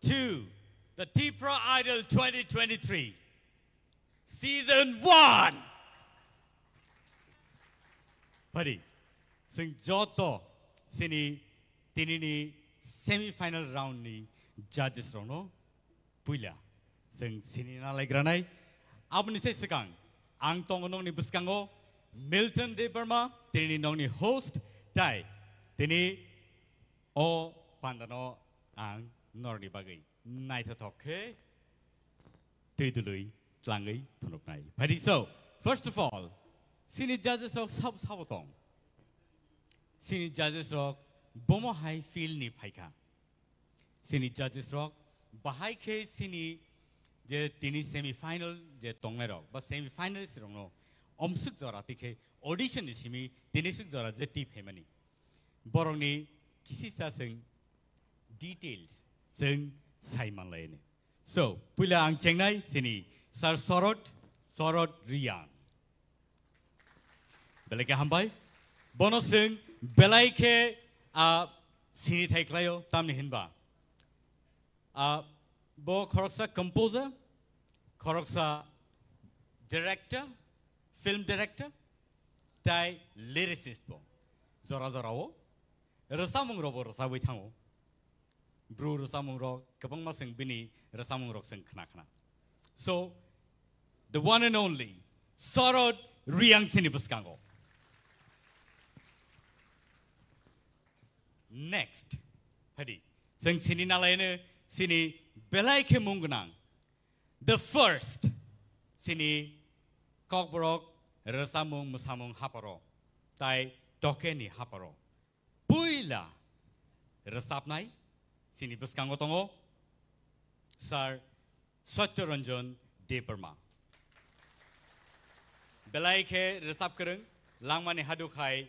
to the Tipra Idol 2023 Season 1. Pari, sing Joto, sini Tini ni semi-final round ni judges rono, puila, sing sini na lagranai, abni se sekang, ang tongonong ni buskango, Milton de Burma, Tini nong ni host, tai, Tini o pandano ang norni bagay, night talke, tidului, tlangai, punoknai. Pari so, first of all, sini judges of sabotong, sini judges of bomo high feel ni paika, sini judges of bahai ke sini je tini semi-final je tongerok, but semi-final is wrong no. Omsuk zora tike audition ni simi tini suk zora je tip hemani. Borong ni kisi sa sing details sing saiman lain. So pula ang Chengnai sini sar sorot riang. Belai ke hambai bonus sing belai ke sini thai klayo tam ni hinba. Bo koroksa composer, koroksa director, film director, tai lyricist bo. Zora wo. Rasamung robo rasawi thango. Bru rasamung ro kapang masing bini rasamung ro sing khna. So the one and only Sorot Riang sini buskango. Next, padi sing sini nalaine sini belai ke mungunang. The first sini kokborok rasamung musamung haparo tai tokeni haparo. Puila rasapnai sini buskango tongo sar Satyaranjan de Burma. Belai ke rasap kereng langmani hadukai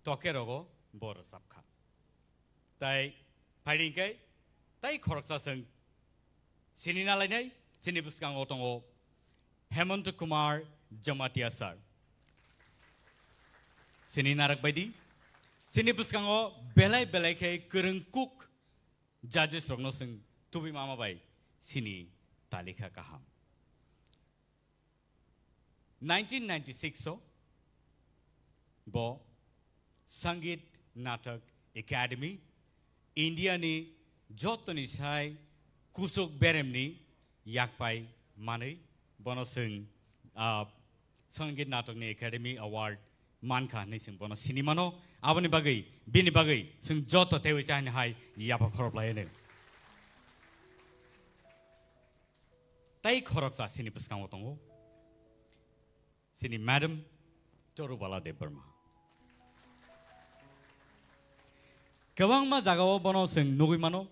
tokerogo bor rasapka. Tai paringkai tai koroksa seng sini nalainai sini buskango tongo Hemant Kumar Jamatia sir. Sini narak baidi sini buskango belai ke kereng cook judges rogno sing tubi mama bai sini talika kaham. 1996 so bo Sangit Natak Academy India ni jotoni sai kusuk berem ni yakpai manai bono sing Sangit Natak ni Academy Award manka ni sing bono sinimano abani bagai bini bagai sing joto tewe chani hai yapa khorop laene tai khorop sa sini puskang otongo sini Madam Torubala de Burma kawang ma jagao bono sing nugui mano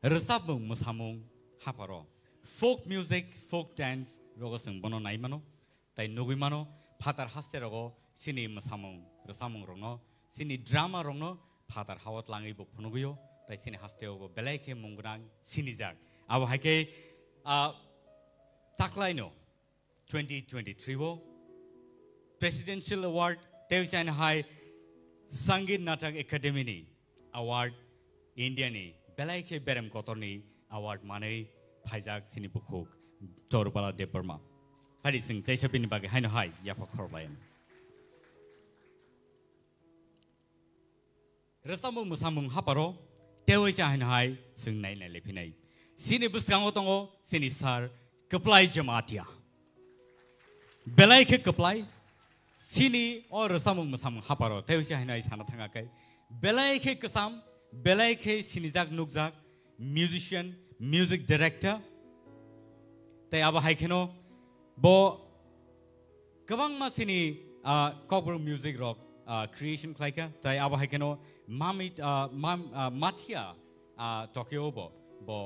resabung musamung haparo folk music folk dance rogo sing bono nai mano tai nugui mano phatar haste rogo sini musamung resamung rongno sini drama rongno phatar hawat langai bo phunuguyo tai sini haste ogo belai ke mungrang sini jak abo haike taklaino 2023 wo Presidential Award Tevchan High Sangit Natak Academy ni Award India ni belai ke berem kotorni award manai phaijak sini bukhuk Torubala de Burma hari sing jaisa bini bage haino hai yapa khorlayan Rasamung musamung haparo tewaisa haino hai sing nai nai lepinai sini buskango tongo sini sar keplai jamatia belai ke keplai sini or rasamung musamung haparo tewaisa haino hai sana thanga kai belai ke kesam belai ke sinijak nukjak musician music director tai aba haikeno bo kabang ma sini cover music rock creation klaika tai aba haikeno matia Tokyo bo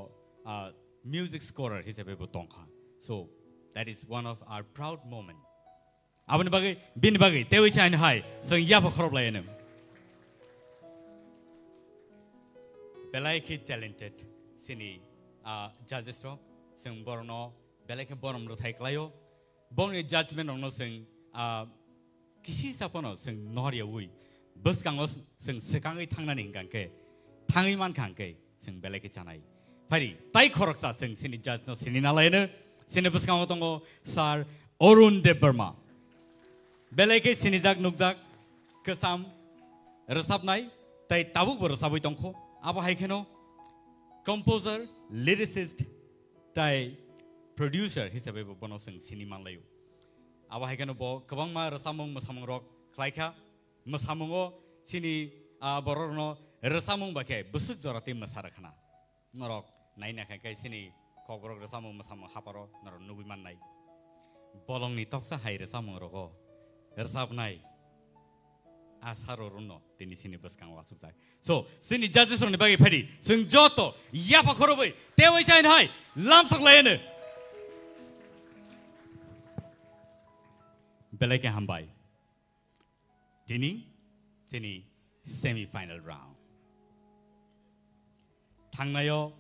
music scorer hisabe bo tongkha so that is one of our proud moment abani bagai bin bagai tewi chain hai sing yapa khorob layenem belai ke talented sini judges ro sing borno belai ke borom ro thai klayo bong judgment ro no sing kisi sapono sing noria ui bus kangos sing sekangai thangna ning kangke thangai man kangke sing belai ke chanai 파리 따이 코럭사 생 신이 자스노 신이 나라에는 신이 부스강 어떤 거 살 어룬데 버마 벨레게 신이작 눅작 그삼 रसाबनाय ताई Tabuk बर रसाबै दंखो आबो हायखेनो composer lyricist ताई producer हिसाबै बनो जों cinema लायो आबो हायखेनो ब गोबां मा रसामं मोसामं रक क्लाइखा मोसामंगो सिनि बररनो रसामं बाखे बुसुक जराते मोसारखाना नरक नायना खाय सिनि खगरक रसामं मोसामं हापारो नर नुबि माननाय बलंनि तक्सा हाय रसामं रगो रसाबनाय 아사로로노 Tini sini beskang wasuk zai. So sini judges on bagi pedi. Sung joto ya pakorobai. Tewai chain hai lamsak layene. Belake hambai. Tini semi-final round. Tangnayo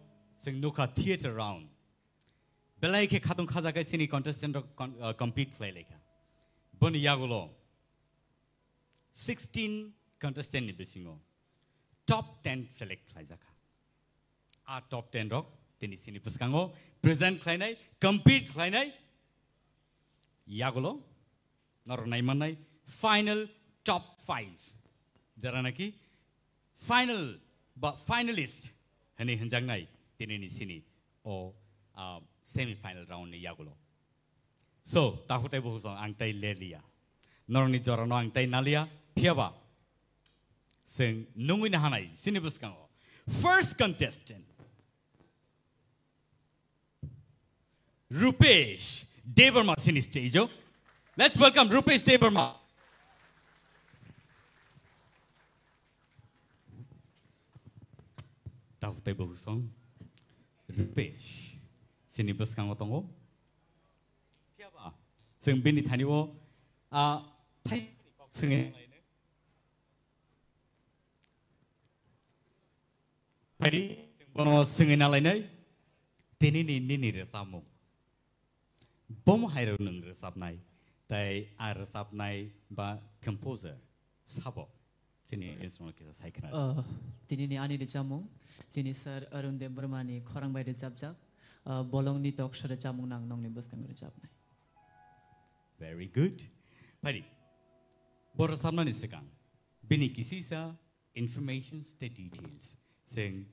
sung nuka theater round. Belake katung kazakai sini contestant compete play leka. Boni yagulo. 16 contestant ni bisingo top 10 select Chengjakha a top 10 rok Tini sini puskango present khlainai compete khlainai yagulo nor nai manai final top 5 jara naki final but finalist hani hanjangnai Tini ni sini o semi final round ni yagulo so tahutai bohusong angtai lelia norni jorano angtai nalia Piaba sing nungin hanai sini buskango first contestant Rupesh Devarma sini stage let's welcome Rupesh Devarma tahutai bohusong Rupesh sini buskango tongo Piaba sing bini thaniwo thai sing Padi, bono singin alai Tini ni resamu. Bom hairo nung resapnai, tai resapnai ba composer sabo. Sini instrument kita saya kenal. Tini ni ani recamung, sini sir Arun Debarmani korang bay recap bolong ni tok sher recamung nang nong ni buskang recapnai. Very good. Padi, boro sapna ni sekang. Bini kisi sa information the details. Sing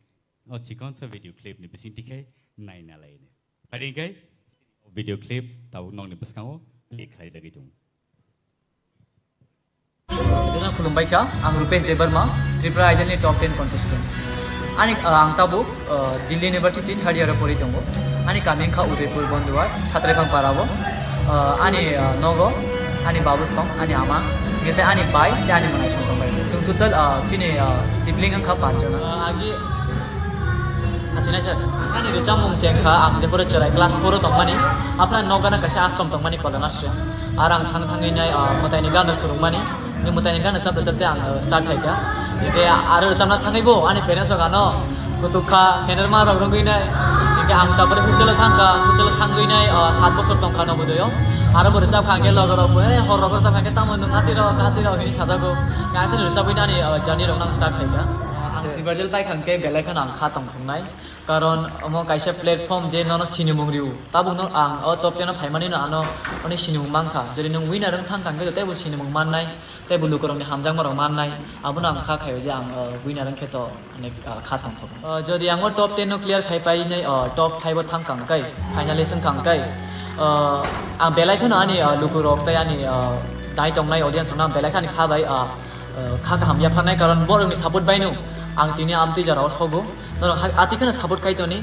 chikon sa video clip ni besin tikai nai na lain. Pading kai video clip tahu nong ni beskango lihat lagi lagi tu. Dengan khulumbai kha ang Rupesh Debarma Tipra idol ni top 10 contestant. Ani ang tabu Delhi University third year pori tongo. Ani kaming kha Udaipur Bonduar chhatra phang parabo. Ani nogo ani babu song ani ama kita ani bai te ani manai song bai. Chung total chini sibling ang kha panjona. Agi Asina sir, ani recamung Chengjakha ang dekore cerai class 4 tongmani apna nogana kasha ashram tongmani kolanasya arang thang thangi nai mutai ni gana surungmani ni mutai ni gana sabda sabda ang start haika ike aro recamna thangaibo ani parents gano kutukha henerma rogrongui nai ike ang tapore hostel thangui nai 7 বছর tongkha no bodoyo aro bo recap khangge logoro bo hor rogor ta khangge tamon ngatiro hini sajago ngati recapui nani journey ronang start haika ang trivial pai khangke belai khan ang kha tongkhungnai karon omo kaisa platform je nono sinimung riu tabu no ang top 10 phaimani no ano oni sinimung mangkha jodi nung winner ang thang kangge te bu sinimung mannai te bu lukorong ni hamjang marong mannai abuna ang kha khayo je ang winner ang kheto anek kha tong thok jodi ang top 10 no clear khai pai nei top 5 thang kangkai finalist ang kangkai ang belai khan ani lukorok te ani dai tong nai audience na belai khan kha bai kha ka hamya phanai karon borong ni support bai nu ang tini amti jara osogo no ati kana support kai to ni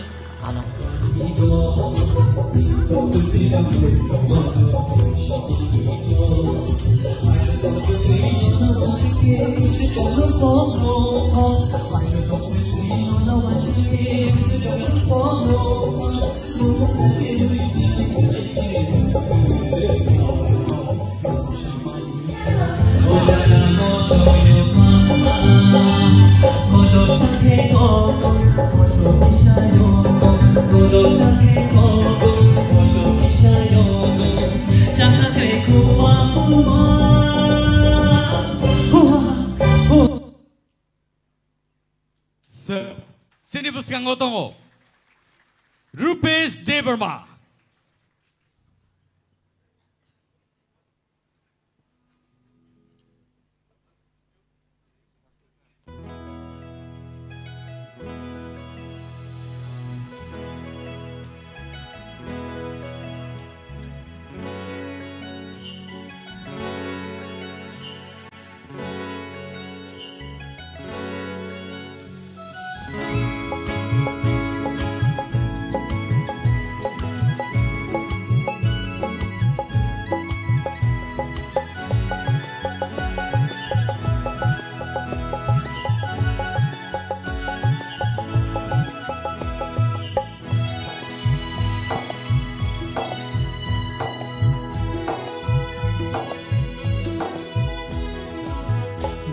ano Sini buskang otongo Rupesh Debarma.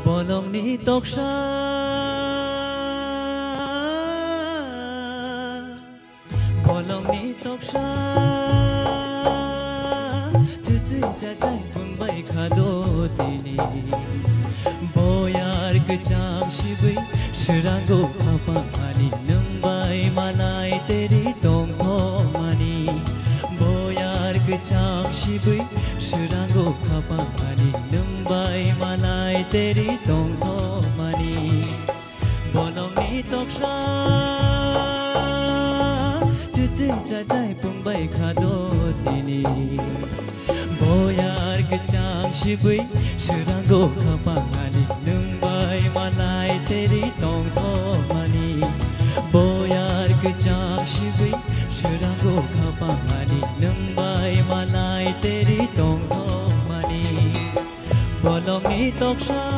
Bolong ni toksha Bolong ni toksha Cucu cacai pembai khado tini Boyar kecang shibai Seranggo apa ani Nembai malai teri tong tong mani Boyar kecang shibai Seranggo apa ani Nembai malai teri tong tong mani Bolong ni toksha Cucu cacai pembai khado tini Boyar kecang shibai Seranggo apa ani Nembai malai teri tong tong mani Boyar kecang shibai Seranggo apa ani Nembai malai teri tong tong mani Bolong ni toksha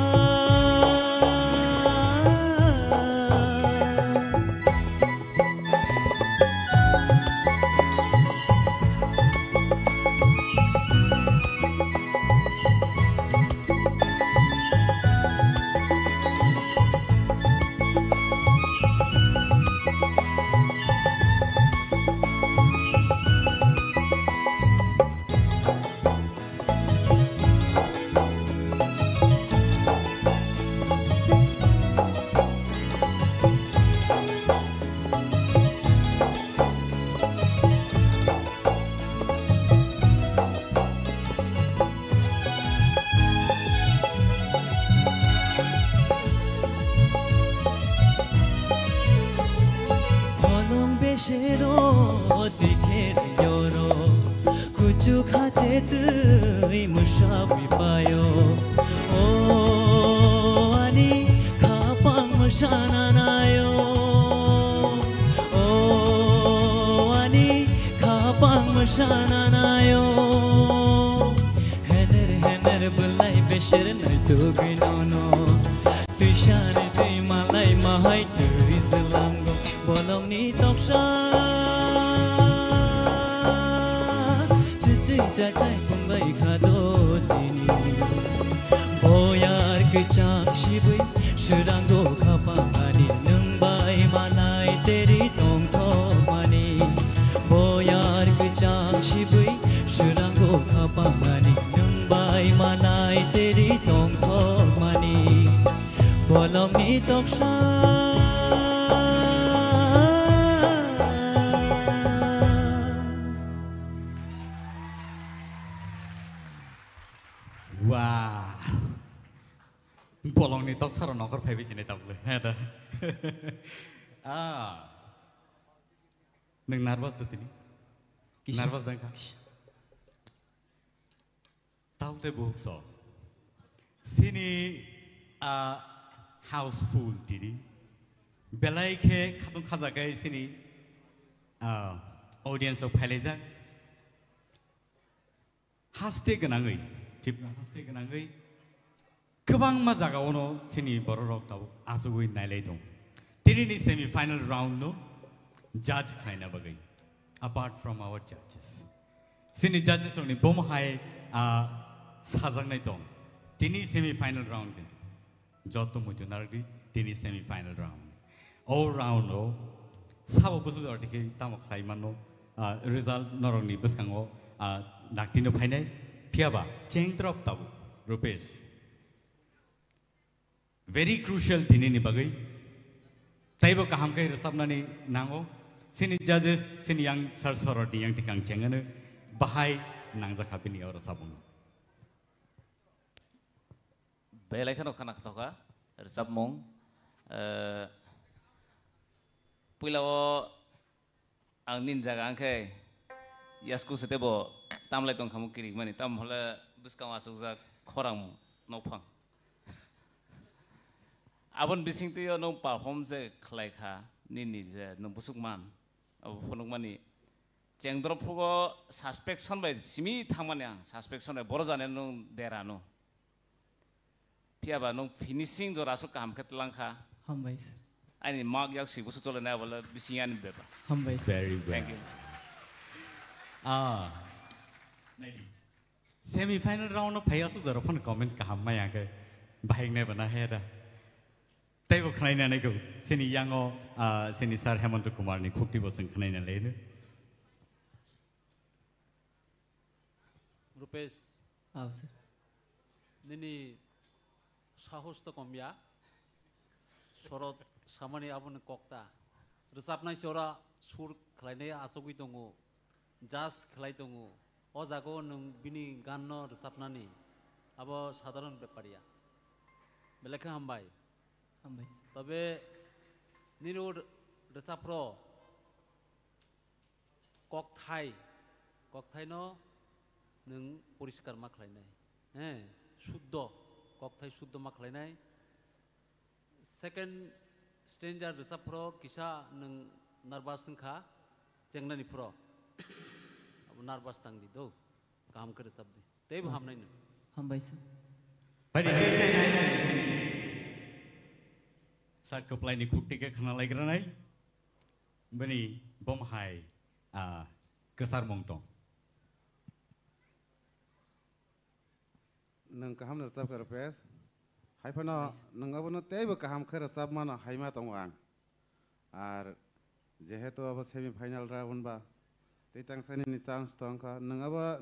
Bolong ni tok saro nongkor phay sini tab le ada neng nervous tu tini nervous dah kah tahu te boh so sini houseful tini belai ke khatung khaja kai sini audience of phaleja haste ganangai Tipra haste ganangai Kebang mazaga ono sini borok tahu asugui nailai dong. Tini ni semi final round no judge kaina bagai. Apart from our judges, sini judges oni bom hai sajang nai dong. Tini semi final round ni. Joto muju nardi tini semi final round. All round no sabo busu artikel tamak sai mano result norong ni beskango naktino final piaba change drop tahu Rupesh. Very crucial Tini ni bagai. Taibo kaham kai resap nani nango sini judges sini yang sarsoroti yang tikang cengane bahai nangjaka bini ora sabung. Belai kan okanak toka sabmong pulau ang ninja angke yasku setebo tamlai tong kamu kiri mani tam hola buskang asukza korang nopang abon bising tu yo nong perform se khlai kha nini je nong busuk man abo phonok mani cengdrop phugo suspension bai simi thangmani ang suspension bai boro jane nong derano piaba nong finishing jo rasu kam khetlang kha Hambai sir. ani mark yak si busu chole na bola bisingan beba Hambai sir. Very well. thank you Semi-final round of payas udah pun comments kaham maya ke baik ne bana hera. Tapi bukan ini nego. Sini yang sini Sir Hemant Kumar ni khukti boseng kena ini leh. Rupesh, Aw sir. nini sahos to komya. Sorot samani abun kokta. Resapnai sora sur khlainai asogui tongo. Jas khlai tongo. O jago nung bini ganno resapnani. Abo sadharon beparia. Belekha hambai. Hambai sir. তবে নিনুর রেসাপ্র ককথাই ন নং পরিষ্কার মা খালাইনাই হ্যাঁ শুদ্ধ ককথাই শুদ্ধ মা খালাইনাই second stranger রেসাপ্র কিসা নং নার্ভাস নখা চেংনানি প্র নার্ভাস তাংদি দো কাম করে সাবদি তেব হামনাই ন Hambai sir. Saat kepala ini khukti ke kena lagi ranai. Bani bom hai kesar mongtong. Nang kaham na sab karpes. Hai pano nang abono tei ba kaham khara sab mana hai ma tongwang. Ar jehetu abo semi final round ba. Tei tang sani ni chance tongka nang abo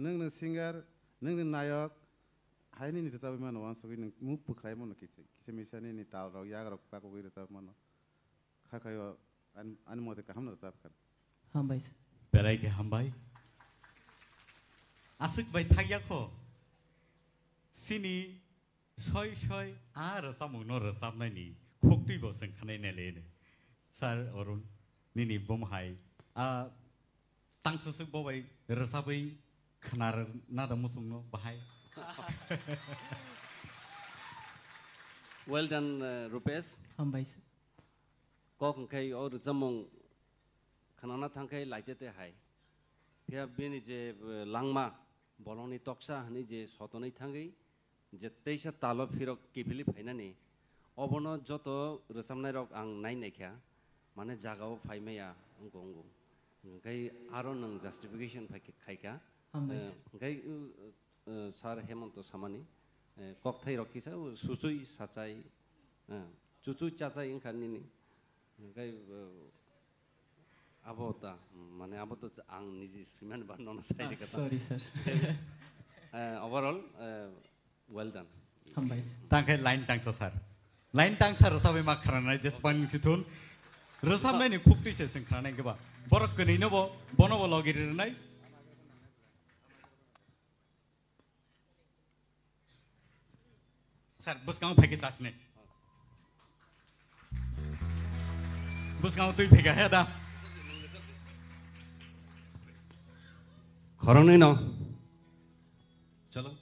nang singer nang nayak hai ni sab mana wan sogi nang mu pukhai mono kiche misani ni tal rok yag rok pa ko gi sab mana khakayo an mo te kaham na sab kan. Hambai sir. Berai ke hambai. Asik bai thaya ko. Sini soy samung no resap nai ni khukti boseng kena ini leh. Sir Orun nini bom hai. Tang susuk bobai resabai kenar nada musung no bahai. Well done, Rupesh. Hambai sir. Kok kai or jamong khanana thangkai laitete hai. Pia bini je langma boloni toksa hani je sotonai thangai je teisa talo phirok kipili phainani obono joto rosamnai rok ang nai naikha mane jagao phaimaya ongong kai aro nang justification khaika Hambai sir. kai Sir Hemant samani kokthai rokisa susui sachai chuchu chachai ingkhan ni kai abota mane aboto ang niji siman ban nona sai kata Sorry sir. overall well done Hambai sir. Tangkai line tang sar. Line tang sar resabai mak karena just pang situn. Resap nai ni khukti se seng karena ke ba. Borok keni no bo bono bo logi nai. Sir, bus kamu pakai tas ni. Bus kamu tu pakai ya dah. khorong nai no Chalo.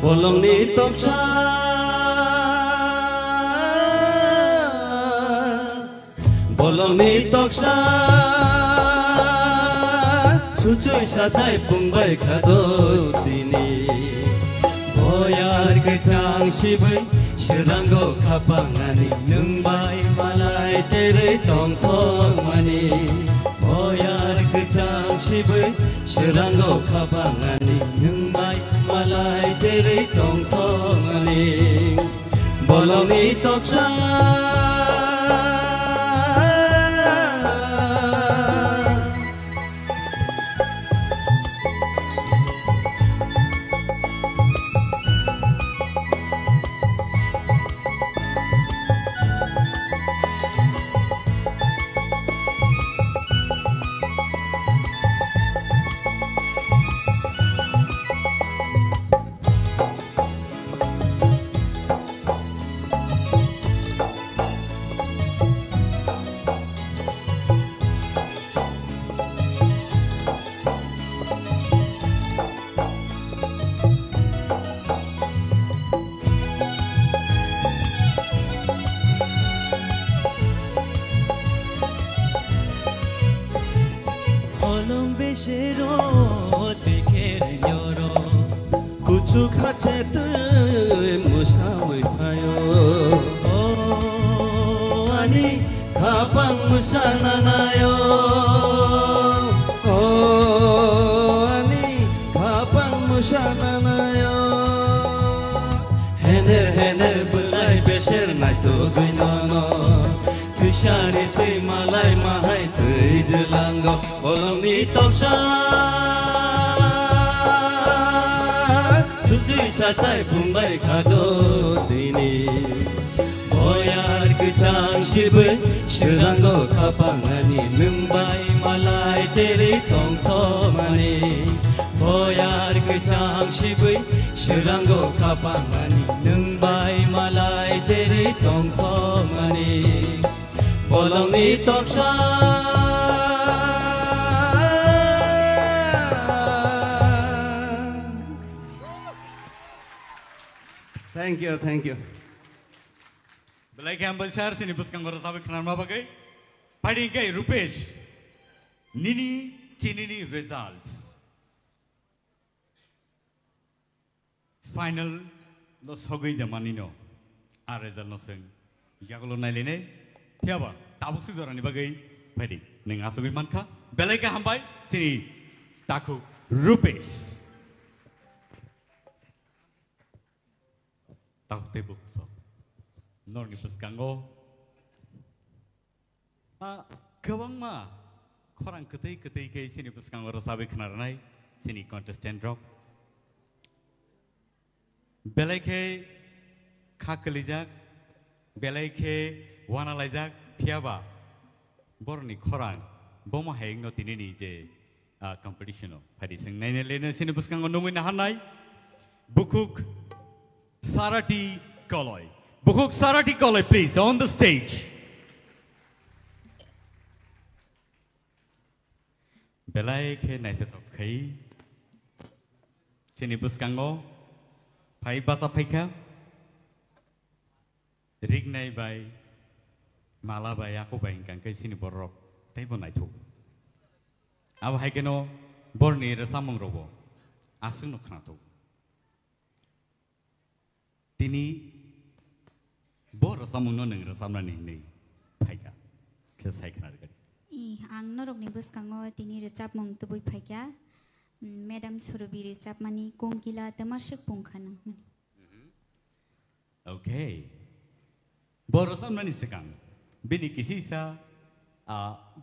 Bolongni toksa bolongni toksa sucui sajai pungbai khado tini boyar kecang sibai Serango kapangani nungbai malai tere tong tong mani boyar kecang sibai Serango kapangani nungbai malai tere tong tong mani bolongni toksa Sajai pungbai khado tini boyar kecang sibai Serango kapangani nungbai malai tere tong tong mani boyar kecang sibai Serango kapangani nungbai malai tere tong tong mani bolongni toksa Thank you. Belai gambar share sini bus kangor sabi kenan ma bagai. Padi kai Rupesh. Nini Tini results. Final no sogai jamani no. A result no seng. Yagulo nai lene. Tiaba tabu sudara ni bagai. Padi neng asugi manka. Belai ka hambai sini taku Rupesh. Tahu tebuk so, norni peskango. Kawang ma, korang ketai ke sini peskango rasabe kenaranai sini contestant drop. Belai ke kakelijak, belai ke wana lajak, piaba. Borni korang, boma hayeng no tini ni je competition o. Hari sing nai lene sini peskango nomi nahanai, bukuk. Sarati Koloi. Bukuk Sarati Koloi, please, on the stage. Belai ke naita top kai. Sini buskango. Pai basa paika. Rignai bai. Mala bai aku bai hingkan kai sini borok. Taibo naitu. Awa haikeno borni resamong robo. Asung no knato. Tini bor rasamung no neng rasamna ni paika kesai kena dekat. Ang norok ni bus kango tini recap mong tubui paika. Madam Surubi recap mani kongkila temasuk pungkana. Okay. Bor rasamna ni sekang. Bini kisi sa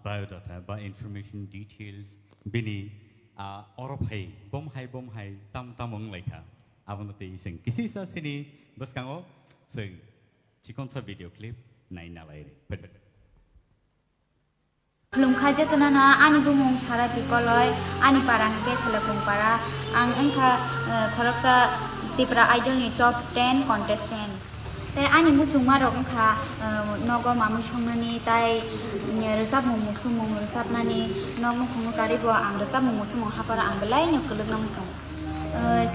biodata, by information details. Bini orop hai, bom hai, tam ong leka. Abang tu iseng kisi sa sini bus kango seng cikon sa video clip naik nalai re. Belum kaja tenana ani bumung Sarati Koloi ani parang ke telepon para ang engka koroksa Tipra Idol ni top 10 contestant. Tapi ani mucung marok engka nogo mamu shomani tai resap mumusumung resap nani nogo kumu karibo ang resap mumusumung hapara ang belai nyokuluk namusung.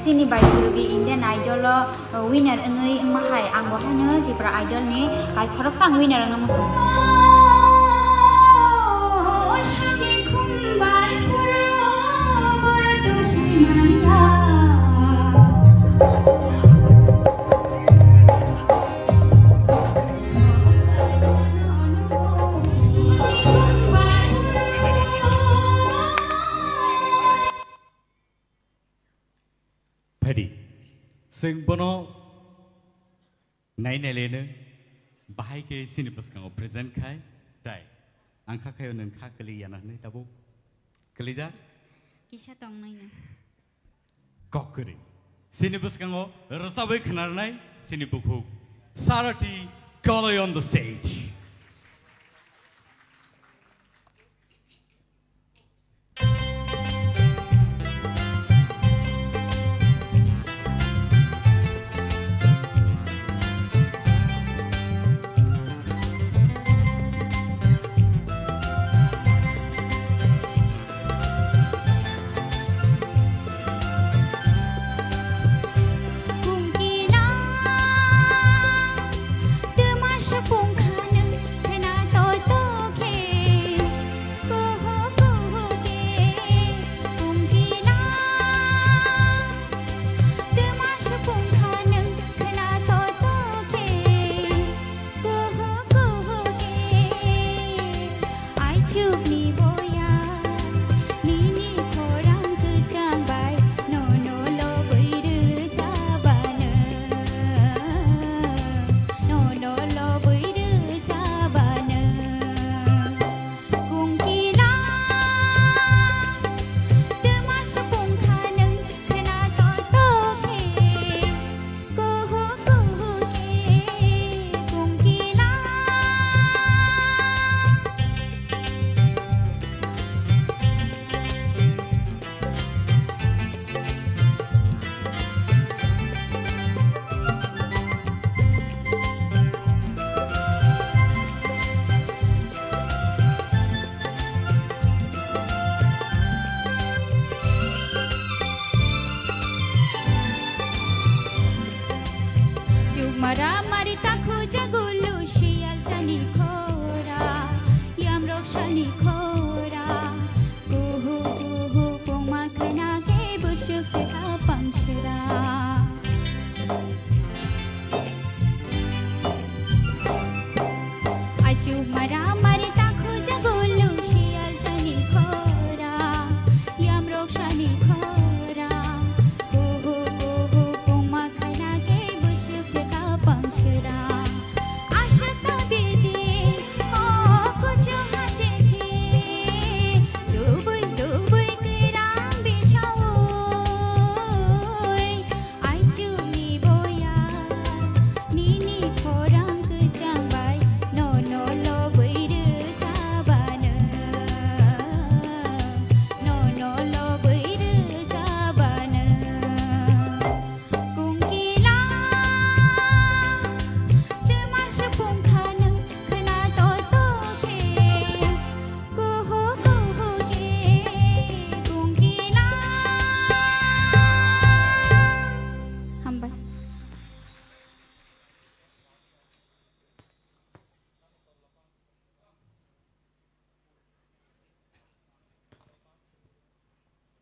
Sini by Surubi Indian Idol winner engai engmahai ang bohane Tipra Idol ni kai korok sang winner namusung. जों बनो नायनायलेनो बाहाय के सिनि बुस्कांगो present खाय दाय आंखा खायो नोंखा गोलैयाना नै दाबो गोलैजा किसा दं नायनो ककरी सिनि बुस्कांगो रसाबै खनारनाय सिनि बुखु सारथि कलय on the stage.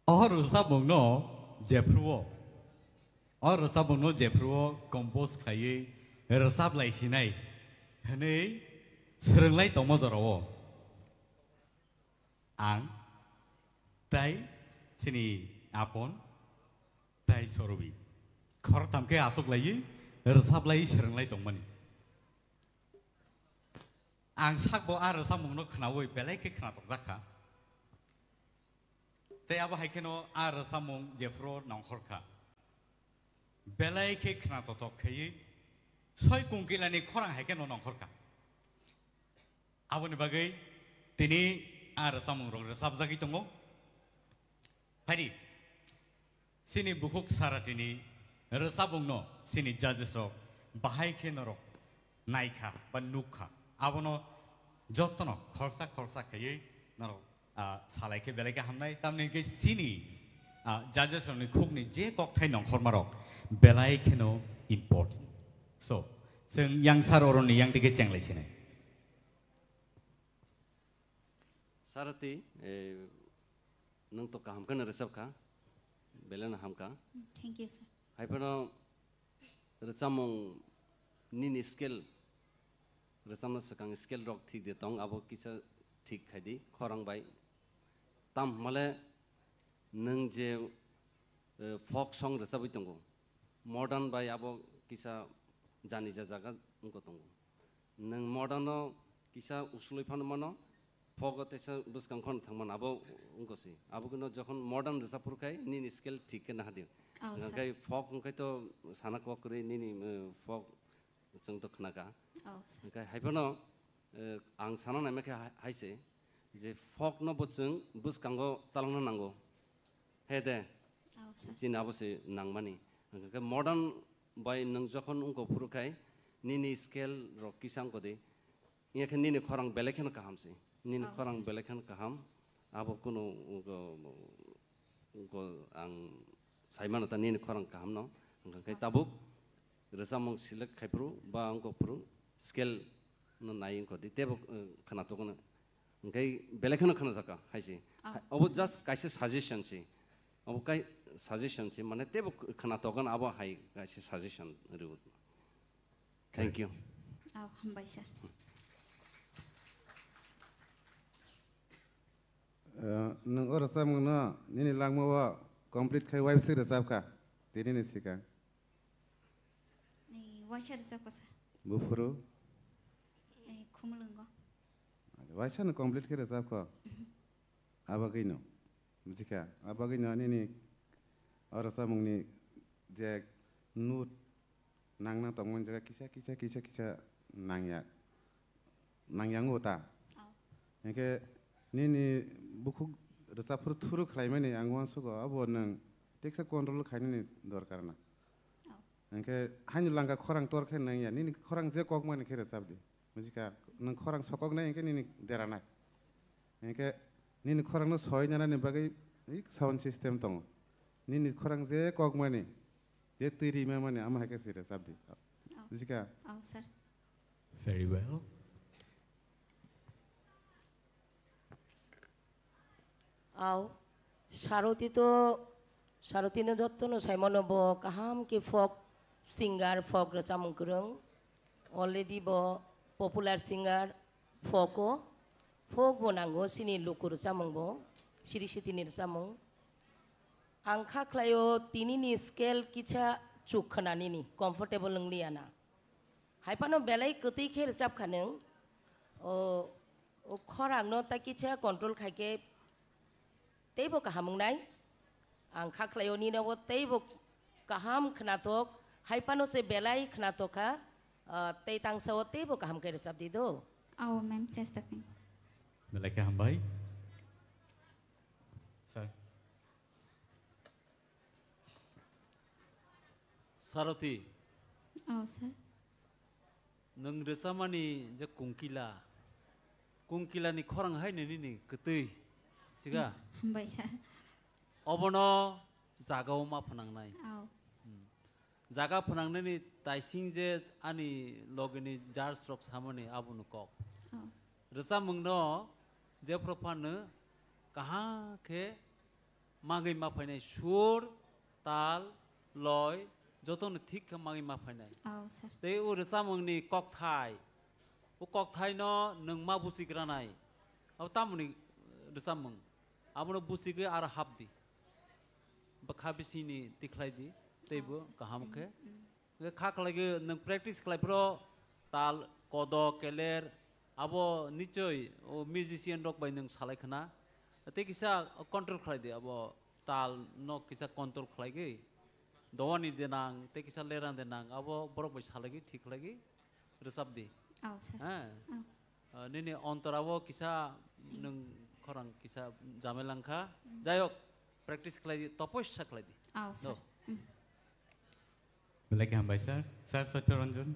और साबुंनो जेफ्रुओ और साबुंनो जेफ्रुओ कंपोज खायै रसाब लायसिनाय हनै सोलोंलाय दमजराव आं ताई सिनि आपन ताई सरबि खर तामके आसक लायै रसाब लायै सोलोंलाय दंमोन आं साकबो आरो साबुंनो खोनावै बेलायके खोनादक जाखा ते अब हाइकेनो आर सामुं जेफ्रो नंखरखा बेलाय के खनातो तो खयै सय कुंकिलानि खरां हाइकेनो नंखरखा आबनि बागै तिनि आर सामुं रग साबजागि दंगो फारि सिनि बुकुक सारातिनि रसाबुंनो सिनि जजेस बाहाय के नरक नायखा बा नुखा आबनो जतनो खरसा खरसा खयै नरक सालायके बेलायके हामनाय तामने के सिनि जजेस नि खुगनि जे ककथाय नंखरमारक बेलायकेनो इम्पोर्टेन्ट सो जों यांसार अरनि यांटिके चेंलायसिनाय सारथि नों तो कामखौनो रोजाबखा बेलेनो हामखा थैंक यू सर हायफोनो रोजामं निनि स्केल रोजामनो सकां स्केल रक ठीक दे दं आबो किसा ठीक खायदि खरांबाय ताम माले नों जे फक सं रोजाबै दंगो modern by abo kisa jani jaga ungko tongo nang modern no kisa usuloi pan mano fogo tesa buskang kon thangman abo ungko si abo kuno jokhon modern resapur kai nini skill thik ke na hadi kai fog ungkai to sana ko kre nini fog sung to khnaka kai haibano ang sana na me haise je fog no bochung buskango talangna nango hede chin abo se nangmani kai modern by nang jokhon ungko purukai nini skill ro kisang ko de yakin nini khorang belekhan kaham se nini khorang belekhan kaham abo kuno ungko ang saimana ta nini khorang kaham no kai tabuk resamong silek khaipru ba ungko puru skill no naing ko de tebo khana to kono kai belekhan khana jaka haisi abo just kaise suggestion se abo kai suggestion se mane tebo khana to gan abo hai kaise suggestion ru thank you hambai sir nang ora samung na nini langmo wa complete khai wife sir sab ka tini ni sika ni washer sab ka sir bufuru khumlungo washer na complete khai sab ka abagino muzika abagino nini ora samung ni je nut nang tongmon jaga kisa nangyang ota engke nini buku resapur thuru khlaimani angwan sugo abo nang teksa control khaini dorkar na engke hainu langa khorang tor khe nang ya nini khorang je kok mani khe resapdi mujika nang khorang sokok na engke nini derana engke nini khorang no soi nana ni bagai sound system tong nini khorang je kok mani je tiri me mani ama hake sire sabdi mujika sir very well Au Saroti no dotto no Simon bo kaham ki folk singer folk racamung kurung already bo popular singer folk bo nango sini luku racamung bo siri sitini racamung angka klayo tini ni scale kicha chukkhana ni comfortable ngliana haipano belai keti khe racap khaneng o khorang no ta kicha control khaike teibo kahamung nai ang khaklayo ni no teibo kaham khnatok haipano che belai khnatoka tei tangsa o teibo kaham ke resap di do ma'am chesta keng belai kaham bai sir Saroti sir nang resamani je kungkila ni khorang hai ni ketui siga hambai sir obono jagao ma phanangnai jaga phanangnani taising je ani logini jars rok samani abunu kok resamungno je prophan kaha ke magai ma phainai sur tal loy joton thik magai ma phainai sir te u resamungni kok thai no nang ma busikranai au tamuni resamung abuno busike ar habdi bakhabisini tiklaidi teibo kahamke khak lagi nang practice klai pro tal kodo keler abo nichoi o musician rok bai nang salai khana te kisa control khlai di abo tal no kisa control khlai ge dawani denang te kisa leran denang abo borok bai salagi thik lagi resap di nini ontorabo kisa nang khorang kisa jamelangkha jayok practice khlai di topos khlai di sir belai kaham bai sir Satyaranjan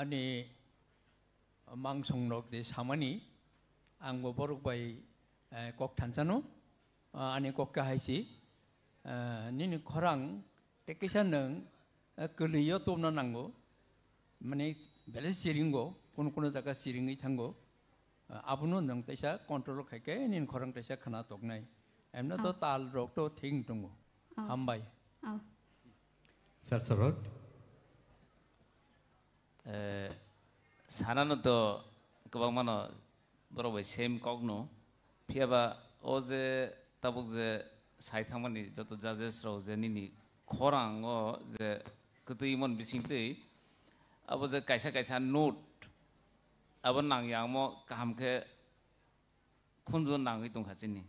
ani mangsongrok je samani angbo borok bai kok thansano ani kok ka haisi nini khorang tekisa nang keliyo tomna nango mane bele siringo kono jaga siringi thango abuno nang taisa control khaike nin khorang taisa khana toknai emna to tal rok to thing tongo hambai sir sorot 사나는 또 그방만어 너로 왜 샘 꺾노 फियाबा O J Tabuk जे साइ थांमानि जत जाजेस राव जे निनि खरां ओ जे कतु इमन बिसिंतै अब जे कायसा कायसा note अब नांयां मो काहाम के खुनजुन नांगै दंखाचिनि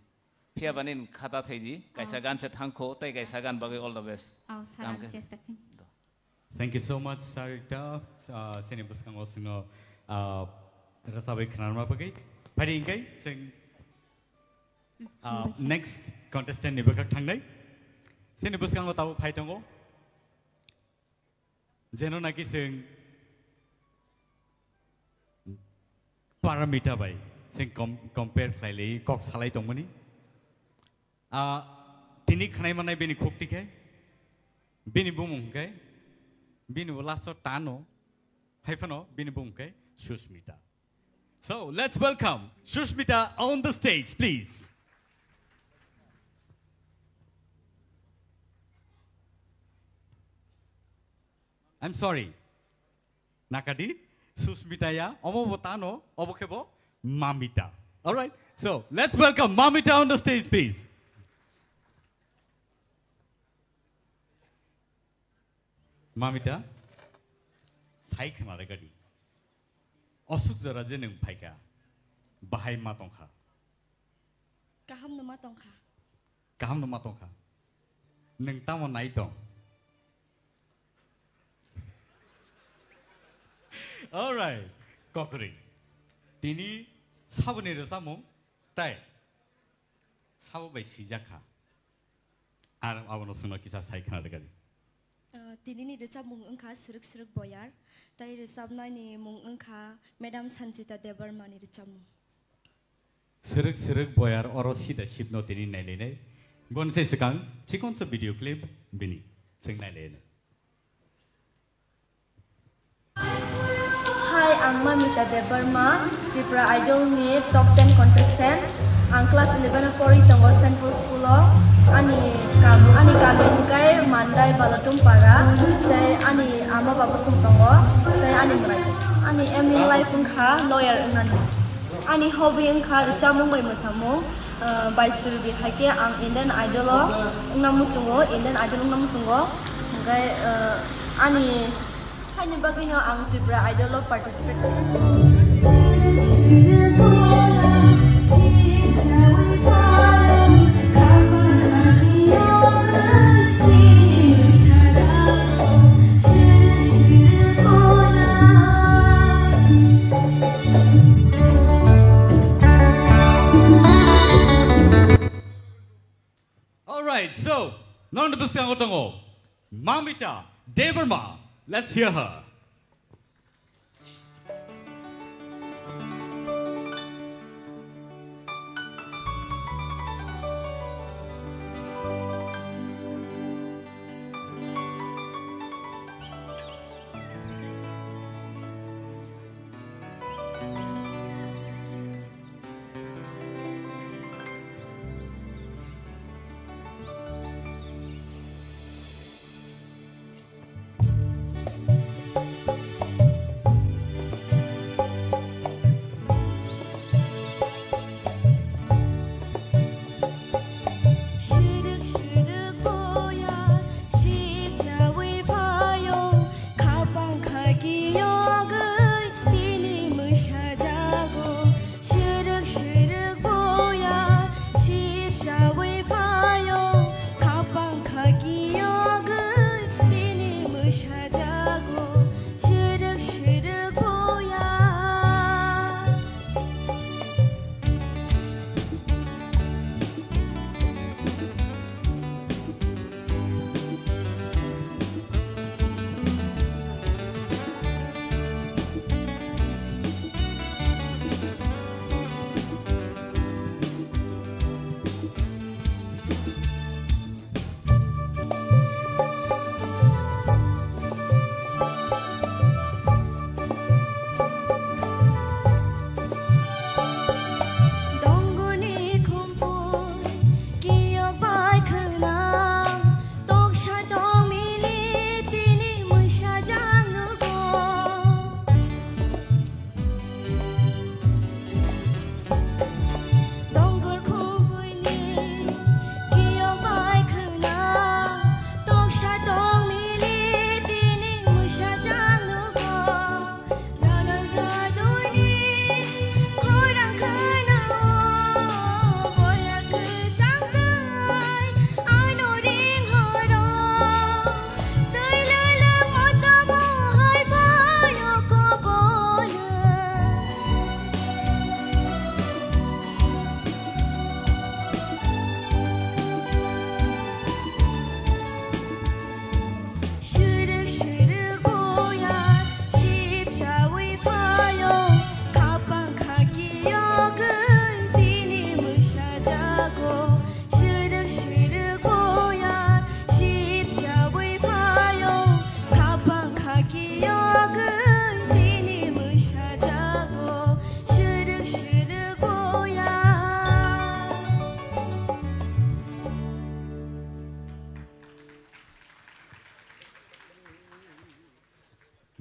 फियाबानि खाता थाइदि कायसा गानसे थांखो तै कायसा गान बागै all the best Thank you so much, Sarita. Sini buskang osino rasabai khanar bagai. Pari ingkai sing next contestant ni bakak thangnai. Sini buskang tahu phai tongo. Jeno naki sing parameter bai sing compare khlailei kok salai tongmani. Tini khanai manai bini khokti kai. Bini bumung kai. Bini lasto tano, hyphano, bini bumke, Shushmita. So let's welcome Shushmita on the stage, please. I'm sorry. Nakadi, Shushmita ya, omobotano, obokebo, Mamita. All right. So let's welcome Mamita on the stage, please. Mamita, sai khana regadi. Osuk jara je nung phaika. Bahai matong kha. Kaham no matong kha. Kaham no matong kha. Nung tamo nai tong. All right. Kokori. Tini sabuni re samong tai. Sabu bai Chengjakha. Ar abono suno kisa sai khana regadi. Tini ni recap mung engkha seruk boyar, tai recap nai ni mung engkha Madam Sanjita Debarma ni recap mung. Seruk boyar oro sida shipno tini nai lene. Gon se sekang chikon se video clip bini sing nai lene. Hi, I'm Mamita Debarma, Tipra Idol ni top 10 contestant. Ang class 11 pori tongo Central School ani kami kai mandai balatung para tai ani ama babu sum tongo tai ani mrai ani aiming life kha lawyer nani ani hobby kha chamung bai masamu bai surbi hake ang Indian Idol namu sungo Indian Idol namu sungo kai ani hani bagino ang Tipra Idol participate Alright, so, nang na busang otongo, Mamita Debarma, let's hear her.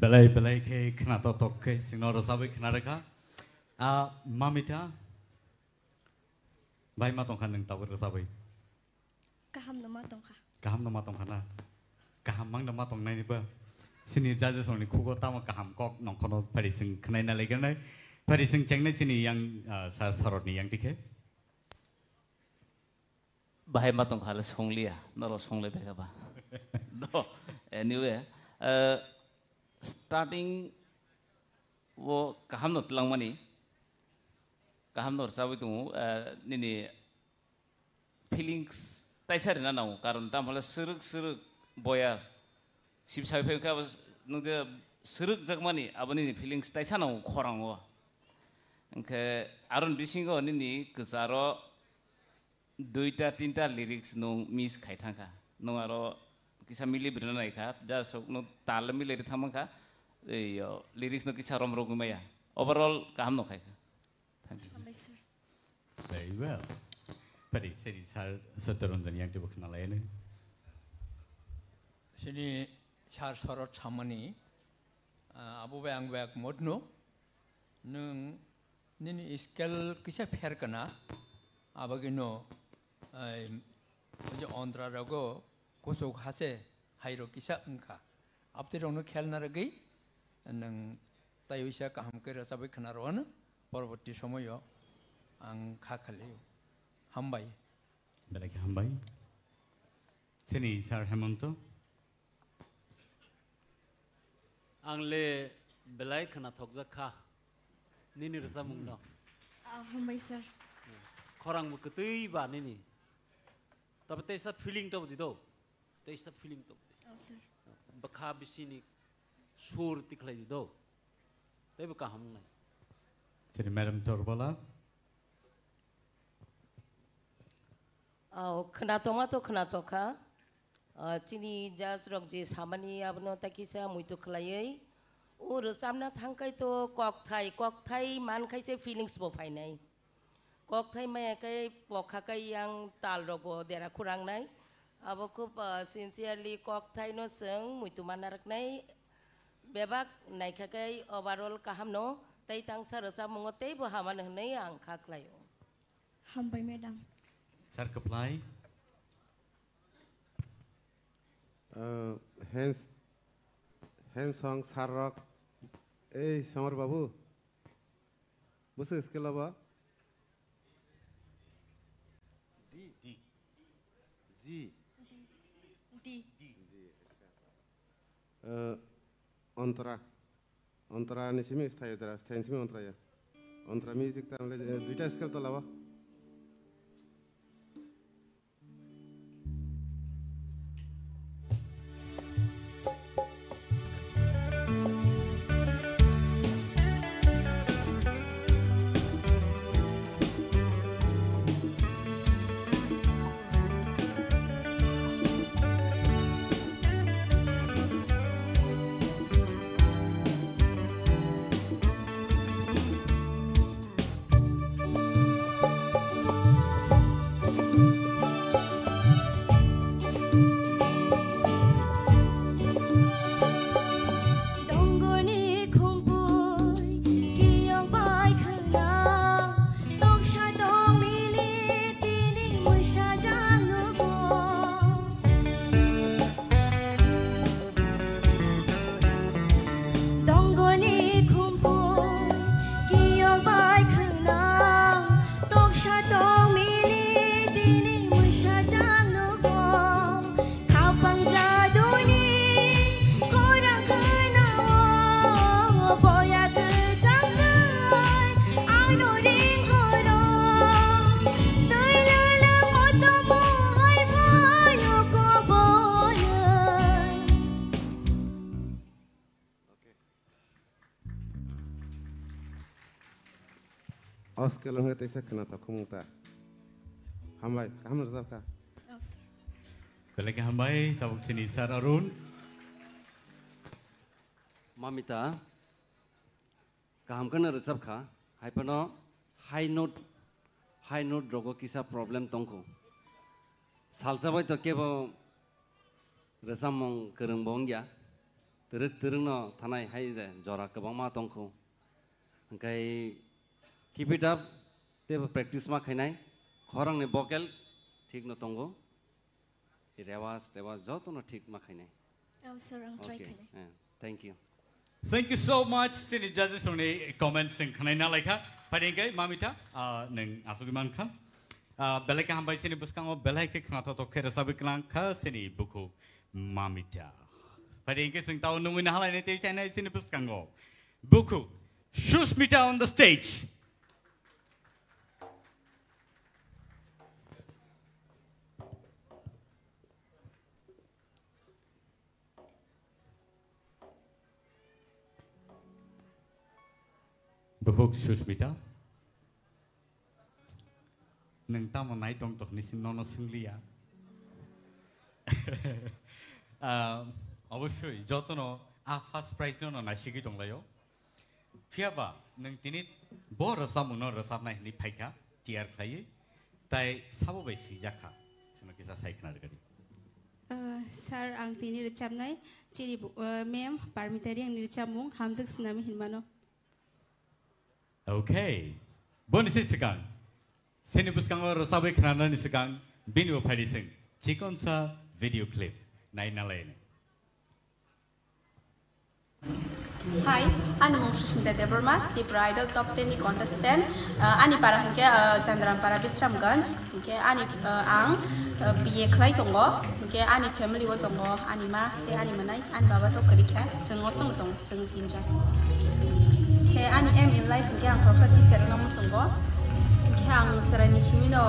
belai belai ke kena totok ke singno rosawi kena reka mamita bai matong kan neng tahu rosawi kaham nama tongka kaham nama tong kana kaham mang nama tong nai ni ba sini jaje soni kugo tama kaham kok nong kono pari sing kena na lagi nai pari sing ceng nai sini yang sar sarot ni yang dike bahai matong khala songlia noro songle beka ba do anyway starting wo kaham not lang mani kaham nor sawi tu nini feelings taisar na nau karon tam hala suruk suruk boyar sip sawi phe ka nungde suruk jakmani abani feelings taisa nau khorang wo angke aron bisingo nini kezaro duita tinta lyrics nung miss khai thangka nung aro kisa mili brina nai kha ja sok no tal mili ri thamangka ei lyrics no kisa rom rogumaya overall kaham no khai thank you very well pari seri sar sotoronjan yang tibo khna lai ne sini char sorot chamani abu bang bak modno nung nini scale kisa pher kana abagino जो ऑन्ड्रा रगो कोसो खासे हाइरो किसा उनका अब ते रोनो खेल ना रगई नंग तायुषा काम के रसाबे खना रोन परवर्ती समय आं खाखले हमबाई बेलके हमबाई सेनी सर हेमंत आंले बेलाय खना थकजाखा निनि रसा मुंगनो हमबाई सर खरां मुकतै बा निनि तब तेसा फीलिंग तो दिदो तेसा फीलिंग तो सर बखा बिसिनी सुर तिखलाई दिदो तै बका हम नै सेनी मैडम तोरबला खोना तो खा चिनी जास रक जे सामानी आबनो ताकिसा मुइतो खलायै ओ रोसामना थांकाय तो कक थाई मान खाइसे फीलिंग्स बो फाइनाय kok thai mai kai pokha kai yang tal rogo dera kurang nai abo খুব sincerely kok thai no seng muitu manarak nai bebak nai khakai overall kaham no tai tang sarasa mungotei bo haman hnai ang khaklayo hambai madam sir apply hands song sarok ei samar babu busu skill ba Antara ni simi stay udara stay simi antara music ta amle duita skill to lawa Oskel nggak tahu saya kenapa kamu tak hambai kamu resap kah? Belagi hambai tabuk sini sar Arun mamita kaham kan resap kah hai pano high note rogo kisa problem tongko salsa boy to kebo resam mong kereng bong ya tereng no tanai hai de jora kebang ma tongko angkai keep it up te practice ma khainai khorang ne vocal ठीक न तंगो रेवाज जो no ठीक ma khainai sir ang try khainai thank you so much sini judges oni comments sing khanai na laika paringai mamita neng asugi man kham belai ka hambai sini buskango belai ke khana to khera sabi klang kha sini buku mamita paringai sing tau nungui na halai ne te sai sini buskango buku Shushmita on the stage. Buku Shushmita. Neng tamu naik tong tok nisim nono singlia. Obviously, jotono first prize nono nasigi tong layo. Fiaba, neng tinit bo rasam no rasam naik ni paika tiar kaya, tai sabo besi Chengjakha. Seno kisah saya kenal kali. Sir, ang tini recap naik, ciri mem parmiteri yang recap mung hamzak senami hilmano. Okay, bonus sekarang. Sini buskango rasabe kenal ni sekarang binu padi sing. Cikon sa video clip naik nalain. Hi, ani Shushmita Debarma, Tipra Idol Top 10 contestant. Ani para hingke Chandran para Bisramganj, hingke ani ang BA Klai tongo, hingke ani family wo tongo, ani ma, te ani manai, ani baba to kerika, sengosong tong, seng pinja. He ani in life hingke ang profesor teacher namu songgo, hingke ang serani shimino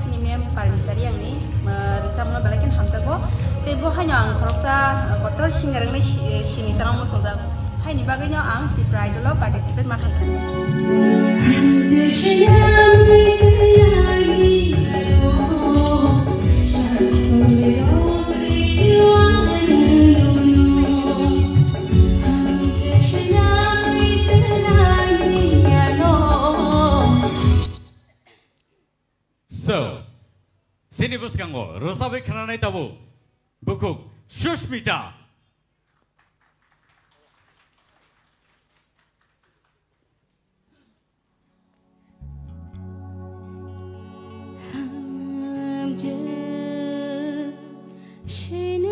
sinimem parmitari yang ni, recamno balakin hamsago, te bo hanya ang profesor kotor singarang ni sini namu songza. Hai ni bagainya ang Tipra Idol participate makan. So, sini buskango rasabe kenal naik tabu buku Shushmita. Shine.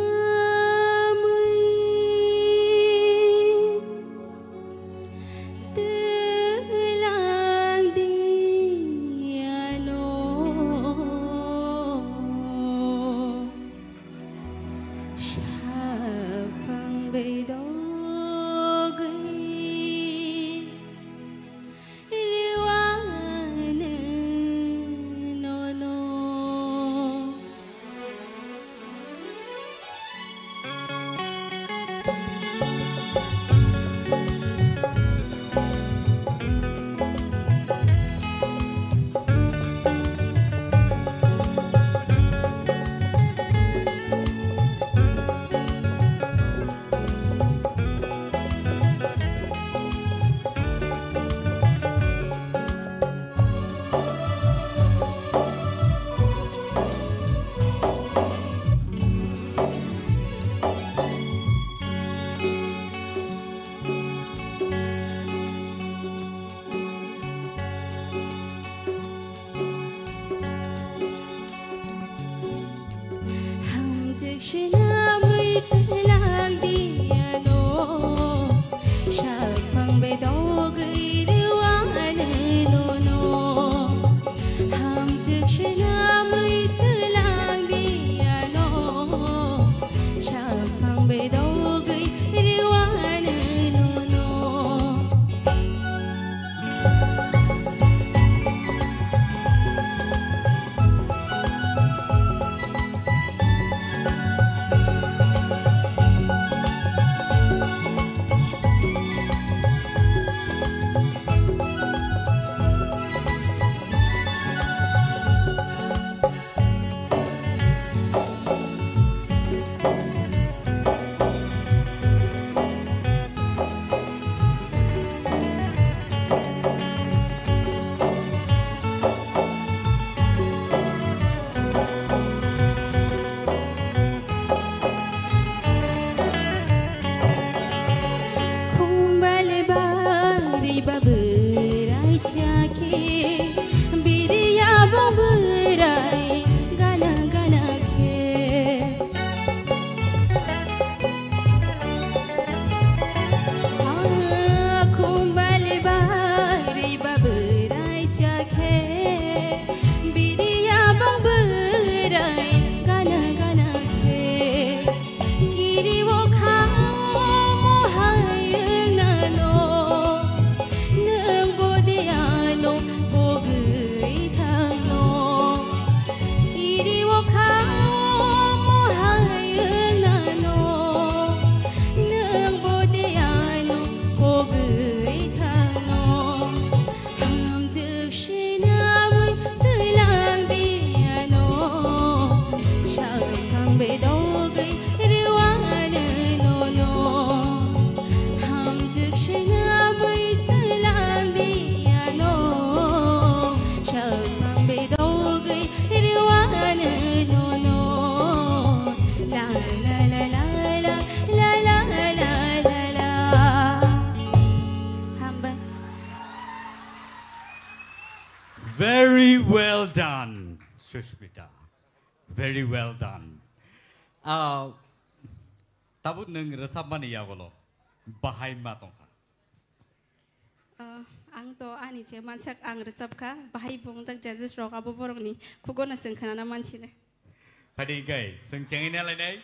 Very well done, Sushmita. Very well done. Tabut neng resap mana ya golo? Bahai matongka. Ang to ani je mansak ang resap ka bahai bong tak judges rok abo borong ni kugona sengkana manchi ne. Padi kai seng cengin ala nai.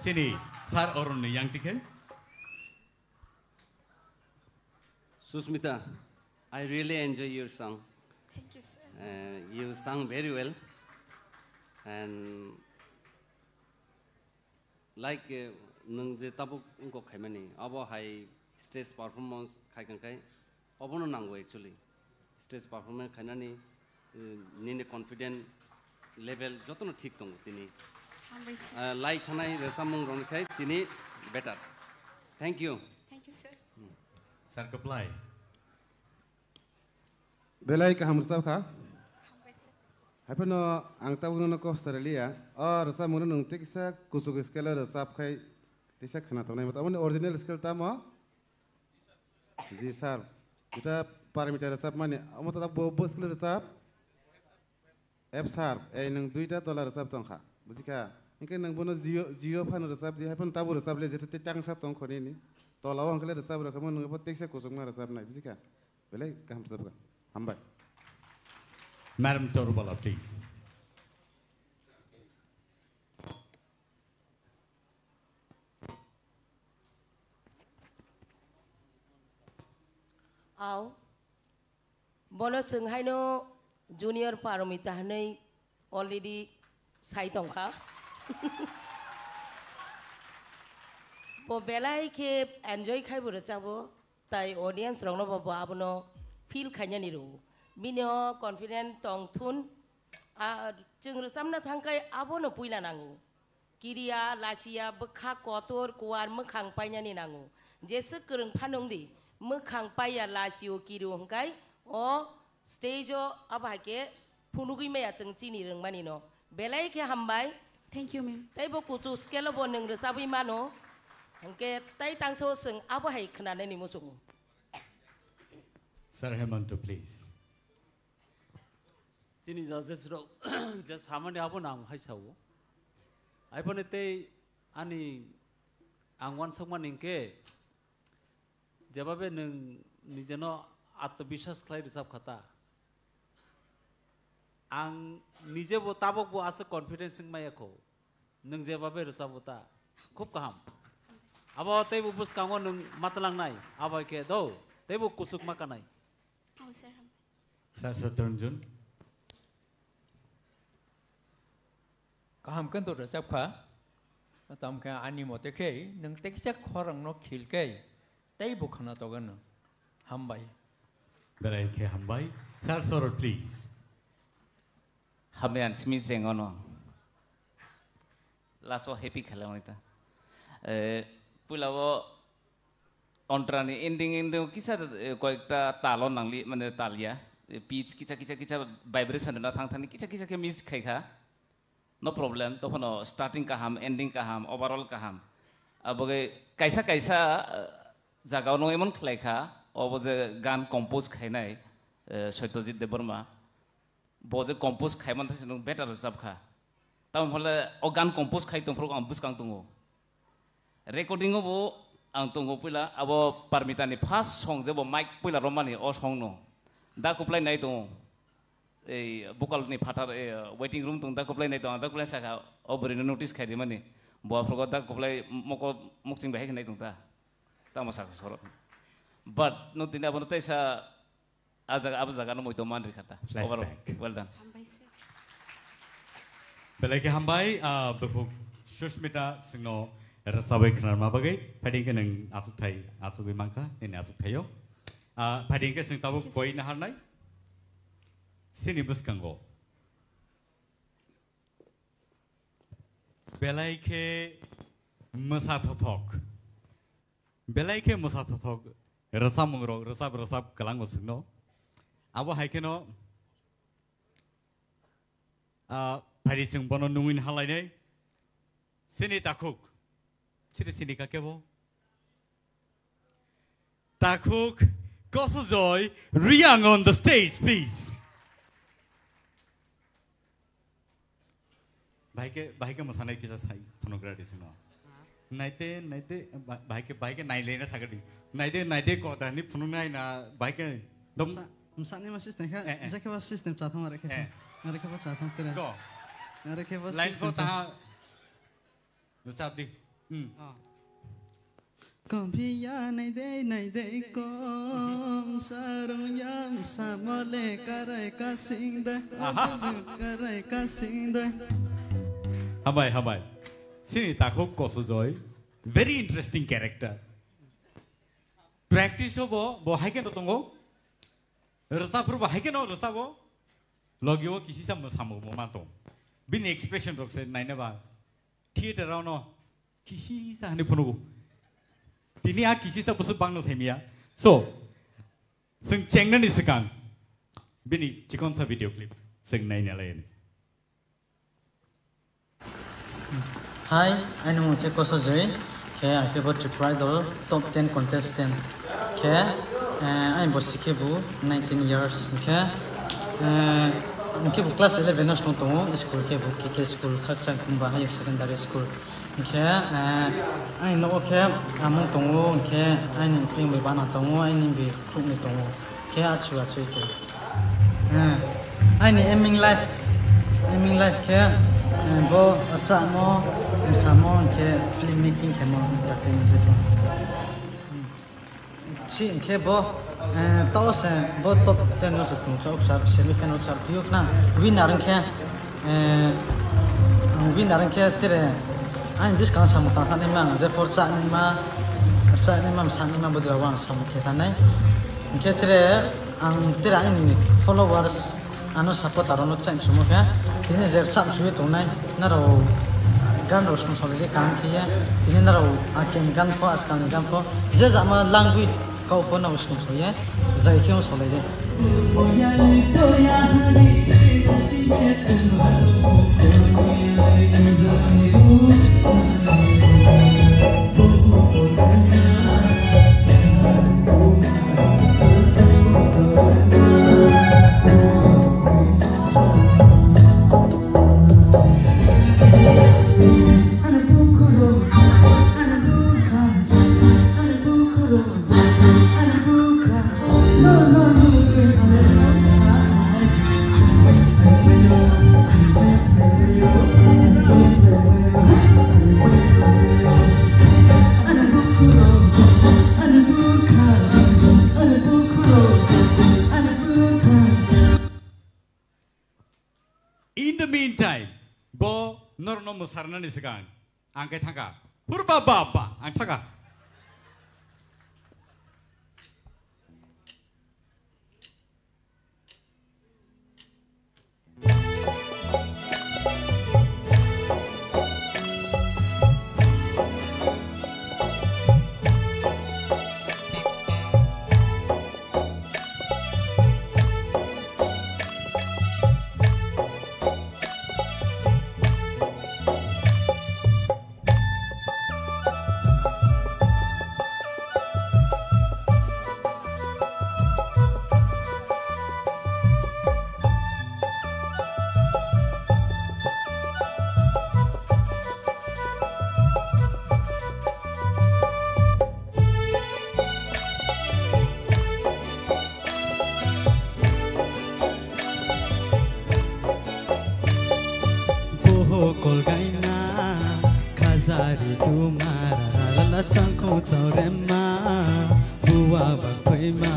Sini sar orun ni yang tiken. Susmita, I really enjoy your song. Thank you, sir. You sang very well, and like nung je tabuk unko khaimani abo high stage performance khai abono nango actually stage performance khainani nini confident level jotono thik tong tini like khanai resamung rong sai tini better. Thank you. Thank you, sir. Sir apply. Belai ka hamsab kha. Hapono ang tawag no ko Australia or sa muno nung tiksa kusuk skela resap khai tisa khana to nai mata original skill ta mo ji sir kita parameter resap mane amo ta bo skill resap f sharp ei nang duita tola resap tong kha bujika ingke nang bono geo fan resap di hapon tabu resap le jete tang sa tong khoni ni tola wang kele resap ra kamo nang bo tiksa kusuk ma resap nai bujika belai ka hamsab ka hambai. Madam Torubala, please. Ao, bono senghai no junior paromita hanai already sai tongka. Po belai ke enjoy khai bura chabo, tai audience rong no babo abono feel khanya niru. Minyo confident tong thun jeng resamna thangkai abono puila nangu kiria lachia bekha kotor kuar mekhang paina ni nangu jese kereng phanong di mekhang paya lachio kiru hangkai o stage o abake phunugui meya jeng chini reng mani no belai ke hambai. Thank you, ma'am. Tai bo kuchu scale bo neng resabi mano hangke tai tangso seng abahai khnane ni musung. Sir Hemanto, please. Sini judges ro just hamani abo nang hai sawo. Ai pone te ani angwan songman ingke jababe nung nijeno atbishas khlai resap khata. Ang nije bo tabok bo ase confidence sing maya ko. Nung jababe resap bota. Khub kaham. Abo te bu bus kangon nung matlang nai. Abo ke do te bu kusuk makanai. Oh, sir. Sir Saturjun. Kaham kan tu resep kah, tam kan ani mote ke, neng tekjak orang no khil ke, tay bukan atau kan, hambai. Berai ke hambai. Sir Sorot, please. Hambai Smith sengono. Laso happy khala wanita. Pulawo ontrani ending kisah koekta talon nangli mana talia, pitch kica vibration na thang kica ke miss khaika. No problem, तो फनो starting का हम, ending का हम, overall का हम. अब अगर कैसा जगह नो एमन खलेखा, और वो जो गान compose खाना है, सत्यजित देववर्मा, वो जो compose खाए मन तो सिर्फ better सब खा. तब हम बोले और गान compose खाई तुम प्रोग्राम बुस कांग तुंगो. Recording वो आंग तुंगो पिला, अब वो परमिता ने first song जब वो mic पिला रोमानी और song नो, दा कुपलाई नहीं तुंगो. Bukal ni patar waiting room tung tak koplay nai tung tak koplay saka oberi notice khai di mani buat program tak koplay moko muksing bahaya nai tung ta tak masak sorot but nanti ni abang tu sa azaga no itu mandiri kata overall well done. Belai ke hambai befuk Sushmita singno rasabai kenar ma bagai pading ke neng asuk thai asuk bimangka ini asuk thayo pading ke sing tabu koi nahar nai. Sini bus kanggo. Belai ke masatotok. Belai ke masatotok. Rasam mungro, rasab kalang musno. Abo hai ke no. Pari sing bono nungin halai nei. Sini takuk. Ciri sini kakebo. Takuk, Kosujoy, Riang on the stage, please. भाई के मसाने किसा Sai phonography सुनो नाइते भाई के नाई लेना सागरी नाइते को आता नहीं फोन नाई ना भाई के दम मसाने में सिस्टम क्या जैसे बस सिस्टम चाहता हूँ अरे के बस चाहता हूँ तेरा को अरे के बस लाइन को तहाँ चाप दी Kompiya nay de kom sarong yam samole karai kasingde Hamai sini takok kosujoy very interesting character practice bo haiken to tongo rasa pur bo haiken no rasa bo logyo kisi sam samu mo mato bin expression rok se naine ba theater raw no kisi sa hani phunugo Tini a kisi sa busuk bang no semia. So, sing Chengnan is sekarang. Bini cikon sa video clip. Sing nai nyalain. Hi, I'm Mungke Kosozoy. Okay, I'm about to try the top 10 contestant. Okay, I'm Bosikebu, 19 years. Okay, Mungke class 11 na school ke bu KK school Khachang Kumba Higher Secondary School. Okay, I know okay, among tongo, okay, I need to be bana tongo, I need to be cooked tongo. Okay, achu ito. I need aiming life, okay, bo archa mo, samo, okay, filmmaking ke mo, dating zito. Si, okay, bo, taos bo top 10 no zito, so usar, semifinal usar, piyok na, winner ke tere. Anh biết con sao một tao thanh em mang giờ phốt chạy em mà sang em mà bây giờ quăng sao một cái này cái tệ anh followers anh support ở nó chạy số một cái thì nên giờ chạm số itu này nó đâu gan rồi số số cái càng kia thì nên nó đâu aken gan po askan gan po giờ mà language câu po nào số số nhé giờ kêu số này In the meantime, bo norno musarna ni sekarang angkat tangka purba bapa angkat Zari tu mara la changko chaurema buwa bakhoima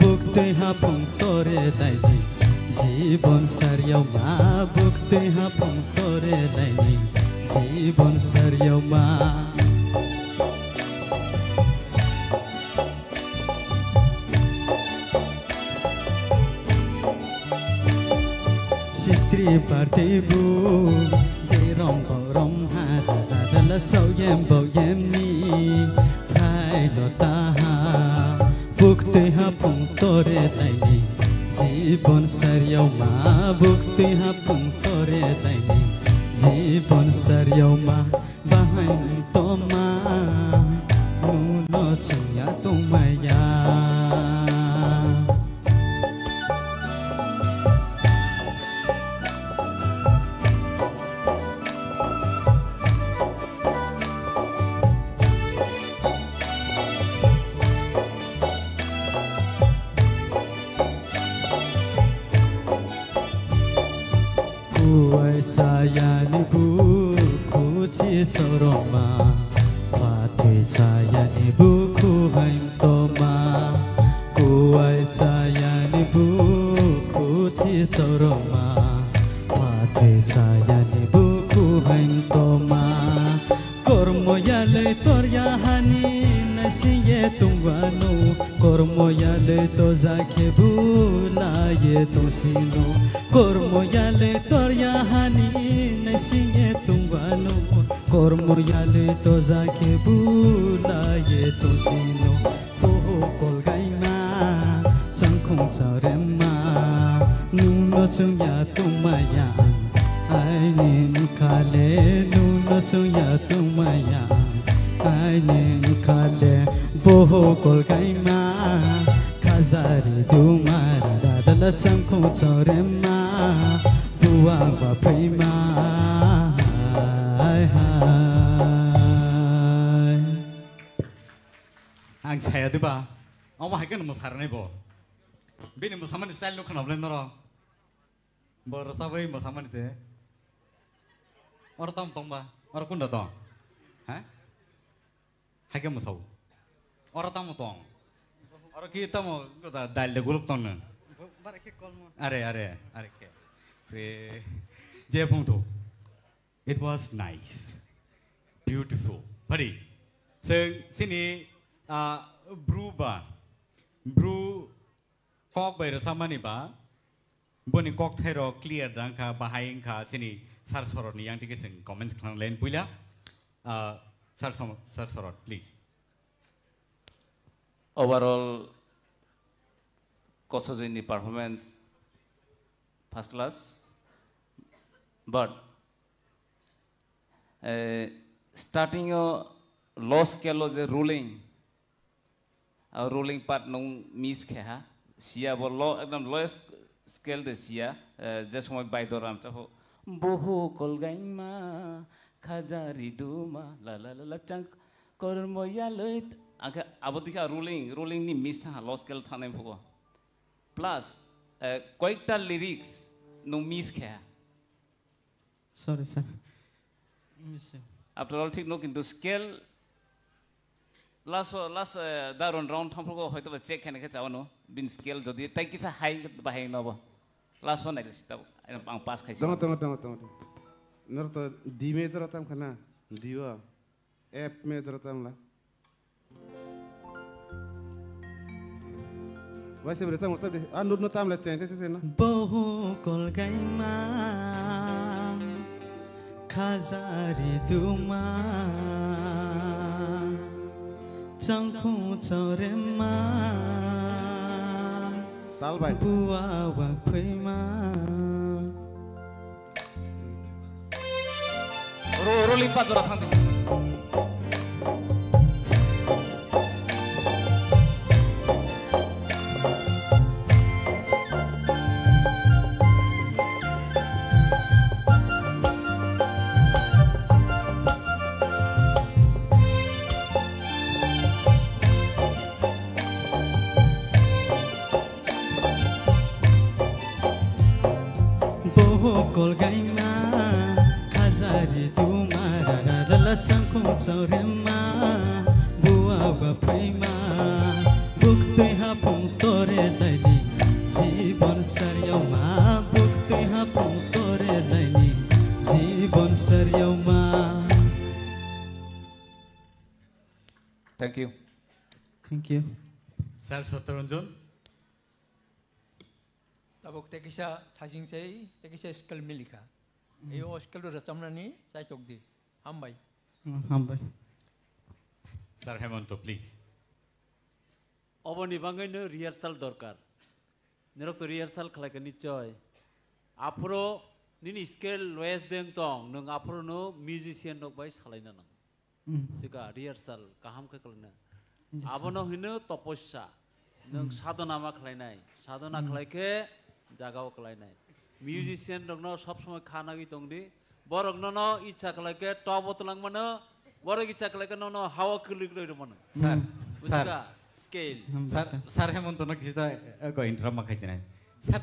bukte ha phung tore daini jibon sariau ma bukte ha phung tore daini jibon sariau ma Sitri partibu rom hara chau yem bau yem ni thai lo ta ha bukte ha phung tore daini jibon sariau ma bukte ha phung tore daini jibon sariau ma bahain to ma nu no chuya tu maya chayani buku chichoroma Pati chayani buku haim toma Kuai chayani buku chichoroma Pati chayani buku haim toma Kormo yale torya hani nasiye tungwano Kormo yale to zakhe bula ye to sino Kormo yale torya hani nasiye tungwano Kormo yale to zakhe bula ye to sino Poho kolgaima changkhong charema nuno chungya tumaya Ainin kale nuno chungya tumaya Ainin kale boho kolgaima Khazari dumara dadala changkhong chorema Buwa wa prema Hai hai Ang saya diba? Ang wahagan mo sarnay bo. Bini mo saman style no kanablen naro. Boro sabay mo saman se. Or tam tong ba? Or kunda tong? Ha? Hagan mo saw. Or tam mo tong? Or kita mo dal de guluk tong na. Are ke. Pre je pungto. It was nice. Beautiful. Pari. Sini brew ba. Brew kok bay rasamani ba. Boni kok thero clear dang ka bahaing ka sini sar sorot ni yang tikising comments klang len puila. Sar sorot please. Overall, courses in the performance first class, but starting a low scale of the ruling part no miss kha sia bo low ekdam lowest scale de sia just my by the ram chaho boho kolgaima khajari duma la la la chang kormo ya leit aga abodika ruling ni miss tha low scale thane phugo plus koikta lyrics no miss kha sorry sir after all, no kintu scale last daron round thampugo hoyto ba check khane ke chawano bin scale jodi tai kisa high bahai nobo last one like tab ang pass khai tong nor to d major tam khana diwa f major tam la waise bre tam sabde an no tam la change se na boho kolgaima Khazari duma Changkhong chorema Tal bai Buwa wa phaima ro limpa dora thang kolgaima khazari tumara rala changkhong chorema buwa ba phaima bukte ha phung tore laini jibon saryama bukte ha phung tore laini jibon saryama Thank you Sir Sotaranjan tabok tekisa thasing sei tekisa skill milika eyo skill ro chamnani sai chokdi hambai Sir Hemanto please oboni bangai no rehearsal dorkar nerok to rehearsal khalaka nichoy apro nini skill loes deng tong nung apro no musician nok bai salaina nang sika rehearsal kaham ka kalna abono hino toposya nung sadhana ma khlainai sadhana khlaike jagao khlainai musician rokno sob somoy khanagi tongdi borok no ichha khlaike top otlang mano borok ichha khlaike no hawa kulik roi mano sir scale sir Hemanto no kita ko intro ma khai nai sir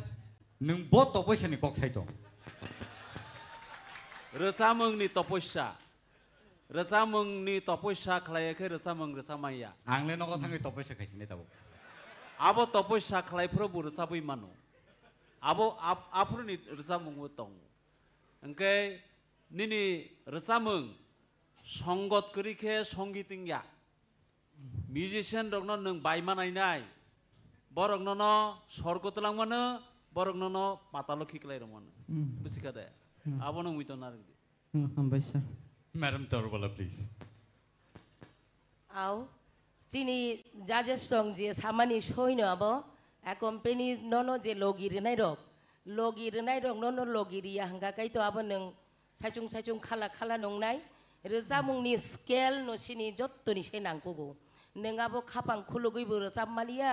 nung bo toposya ni kok sai to रोजामोंनि तपस्या रोजामोंनि तपस्या खालायाखै रोजामों रोजामाया आंले नगो थाङै तपस्या खायसिने दाबो आबो तपस्या खालायफ्राबो रोजाबै मानो आबो आफोरनि रोजामोंबो दं ओंखे निनि रोजामों संगत करिखे संगीतिंया मिउजिशियान रगनो नों बायमा नायनाय बरगनो सरगतलां मानो बरगनो पातालो खिकलाय रमानो बुजिखादे आबो नों मितो नारगदि हामबाय सार मैडम तोरबला प्लीज आव चिनी जाजेस सं जे सामानि सयनो आबो एकम्पेनी ननो जे लगिरनाय रग ननो लगिरिया हंगाकाय तो आबो नों साइचुं खाला खाला नंनाय रोजामुंनि स्केल नसिनि जत्तनि से नांगोगौ नोंआबो खापां खुलुगैबो रोजाब मालिया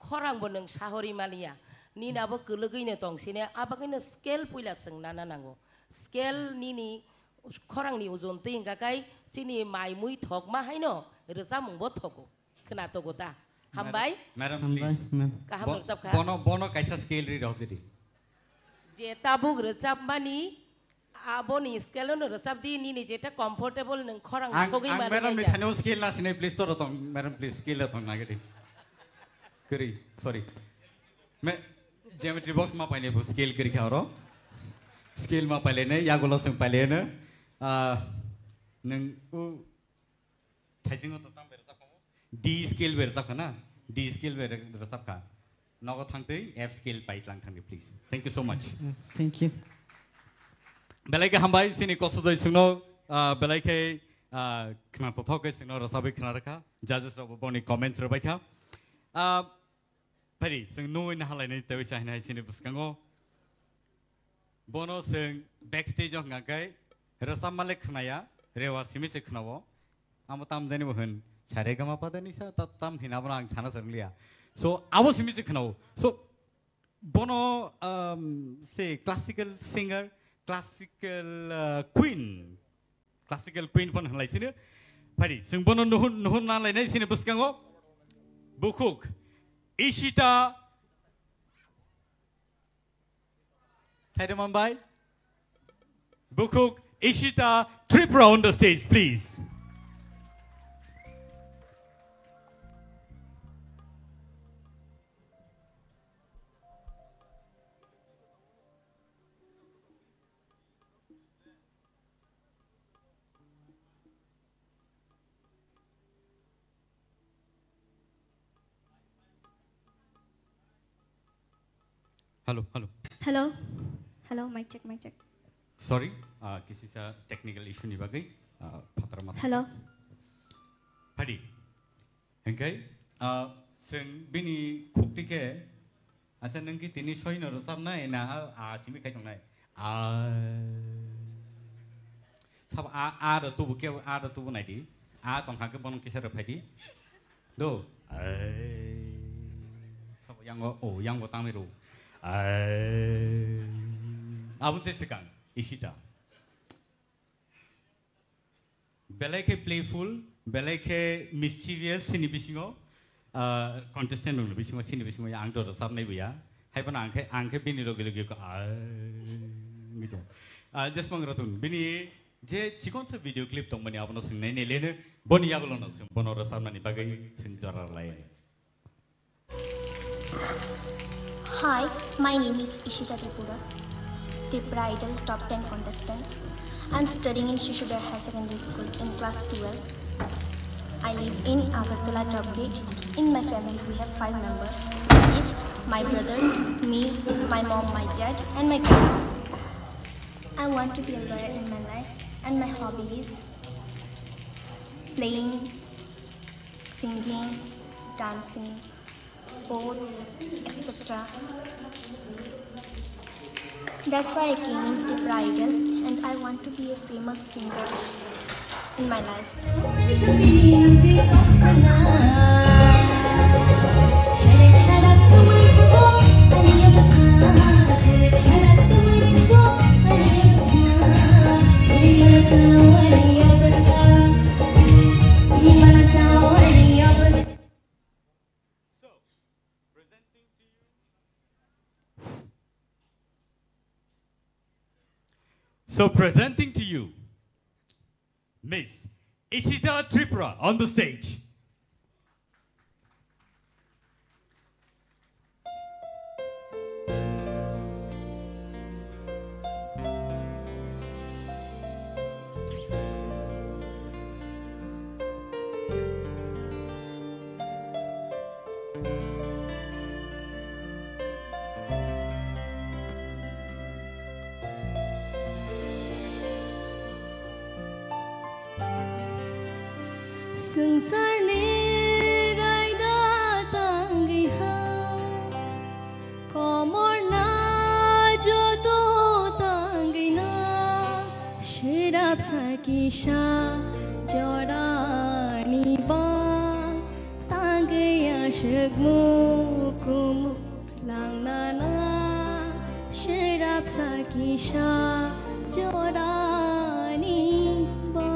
खरांबो नों साहरि मालिया निनाबो गोलगैनो दंसिने आबागैनो स्केल पुइला सोंना नांगौ स्केल निनि खरांनि उजन दै हंगाकाय चिनी माइमुइ थक मा हायनो रोजामुंबो थगौ खोनातगौ दा हामबाय मैडम प्लीज गाहाम रोजाबखा बनो कायसा स्केल रि रावजरी जे ताबुक रोजाब मानि आबोनि स्केल नो रोजाब दी निनि जेटा कंफर्टेबल नों खरां सगै मार मैडम नि थानो स्केल ना सिने प्लीज तो दं मैडम प्लीज स्केल दं नागेदि करी सॉरी मैं ज्योमेट्री बॉक्स मा पाइने फो स्केल करी खारो स्केल मा पाइले ने यागोलो सं पाइले ने नों उ थाइजिंग तो ताम बेर जाखो डी स्केल बेर जाखो ना डी स्केल बेर जाखा नगो थांतै एफ स्केल पाइटलां थांदे please thank you so much thank you बेलाइके हामबाय सिनि कसुदै सुनो बेलाइके खना तथके सुनो रसाबै खना रखा जजेस रबो बनि कमेन्ट्स रबायखा फरि जों नोइन हालायनाय तबै चाहनाय सिनि बुसकांगो बनो जों बैक स्टेज हंगाय रसाम माले खनाया रेवा सिमिसे खनावो आम ताम जनिबो होन सारे गमा पादनि सा ताम हिनाबो आं साना सरलिया सो आबो सिमिसे खनावो सो बनो से classical singer classical queen pon halai sini pari sing bono nuhun na lai nai sini buskango bukuk ishita Saida Mumbai bukuk ishita Tipra on the stage please hello mic check sorry किसी सा technical issue नहीं बाकी पत्र मत hello पढ़ी हेंगे जों बिनि खुक्ति के अच्छा नंगी तिनी सही नरो सब ना ना सिमी खाई तंगनाय सब द तुबु के द तुबु नायदि तंखा के बनम किसे रफायदि दो सब यांगो तामिरो abun se sekan ishita belake playful belake mischievous sini bisingo contestant nung bisingo sini bisingo yang do sab nai buya hai pana angke bini loge loge ko gitu just mangratun bini je chikon sa video clip tong mani abono sing nai ne lene boni yagolo no sing bono rasam nani bagai sing jarar lai Hi, my name is Ishita Tripura, Tipra Idol Top 10 contestant. I'm studying in Shishubhai High Secondary School in class 12. I live in Agartala Top Gate. In my family, we have 5 members. Is my brother, me, my mom, my dad, and my grandma. I want to be a lawyer in my life, and my hobby is playing, singing, dancing, sports, etc. That's why I came into Tipra Idol, and I want to be a famous singer in my life. So presenting to you, Miss Ishita Tipra on the stage. संसारले राइदा तांगी हा कमरना जोतो तांगी ना शिराब साकिशा जोड़ानी बा तांगी आशगमु कुमु लांगना ना शिराब साकिशा जोड़ानी बा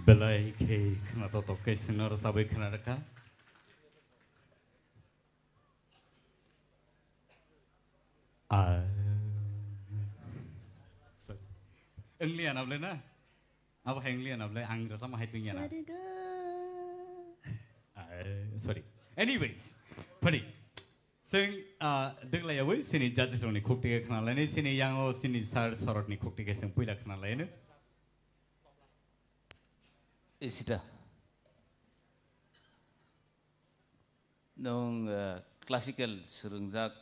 Belai ke kena toto ke sinar sabai kena reka. English anak boleh na? Apa English anak boleh? Angger sama hai tunya na. Sorry. Anyways, padi. Sing dek laya wei sini judges ni khukti ke kena lain sini yang o sini sar sorot ni khukti ke sing puila kena lain. Isita. Nong classical serungjak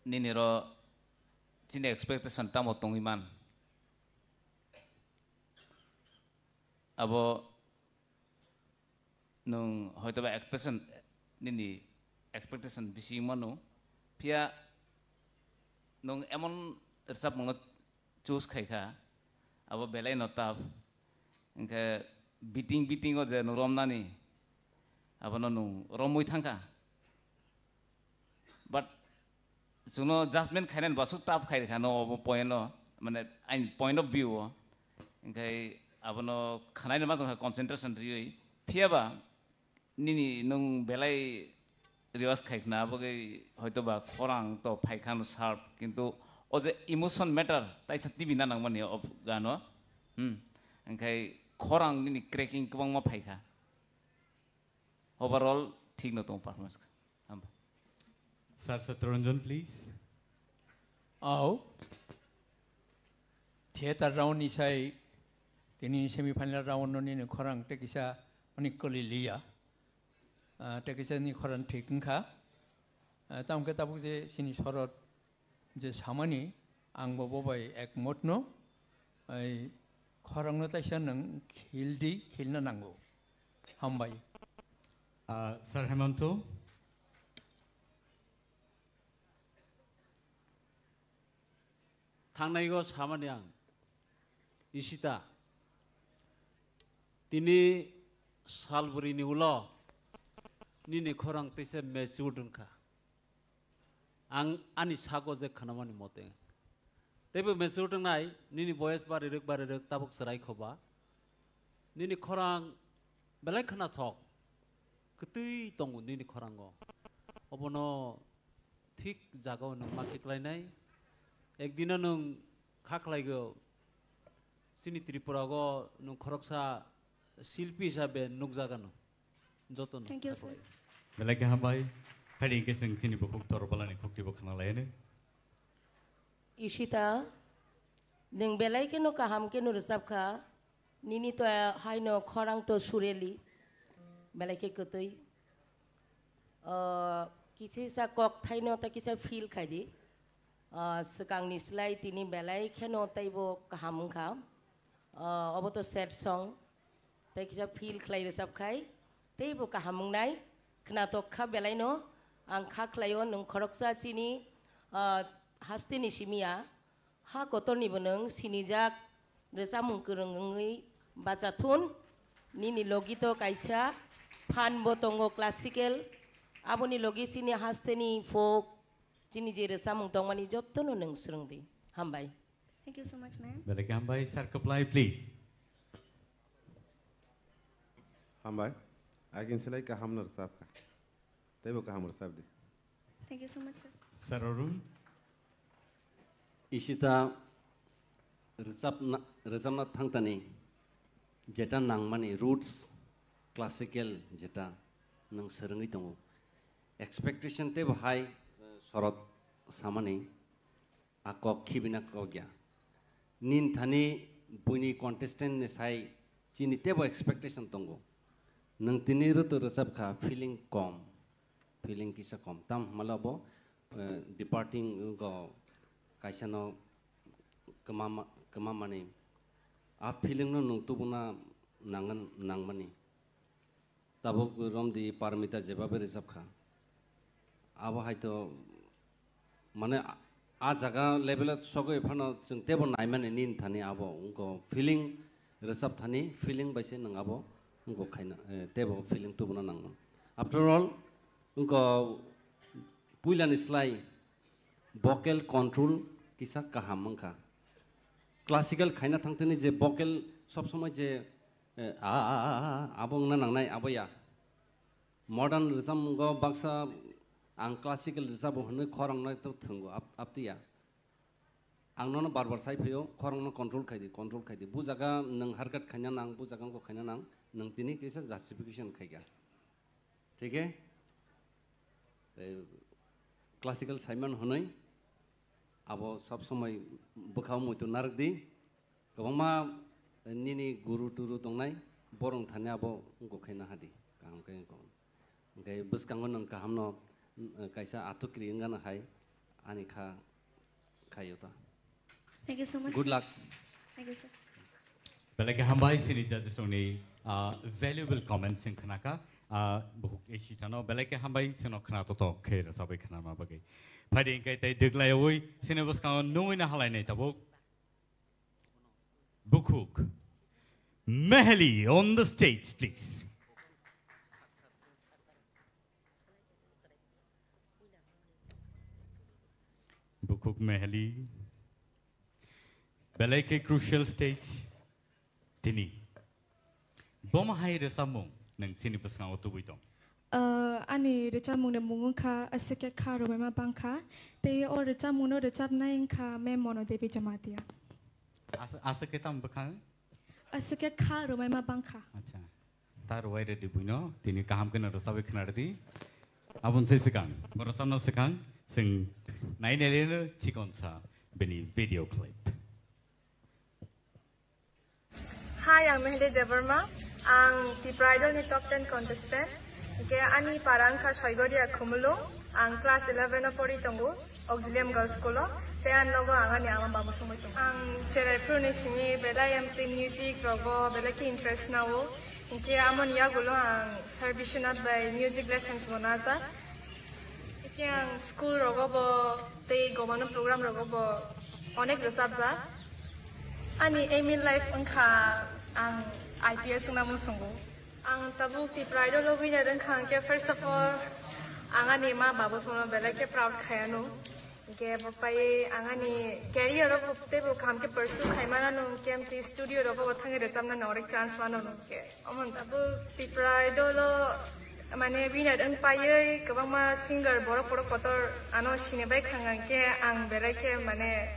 ni nero cini expectation tamu tong iman. Abo nong hoito ba expectation ni expectation bisi manu pia nong emon ersap mongot choose khaika abo belai notap Engke beating aja nurom nani, apa nonu romui thangka. But suno judgment kainan basuk tap kai kano point no, mana ein point of view. Engke apa no kanai nama tuh concentration rioi. Pia ba nini nung belai riwas kai kena apa ke hoito ba korang to pai kan sharp. Kintu oje emotion matter. Tai sati bina nang mani of gano. Engke korang ini cracking kebang ma paika. Overall, ठीक न तो performance. Sir Satyaranjan, please. आओ theatre round निसाय तिनी semifinal round नि खरां टेकिसा अनेक कलि लिया टेकिसा नि खरां ठेकंखा तामके ताबुक जे सिनि सरत जे सामानि आंबो बबाय एकमत न खरांनो ताइसा नों खिलदि खिलनो नांगौ हामबाय सर हेमंत थांनायगो सामानि आं इसिता तिनी सालबुरिनि उलो निनि खरां तैसे मेसुदुनखा आं आनि सागो जे खानामानि मते तेबो मेसुदुनाय निनि बयस बारिरक ताबुक सराय खोबा निनि खरां बेलाय खाना थक कतै दंगो निनि खरांगो अबनो ठीक जागाव नों माखिख्लायनाय एकदिन नों खाख्लायगो सिनि त्रिपुरागो नों खरकसा शिल्पी हिसाबै नुकजागोन जतन थैंक यू सर बेलाय के हाबाय फाइडिं के जों सिनि बुकुक तरबलानि खुक्तिबो खाना लायनो इशिता नों बेलाय के नो काहाम के नो रजाबखा निनि तो हायनो खरां तो सुरेली बेलाय के कतै किसी सा कक थाइनो ता किसा फील खायदि सकांनि स्लाइ तिनी बेलाय खेनो ताइबो काहामखा अब तो सैड सॉन्ग ताइ किसा फील खलाय रजाबखाय ताइबो काहामनाय खोनातखा बेलाय नो आं खाख्लायो नों खरकसा चिनि हास्तिनि सिमिया हा कतरनिबो नों सिनिजाक रजामुं गोरोङै बाजाथुन निनि लगितो कायसा फान बतंगो क्लासिकल आबोनि लगी सिनि हास्तिनि फोक चिनि जे रजामुं दंमानि जत्तनो नों सोलोंदि हामबाय thank you so much ma'am बेलाय के हामबाय सर कप्लाय प्लीज हामबाय आगिन सिलाय का हमनर साहब का तेबो का हमर साहब दे thank you so much sir sir Arun Ishita रजामना थांतानि जेटा नांमानि रूट्स क्लासिकल जेटा नों सोलोङै दङ एक्सपेक्टेशन ते हाई शरद सामानि आकक खिबिना कग्या निन थानि बुनि कन्टेस्टेंट ने साइ चिनि तेबो एक्सपेक्टेशन दङ नों तिनि रुतु रजाबखा फीलिंग किसा कम ताम मालाबो डिपार्टिंग गो कायसानो कमा माने आ फीलिंग नो नुतुबुना नांगन नांमानि ताबो रमदि पारमिता जेबाबे रजाबखा आबो हायतो माने आ जगह लेवल सगै फानो जों तेबो नायमाने निन थानि आबो उनको फीलिंग रजाब थानि फीलिंग बायसे नङाबो उनको खायना तेबो फीलिंग तुबुना नांगो आफ्टर ऑल उनको पुइलानि स्लाइ वोकल कंट्रोल किसा काहामंखा क्लासिकल खायना थांतनि जे वोकल सब समय जे आबो ना नांनाय आबया मॉडर्न रजामगो बाक्सा आं क्लासिकल रजाबो होनो खरंनाय तो थंगो आपतिया आंनो बार साइ फैयो खरंनो कंट्रोल खायदि बु जागा नों हारकत खायना नां बु जागा को खायना नां नों तिनि केसा जस्टिफिकेशन खायगा ठीक है क्लासिकल साइमन होनै आबो सब समय बखाव मयतो नारकदि गोबांमा निनि गुरु टुरु दंनाय बरं थाने आबो उनको खायना हादि गाहाम खायखौ ओमफ्राय बसकांगो नों गाहामनो कायसा आथुक्रि इंगाना हाय आनिखा खायोता thank you so much good luck thank you sir बेलाय के हामबाय सिनि जजेसनि वैल्यूएबल कमेंट्स सिं खनाका बहुत एशिटानो बेलाय के हामबाय सिनो खनातो तो खेर सबै खना मा बगै फाइडिं के तै देगलायवै सिनेबस का नोइना हालायनाय ताबो Bukuk Mehli on the stage please Bukuk Mehli बेलाय के क्रूशियल स्टेज तिनी बम हाय रसामु नों सिनि बसकाव तुबै दं आनि रचामुंनो मुंखा असके खारो मेमा बांखा ते और रचामुनो रचाबनाय इंखा मे मोनो देबी जमातिया असके ताम बखां असके खारो मेमा बांखा अच्छा तार वाय रेडी बुइनो तिनी काम कन रसाबे खनारदि आबुन से सिकां बरसामनो सिकां सिं नाइनेलेनो चिकनसा बेनि video clip Hi, I'm Mehdi Debarma. I'm Tipra Idol top 10 contestant. Ke ani parang ka Soigoria Kumulu. I'm class 11 pori tongu. Auxilium Girls School. Te an logo angani ang babu sumuto. Ang chere prune simi bela yam play music rogo bela ki interest na wo. Ke amon ya gulo ang servitionat by music lessons monaza. Ke ang school rogo bo te gomano program rogo bo onek resabza. Ani aim in life angka ang IPS namun sungguh. Ang tabuk Tipra Idol winner angka ke first of all angani ma babu semua bela ke proud kayanu. Ke bapai angani career rogo te bu kam ke pursue kaimana nu ke am studio rogo bathangi recamna norek chance mano nu ke. Amon tabuk Tipra Idol mane winner ang paye kabang ma singer borok borok kotor ano sinebai kangang ke ang bela ke mane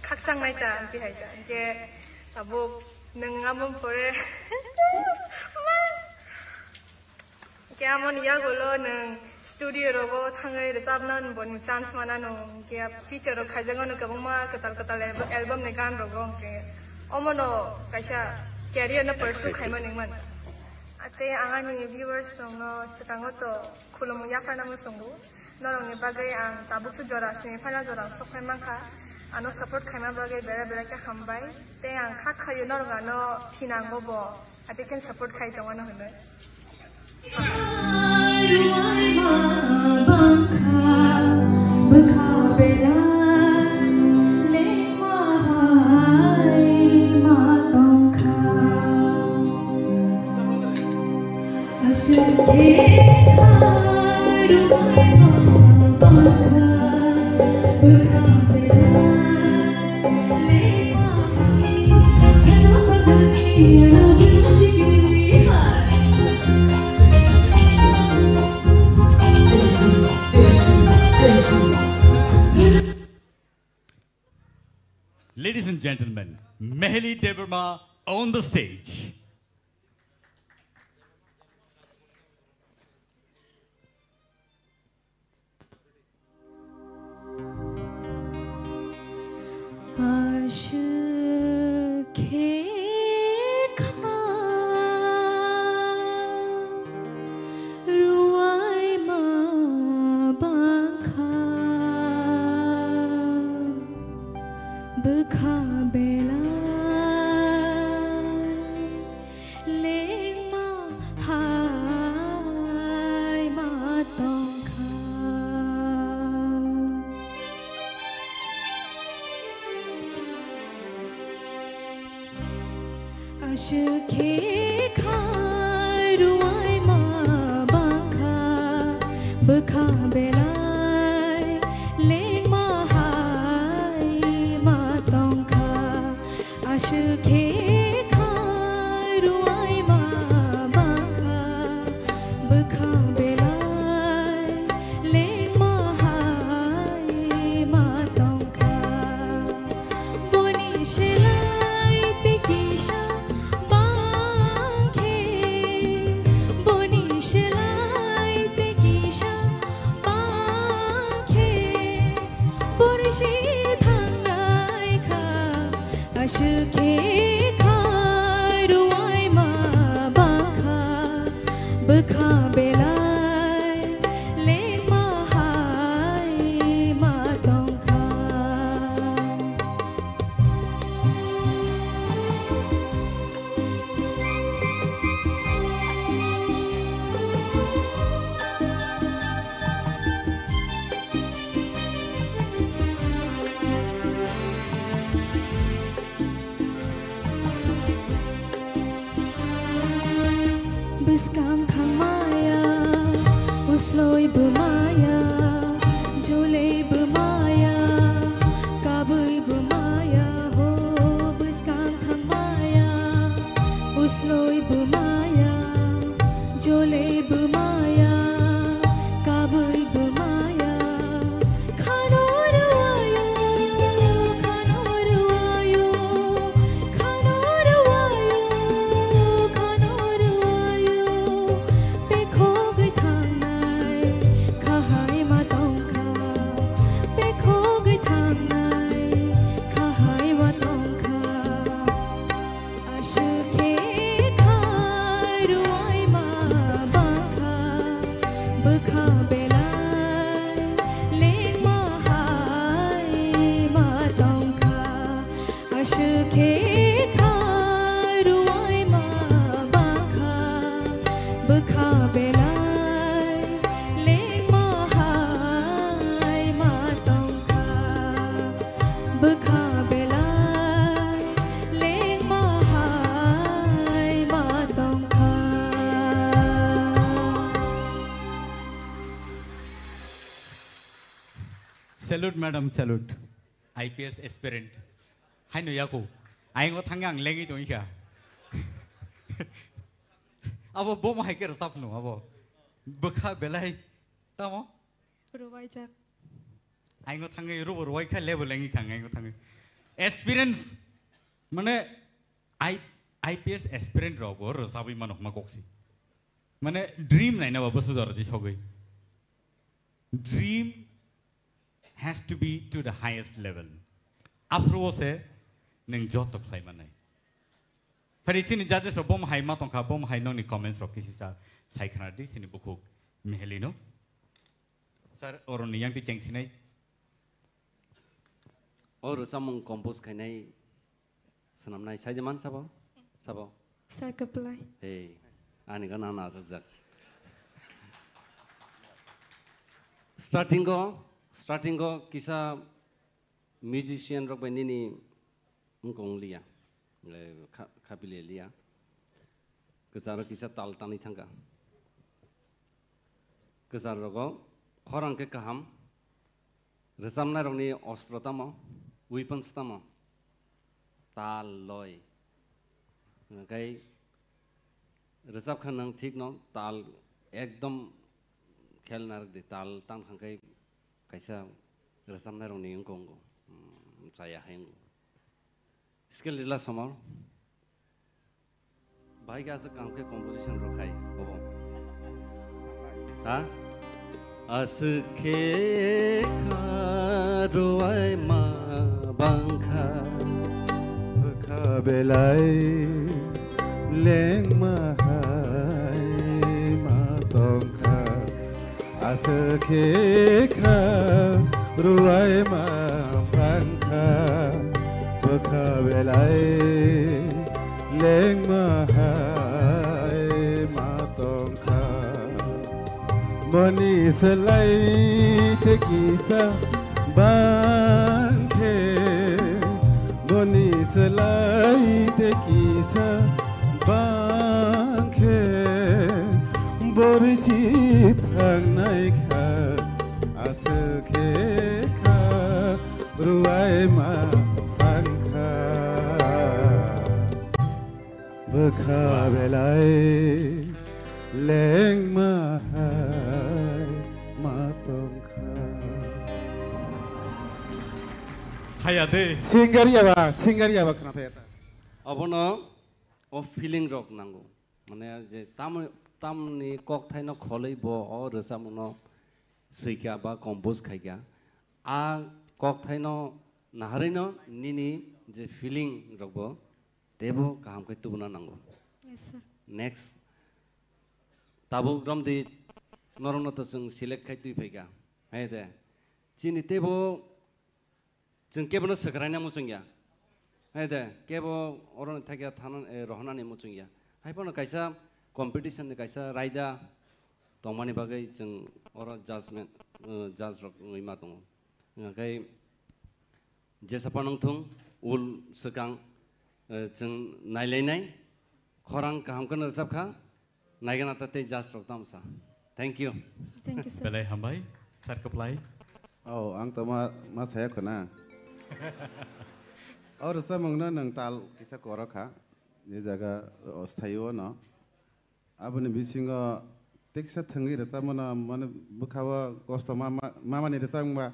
kakchang naita anti haita ke tabuk nengamon pore ke amon ya golo neng studio rogo thangai resabna bon chance mana no ke feature ro khajang no kabang ma katal katal album ne gan rogo ke omono kaisa career na pursue khaima ningman ate angani viewers no setango to khulumu ya kana mo songu norong ne bagai ang tabuk su jora semi final jora sokhai mangka ano support kaima bagai bera bera ka hambai te ang kha khayo norong ano thinango bo ate ken support khai tongana hone Ladies and gentlemen, Mehli Debarma on the stage. Salute, madam, salute. IPS aspirant. Hai no yaku. Ai ngo thangang lengi to ika. Abo bom hai ke stop no abo. Bukha belai. Tamo. Ruwai jak. Ai ngo thangai ro roi kha level lengi khang ai ngo thangai. Experience. Mane IPS aspirant ro bo ro sabi manok ma koksi. Mane dream nai na ba basu dor di sogai. Dream has to be to the highest level. Approval se neng jot to klai manai. Pari sini judges ro bom hai ma tong kha bom hai no ni comments ro kisi sa sai khana di sini buku mehelino. Sir oron ni yang ti cheng sinai. Or samung compose khainai sanam nai sai jaman sabo sabo. Sir kapulai. Hey, ani kana na subject. Starting go kisa musician rock band ini ngong lia le kapile lia kesara kisa tal tani thanga kesara go khorang ke kaham resamna rongni ostro tamo weapons tamo tal loy kai resap khanang thik no tal ekdom खेलना दे ताल ताम खांगे कैसा रसमना रोनी उनको saya हैं skill लीला समार भाई क्या से काम के composition रखाई बोलो हाँ असखे खारुआई मा बंखा खाबेलाई लेंग महाई मा तोंखा Asake kha ruai ma bangkha bakha belai leng ma hai ma tongkha mani selai te kisa bangkhe mani selai te kisa bangkhe Borisit hang naikha asake kha ruai ma bangkha bakha belai leng ma hai ma tongkha Hayade singaria ba kana theta abono of feeling rock nango mane je tamni kok thaino kholei bo o rosamuno suikya ba compose khaikya a kok thaino naharino nini je feeling rokbo tebo kaham kai tubuna nango Yes sir. Next tabu gram di norono to jeng select khai tui phaikya hai de chini tebo jeng kebono sakraina musungya hai de kebo oron thakya thanan rohana ni musungya hai pono kaisa competition ni kaisa raida tongmani bagai jeng ora judgment judge rok ngima tong ngai jesapanong thung ul sekang jeng naileinai khorang kaham kan resap kha naigana tate judge rok tamsa thank you sir. Belai hambai sar kaplai. Oh ang to ma saya khona और समंग ना नंग ताल किसा कोरा खा ये जगह अस्थायी हो ना अब ने बिसिंग टेक्सा थंगी रसा मना मन बुखावा कष्ट मामा ने रसा मबा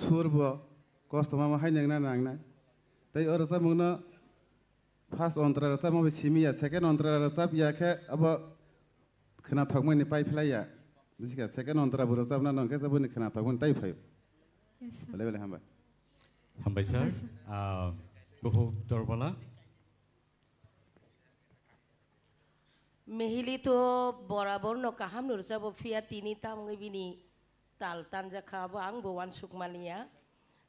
सुरबो कष्ट मामा हाय नंग ना नंग ना तै और समंग ना फर्स्ट अंतरा रसा मबे सिमिया सेकंड अंतरा रसा या के अब खना थगमै ने पाइ फ्लाइया बिसिका सेकंड अंतरा बुरसा ना नंग के सब ने खना थगमै ताइ फाइ Yes sir. बले हम Hambai sir. Buku torbala. Mehili to borabor no kaham nur jabo fia tini tam ngai bini tal Chengjakha bo ang bo wan sukmania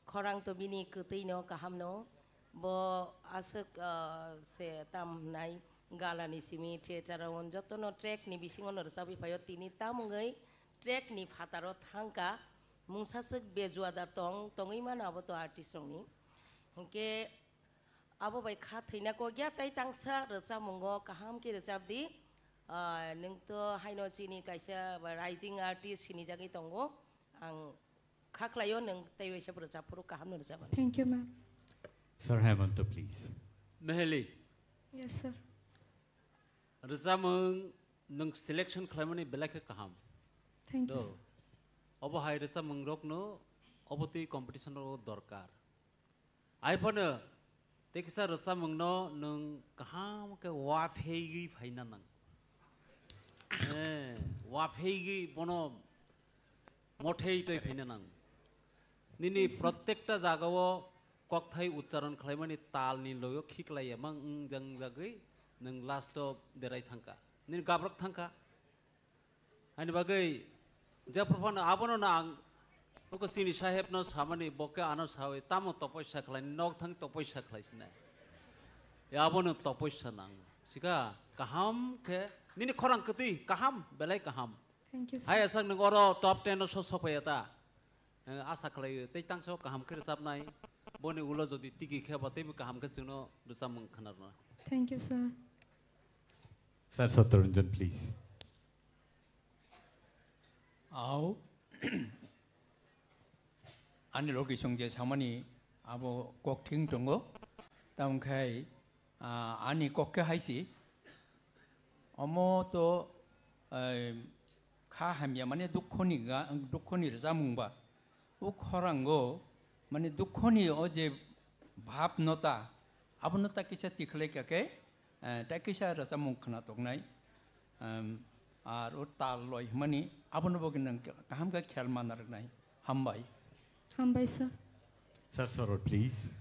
khorang to bini kutei no kaham no bo asuk se tam nai galani simi theater on joto no track ni bisingo nur jabi payo tini tam ngai track ni phataro thangka mungsasuk bejuada tongai mana abo to artist rongni hingke abo bai kha theina ko gya tai tangsa rocha mungo kaham ki rocha di nung to haino chini kaisa rising artist sini jagi tongo ang खाख्लायो नों तैवेसे रोजाबफोरखौ गाहाम रोजाबानो Thank you, ma'am. Sir Hemant, please. Meheli. Yes, sir. Rozamung nung selection klamani belake kaham. Thank you, sir. Obo hai rozamung rokno obo ti competition ro dorkar. Aipana tekisa rozamung no nung kaham ke wafhegi phaina nang. Wafhegi bono mothei toi phaina nang. Nini प्रत्येकटा जागाओ कक्थाई उच्चारण खालामनानै तालनि लयो खिक्लायो मां जं जागै नों लास्टआव देराय थांका नों गाब्रक थांका आनि बागै जाफोरफानो आबनो ना आं ओको सिनि साहेब न सामानि बके आनो सावे तामो तपस्या खालायनि नग थां तपस्या खालायसिना याबनो तपस्या नां सिका काहाम के निनि खरां कति काहाम बेलाय काहाम Thank you, sir. हाय आसा नों अरो टॉप 10 न सफायता आशा खालायो तै तांसो काहाम के रोजाबनाय बने उलो जदि टिकि खेबा तैबो काहाम के जोंनो रोजाबमों खोनारना Thank you, sir. Sir Satyaranjan, please. Ao ani logi songje samani abo kokting tongo tamkai ani kokke haisi omo to kha hamya mane dukhoni rozamungba uk horango माने दुखोनी अजे भाव नता अब नता किसा तिखले के किसा रसा मुखना तोगनाय आर ओ ताल लय माने अब नबगन काम का ख्याल मानरनाय हामबाय sir. Sir Sorot, please.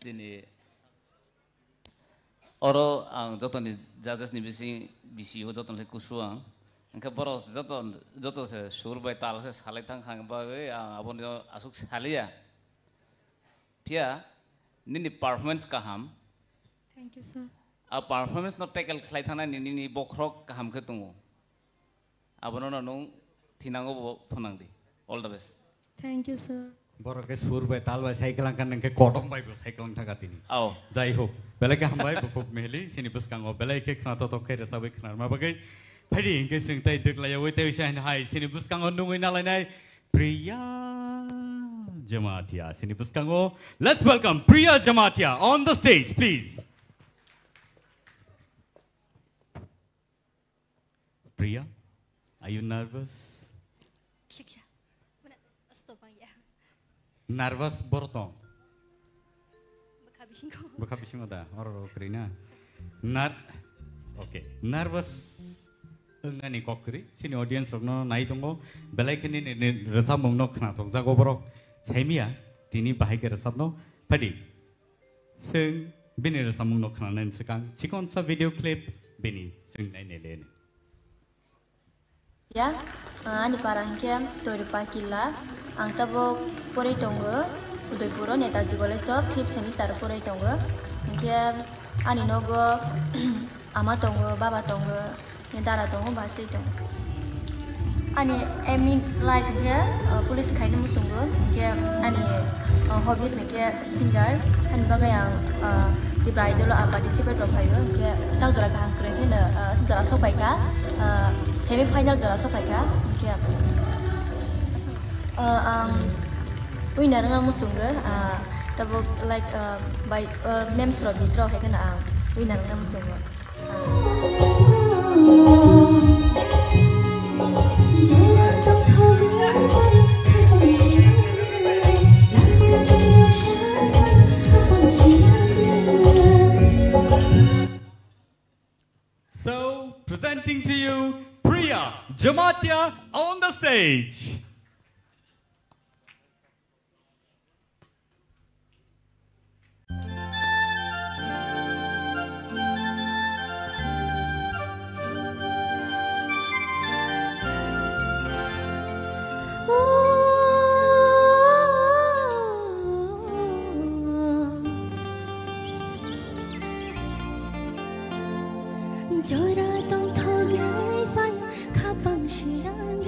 Tini oro ang jotoni judges ni bisi joton le kusuang angka boros joton se surbai tal se salai tang khang ba abon asuk salia pia nini performance kaham. Thank you, sir. A performance not tackle khlai thana nini bokrok kaham ke tungu abono nong thinango phonang di. All the best. Thank you, sir. Borok ke surbai talbai cycle kan nang ke kodom bai cycle thaka tini aw jai ho belai ke hambai bukuk mehli sini buskango belai ke khna to ke resabai khna ma bagai phari ke singtai deklaya oi te san hai sini buskango nungui nalai nai Priya Jamatia sini buskango. Let's welcome Priya Jamatia on the stage, please. Priya, are you nervous? Nervous borto. Baka bisingo da. Oro krina. Okay. Nervous. Ngani kokri. Sini audience rokno nai tongo. Belai kini ni resam mongno khna thok jago borok. Saimia tini bahai ke resam no. Padi. Sing bini resam mongno khna nen sekang. Chikon sa video clip bini sing nai nele. Ya, ani parangkem Torupa Killa, ang tabo pore tongo, Udaipuro Netaji College of 5th semester pore tongo, angkem ani nogo, ama tongo, baba tongo, nedara tongo, basti tongo. Ani emi life dia police kainu musungo, angkem ani hobbies neke singer, ani bagai yang Tipra idol participate rokayo, angkem tau jora kahang keren jora sopaika. Semi-final jala so paika, kaya winner ngan musungga, tabo like by memes ro bitro kayak na winner ngan musungga. So presenting to you Priya Jamatia on the stage. Jora tong thogai phai khapang shirang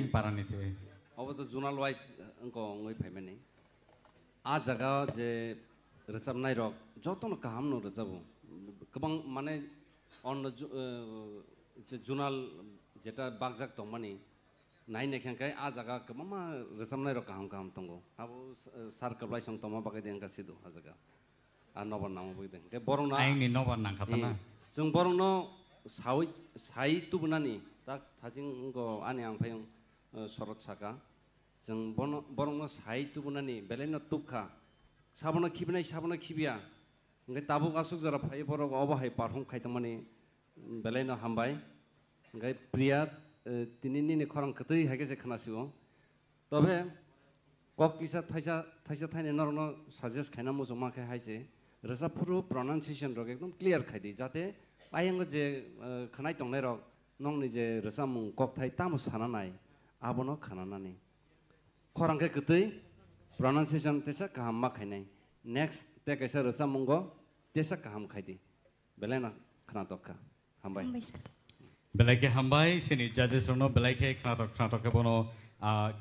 Mungkin parang ni sih. Apa tu jurnal wise engkau ngai payment ni. A jaga je resep nai rok, joto no kaham no resepu. Kebang mana on je jurnal jeta bagjak to mani. Nai nekhan kai a jaga kemama resep nai rok kaham tonggo. Abu sar kablai song toma pakai dia angkat situ a jaga. A nobar nama pakai dia. Ke borong na. Aing ni nobar nang kata na. Jeng borong no sai tu benani. Tak thajing engkau ane ang payung sorot saka. Jeng borong no sai tu benani. Belain no tukha. Sabana kibnai sabana kibia. Ngai tabu kasuk jara pay borong oba hai parhong kai tamani. Belain no hambai. Ngai priya tini ni korang ketui hai kese khana siwo. Tobe kok kisa thaisa thaine nor no suggest khaina mo joma khai hai se. Rasa puru pronunciation rok ekdom clear khai di jate ayang je khanai tongnai rok nong ni je rasa mung kok thai tam sana nai abono khana nani. Korang ke ketui pronunciation tesa kaham ma khai nai. Next te kaisa rasa mungo tesa kaham khai di. Belena khana tokka hambai. Belai ke hambai sini judges rono belai ke khana tokka bono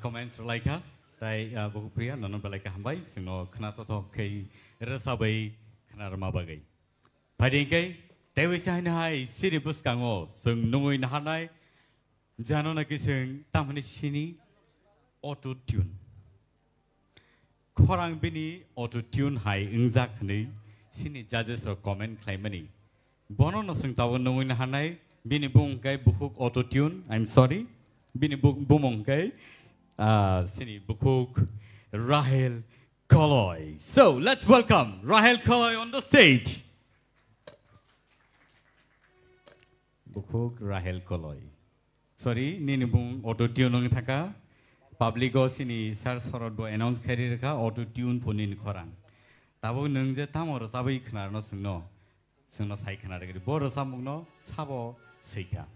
comments laika tai buku pria nono belai ke hambai sino khana tokka ke rasa bai khana rama bagai. Padingkai Dewi China hai siri bus kango sung nungui nahanai jano na kisung tamani sini auto tune. Korang bini auto tune hai ingjak ni sini judges ro comment claimani. Bono no sung tawo nungui nahanai bini bung kai bukuk auto tune. I'm sorry. Bini bumong kai sini bukuk Rahel Koloy. So let's welcome Rahel Koloy on the stage. Bukuk Rahel Koloy. Sorry, nini bung auto tune nong thaka. Public go sini sar sorot bo announce kari reka auto tune punin korang. Tabo nung je tamor tabai khnar no sungno sai khnar gari bo rosamung no sabo seika.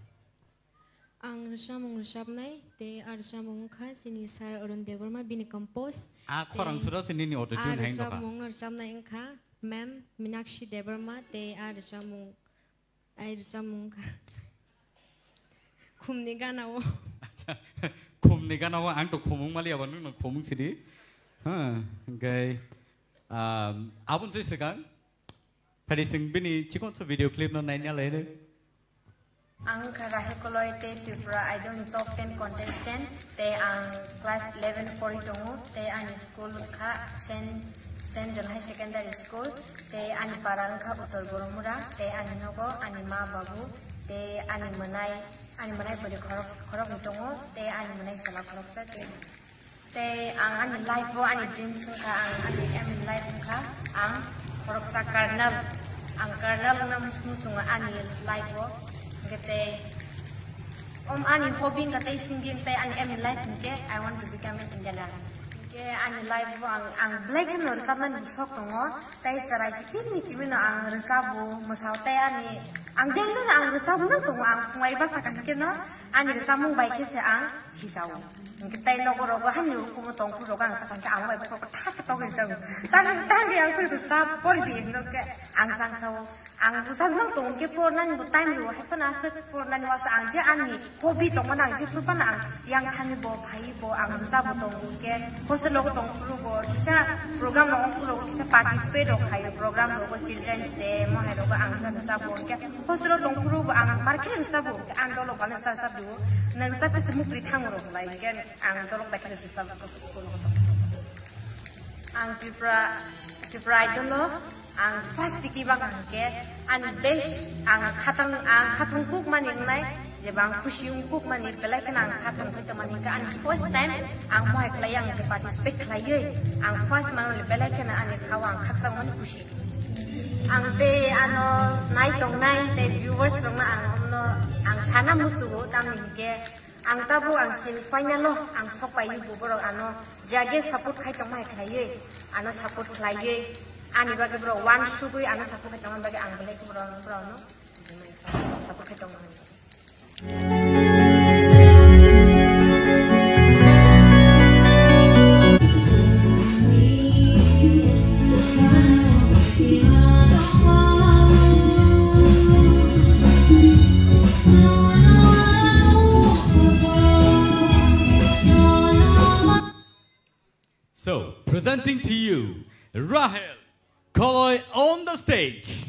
Ang rosamung rosabnai te rosamung kha sini sar Arun Devarma bini compose. Korang sudah sini ni auto tune hain doka. Rosamung rosabnai kha ma'am Minakshi Devarma te rosamung rosamung kha khumni gana wo. Khumni gana wo ang to khumung mali abanu no khumung sini. Okay. Abun sih sekarang. Hari sing bini cikon so video clip no naiknya lain. Ang Rahel Koloy te Tipra Idol ni top 10 contestant te ang class 11 pori tongo te ang school kha Saint John High Secondary School te ani parang kha Uttar Boromura te ani nogo ani ma babu te ani manai pori khorok tongo te ani manai sala khorok sa te ang ani life bo ani dreams kha ang ani em life kha ang khorok sa karnal ang karnal na musmusunga ani life bo Kete, ani hobby kate singing te ani em life nke I want to become an engineer. Ke ani life bo ang black no sabna ni sok tongo tai sarai chikin ni chimina ang resabu masau te ani ang dengno ang resabu no tongo ang ngai ba sakan ke no ani resamu bai ke se ang hisau. Ke tai no ko rogo hani ko mo tong ku rogo ang sakan ke ang bai ko ta to ke jang. Tan yang su resab poli di no ke ang sang sau ang resab no tong ke por nan bo time ro ha na se por nan wa sa ang je ani hobby tong man ang je pu pa na yang thani bo bhai bo ang resab tong ke hostel lo tong ku bo isa program no ku lo isa participate ro khai program ro ko children's day mo ha ro ang resab bo ke hostel lo tong ku bo ang market resab bo ang do lo bana sa du na sa se mu pri thang ro lai ke ang do lo ba ke resab ko ang Tipra Idol lo ang first tikiba ke an best ang khatang cook mani nai je bang khushi cook mani pelai kana ang khatang phita mani ka an first time ang moi klayang je participate klayai ang first man le pelai kana an khawang khatang mani khushi ang te ano nai tong nai te viewers rong na ang sana musu tam ke ang tabu ang sin final lo ang sopai buboro ano jage support khai tong mai klayai ano support klayai ani bagi bro one subui ana support khai tong bagi ang belai bro no support khai tong So, presenting to you, Rahel Koloy on the stage.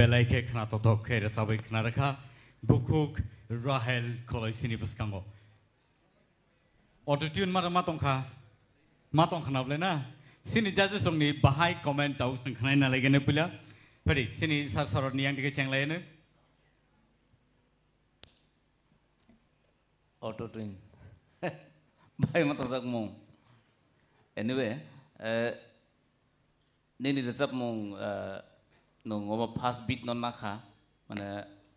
Belai ke khana totok ke sabai khana rakha bukuk Rahel Koloy sini buskango autotune mara matong khana blena sini judges song ni bahai comment tau sing khana na lagi ne pula pari sini sar saror ni yang dige cheng lai ne autotune bahai matong sak mong anyway nini recap mong nung ngoma fast beat non nakha mane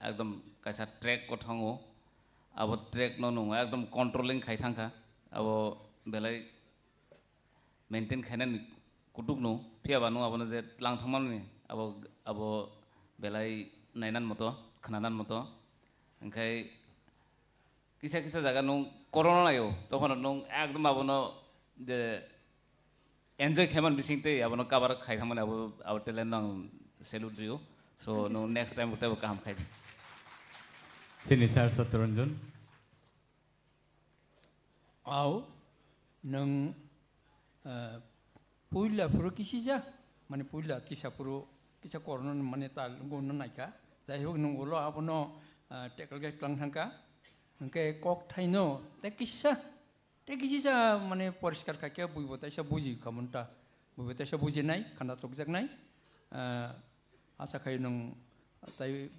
ekdom kaisa track ko thango abo track no nung ekdom controlling khai thangkha abo belai maintain khainan kutuk no phiaba no abo je lang thangman ni abo belai nainan moto khananan moto angkai kisa jaga nung corona layo tokhon nung ekdom abo no je enjoy khaiman bisingte abo no kabar khai thangman abo talent nang salute you. So no next time we'll come. Sini Sir Satranjan. Au nung puila puro kisija mane puila kisah puro kisah corona mane tal guna naika jadi hok nung ulo apa no tekal ke kelang thangka ke kok thaino te kisah mane poriskar kakya buibo ta isa buji kamunta buibo ta isa buji nai khanda tokjak nai asa khai nung tai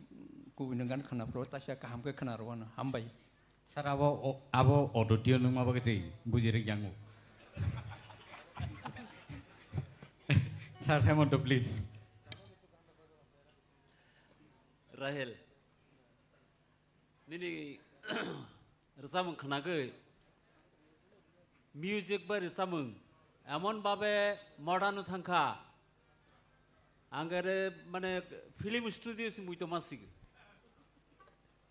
kubinengan khana pro ta isa kaham ke khana rwana hambai sir abo audio nung ma bagasi buji rek yangu sir Hemonto please Rahel nini resamung khanagai music ba resamung emon babe modern thangka angare mane film studio si muito masig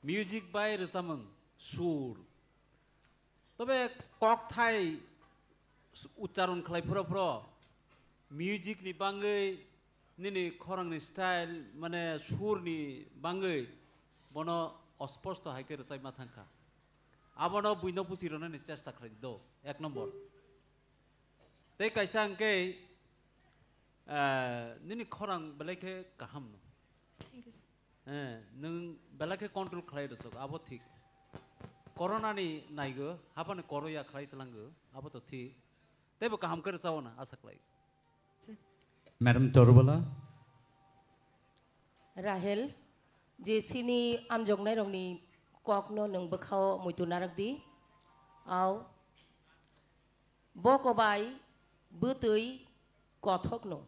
music by resamung sur tobe kok thai ucharon khlai pura music ni bangai nini khorang ni style mane sur ni bangai bono অস্পষ্ট হাইকে রসাই মাথাঙ্কা আবনো বুইনো পুসিরনে নি চেষ্টা করি দো এক নম্বর তে কাইসা আঙ্কে নিনি খরাং বেলাকে কাহাম thank you নং বেলাকে কন্ট্রোল খালাই রসক আবো ঠিক করোনা নি নাইগো হাবানে করয়া খালাই তলাঙ্গো আবো তো ঠিক তেবো কাহাম করে চাও না আশা খালাই madam তরবলা Rahel je sini amjong nai rong ni kok no nang bakhao muitu narak di au boko bai butui kothok no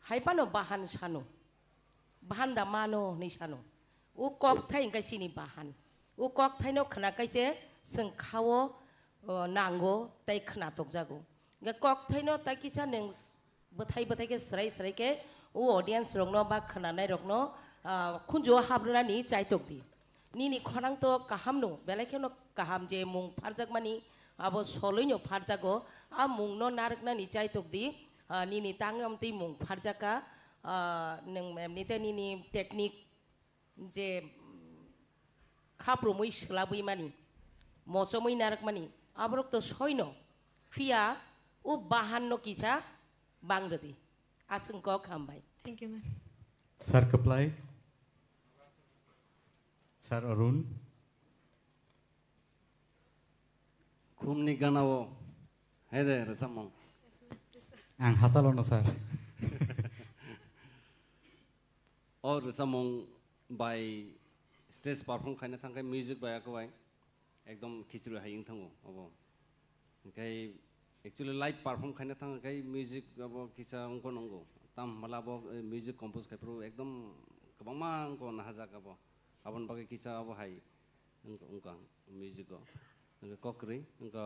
haipano bahan sano bahan da mano ni sano u kok thai kai sini bahan u kok thai no khana kai se seng khawo nango tai khana tok jago ga kok thai no tai kisa nang bathai ke srai ke u audience rong no ba khana nai rok no kunjo habrana ni chaitok di nini khorang to kaham no belake no kaham je mung pharjak mani abo soloi no pharjago a mung no narak na ni chaitok di nini tangam ti mung pharjaka neng memni te nini technique je khapromui slabui mani mocomui narak mani abrok to soino fia u bahan no kisa bangradi asung ko khambai thank you ma'am sir Kaplai sir Arun kumni ganao hede resamong ang hasalono sir or resamong by stage perform khaina thangkai music by akwai ekdom khichru haying thango abo kai actually live perform khaina thangkai music abo kisa ongko nongo tam malabo music compose kai pro ekdom kabangma ongko nahaja kabo abon bagai kisa abo hai ongka music ko kokri ongka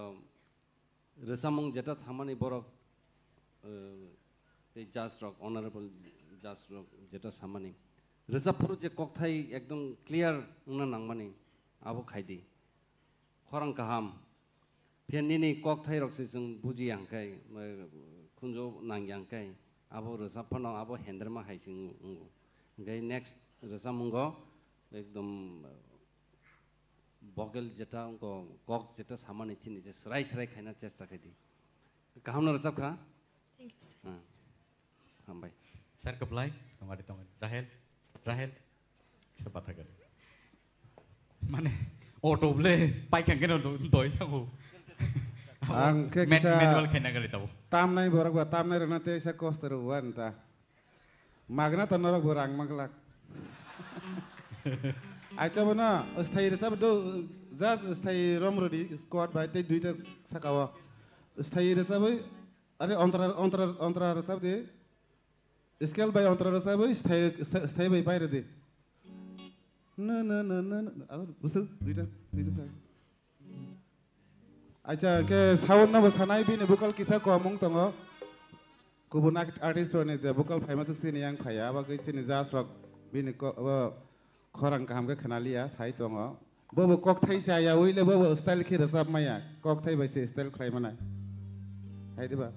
resamong jeta thamani borok jazz rock honorable jazz rock jeta samani rejapuru je kokthai ekdom clear ungna nangmani abo khaidi khorang kaham phianini kokthai rok se jung buji angkai khunjo nangyangkai abo rejapano abo henderma haising ungu ngai next resamungo ekdom bogel jeta ungko kok jeta samani chini je srai khaina chesta khaidi kaham na rejapkha thank you sir hambai sir Kaplai kamari tong Rahel sepat agar mana auto boleh pakai kan untuk itu ang manual kena kali tahu tam nai borak ba tam nai rana te isa koster wan ta magna tanor borang maglak acha bana sthai re sab do jas sthai romrodi squad by te duita sakawa sthai re sab are ontara re sab de scale by ontara re sab sthai by paire de na usul duita acha ke sound na basanai bi ne vocal kisa ko among tongo kubun artist ne je vocal famous sini yang phaya ba ke sini jazz rock bi ne ko khorang kaham ke khanalia sai tongo bo kok thai sa ya uile bo style ki rasab maya kok thai ba se style khlai mana hai diba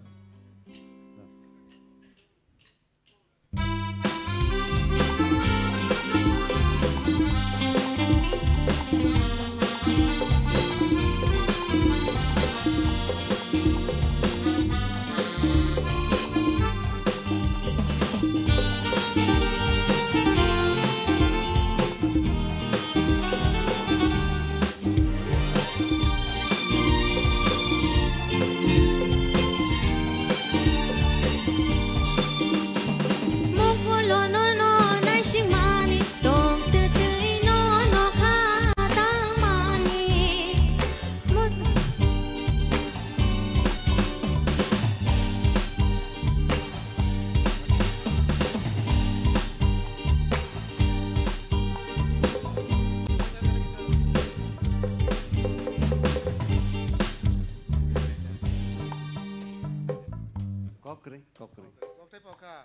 Kokri. Koktai poka.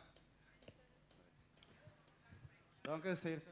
Danke sehr.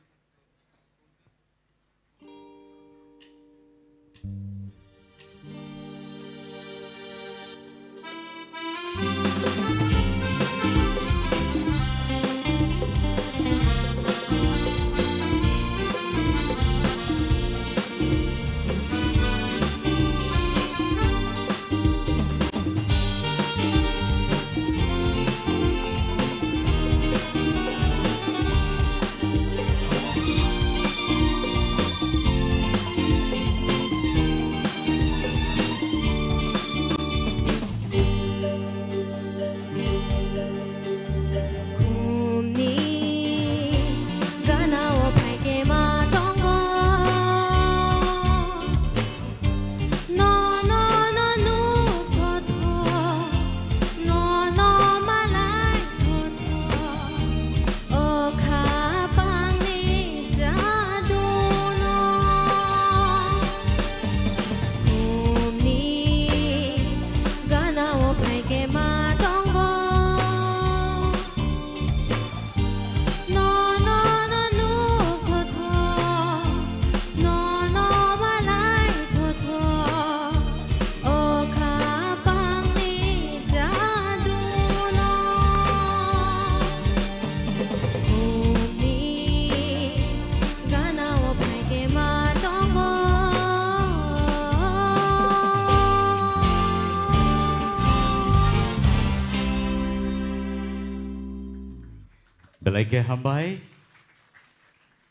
Belai hambai.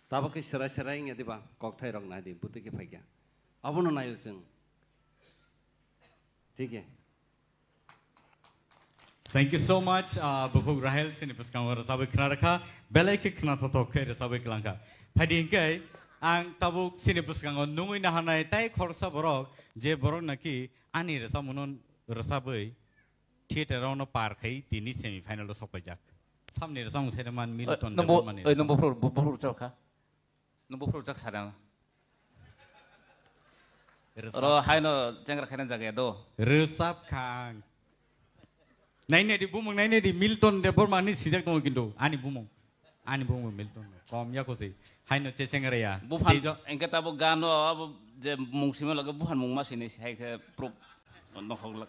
Tapi ke serai-serai ini tiba koktai rong nadi butuh ke pagi. Apa nu naik jeng? Tiga. Thank you so much. Bukuk Rahel sini peskan orang sahabat kenaraka. Belai ke kenal totok ke sahabat kelangka. Padi hinggai ang tabuk sini peskan orang nunggu nahanai tay korsa borok je borok naki ani rasa munon rasa boy. Theater orang park hai Tini semi final lo sopajak. Samne rasa musai man Milton. Nombor pro cakap. Nombor pro cakap sadang. Ro hai no Chengjakha kena jaga itu. Resap kang. Naine di bumung naine di Milton de bormani sijak tong kintu. Ani bumung Milton. Kom ya kosi. Hai no Chengjakha ya. Bukan. Engkau tahu gano apa je mungsima lagi bukan mung mas ini hai ke pro nongkol.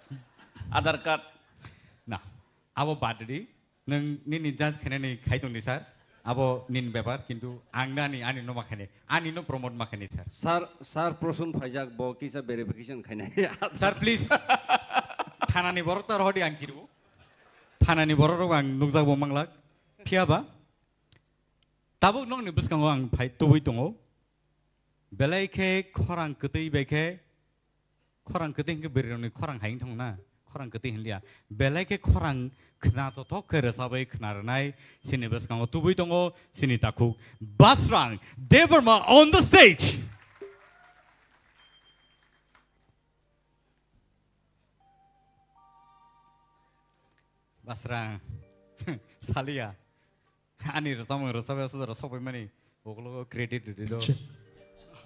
Aadhaar card. Nah, abo badri. Neng nini judge kena ni kaitung ni sir. Abo nin bebar kintu angna ni ani no makane. Ani no promote makane sir. Sir prosun pajak bo kisa verification kena. Sir please. Thana ni borok tar hodi angkiru. Thana ni borok ang nukjak bo manglak. Piaba. Tabuk nong ni buskang ang pai tubui tongo. Belai ke korang ketei beke. Korang ketei ke beri ni korang haing tong na. Korang ketei hendia. Belai ke korang kena to tok ke resabai kena renai. Sini buskang tubui tongo. Sini takuk. Basrang Devarma on the stage. Basrang. Salia. Ani resabai sudah resabai mani. Oklo credit itu.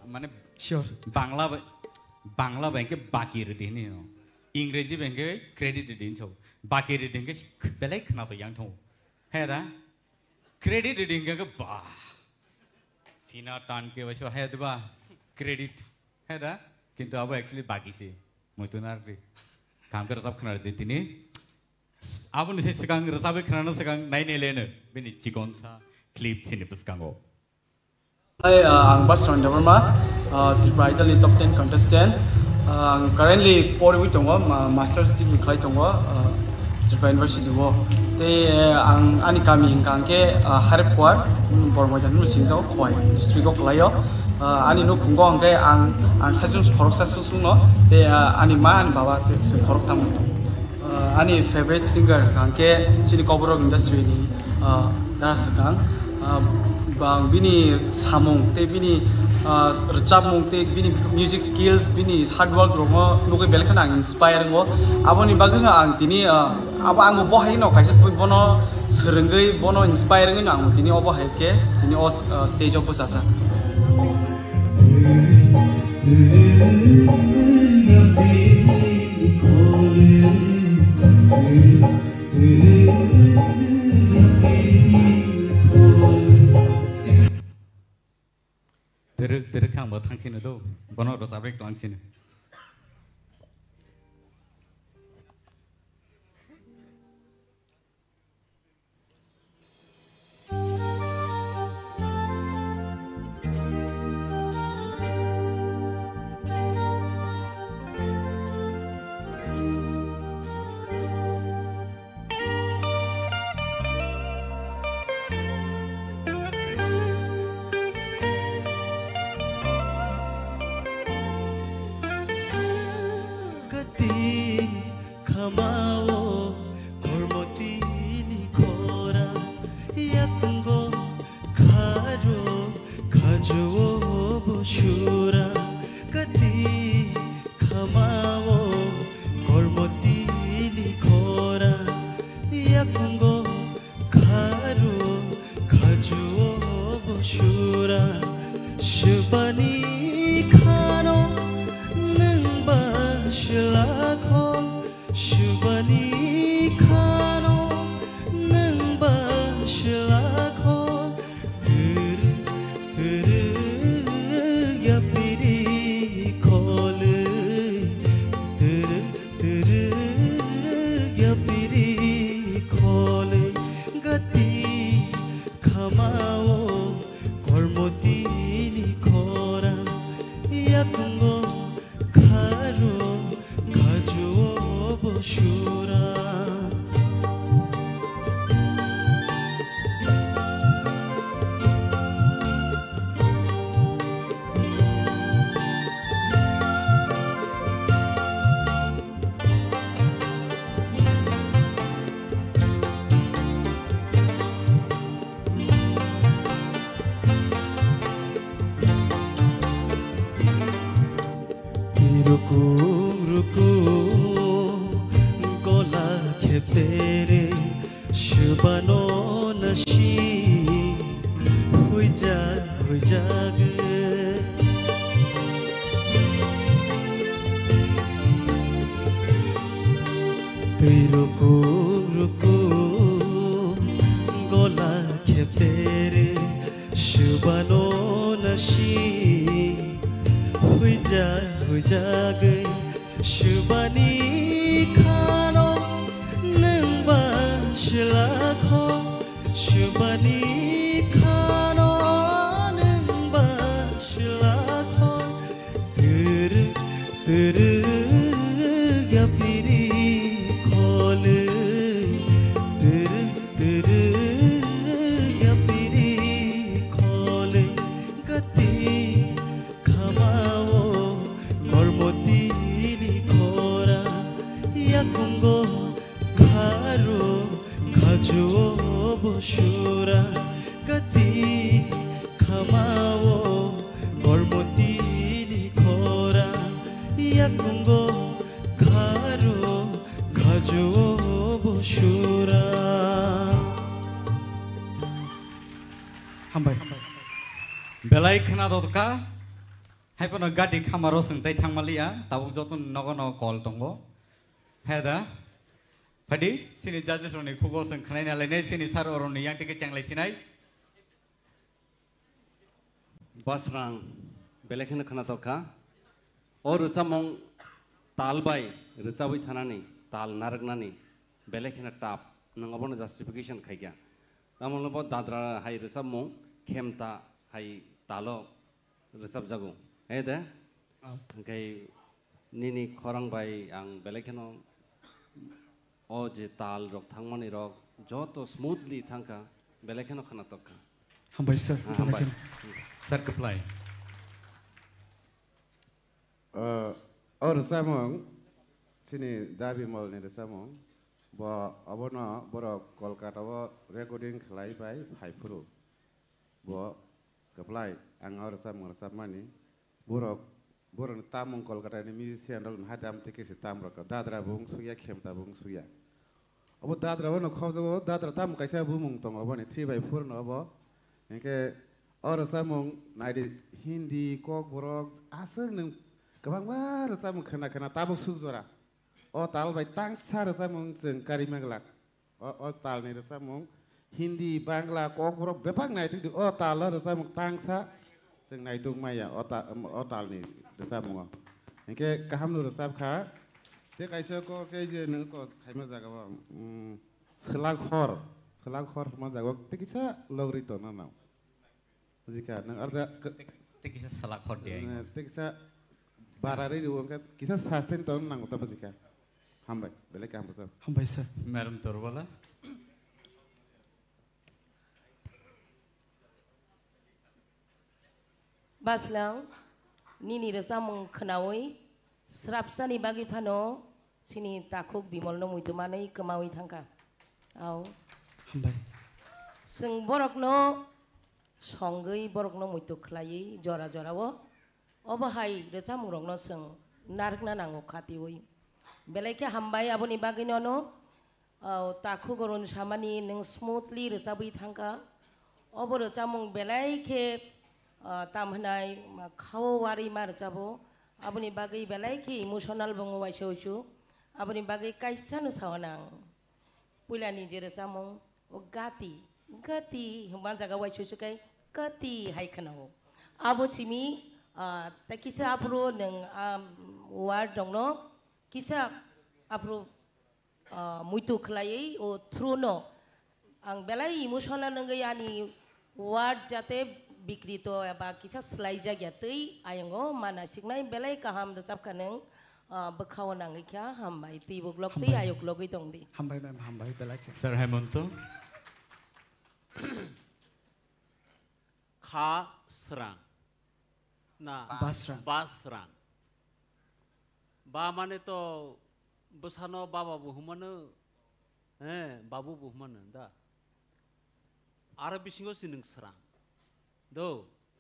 Mana sure Bangla bangke baki redi ni no. Ingresi bangke credit redi so. Baki redi ke belai kena to yang thong. Hai dah. Credit redi ke bah. Sina tan ke wajah hai tu bah. Credit. Hai dah. Kintu abo actually baki sih. Mutunar ri. Kam कर सब खनार देती ने अब उनसे सेकंग रसाबे खनाना सेकंग नाइन एलेन बिनी चिकन सा क्लिप सिने पुस्कांगो Hi, I'm Basran Devarma, Tipra Idol top 10 contestant. I'm currently pouring with master's degree class Tipra University. Ang ani kami hingkang ke harap kuat, bermodal nu sinjau kuat, district of Kelayo. Ani nu kungkong ke ang sajun korok sasusung no, ani ma ani bawa ke korok tamu. Ani favorite singer kang ke sini cover industry ni darasakang. Bang bini samung te bini recap mung te bini music skills bini hard work rongo nuke belkan ang inspire ngo abo ni bagenga ang tini abo ang bo hai no kaisa bono serenggai bono inspire ngi ang tini obo hai ke tini o stage obo sasa Derek ang batang sini tu, bono rosabek lang sini. Kamao kormoti ni kora yakungo karo kajo boshura kati kamao kormoti ni kora yakungo karo kajo boshura shubani khano nangba shilakho Shubani khano nangba shilakho tere yapiri khole tere yapiri khole gati khamao kormoti ni khora yakungo kharo kajo Shura Pere shubano nashi hui jag tui ruku gola ke pere shubano nashi hui jag shubani khano nangba shilakho shubani khano nangba shilakho tere yapiri khole tere yapiri khole gati khamao kormoti ni khora yakungo kharo kajo boshura gati khamao kormoti ni khora yakungo kharo kajo boshura Hambai belai khna dotka haipono gadi khamaro sengtai thangmalia tabuk jotun nogono call tongo heda Hadi, sini judges roni kugo seng khnai na lene sini sar oroni yang tike changlai sinai. Basrang belekhen khana toka or ruchamong talbai ruchabai thanani tal naragnani belekhen tap nangabon justification khaigya tamolbo dadra hai ruchamong khemta hai talo ruchap jago ede kai nini khorang bai ang belekheno o je tal rok thangmani rok joto smoothly thangka belekheno khana tokka Hambai sir belekhen sir apply or samong sini dabi mol ni samong bo abono boro Kolkata bo recording khlai bai phaipuru bo apply ang or samong samani boro tamong Kolkata ni musician rok hadam tike si tam rok dadra bung suya khemta bung suya abo dadra bono khojo dadra tam kaisa bumung tong abo ni 3/4 no abo engke or samong naidi Hindi kok borok aseng nang kabang war samong khana tabuk sujora o tal bai tang sar samong jeng kari meglak ताल नहीं रसा मुंग Hindi Bangla Kock बरो बेपाक नाय thing ताल रसा मुंग तांगसा जों नायदुं माया ताल नहीं रसा मुंग इनके कहम नु रसा खा ते कायसे को के जे नों को खायमा जागावा सलाग खर मा जागो ते किसा लौरी तो ना नाव जिका नों अर्जा ते किसा सलाग खर दे ते किसा बारारै रुवं का किसा सास्टेन तो नांगो ता जिका हामबाय बेले काम सर हामबाय सर मैडम तोरवाला बासलां निनि रसा मुं खनावै स्राबसानि बागि फानो सिनि ताखुक बिमलनो मुइतुमानै कमावै थांका आव हामबाय जों बरकनो संगै बरकनो मुइतु खलायै जरा जरावो अबहाय रसा मुरकनो जों नारकना नांगौ खातिवै बेलायके हामबाय आबोनि बागिनो नो ताखु गरुन सामानि नों स्मुथलि रसाबै थांका अब रसा मुं बेलायके तामहनाय खावारि मा रसाबो आबोनि बागै बेलायके इमोशनल बंगो वाइसोसु आबोनि बागै कायसानु सावनां पुलानि जे रसा मुं ओ गाति हमा जागा वाइसोसु काय गाति हायखनाव आबो सिमी ताकिसा आप्रो नों वार्ड दंनो किसा आप्रो मुइतु खलायै ओ थ्रुनो आं बेलाय इमोशनल नंगै आनि वार्ड जाते बिक्रितो एबा किसा स्लाइ जागियातै आयंगो मानासिकनाय बेलाय काहाम रसाबका नों बखाव नाङै क्या हामबाय तिबो ग्लक तै आयक लगै दंदि हामबाय मैम हामबाय बेलाय सर हेमंत खा स्रां ना बास्रां बा माने तो बसानो बाबा बुहुमानो बाबु बुहुमानो दा आरो बिसिङाव सि नों स्रां दो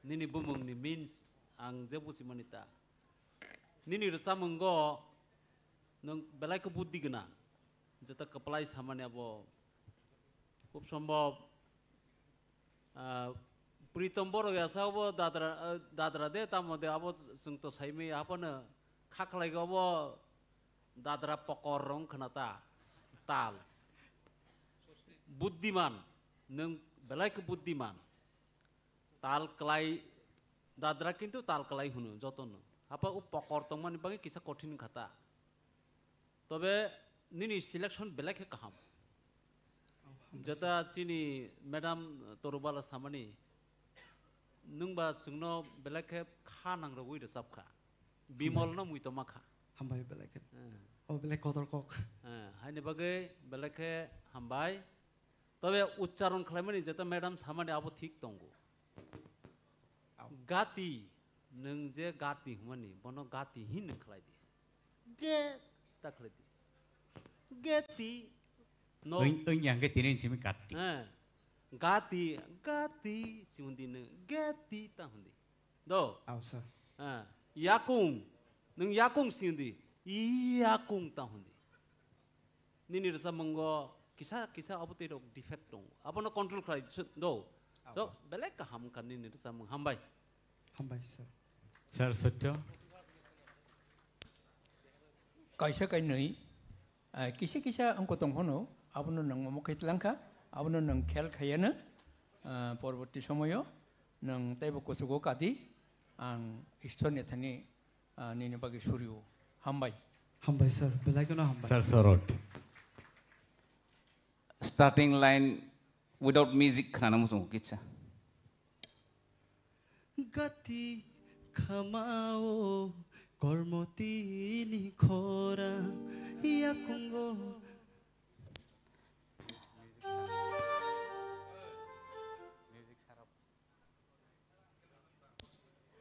निनि बुमुंनि मीन्स आं जे बुसि मनिता निनि रसा मंगो नों बेलायको बुद्धि गोनां जेता कपलाय सामान्य बो खूब सम्भव प्रीतम बर यासावबो दादरा दे तामदे आबो जों तो साइमे आपनो खाखलायगावबो दादरा पकर रं खनाता ताल बुद्धिमान नों बेलायको बुद्धिमान ताल कलाई दादरा किंतु ताल कलाई हुनु जतन आपा उ पकर तंगमानि बागे किसा कठिन खाता तबे निनि सिलेक्शन बेलायके काहाम जता चिनी मैडम तोरबाला सामानि नोंबा जोंनो बेलायके खा नांगौ वै रसाबखा बिमल न मुइतो माखा हामबाय बेलायके ओ बेलाय कदर कक हायनि बागे बेलायके हामबाय तबे उच्चारण खालामनि जता मैडम सामानि आबो ठीक दंगो गाति नों जे गाति हुमानि बनो गाति हिन खलायदि गे तखलदि गेति no yang ke tini simi gati gati siundine geti tahundi do awsa yakung nung yakung siundi yakung tahundi nini rasa monggo kisa abute rok defect dong abono control krai do do belek ka ham kan nini rasa mong hambai sir sotyo kaisa kai nei kisa angko tong hono abono nang mokai tlangka abono nang khel khayana porborti somoyo nang taibo kosugo kati ang istorni thani nini bagi suryo hambai sir belai kono hambai sir sorot starting line without music khana musung kicha gati khamao kormotini khora yakungo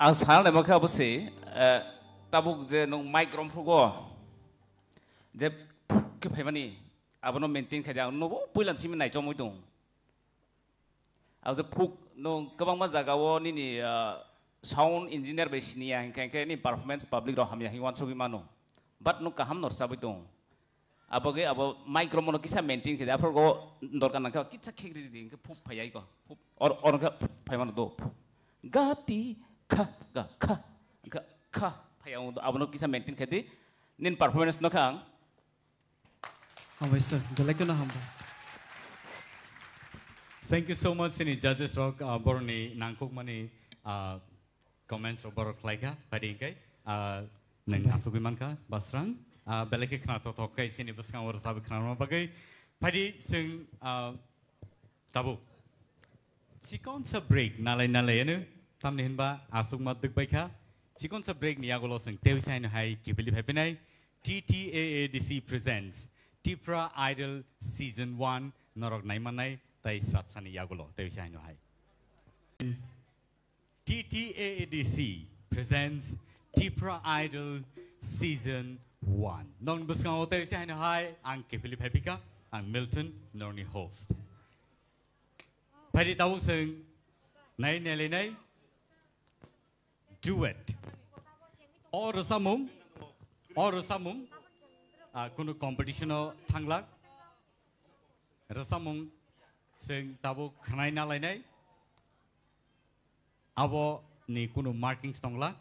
ang sal na makha bose tabuk je nong microm phugo je ke phaimani abono maintain khaja nobo puilan simi nai chomoi dong au je phuk nong kabang ma jaga wo ni sound engineer be sinia ke ni performance public ro hamya hiwan sogi mano but no kaham nor sabai dong aboge abo microm no kisa maintain khaja phogo dorkan na kitsa khegri ding ke phuk phayai ko phuk or ka phaimano do gati ka payang abono kisa maintain khedi nin performance no khang hambai sir belai kono hambai Thank you so much sini judges rock boroni nangkuk mani comments borok laika padi kai neng asuk iman ka basrang belake khana to kai sini buskang or sabi khana bagai padi sing tabu chikon sa break nalai anu tamni hinba asuk mat duk baika chikon sa break niya golo sing tewisa inu hai kibili hapinai TTAADC presents Tipra Idol Season 1 Norok Naimanai Tai Srapsani Yagulo Tewisa inu hai TTAADC presents Tipra Idol Season 1 Non buskang tewisa inu hai ang kibili hapika ang Milton Norni host Padi tahu sing nai nai duet or samung kuno competition o thanglak rasamung sing tabu khnai na lainai abo ni kuno markings tonglak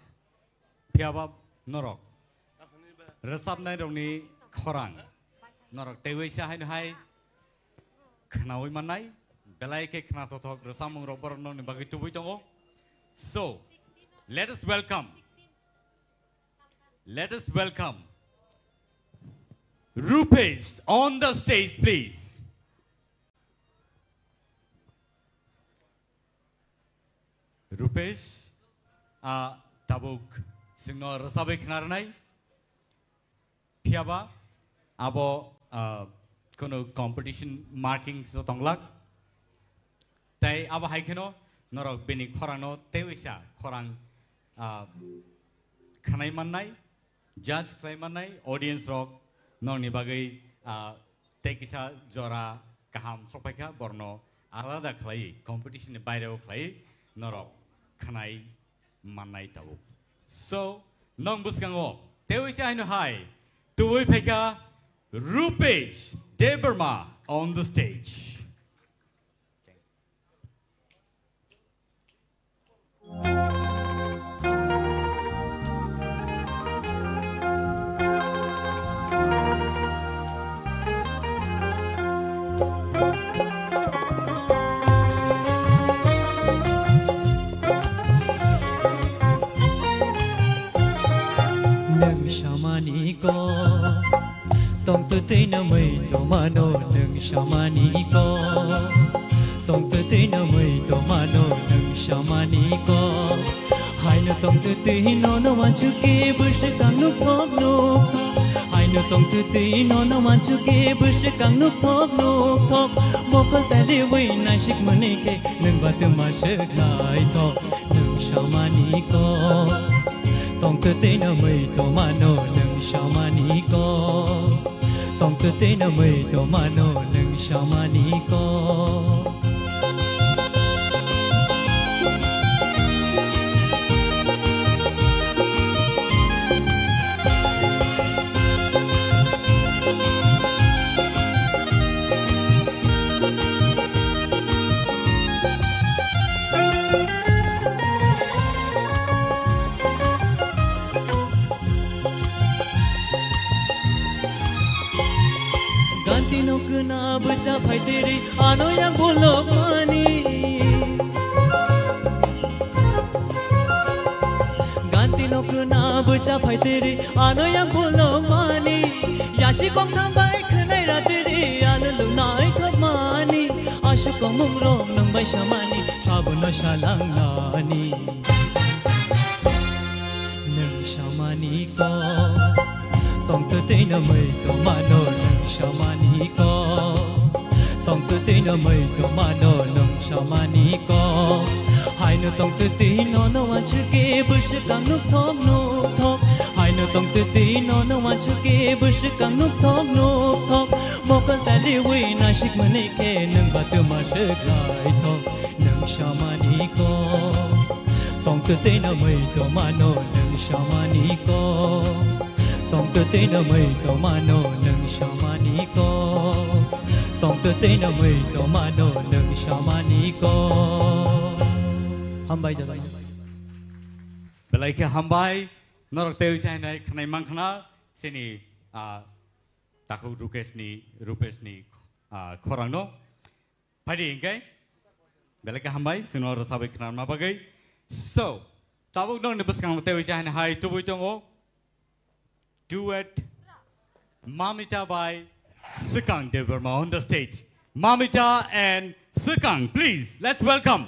phiaba norok rasab nai rongni khorang norok tewisa hai khnawi manai belai ke khna tothok rasamung robor no ni bagi tubui tongo so let us welcome Rupesh on the stage, please. Rupesh, tabuk singno rasabe khnarnai. Phiaba, abo kono competition marking so tonglak. Tai abo haikeno norok bini khorano tewisa khorang khanai mannai, judge khlai mannai, audience rock. Noni bagai tekisa jora kaham sopeka borno alada khlai competition baireo khlai norok khanai manai tabu so nong buskango tewisa inu hai tuwi pheka Rupesh Debarma on the stage. Shamani ko tong tu te na mai to mano nang shamani ko tong tu te na mai to mano nang shamani ko hai no tong tu te no no man chu ke bush kang nu phok nu hai no tong tu te no no man chu ke bush kang nu phok nu thok mokal ta de wei na shik mane ke nang ba te ma she lai thok nang shamani ko tong tu te na mai to mano nang shamani ko tong tu te na mai to mano nang shamani ko na baca phai tere ano yang bolok mani ganti lok na baca phai tere ano yang bolok mani yashi kong thambai khnai ra tere an lunai thap mani ashu kong mungro nang bai shamani sabna shalang nani nang shamani ko tong tu te na mai to mano nang shamani ko tong tu te na mai to mano nang shamani ko hai no tong tu te no no wan chu ke bush kang nuk thok hai no tong tu te no no wan chu ke bush kang nuk thok mokal ta le we na shik mane ke nang ba tu ma she lai thok nang shamani ko tong tu te na mai to mano nang shamani ko tong tu te na mai to mano nang shamani ko tong tu te na mai to mano nang shamani ko hambai da belai ke hambai norok teu sai nai khnai mang khna sini takhu Rupesh ni khorang no phadi ingai Belaka hambai sino rosabe kran mabagai. So, tabuk dong nebus kang tewi jahan hai tubuh tongo. Duet Mamita by Sukang Devarma on the stage. Mamita and Sukang, please, let's welcome.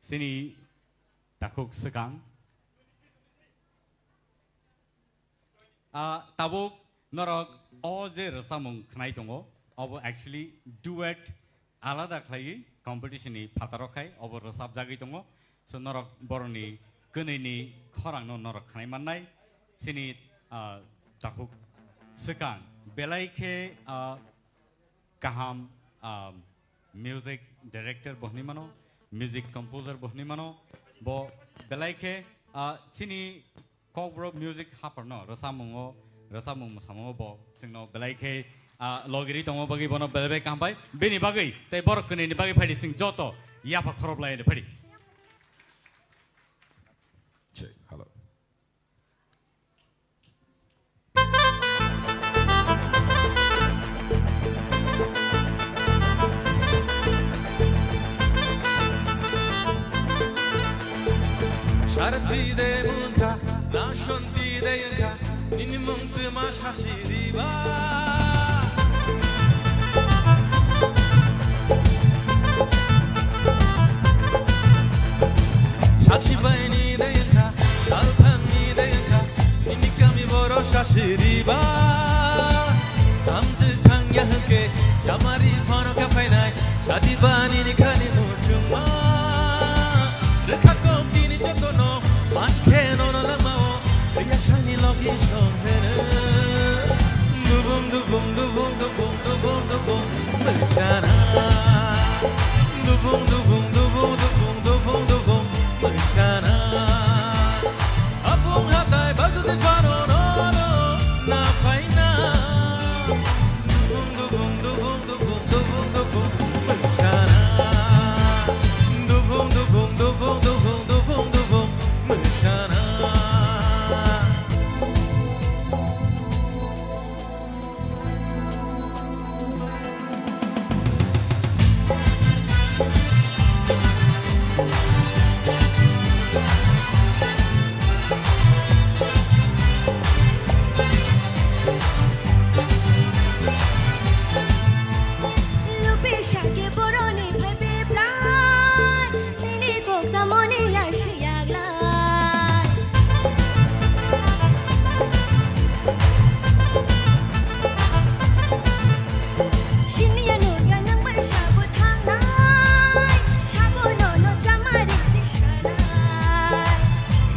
Sini takuk Sukang. Tabuk norok oze rasamung knai tongo. Obo actually duet alada khlai competition ni phatarok obo rasab jagai tongo. So norok boroni kunai ni khorang no norok khnai mannai. Sini takuk Sukang belai ke kaham music director bohni mano. Music composer bohni mano bo belaike sini cover music happer no rasamung samo bo singno belaike logiri tongo bagi bono belebe kampai beni bagi te borok kene ni bagi phadi sing joto yapa khorob lai ne phadi. Check, hello. Sharti de munka, nashonti de yanka, nini munti ma shashiriba. Shakshi baini de yanka, shalthani de yanka, nini kami boro shashiriba. Tamzi thangya hanke, jamari phano ka painai, shadi bani ni khani mujuma. Rekako Tini jotono, manke no no lamao, riya shani logi shonhene. Dubum dubum dubum dubum dubum dubum, mujana. Dubum dubum dubum dubum dubum dubum, mujana. Apung hatai bagu de fano no no, na faina. Dubum dubum dubum dubum dubum dubum, mujana. Dubum dubum dubum dubum dubum dubum, mujana.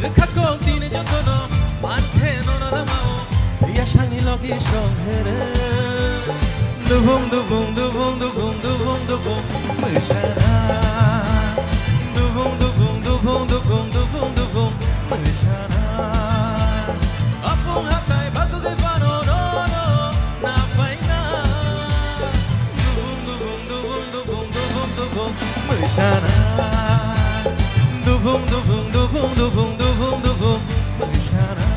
Rekako Tini jotono, manke no no lamao, riya shani logi shonhene. Dubum dubum dubum dubum dubum dubum, mujana. Dubum dubum dubum dubum dubum dubum, mujana. Apung hatai bagu de fano no no, na faina. Dubum dubum dubum dubum dubum dubum, mujana. Dubum dubum dubum dubum dubum dubum, mujana.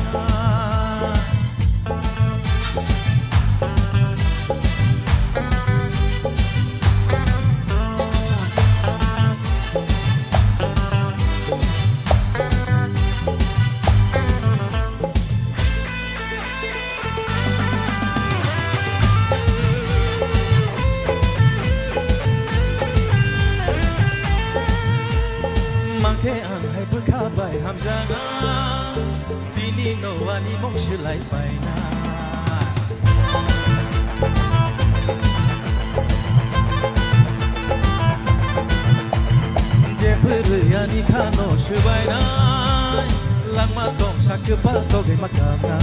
Mangke ang hai berkabai hamzana, Tini no wani mong silai paina. Jeperuyani kano shibaina, langma tong sakepal toge makana.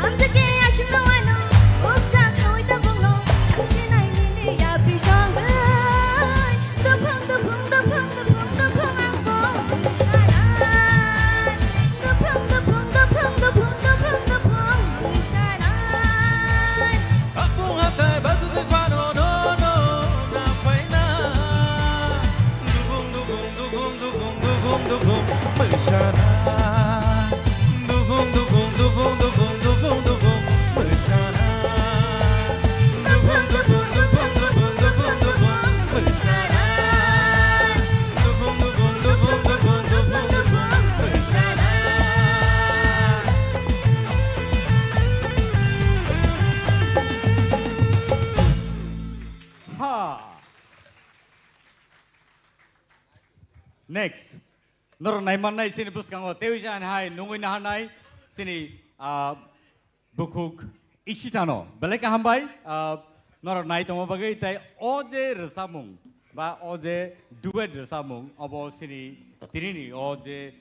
Amjake ashimno wano, ukja kawai tabungno, 당신의 니니 앞이 정글. Dupung dupung dupung dupung dupung angbo musyarat. Dupung dupung dupung dupung dupung dupung musyarat. Apung hatai batu ke fano no no, na faina. Dubung dubung dubung dubung dubung dubung, mujana. next. Nor naimanai sini buskango teujan hai nungui nahanai sini bukuk ishitano. Beleka hambai nor nai tomo bagai tai oje resamung ba oje duet resamung abo sini Tini oje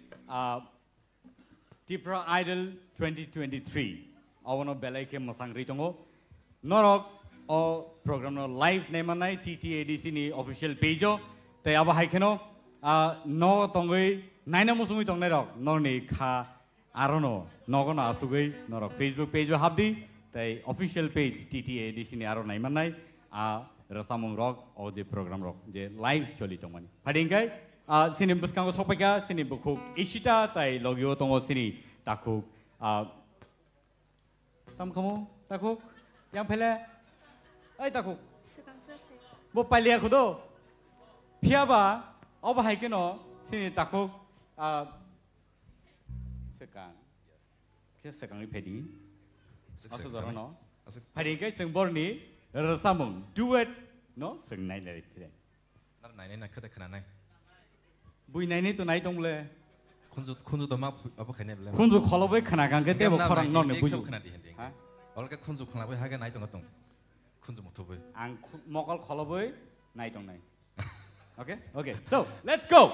Tipra Idol 2023. Awono beleke masang ritongo. Norok o program no live naimanai TTADC ni official page o. Tai aba haikeno no tongoi naina musungui tongnai rok norni kha arono nogono asugoi norok Facebook page o habdi tai official page TTADC ni aro naimanai rasamung rok o je program rok je live choli tongmani hadingkai sini buskango sopeka sini bukuk ishita tai logio tongo sini takuk tam kamu takuk yang pele ai takuk bo palia khudo phiaba oba haikeno sini takuk sekang sekang ni pedi asu dorono pedi kai sengborni rasamung duet no seng nai le thire nar nai na khada khana nai bui nai ni to nai tongle khunju to ma abo khane bele khunju kholobai khana gangke tebo khorang non ne buju khana di hendi ha olga khunju khana bai haga nai tong tong khunju mothobai ang mokol kholobai nai tong nai. Okay, okay. So let's go.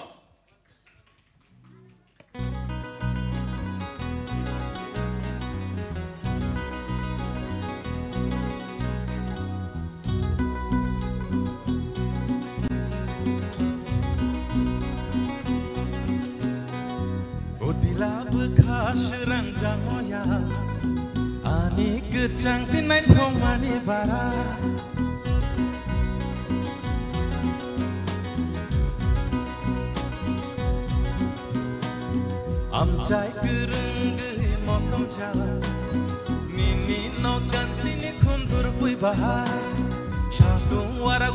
Odila bekas ranjang moya, ani kecang tinai thomani bara. Amcai kerengge motong jalan, nini no ganti ni kundur pui bahar, satu wara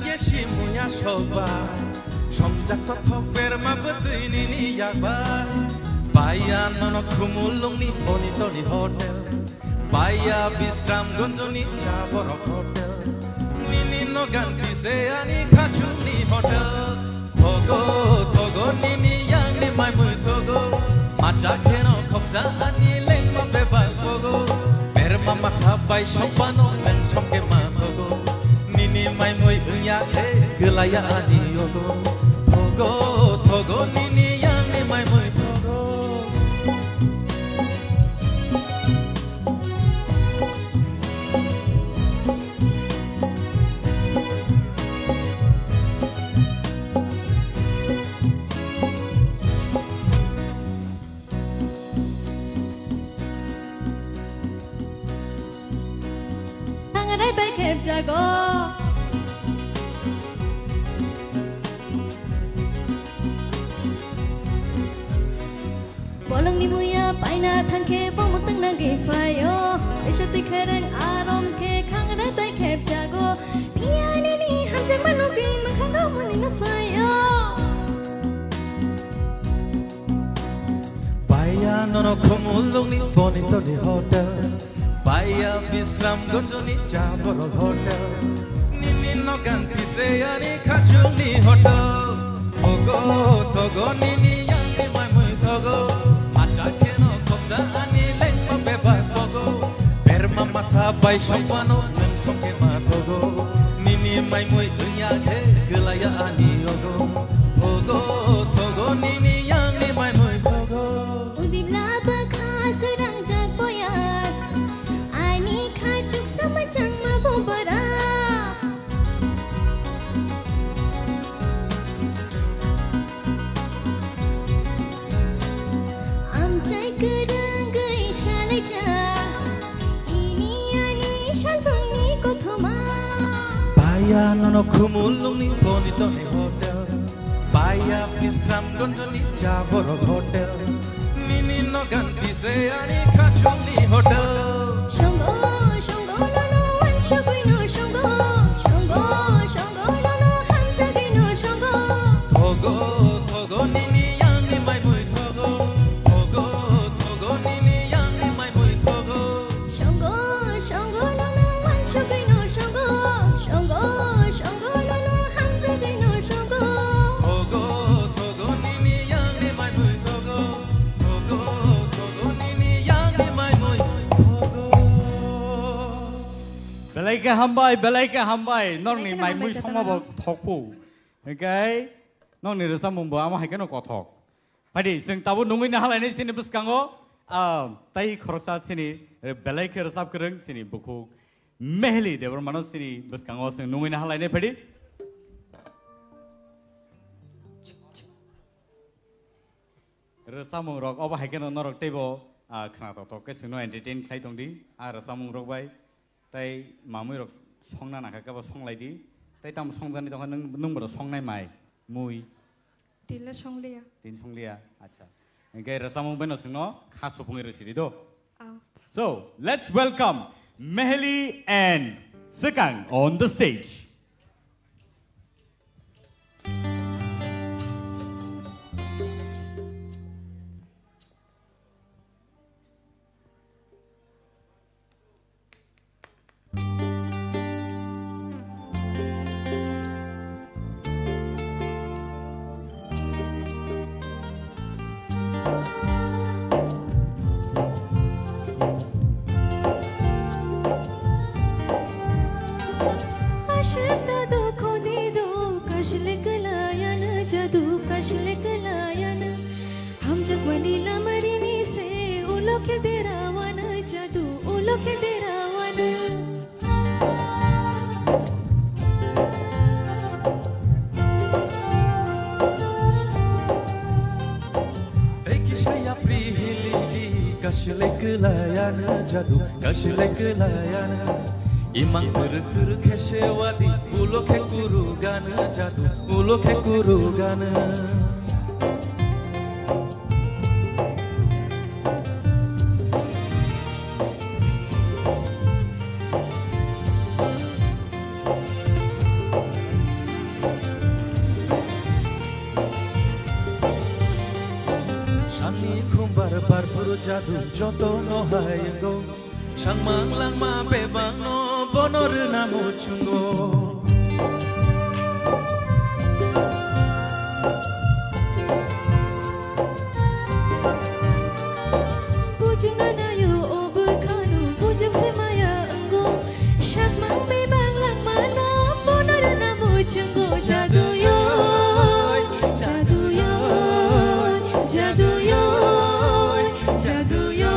yeshi munya soba, Chengjakha thok berma bedui nini yakbar, bayan nono kumulung ni bonito ni hotel, baya bisram gonjo ni jaboro hotel, nini no ganti se ani kachung ni hotel, togo nini yang ni mai mui togo. Macha keno kopsa ani leng ma beba kogo berma masabai shopano leng somke ma kogo nini mai moi unya he gelaya ani yogo togo nini yang ni mai moi togo Jago bolong ni muya paina thangke bomut tang ge fayo esati kharan arom ke khangna bai khep jago piani ni hanjang manu ge makhanga muni na fayo baya nono khumulung ni bonito ni hotel Baya bisram gonjo ni jaboro hotel Nini no ganti se ani kachung ni hotel Togo nini yang ni mai mui togo Macha keno kopsa ani leng ma beba togo Berma masa bai shopano leng chongke ma togo Nini mai mui unya ke gelaya ani yogo Togo nini yang ni mai mui togo Udip la bakha serang jag boyar Samacang mabu bara Amcai kerenggai shalaja Ini ani shalung ni kothoma Baya nono kumulung ni bonito ni hotel Baya bisram gonjo ni jaboro hotel Nini no ganti se ani kachung ni hotel Shongo nono wanshagui no shongo Shongo nono hamjagui no shongo Togo nini yang ni mai mui togo Togo nini yang ni mai mui togo Shongo nono wanshagui no shongo Shongo nono hamjagui no shongo Togo Belai ke hambai, norni mai mui songma bo thokpu. Okay, norni rasa mumbo ama hai keno kothok. Padi sing tabu nungui na halai ni sini buskango, tai khorosa sini belai ke rasap kereng sini buku mehli debar manos sini buskango sing nungui na halai ni padi. Rasamung rok oba hai keno norok tebo khana to ke sino entertain khai tongdi rasamung rok bai. Tai mamui rok songna nakha ka ba songlai di tai tam songjani tong nung bro songnai mai mui Tila songlia. tin songlia acha engkai rasamung beno sino kha supung ri siri do. So let's welcome Mehli and Sekang on the stage. Jadu kashle kelayana imang ter keshewadi ulo ke guru gana jadu ulo ke guru gana Shani khumbar barfuru jadu joto no hayengo Sangmang lang ma bebang no bonor namo chungo Bujung nanayo obekanu bujung semaya enggo Sangmang bebang lang ma no bonor namo chungo Jadu yo jadu yo jadu yo jadu yo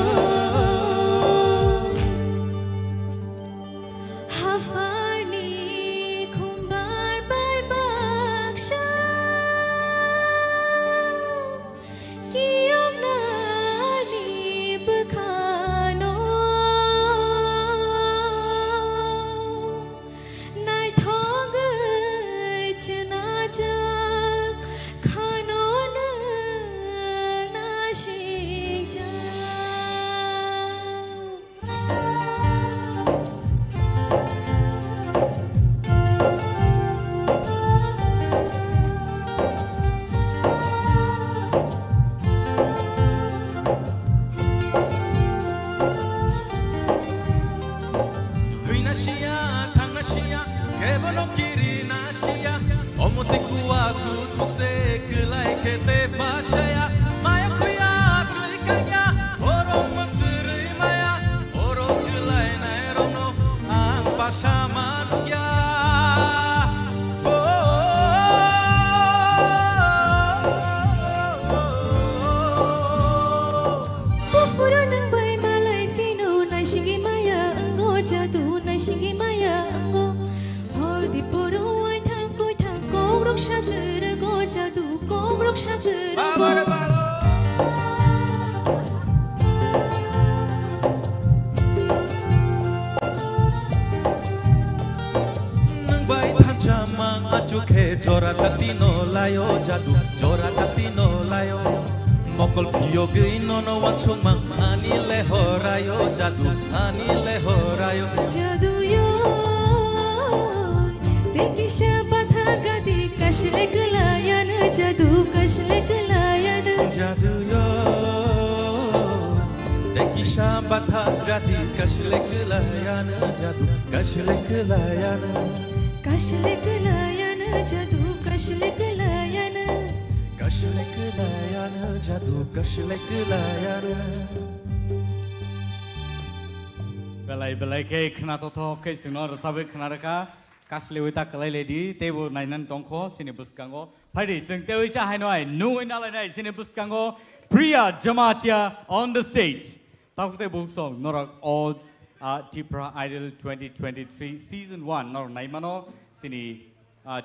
Jora tatino layo jadu jora tatino layo mokol piyo gino no wansung mang ani lehorayo jadu ani lehorayo jadu yo bekisha batha gadi kashle kelayan jadu kashle kelayan jadu yo bekisha batha gadi kashle kelayan jadu kashle kelayan kashle kelayan jadu kashle kelayan kashle kelayan jadu kashle kelayan belai belai ke khna to ke sino rasabe khna raka kasle wita kalai ledi tebo nainan tongkho sini buskango phari sing te wisa hainoi nuin ala nai sini buskango Priya Jamatia on the stage. Takute book song norak all Tipra Idol 2023 season 1 nor naimano sini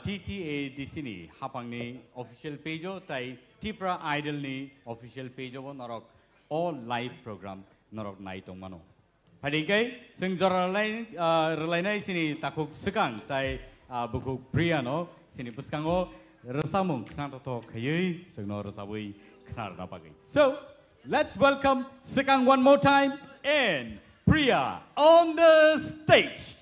TTA di sini hapangni official page tai Tipra Idol ni official page norak all live program norok nai tong mano. Hari kai sing relai nai sini takuk sekang tai buku Priya no sini buskango resamung kena to kayui sing no resabui kena rapagi. So let's welcome sekang one more time and Priya on the stage.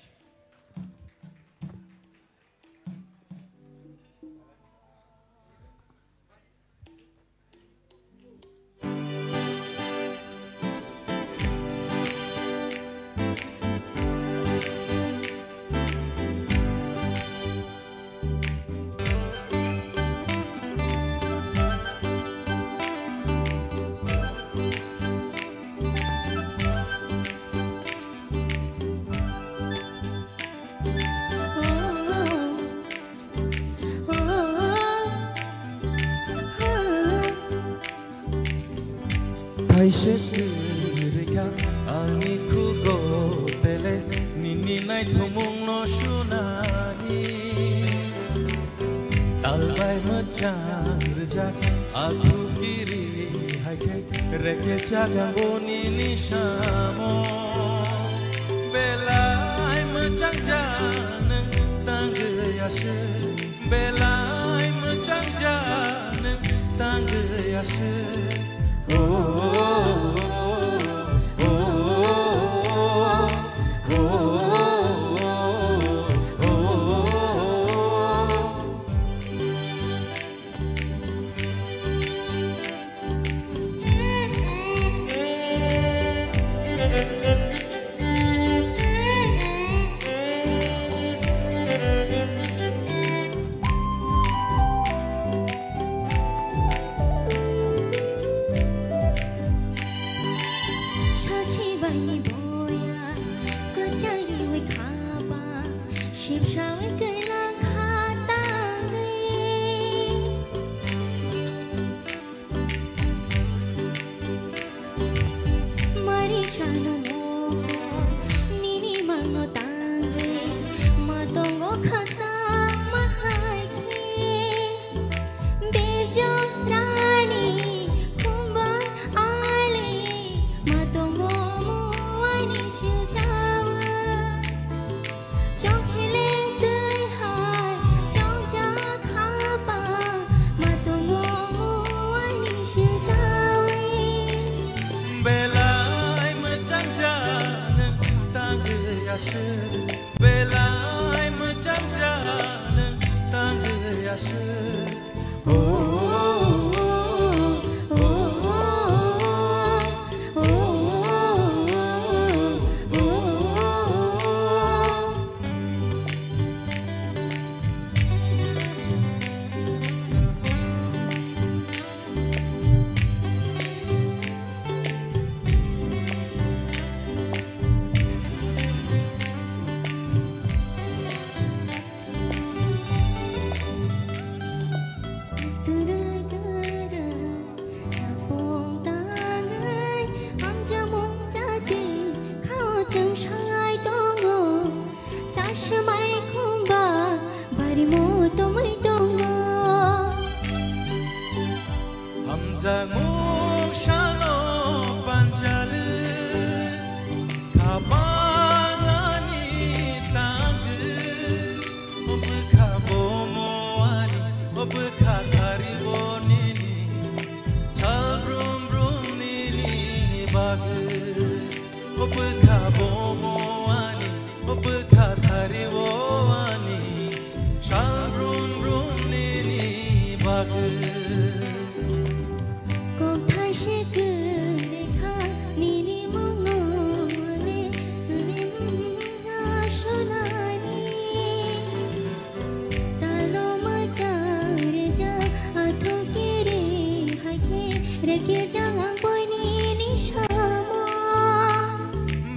Aisha ani kugo tele nini nai thomung no shunani talbai machar jak aku kiri haike reke chagango nini shamo belai machang janang tang yashe belai machang janang tang yashe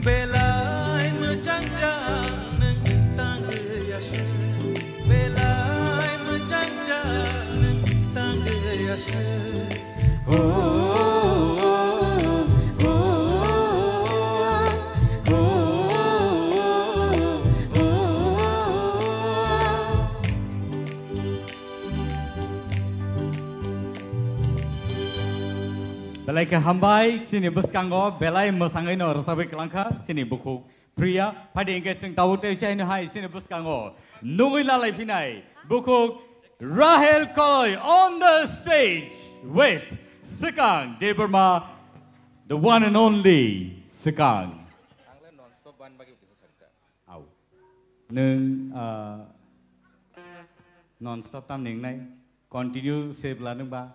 Belai Belai ke hambai sini buskango belai mesangai no rasabai kelangka sini buku pria pada ingkar sing tahu teh saya ini hai sini buskango nunggu lalai pinai buku Rahel Koi on the stage with Sekang Deberma, the one and only Sekang. Au, neng non-stop tam neng nai continue save lah neng ba.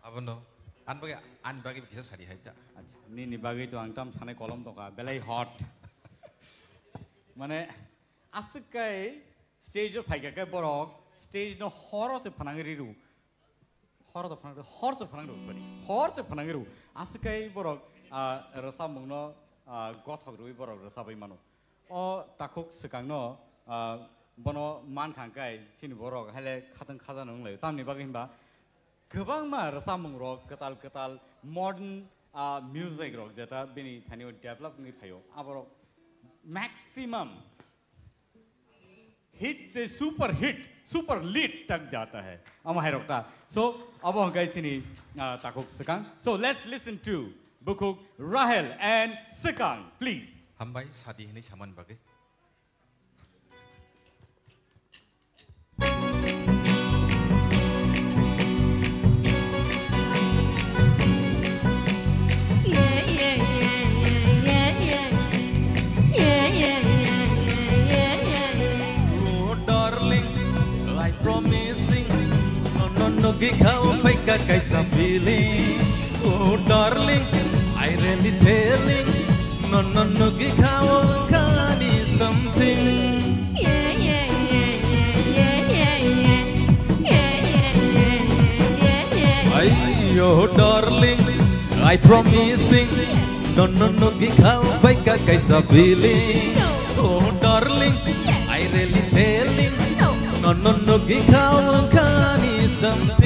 Apa no? An bagi bisa sari hai tak. Ni bagi tu ang tam sana kolom toka belai hot. Mana asukai stage of haiga ke borok stage no horror se panangiriru. Horror se panangiru sorry. Horror se panangiru. Asukai borok rasa mungno gothok rui borok rasa bai mano. O takuk sekang no bono man khangkai sini borok hele khatang khada nong le. Tam ni bagi himba. Kebang ma rasa mengrok ketal modern music rock jata bini thani develop ngi phayo aborok maximum hit se super lit tak jata hai ama hai rokta so abo guys ini takuk Sekang so let's listen to Bukuk Rahel and Sekang please hambai sadi ini saman bagi Kau fake kaisa feeling, oh darling, I really telling, no kau kani something. Ayo darling, I promising, no kau fake kaisa feeling, oh darling, I really telling, no kau kani something.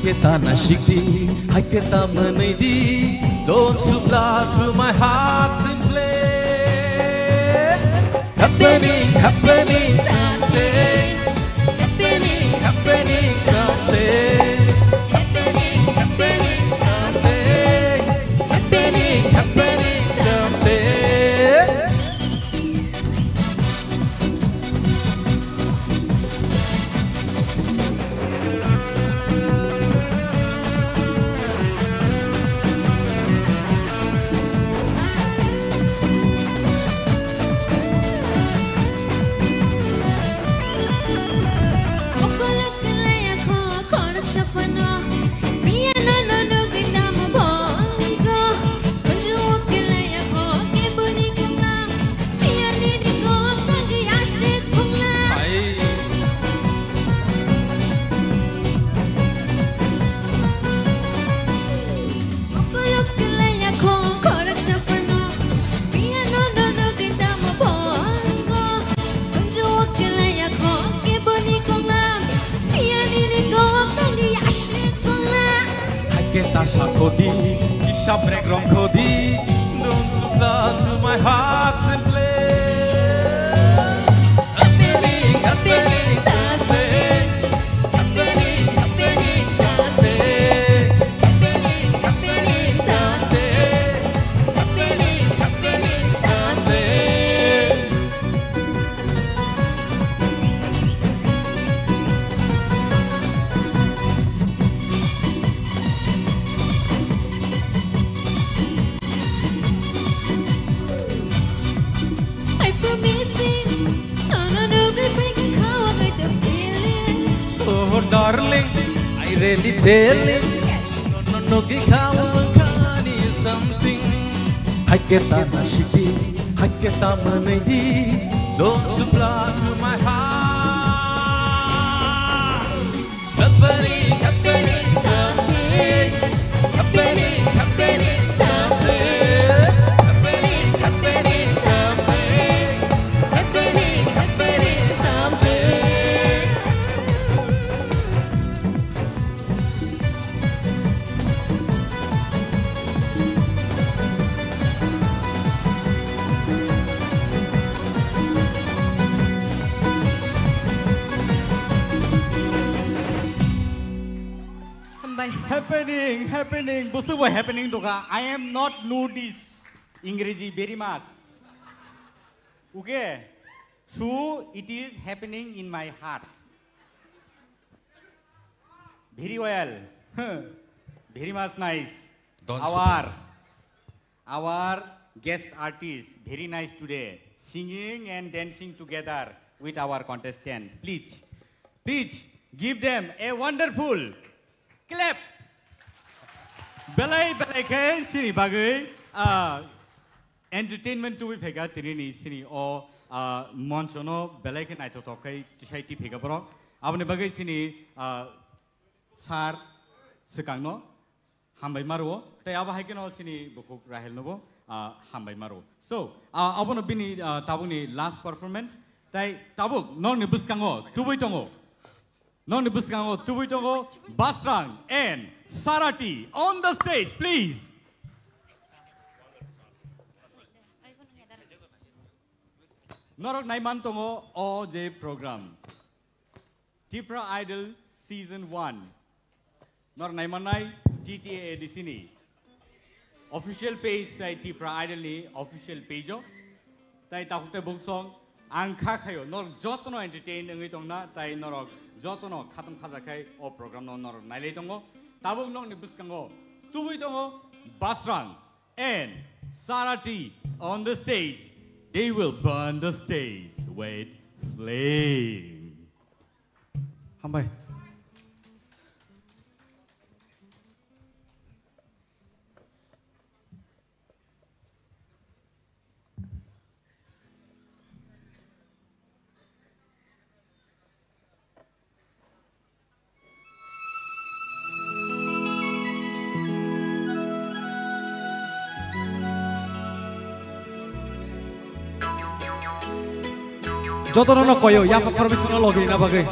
Kita nashiki, kita menidi. Don't supply to my heart simply. Happening someday. Happening someday. Happening someday. Happening someday. Kodi, kisah bregrong kodi, don't supply to my heart simply. Happening someday. Happening someday. Happening someday. Happening someday. Darling, I really telling, no kani something. I get a nashiki, I get a manidi. Don't supply to my heart. Happening someday. Happening someday. Happening someday. Happening someday. happening. Busu what happening doga. I am not know this English very much. Okay. So it is happening in my heart. Very well. Very much nice. Our guest artist, very nice today. Singing and dancing together with our contestant. Please give them a wonderful clap. Belai ke sini bagai entertainment tu pega tini ni sini o monsono belai ke naik to kai tisai ti pega bro. Abne bagai sini sar sekangno hambai maru. Tai aba hai ke no sini bukuk rahel no hambai maru. So abon bini tabuni last performance. Tai tabuk non ni buskango tubui tongo. Non ni buskango tubui tongo Basrang and Sarati on the stage, please. Norok naiman tongo o je program. Tipra Idol Season 1. Norok naiman nai TTA di sini. Official page tai Tipra Idol ni official page o. Tai takute bongsong angka kayo norok jotono entertain ngi tongna tai norok jotono khatam khajakai o program no norok nailei tongo. Tabuk nong ni buskango tubui tongo Basrang and Sarati on the stage. They will burn the stage with flame. Hambai. Jotono no koyo ya permissiono logi na bagai.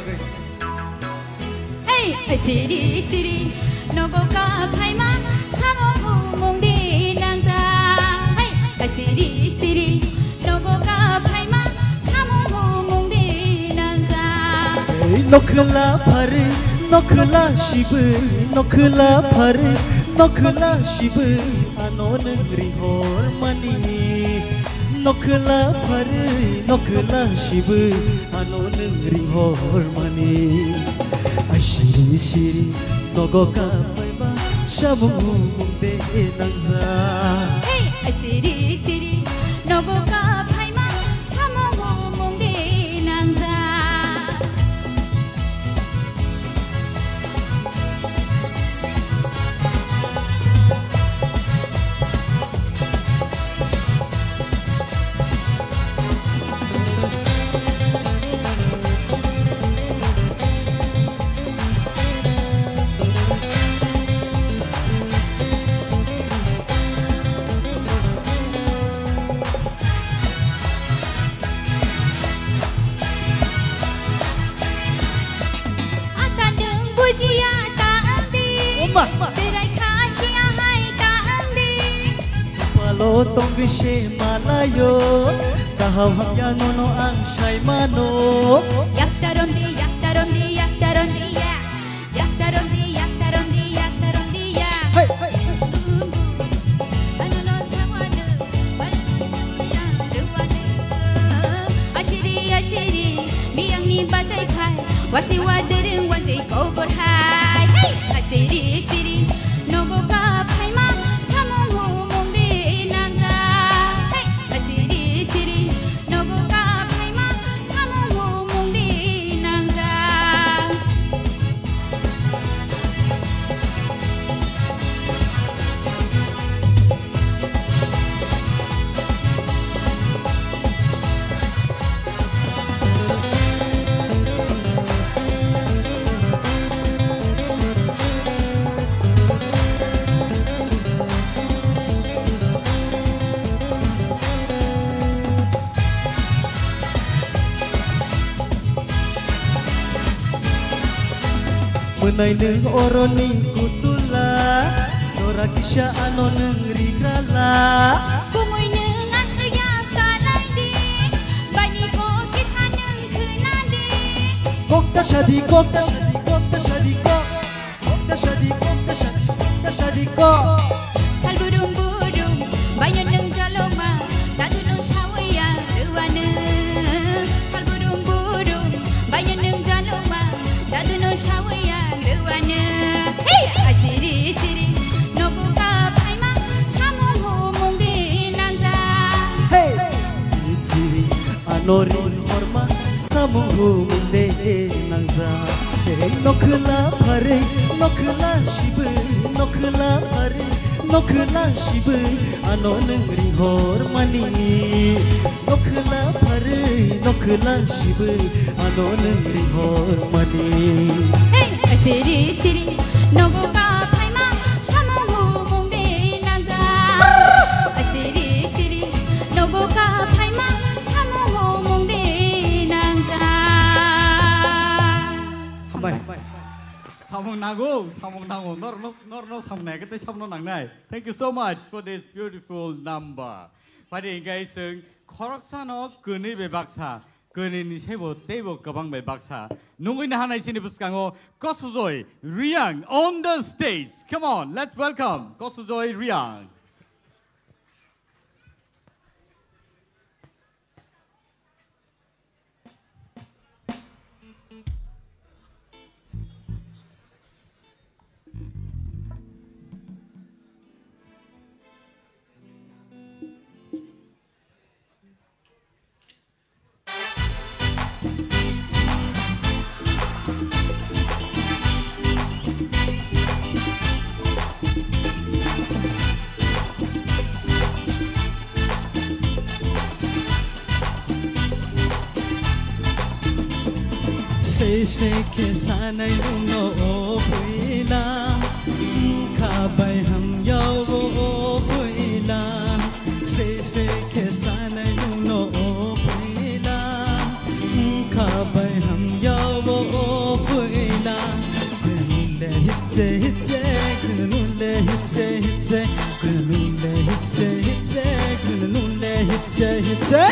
Hey, siri siri nogo ka phaima samo mongdi nangja. Hey, siri siri nogo ka phaima samo mongdi nangja. Nokla phare nokla shibu nokla phare nokla shibu anon grihor mani. Nokla phare nokla shibu anon grihor mani. Shiri shiri nogo ka paiba shamu mungde nangza. Hey, siri siri nogo ka phaima samo mongdi nangja. Palo tong gishe malayo kaham yang nono ang shai mano. Yaktarondi yaktarondi yaktarondi ya. Yaktarondi yaktarondi yaktarondi ya. Hey hey. Anono sawadu ya ruwanu. Asiri miyang ni bacai khai wasi wadereng wanjai ko borhai. Hey asiri nogo ka phaima samo mongdi nangja. Hey asiri nogo ka phaima samo mongdi nangja. Menai neng oroni kutula Nora kisha ano neng rigrala Kumoy neng asya kalay di Banyi ko kisha neng kunadi Kokta shadi kokta shadi kokta shadi kokta shadi kokta shadi 살부름부름 바이는 잘로마 나두는 샤워야 르와는 살부름부름 바이는 잘로마 나두는 샤워야 르와는 헤이 아시리 시리 너보가 파이마 사모호 몽디 난자 헤이 시리 아노리 horma samuhu munde nangza nokla phare nokla shibu nokla phare nokla shibu anonri hormani nokla phare nokla shibu anonri hormani hey siri siri noboka phaima samohu mongde nangza siri siri noboka phaima samohu mongde nangza Samong nago, nor samne, kete samno nangnai. Thank you so much for this beautiful number. Pari guys, koroksanok kuni bebaksa, kuni ni sebo tebo kabang bebaksa. Nunggu na hanai sini buskango Kosuzoy Riang on the stage. Come on, let's welcome Kosuzoy Riang. से के सानै no पुइला खाबै हम याउ पुइला से के सानै no पुइला खाबै हम याउ पुइला कुनुले हिचे हिचे कुनुले हिचे हिचे कुनुले हिचे हिचे कुनुले हिचे हिचे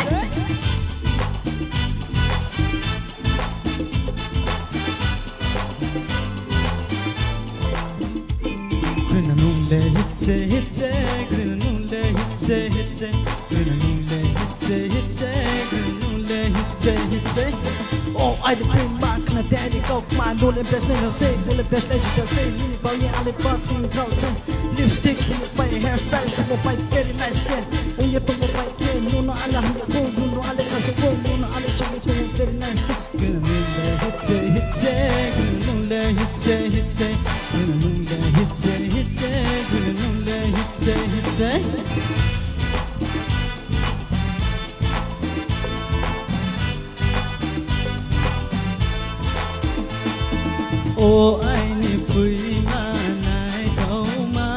Oh, I depend back na daddy go my no le best no say no le best let you say ni bao ye ale fucking go say lipstick my hairstyle to my very nice skin when you to my skin no no ala go no ala kasi go no ala chali to very nice skin Oh, I need pui ma nai thau ma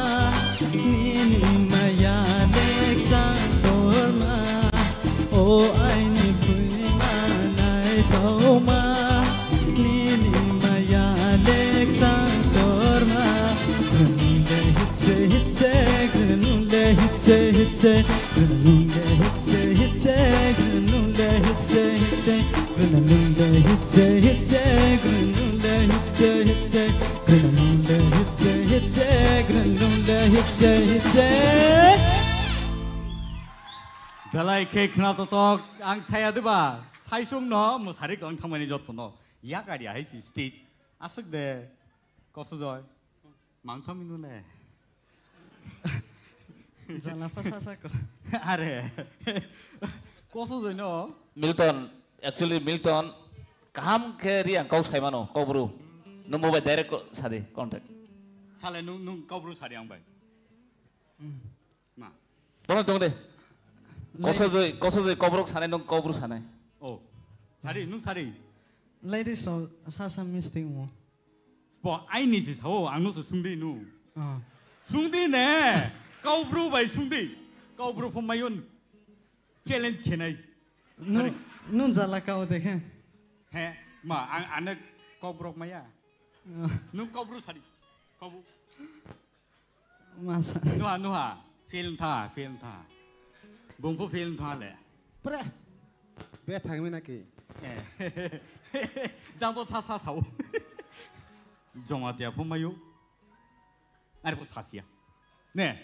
ni ma ya lek chang dor ma. Oh, I need pui ma nai thau ma ni ma ya lek chang dor ma. Gununde hitche hitche gununde hitche hitche gununde hitche hitche gununde hitche hitche gununde hitche hitche gununde hitche hitche gununde hitche hitche gununde hitche hitche Belai ke khna to tok ang saya duba sai sung no mu sari kang thamani jot no ya kari hai si stage asuk de Kosuzoy mang thami nu ne Jangan pasal ko. Are Kosuzoy no Milton actually Milton kaham ke riang kau sai mano kau bro no mo direct sade contact sale nung kau bro sari ang bai ma tong de Kosuzoy kau bro sane nung kau bro sane oh sari nung sari Ladies so sasa mistake mo bo ai ni si sao ang no su sungdi nu sungdi ne kau bro bai sungdi kau bro from mayon challenge khenai nun jala kau dekhe he ma anak kau brok maya nung kau bro sari kau masa nuha film tha bungpu film tha le pre be thangme naki jambo sa sao jonga tia phu mayu are po sasia Ne.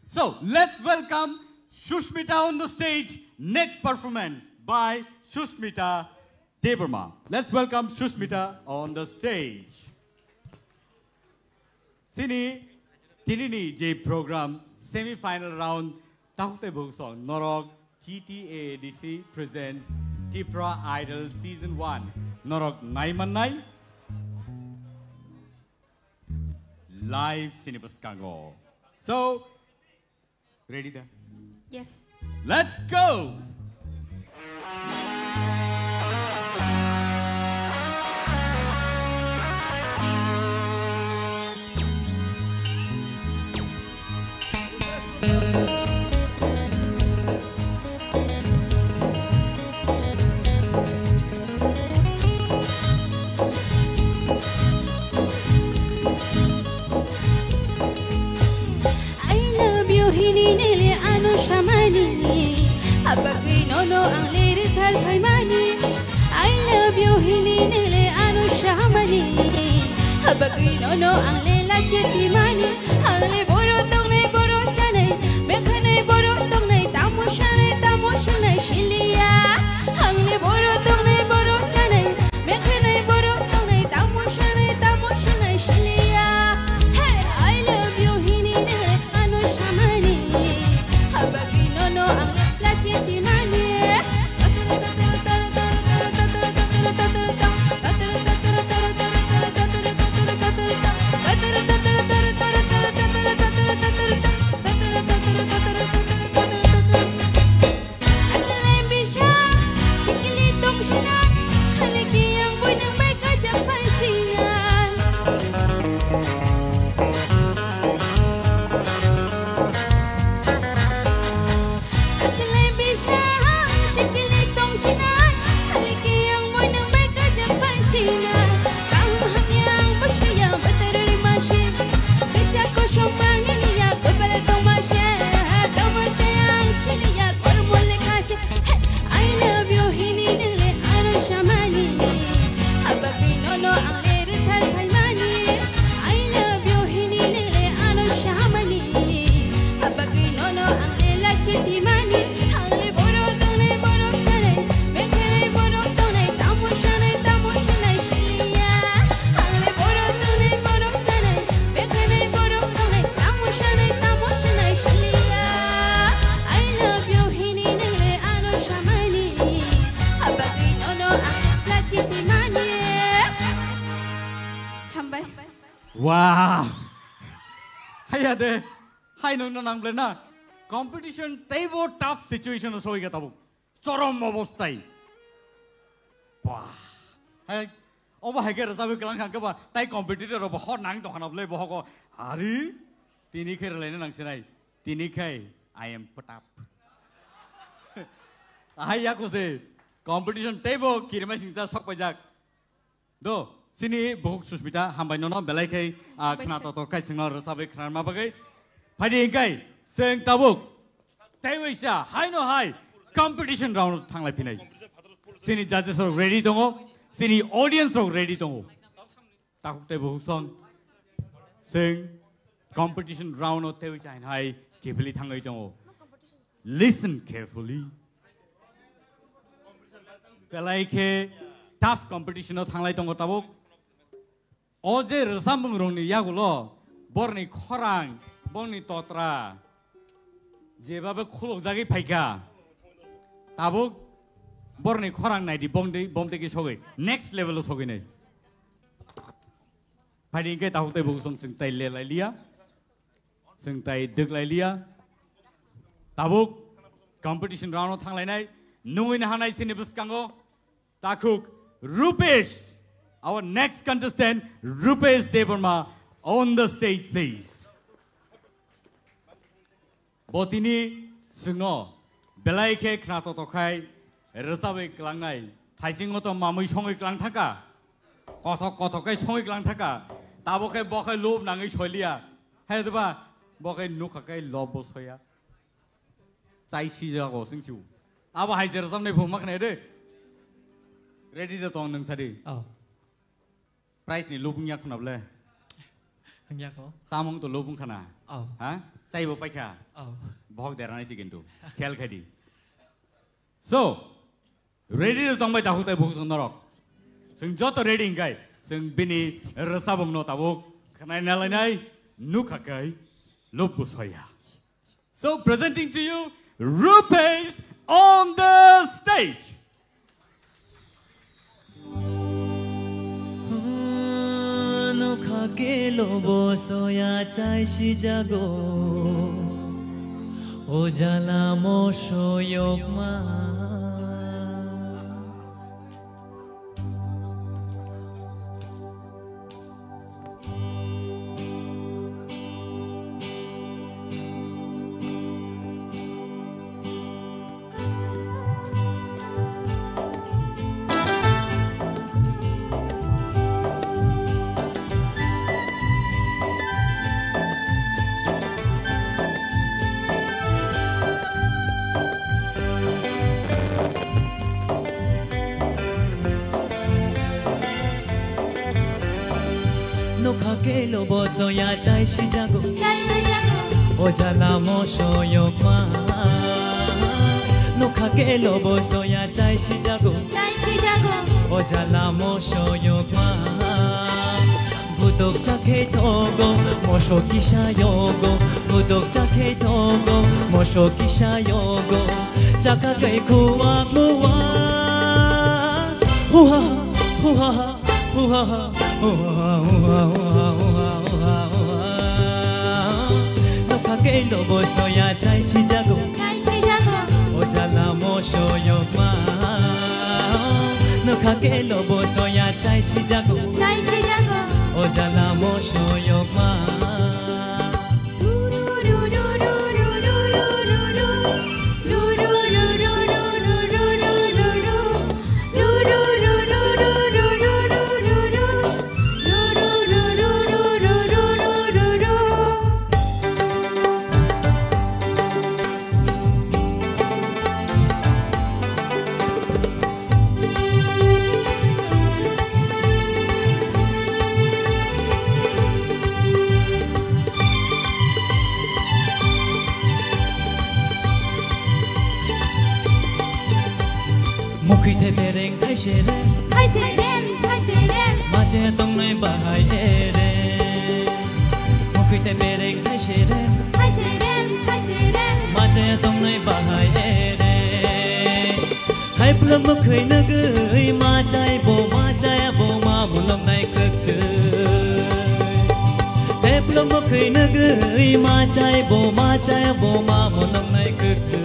So let's welcome Shushmita on the stage. Next performance by Shushmita Debarma. Let's welcome Shushmita on the stage. Tini Tini program semi-final round. Tahute Bhusong Norog TTADC presents Tipra Idol Season 1. Norog Naimanai live Cinebus Kango. So, ready there? Yes. Let's go! Abaginono ang liris halpaymani I love you hininili ano shamani Abaginono ang lela chitimani ang liboro tong nay boro chanay mekhanay boro tong nay tamo shanay shilia ang liboro tong nay boro chanay mekhanay boro tong nay tamo shanay shilia Hey I love you hininili ano shamani Abaginono ang Wow! Hayade, hi no nang blena. Competition taibo tough situation o soi gata bu. Chorom obostai. Wow! Hay, oba hager sabi kelang hangke ba. Tai competitor oba hot nang to hanap le boh ko. Hari, tini kher lene nang sinai. Tini kai, I am put up. Hay ya ko se competition taibo kirmai singsa sok pajak. Do. Sini bohuk Shushmita hambai nono belai kai khna to kai singna rasabe khna ma bagai phadi kai seng tabuk taiwisa high no high competition round thanglai pinai sini judges are ready dongo sini audience are ready dongo takuk te bohuk song sing competition round o taiwisa high carefully thangai dongo listen carefully belai ke tough competition o thanglai dongo tabuk Oje resambung rongni yagulo borni khorang borni totra jebabe khulok jagi phaika tabuk borni khorang naidi bomte ki sogai next level sogai nei phadi ke tahute bu song sing tai le lai lia sing tai duk lai lia tabuk competition round thang lai nai nungin hanai sinibus kango takuk Rupesh. Our next contestant, Rupesh Debarma, on the stage, please. Botini Sungo, Belaike Knato Tokai, Resawe Klangai, Taisingoto Mamui Songi Klantaka, Kotokai Songi Klantaka, Taboke Bokai Lob Nangish Holia, Hedba, Bokai Nukakai Lobosoya, Sai Shijago Singsu. Our Heiser Samne Pumakne, ready to Tongue Sadi. Price ni lubung yak nable. Chengjakha. Samong to lobung khana. Oh. Ha? Sai bo paikha. Oh. Bhog derana si kintu. Khel khadi. So, ready to tongbai tahu tai bhuk sonnorok. Sing joto ready ngai. Sing bini rasabong no tabuk. Khanai nalai nai nukhakai lobusoya. So presenting to you Rupesh on the stage. Kelo bosoya chai shijago O jala mosho yokma Kelo boso ya chai shijago O jala mosho yokma No kelo boso ya chai shijago O jala mosho yokma Budok chake togo mosho kisha yogo Budok chake togo mosho kisha yogo Chaka kai kuwa kuwa Huha huha huha No kelo boso ya chai shijago O jala mosho yokma No kelo boso ya chai shijago O jala mosho yokma Mukhite bereng thai serem Maje tong nai bahai ere Mukhite bereng thai serem Maje tong nai bahai ere Thai pulam mukhui nagai ma chai bo ma bulam nai kakte Thai pulam mukhui nagai ma chai bo ma bulam nai kakte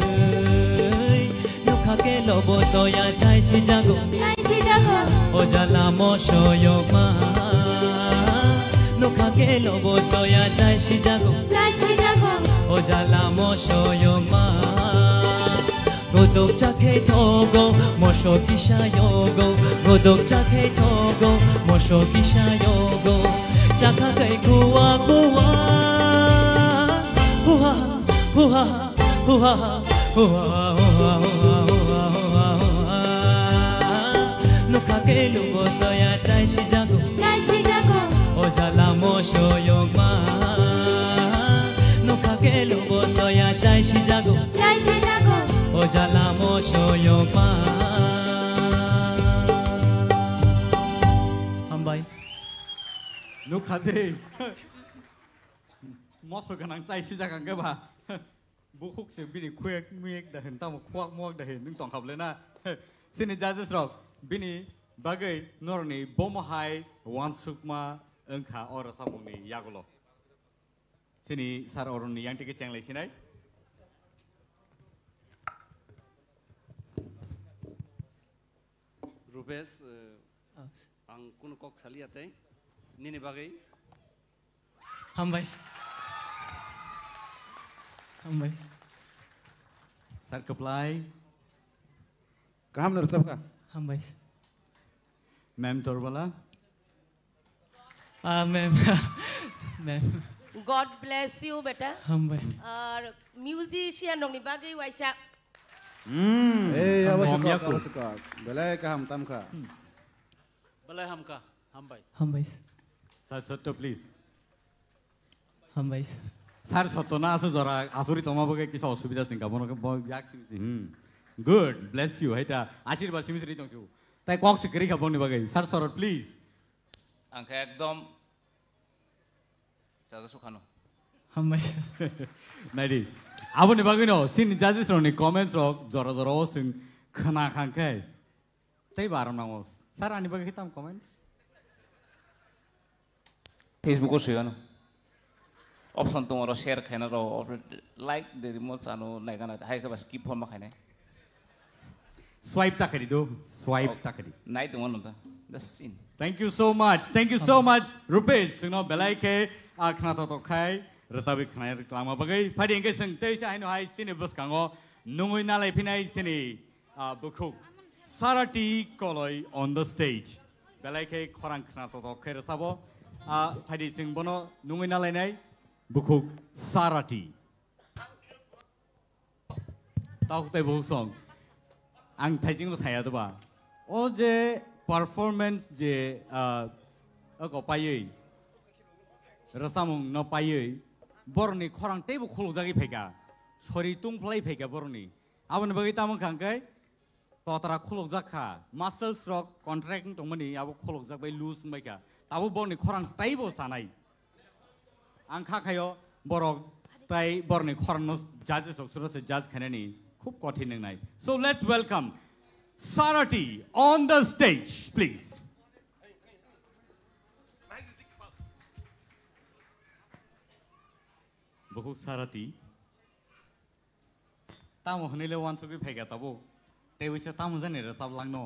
Kelo boso ya chai shijago O jala mosho yokma No kelo boso ya chai shijago O jala mosho yokma Godok chake togo mosho kisha yogo Godok chake togo mosho kisha yogo Chaka kai kuwa kuwa Huha huha huha huha No kelo boso ya chai shijago O jala mosho yokma No kelo boso ya chai shijago O jala mosho yokma Hambai No khade Moso ganang chai shijagang ga ba Bukhuk se bini kwek miek da hen tam kwak mok da hen nung tong khap le na Sini judges rok bini bagai norni bomohai wansukma engkha ora samuni yagolo Sini sar oroni yang tike cheng le sinai Rupesh ang kuno kok saliate nini bagai Hambai Sar keplai Kaham nar sabka Hambai Ma'am Torbala ma'am God bless you beta Hambai musician dong ni bagai waisa awas kok belai kaham tamka Balai hamka hambai Hambai Sir Sotto please हामबाय सार सतना आसो जरा आसुरी तमाबगे किसा असुबिदा सिंगा बनके याक सिमि good bless you हैता आशीर्वाद सिमिसरि दंसु ताइ कक सिकरि खाबनि बागै सार सरत प्लीज आंखौ एकदम जाजासु खानो हामबाय नाइदि आबनि बागै न सिन जाजिस रनि कमेन्ट्स रक जरा जरा सिं खना खांखाय तै बारम नांगौ सार आनि बागै ताम कमेन्ट्स फेसबुक सैगानो ऑप्शन तुम्हारा शेयर खाना रो लाइक दे रिमोट सानो नायगाना हाय के बस कीप फॉर्म खाने स्वाइप ताकरी दो स्वाइप ताकरी नाइ तुम नता जस्ट इन thank you so much Rupesh सिनो बेलाय के आखना तो खाय रताबि खानाय क्लामा बगै फादि एंगे जों तै साइनो हाय सिनि बसखाङो नुङै नालाय फिनाय सिनि बुखु साराटी कलय ऑन द स्टेज बेलाय के खरां खना तो खै रसाबो फादि जों बनो नुङै नालायनाय बुखुक साराटी ताउखै बुखु सं आं थाइजिंबो साया दबा ओ जे परफॉर्मेंस जे अको पायै रसामुं न पायै बरनि खरां टेबो खुलुजागै फैगा सरि तुंफ्लाय फैगा बरनि आबन बगै तामं खांकै ततरा खुलुजाखा मासल स्ट्रोक कन्ट्रैक्टिंग तंमनि आबो खुलुजाबाय लूज मैका ताबो बरनि खरां टाइबो जानाय आं खाखायो बरक ताइ बरनि खरां जाज ससुरसे जाज खानानि खूब कठिन नंनाय सो let's welcome Sarati on the stage please बहुत साराटी तामो हनेले वानसुगि फैगा ताबो तेवैसे तामो जाने रसाब लांनो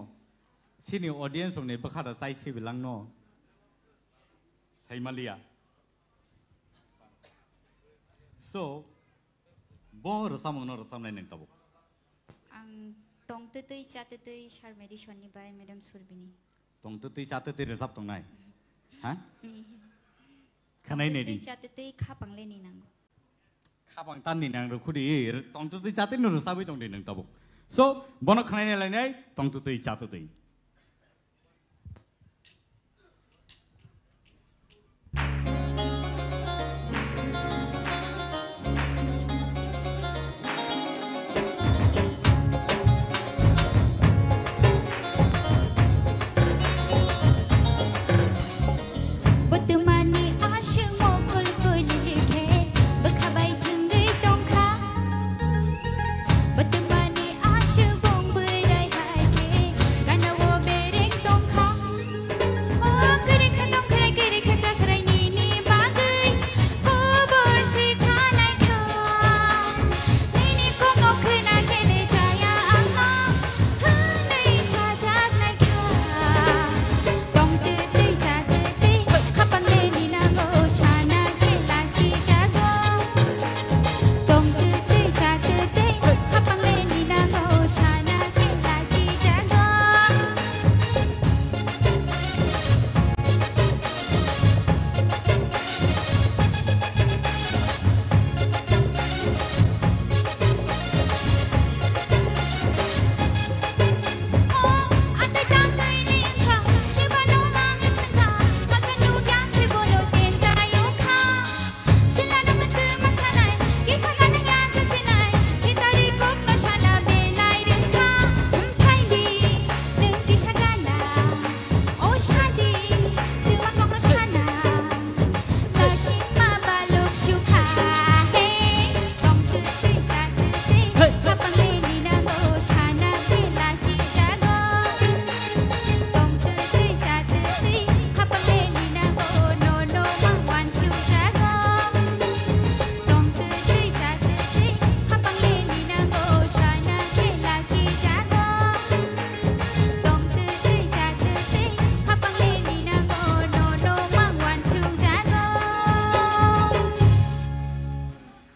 सिनि ऑडियंस हमने बखादा चाइसे बिलांनो साइमालिया सो बो रसामो न रसामनाय नों ताबो आं तंतै चातै सारमेडिसननि बाय मेडम सुरबिनी तंतै चातै रोजाब तंनाय हा खानाय नेदि चातै खापांलेनि नांगौ खापां ताननि नांगौ खुदि तंतै चातै न रोजाबै तंदि नों ताबो सो बनो खानाय नेलायनाय तंतै चातै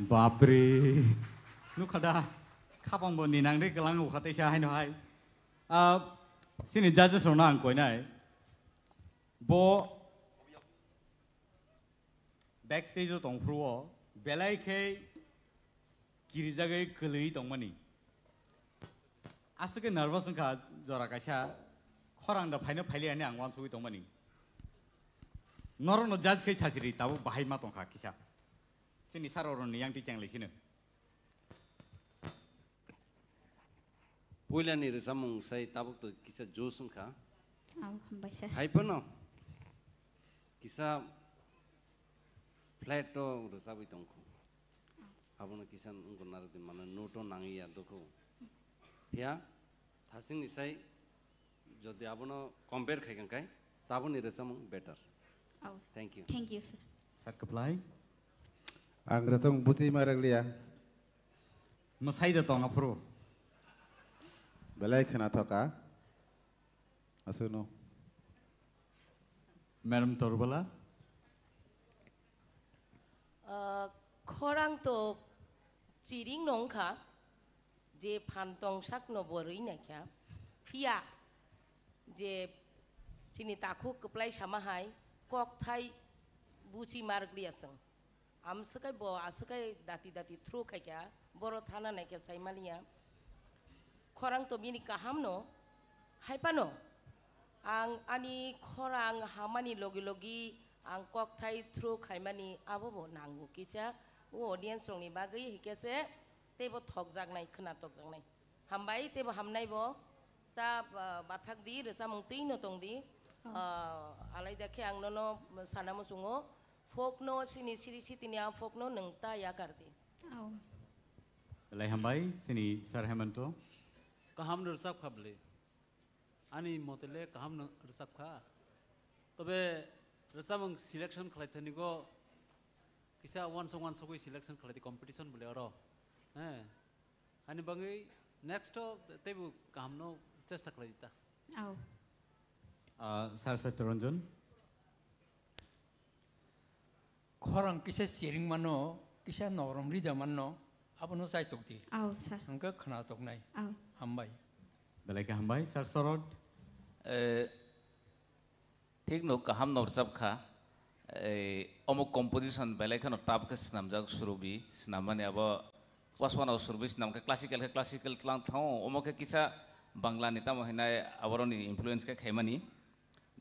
बापरे नुखादा खापांबो निनांदे गलां उखातैसा हायनो हाय सिनि जाजेस रना आं कयनाय बो बैक स्टेज दंफ्रुओ बेलायखे किरिजागै गोलै दंमनि आसके नार्भास नखा जरा कायसा खरांदा फायनो फायलियानि आं वानसुगै दंमनि नरनो जाज खै सासिरि ताबो बाहाय मा दंखा किसा sini sarorun yang di channel sini. Puila ni resamung saya tabuk tu kisah josun ka. Hambai sir. Hai pernah kisah flat to resabi tongku. Abang kisah ungkul naruh di mana noto nangi ya doko. Ya, thasing ni saya jadi abang compare kai kan kai, tabun ni resamung better. Thank you. Thank you sir. Sat keplai. Ang resamung busi marang liya. Masai dah tong apro. Belai kena thoka. Asuno. Madam Torbala. Korang to ciring nongka, je pantong sak no borui na kya, pia, je sini takut keplai sama hai, kok thai buci marg dia seng, am sekai bo asekai dati through kaya, boro thana na kya sai malia, korang to bini kaham no, hai pano, ang ani korang hamani logi ang kok thai through kai mani abo bo nangu kicha. Audience song ni bagai hikese tebo thok jak nai khna tok jak nai hambai tebo hamnai bo ta bathak di resa mungti no tong di alai dekhe ang no sanamu sungo folk no sini sitini am folk no nengta ya karti Lai hambai sini Sir Hemanto kaham rusak khable ani motele kaham rusak kha tobe resamung selection khlaithani go kisah one song koi selection khala di competition bole aro ani bangai next to tebu kamno chesta khala dita Sir Satyaranjan korang kisah sharing mano kisah norom rida mano apa no sai tok di sir angka khana tok nai hambai belai ka hambai Sir Sorod ठीक no कहम नोर सब खा अमुक composition बेले खनो top के स्नाम जग शुरू भी स्नाम ने अब वासवाना शुरू भी स्नाम के क्लासिकल क्लांग था अमुक के किसा बांग्ला नेता महिना अवरोनी इन्फ्लुएंस के खेमनी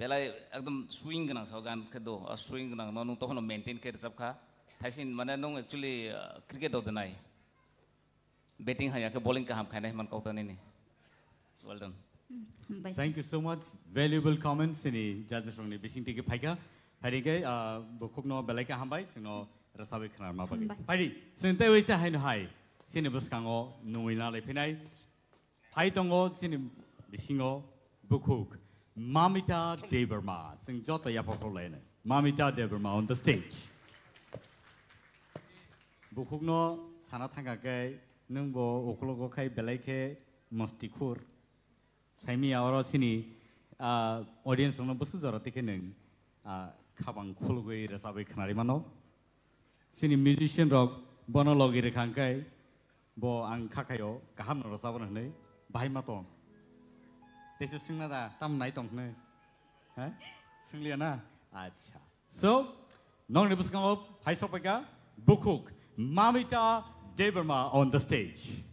बेला एकदम स्विंग ना सौगान के दो स्विंग ना नो तो हनो मेंटेन के सब खा थाइसिन माने नो एक्चुअली क्रिकेट होता नहीं बैटिंग है या के बॉलिंग का हम खाने मन कहता नहीं well done. Thank you so much. Valuable comments ini judges rong ni bising tiki paika. Hari ke bukuk no belai ka hambai sino rasawi kenar ma bagi. Hari sente wisa hai no hai sini buskango nuina le pinai. Hai tongo sini bisingo bukuk Mamita Deberma sing jota ya pokolene. Mamita Deberma on the stage. Bukuk no sana thanga ke nung bo okologo kai belai ke mastikur. Saimi awal sini audience orang besu jara tike neng kabang khulgoi rasabai khnari mano sini musician rock bono logi rekangkai bo ang khakayo kaham no rasabon hnei bahai maton tese singna da tam nai tong hnei ha singlia na acha so nong nebuskang hai sopaka bukuk Mamita Deberma on the stage.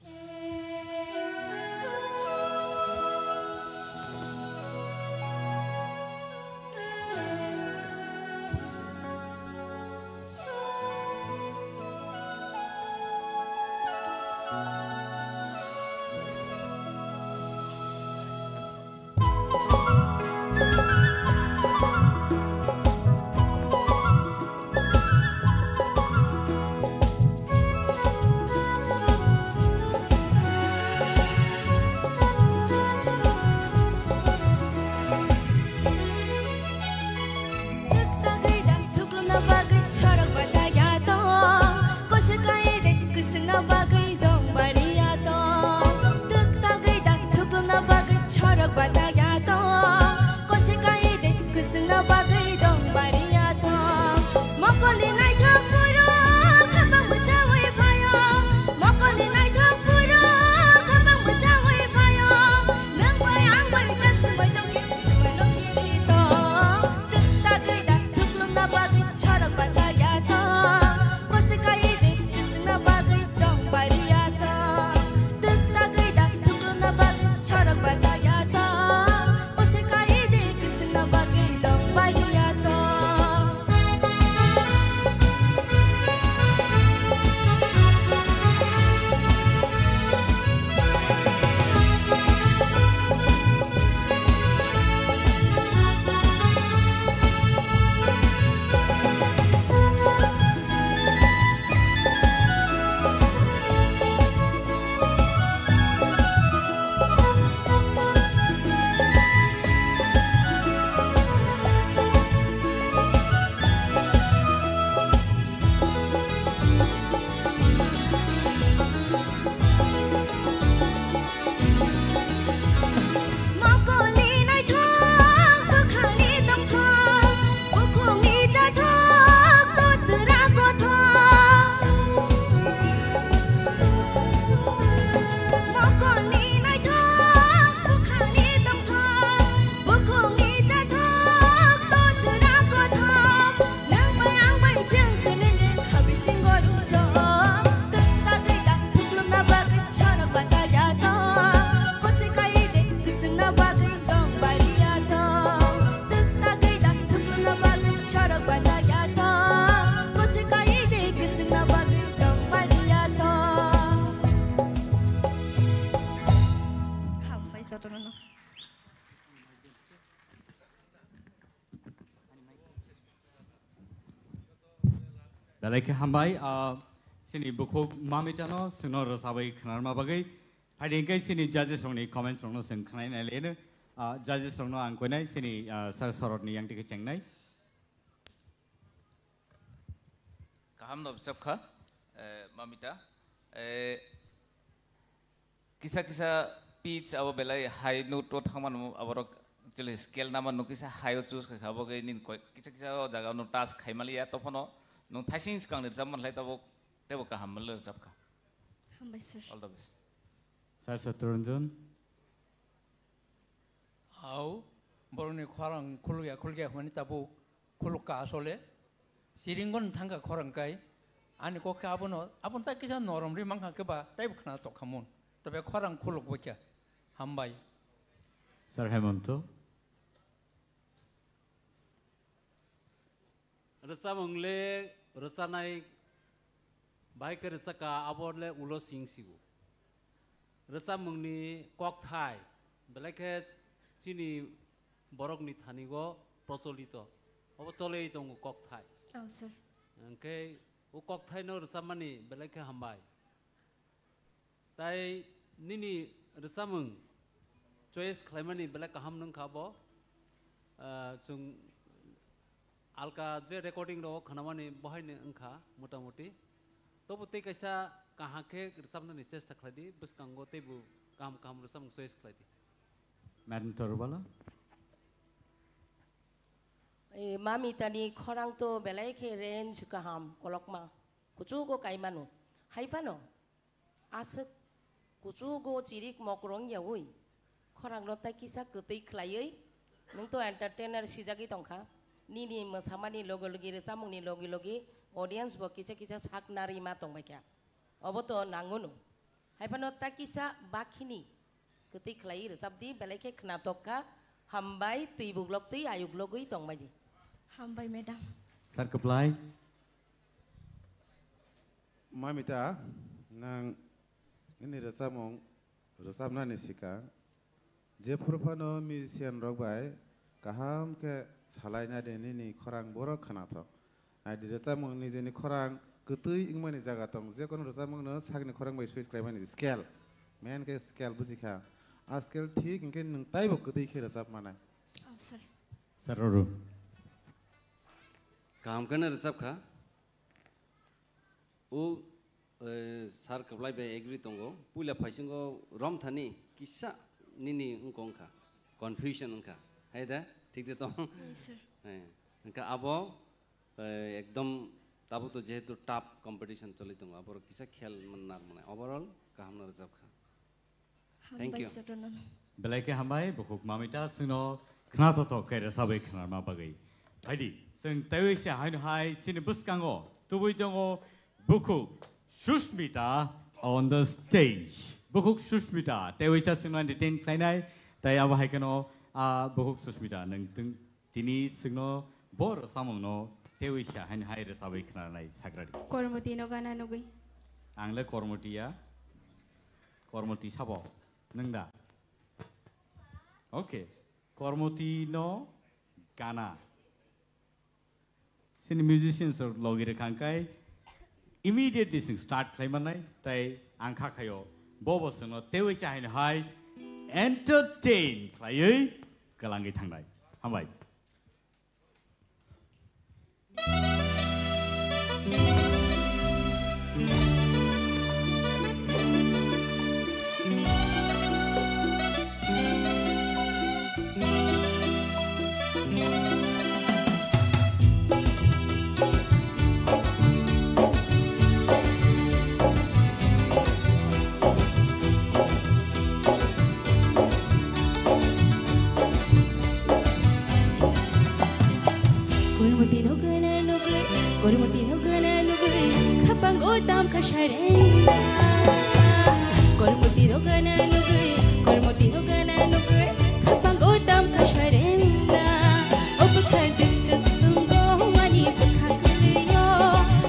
Bye. Belai ke hambai sini buku mamitano sino rosabai kenar mabagai. Hari ini sini judges rongni comments rongno sing kenai nalene judges rongno angkonai sini sar sorot ni yang dikeceng Kaham no Chengjakha mamita kisah pitch abo belai high note to thaman aborok actually scale nama no kisah high choose ka abo ge nin kisah jaga no task khaimali ya to phono no thasing kang ni zaman lai tabo tebo kaham mal Chengjakha Hambai sir all the best Sir Saturunjun Au boroni kharang khulge honi tabu khuluka asole siringon thangka khorangkai ani ko ka abono abon ta kisa norom ri mangha ke ba tai bukhna to khamun tobe khorang khuluk bokya hambai Sir Hemanto Rasa mengle rasa naik baik ke rasa ka aborle ulo sing sigu rasa mengni kok thai belake sini borok ni thani go procholito abo chole itong kok thai Oh sir Angke ukok thai no rasa mani belake hambai tai nini rasa meng choice khlaimani belake ham nang khabo sung alka je recording ro khanamani bahai ne angkha motamuti to buti kaisa kaha ke resam ni chesta khladi bus kango tebu kam resam choice khladi Madam Torbala Mami tani khorang to belai ke range kaham kolokma kucu go kaimanu haifano asuk kucu go cirik mokrong yawi khorang lo ta kisa kutai khlaioi nung to entertainer sijagi tongkha Nini masamani logi resamung ni logi audience bo kicha sak nari ma tong bakya oboto nangunu haipano takisa bakhini kutik khlai resabdi belake khnatokka hambai tibuglok ti ayuglogui tong baji Hambai madam Sir Kaplai Mamita nang ini resamna ni sika je purpano musician rogbai kaham ke salainya deni ni korang borok khanato adi resamung ni jeni korang ketui ingmani jaga tong je kono resamung no sagni korang bai sweet kraimani scale main ke scale bujika a scale thik ingke nung taibo ketui khe resap mana Oh sir Sir Roru काम करने रचप खा वो सार कपलाई बे agree तंगो पुला फाइसिंगो रम थानी किस्सा निनी उनको उनका confusion उनका है दा ठीक है तो उनका अबो एकदम ताबो तो जेहेतु टॉप कंपटीशन चली तंगो अबो किस्सा खेल मन्नार मने ओवरऑल काम न रचप खा thank you Belai ke hambai bukuk mamita sino khnato to kaira sabai khnar ma bagai Haidi Sing tawi siya hai sini buskango tubuy jongo bukuk Shushmita on the stage. Bukuk Shushmita tawi siya singno detain kainai tay aba hai kano bukuk Shushmita nang tini singno bor samong no tawi siya hai resabai khnar nai sagradi. Kormuti no gana no gui. Angle kormuti ya kormuti sabo nangda. Okay kormuti no gana. Sini musicians or logi rekangkai immediately sing start klaimanai tai angkha khayo bobo sino tewi sa hai entertain klayoi kalangi thangnai hambai Kormuti no gana no gui kapang otam kasharenda Kormuti no gana no gui kapang otam kasharenda Obkhadik tungo mani bukhakliyo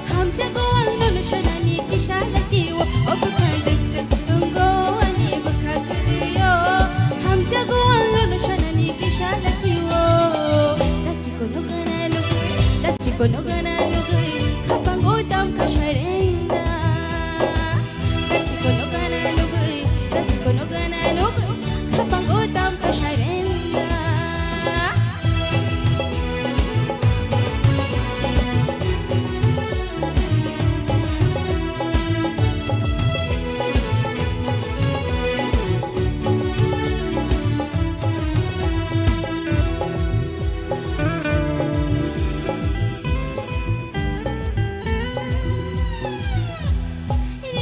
ham jago angno shanani kishala jiwo Obkhadik tungo mani bukhakliyo ham jago angno shanani kishala jiwo Dachiko no gana no gui kapang otam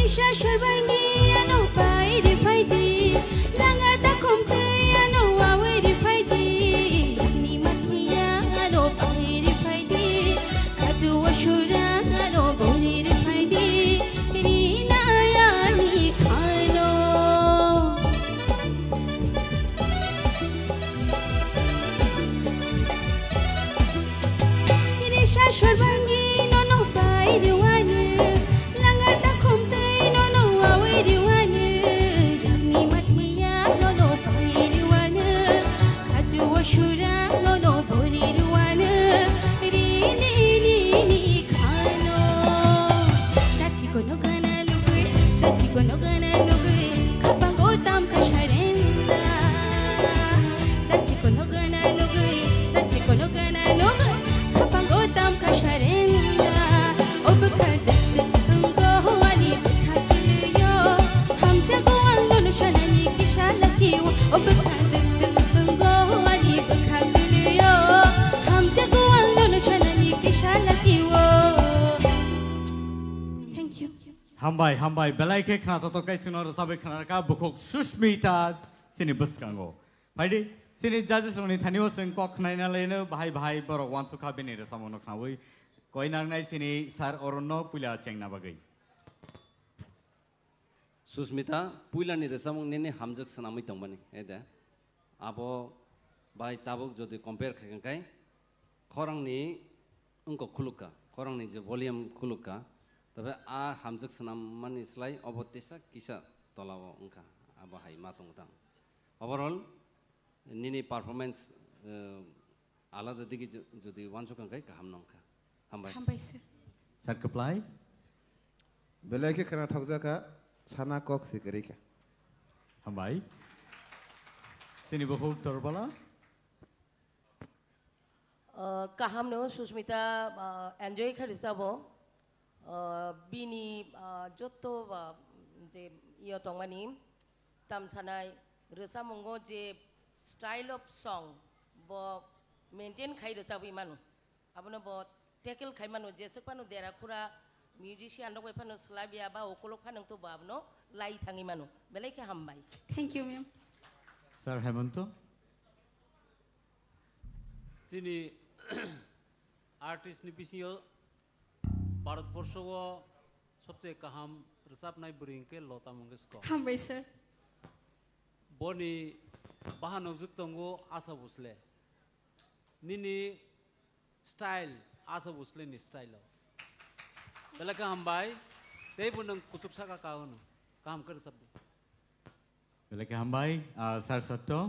Irisha Sharbangi ano pai di faidi langa ta komte ano awe di faidi ni mathiya ano pai di faidi kaju ashura ano bori di faidi ni na ya ni khano Irisha Sharbangi no pai di wani langa ta komte no awe di wani ni mathiya no pai di wani kaju ashura no bori di wani ni khano dachi kono gana lugui dachi kono gana lugui kapango tam kasharenda dachi kono gana lugui dachi kono gana lugui kapango tam kasharenda ob khadat tungo ani khakliyo ham jago anglo shanani kishala jiwa ob khadat tungo ani khakliyo ham jago anglo shanani kishala jiwa Thank you. Hambai belai ke khana to kai sunor sabe khana ka bukhok Sushmita sini buskango. Phaidi sini judges roni thanio sing kok khnai na leno bhai borok wan sukha bini re samono khnawoi koinar nai sini sar oronno pula chengna bagai. Susmita puila ni resamong nene hamjak sanamai tongbani eda abo bai tabuk jodi compare khakan kai khorang ni unko khuluka khorang ni je volume khuluka tabe a hamjak sanamani slai obotisa kisa tolawo unka abo hai matong tam overall nini performance alada digi jodi wansukan kai kaham nongka hambai sir Sir Kaplai belai ke khana thokjaka sana kok sikari ka Hambai sini bukhok torbala kaham no Susmita enjoy kharisabo bini joto je iyo tongmani tam sanai resamongo je style of song bo maintain khai resabi manu abono bo tackle khai manu je sekpanu dera kura musician dok panu slavia ba okolok panang to babno lai thangi manu belai ke hambai Thank you ma'am Sir Hemanto sini artist ni bisio Bharatvarsh वो सबसे कहम रसाप नाई बुरिंग के लोता Mangeshkar Hambai sir बोनी बाहन उजुक तंगो आशा बुसले निनी style आशा बुसले नि style बेला का हम by ते बुनंग कुचुक साका कावन काम कर सब belai ke hambai Sir Satto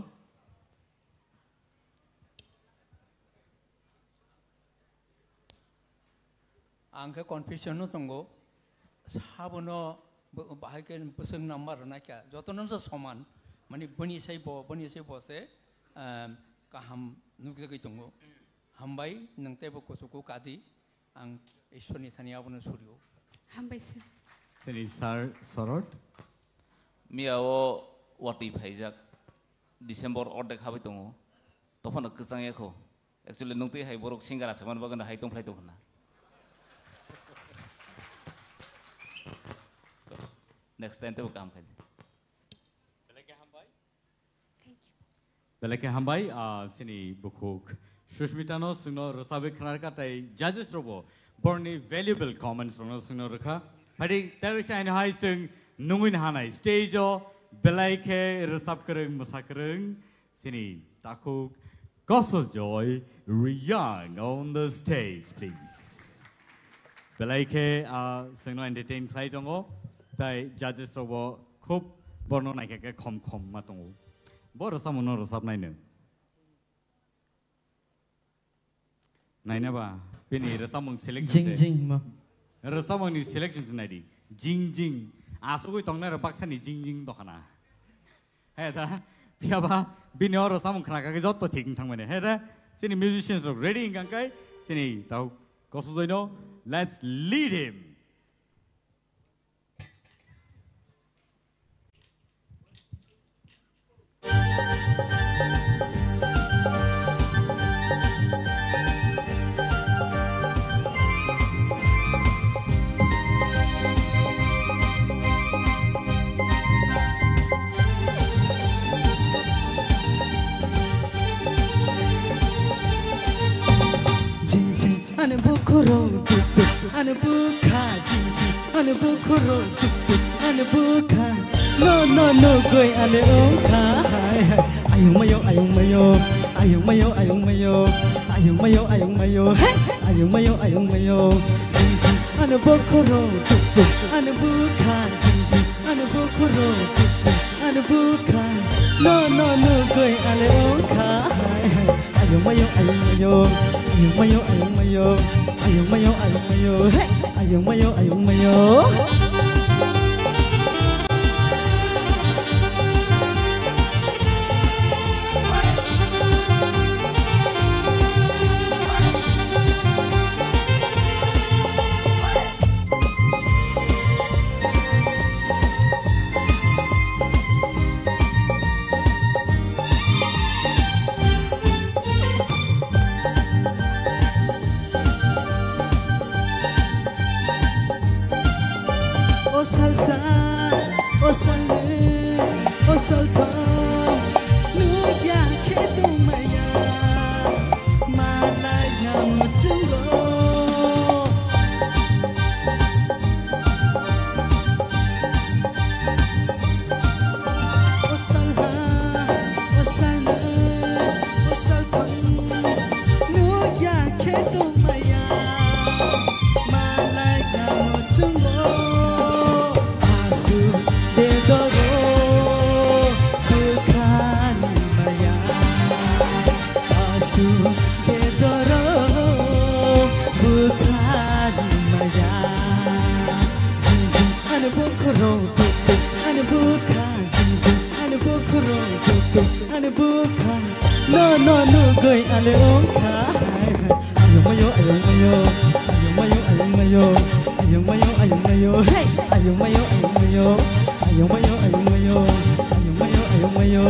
आंखे कन्फ्यूजन तंगो साबनो बाहायके बोसों नाम्बार ना क्या जतन से समान माने बनी से से कहम नुगजगै तंगो हमबाय नंतेबो कोसुको कादी आं ईश्वरनि थानिया बनो सुरियो Hambai sir sini Sir Sorot Miao वाटी फाइजाक डिसेम्बर अर्धेक हाबै दङ तफानो गोजां एखौ एक्चुअली नंते हाय बरक सिंगारा समान बागन हाय दंफ्लाय दंना नेक्स्ट टाइम तेबो काम खायदि belai ke hambai sini bukhok Sushmita no sino rosabe khnar ka tai judges robo borni valuable comments rono sino rakha hadi tawi sai hai sing nungin hanai stage o belai ke rosab kereng masakereng sini takuk Gosos Joy Riyang on the stage please belai ke sino entertain khai dongo tai judges robo khub borno nai ke khom ma tongo bo rosamono rosab naino naina ba bini rosamong selection jing ma rosamong ni selection nadi jing asugoi tongna ro baksani jing dokhana he da piaba bini rosamong khana ka jotto thik thangmane he da sini musicians are ready ingkai sini tau kosujoino let's lead him ane buka jinji ane bukuro tuk tuk ane buka no no no goi ane ongka ayung mayo ayung mayo ayung mayo ayung mayo ayung mayo ayung mayo ayung mayo ayung mayo jinji ane bukuro tuk tuk ane buka jinji ane bukuro tuk tuk ane buka no no no goi ane ongka ayung mayo ayung mayo ayung mayo ayung mayo ayung mayo ayung mayo ayung mayo ayung mayo O salsa, o salé, o salsa, no ya que tu maya, malaya mucho. O salsa, o salé, o salsa, no ya que tu maya, malaya mucho. Asu de doro bukan maya Asu de doro bukan maya Jinjing ane bukuro tuk ane bukan Jinjing ane bukuro tuk ane bukan No no no goi ane ongka Ayung mayo ayung mayo ayung mayo ayung mayo ayung mayo ayung mayo hey ayung mayo ayung mayo ayung mayo ayung mayo ayung mayo ayung mayo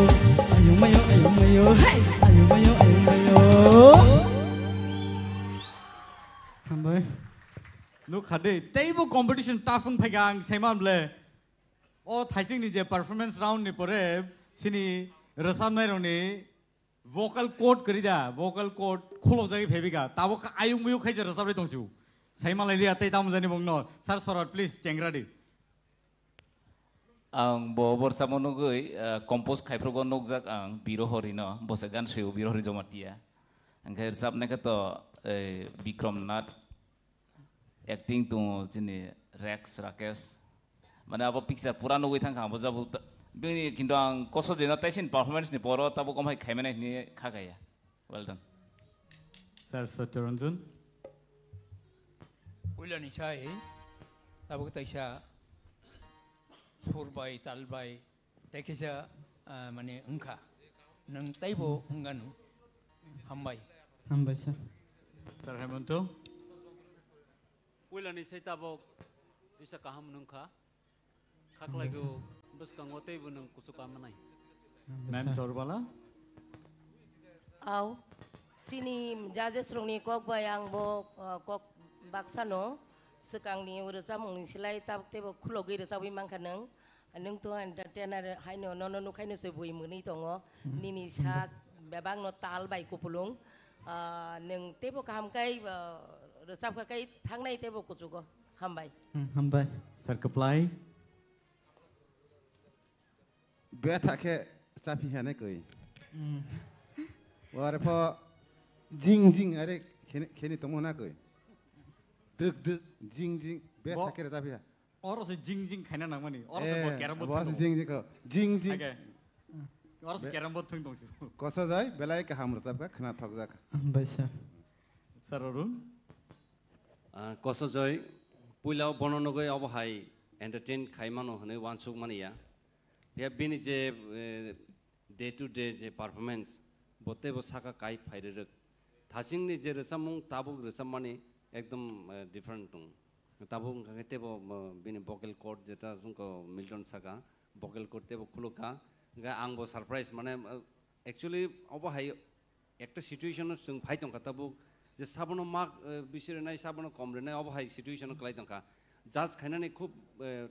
ayung mayo ayung mayo hey ayung mayo ayung mayo Hambai nu khade teibo competition tafung phagang seman ble o thaising ni je performance round ni pore sini rasam nai roni vocal code karida vocal code kholo jagi phebiga tabo ayung mayo khai je rasam rai tongchu Saima lagi atai tamu jani bongno, sir sorot please cengradi. Ang bobor samono goi compose khaipro nokjak ang biro horino bose gan seu biro hori jomatia. Ang khair sab nekato Bikram Nath acting to jini Rex Rakesh. Mana apa picture pura nogoi thang khang bojabu bini kintu ang koso jena taisin performance ni poro tabo komai khaimane ni khagaya. Well done. Sir Satyaranjan. Ulan isai, tabuk taisa surbai talbai, tekisa mane engka, nang taibo enganu, hambai. Hambai sir. Sir Hemanto. Ulan isai tabuk isa kaham nungka, kaklago bus kangote bunung kusuka manai. Ma'am Torbala. Au, sini judges rongni kok bayang bo kok baksano sekangni urusam silai tab tebo kulogi resawi mangkaneng nung tu entertainer haino nono nu kaino sebui muni tongo nini sak bebang no tal bai kupulung nung tebo kaham kai resap kai thang nai tebo kucugo hambai hambai sir keplai beta ke tapi hane koi ware po jing jing are keni tomo na koi Duk duk jing jing beta ke tapi ya orang se jing jing kena nang mani orang se bo keram bot orang jing jing ko jing jing orang se keram bot thung tong si kosa jai belai ke hamra sab ka khana thok jak hambai sir sir Arun kosa jai puilau bonono goi abo hai entertain khaimano hane wansuk mania ya bini je day to day je performance bote bo saka kai phaire thasing ni je resamung tabuk resamani ekdom different tung tabung kangete bo bini vocal cord jeta sungko Milton saka vocal cord te bo khuluka ga ang bo surprise mane actually obo hai ekta situation sung phai tong tabuk je sabono mark bisire nai sabono komre nai obo hai situation klai tong ka judge khaina ni khub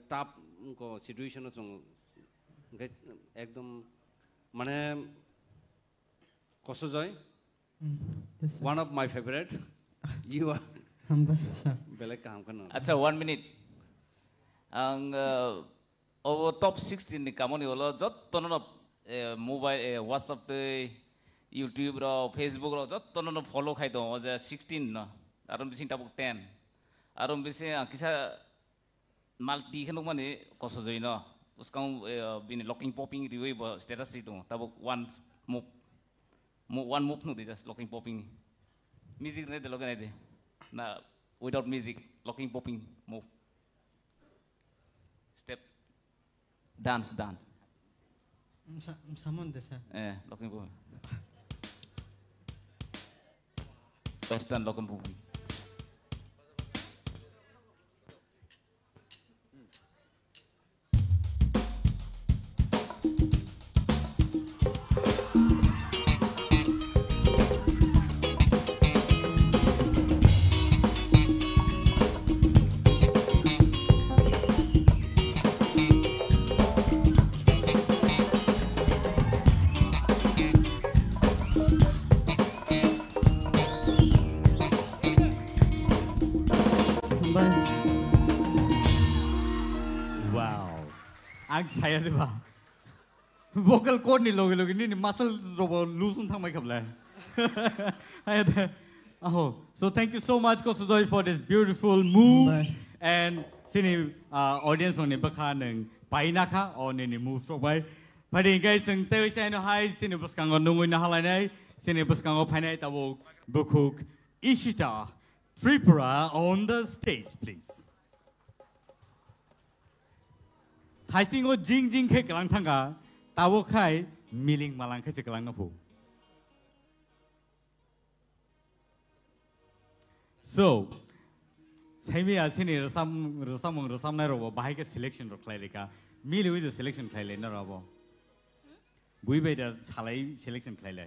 tough ko situation sung ekdom mane kosojoy one of my favorite you are Hamba sa. Belek kaham kan. Acha 1 minute. Ang over top 16 ni kamoni holo jot tono mobile WhatsApp te YouTube ro Facebook ro jot tono follow khai do oja 16 no aron bising tabuk 10 aron bising kisa multi khenok mane koso joi no uskang bini locking popping riwe bo status itu tabuk one move no de just locking popping music ne de logan de na without music locking popping move step dance Samon desa. Locking popping western locking popping Ang saya deh bah, vocal cord ni logi ni muscle robo loosen thang mai kable. So thank you so much Kosudoi for this beautiful move and sini audience ni bakha neng paina kha or ni move stroke by. Padi guys sing tei sai no hai sini buskang nungui na halai nai sini buskang painai tabo bukuk Ishita Tripura on the stage please. Hai singo jing ke kelang tangga, tawo kai miling malang ke kelang napu. So, saya mi asini resam na robo bahai ke selection ro klai leka, mili wi selection klai le na robo. Bui be da salai selection klai le.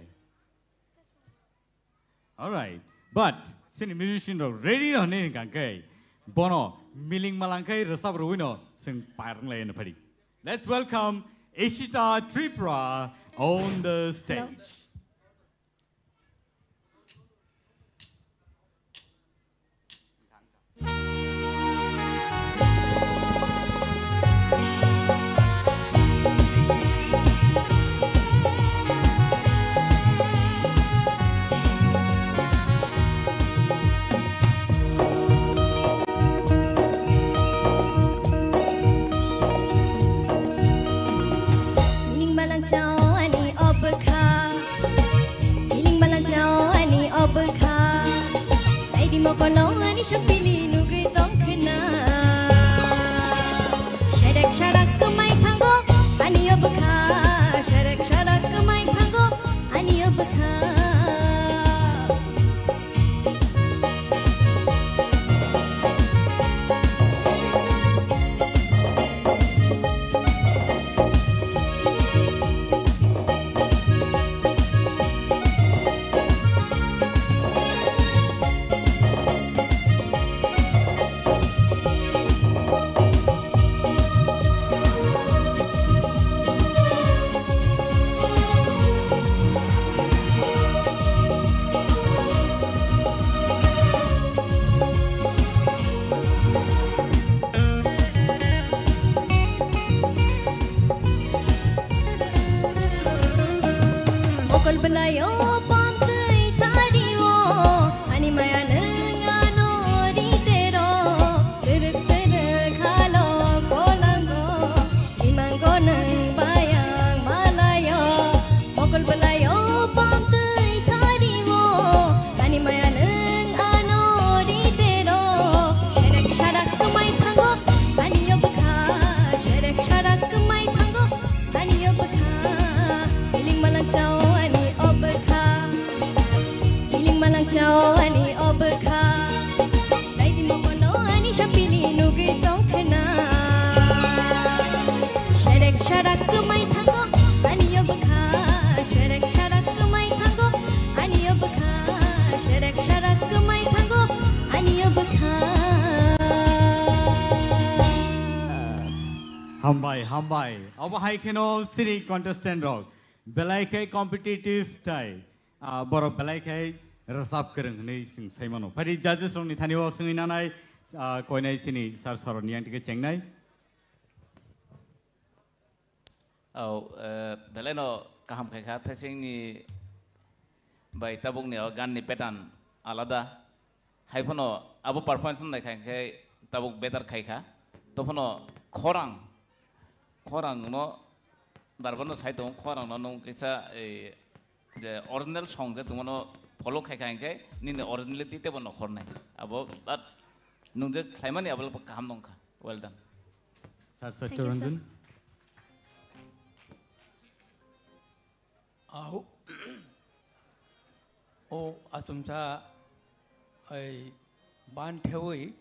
Alright, but sini musician ro ready ro ne kan kai. Bono miling malang kai resam ro wino. Let's welcome Ishita Tripura on the stage. Hambai. Our high keno city contestant rock. Belai competitive tie. Boro belai rasap kereng nei sing saimano pari judges rong ni thani o sing inanai koinai sini sar sor ni anti ke chengnai belai no kaham khaika thasing ni bai tabuk ni gan ni petan alada haipono abo performance nai khai tabuk better khaika topono khorang no barbono saito khorang no nong kisa the original song je tumono follow khai ni ne originality te bono khornai abo but nung je khlaimani abal kaham nongkha well done sir Satyaranjan 아우 오 아숨자 아이 반 태우이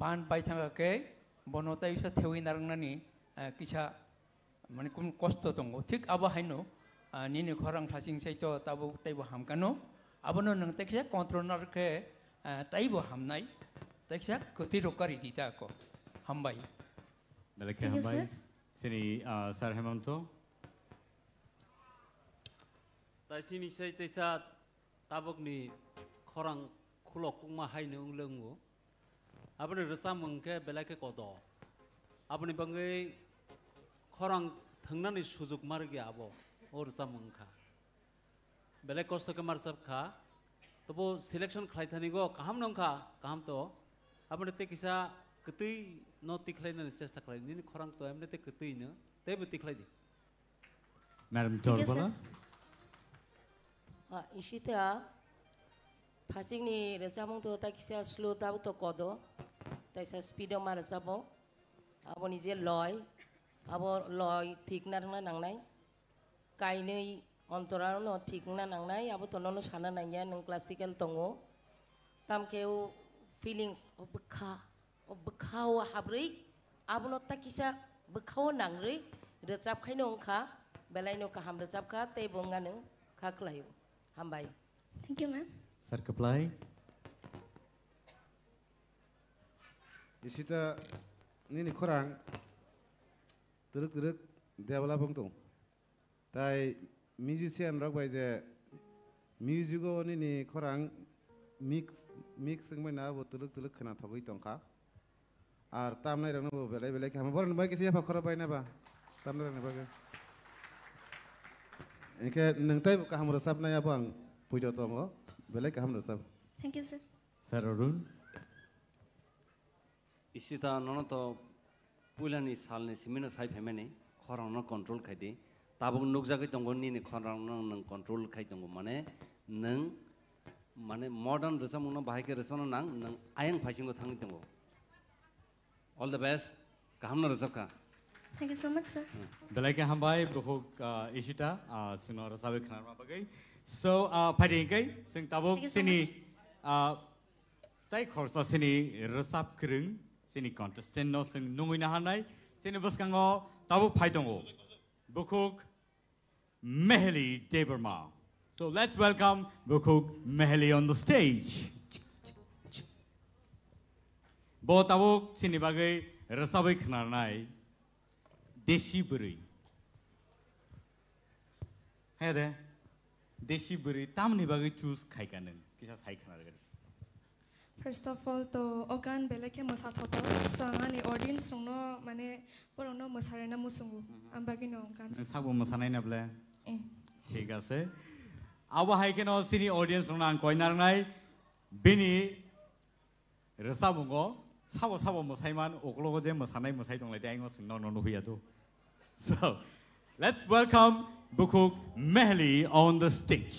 반 바이탕가게 번호타이서 태우이 나랑나니 기차 মানে কোন কষ্ট দङ ঠিক আবো হাইনো নিনি খরাং থাসিং সাইতো তাবো তাইবো হামকানো আবনো নং তাইसा কন্ट्रोलर के ताइबो हामनाय ताइसा कति रोकारी दिता को हामबाय दलके हामबाय सिनी सर हेमंत ताइसिनि साइ ताइसा ताबकनि खरां खुलक कुमा हाइनो लोंगो आबने रसा मंके बेलाके कद आबने बंगै खरां थांनानै सुजुग मारगे आबो और जामंखा बेले कष्ट के मार सबखा तबो सिलेक्शन खाइथानी गो काहम नंखा काहम तो आपने ते किसा कतई न तिखलाइनो चेष्टा खालाय नि खरां तो एमने ते कतईनो तेबो तिखलाय दि मैडम जरबला इसिता थासिंनि रजामं तो ताकिसा स्लो ताबो तो कदो ताइसा स्पीड मार जाबो आबनि जे लय abo loy thik narna nangnai kainei ontorano no thik na nangnai abo tonono sana nangya nang classical tongo tamkeu feelings obkha habrei abo no takisa bkhao nangrei recap khaino ongkha belaino kaham recap kha te bonganu kha klayu hambai thank you ma'am sir kaplai isita nini khorang turuk develop bangto tai musician rock by the musico ni khorang mix mai na bo turuk khana thogoi tongkha ar tamnai rang bo belai kam boran bai kisi fa khora bai na ba tamnai rang ba ke nang tai ka ham rasap na ya bang pujo tongo belai ka ham rasap thank you sir sir Arun isita nono to पुलानी सालने सिमिनो साइ फेमेने खरांग न control खाइदे Tabo नुकजागै दंगो नि खरांग न control खाइ दंगो नों माने modern रसम न बाहायके रसम नों आयं फाइसिंगो थांगि दंगो ऑल द बेस्ट गाहाम न रसबका thank you so much sir बेलायके हामबाय बहु इसिता सिनो रसाबे खनारमा बगै सो फाइदिंगै जों ताबो सिनि ताइ खरसा सिनि रसाब krung sini contestant no sing nungui na hanai sini buskango tabu phaitongo bukuk Meheli Deberma. So let's welcome Bukuk Meheli on the stage. Bo tabu sini bagai rasabai khnarnai deshi buri hede deshi buri tamni bagai choose khaikaneng kisa sai khnar First of all, to okan beleke masa thoto, so angani audience rongno mane porongno masarena musungu, ambagi no okan. Sabu masanai na ble. ठीक আছে আবা হাইকেন সিনি audience রং কইনারনাই বিনি রেসাবুঙ্গো সাবো সাবো মোসাইমান ওকলগো যে মোসানাই মোসাই দংলাই দে আইङो सिंनो no हुइयादो so let's welcome Bukuk Meheli on the stage.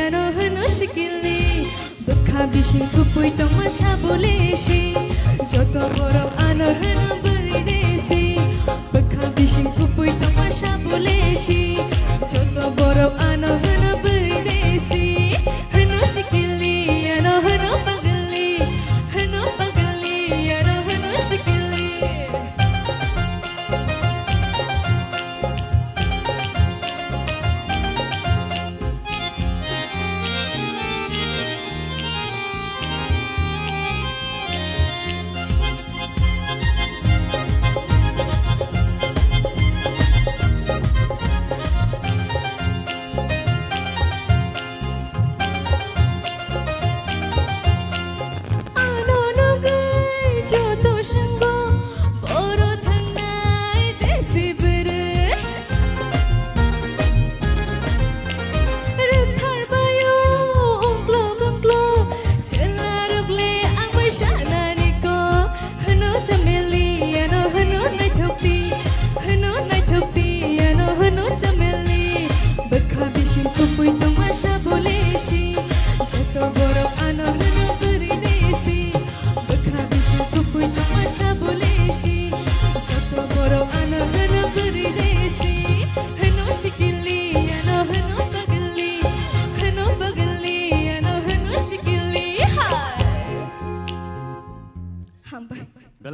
ano hano shikili Bukha bishin kupui tamasha boleshi Joto boro ano hano bari desi Bukha bishin kupui tamasha boleshi Joto boro ano hano bari desi Hano shikili ano hano pagali ano hano shikili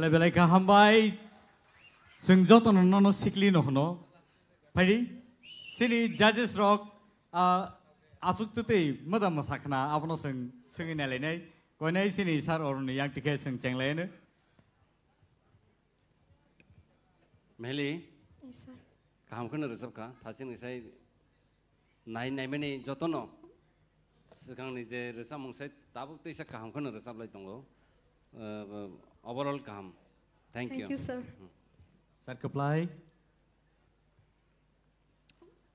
Belai ka hambai sengjoto no sikli no no pari sini judges rock asuk tute madam masakna apno sengin nai konai sini sar orni yang tike seng chenglene Meli Yes, sir. kaham kan resep ka thasin isai nai meni jotono sekarang ni je resep mungsai tabuk tisa kaham kan resep lai tongo overall kaham thank you sir. Sat keplai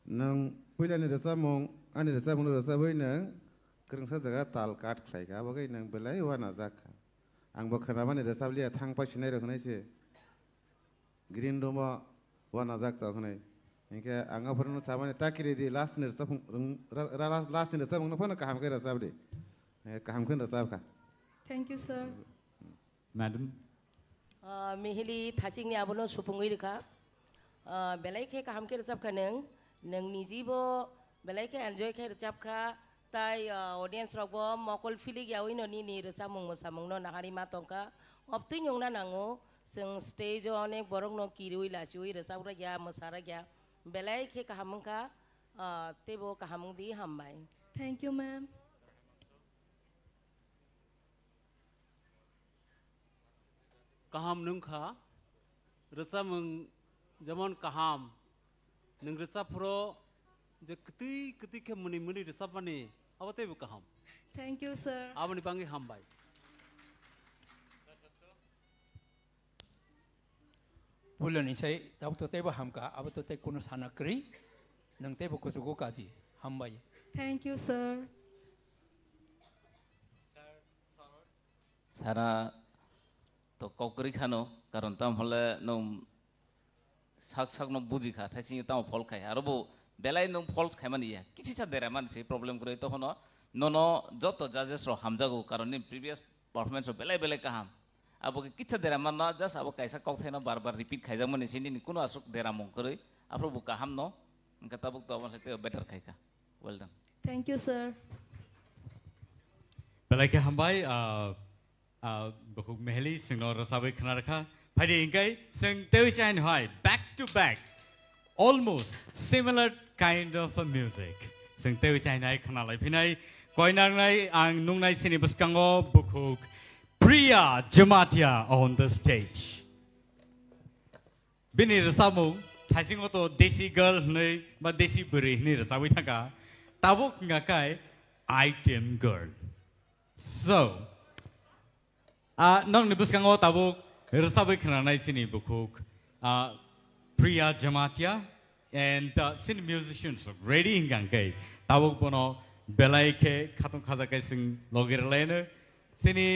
nang puila ni resep mong ani resep mong resep boy nang kereng sa jaga tal kat khai ka bagai nang belai wana zaka ang bo khana mani resep lia thang pa chinai rokhnai se green room wana zak ta khnai inke anga phurno samane takiri di last ni resep last ni resep mong no phona kaham ke resep de kaham khun resep ka Thank you, sir. madam Mihili thasingni abono supungui rika belai ke kaham ke resap kaneng neng nijibo belai ke enjoy ke resap kha tai audience rokbo mokol filig yawi no ni resap mung mosamung no nahari matongka opti nyongna nango seng stage onek borok no kirui lasiui resap ra ya mosara ya belai ke kaham ka tebo kaham di hambai. Thank you, ma'am. Kaham nungkha rasa mung zaman kaham nung rasa pro je keti ke muni rasa pani awate bu kaham Thank you, sir. awani pangi hambai Bulan ini saya tahu tu teba hamka, apa tu teba kuno sana kri, nang teba kusuko kadi hambai. Thank you, sir. Sara to kokri khano karon tam hole no sak no buji kha thai tam fol khai arobo belai no fol khai mani ya kichi cha dera man se problem kore to hono no joto judges ro hamjago karon ni previous performance ro belai kaham abo ke kicha dera man na just abo kaisa kok thaino bar repeat khai jang mani sini ni kuno asuk dera mong kore apro bu kaham no engka tabuk to amar sate better khai ka well done. Thank you, sir. belai ke hambai Bukuk mehli sengno rasabai khana rakha phadi ingai seng teusain hoi back to back almost similar kind of a music seng teusain nai khana lai phinai koinang nai ang nung nai sini buskango Bukuk Priya Jamatia on the stage bini rasamu thaising to desi girl nei ba desi buri ni rasabai thaka tabuk ngakai item girl so nong ni buskango tabuk resabai khana sini Bukuk Priya Jamatia and sini musicians ready ingang kai tabuk bono belai ke khatung khaja kai sing logir lene sini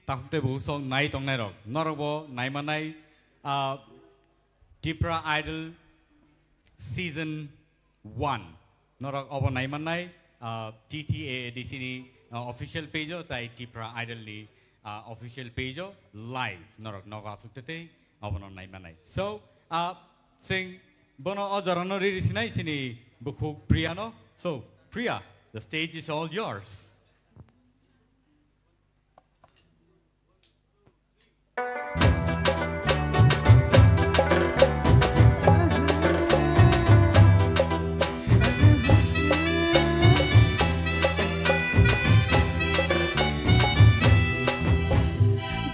takte bu song nai tong nai rok norbo nai manai Tipra Idol season 1 norok obo nai manai TTA di sini official page tai Tipra Idol ni official page live norok noga sukte abonon nai manai. So sing bono ojorano ri sinai sini buku Priya no. So Priya, the stage is all yours.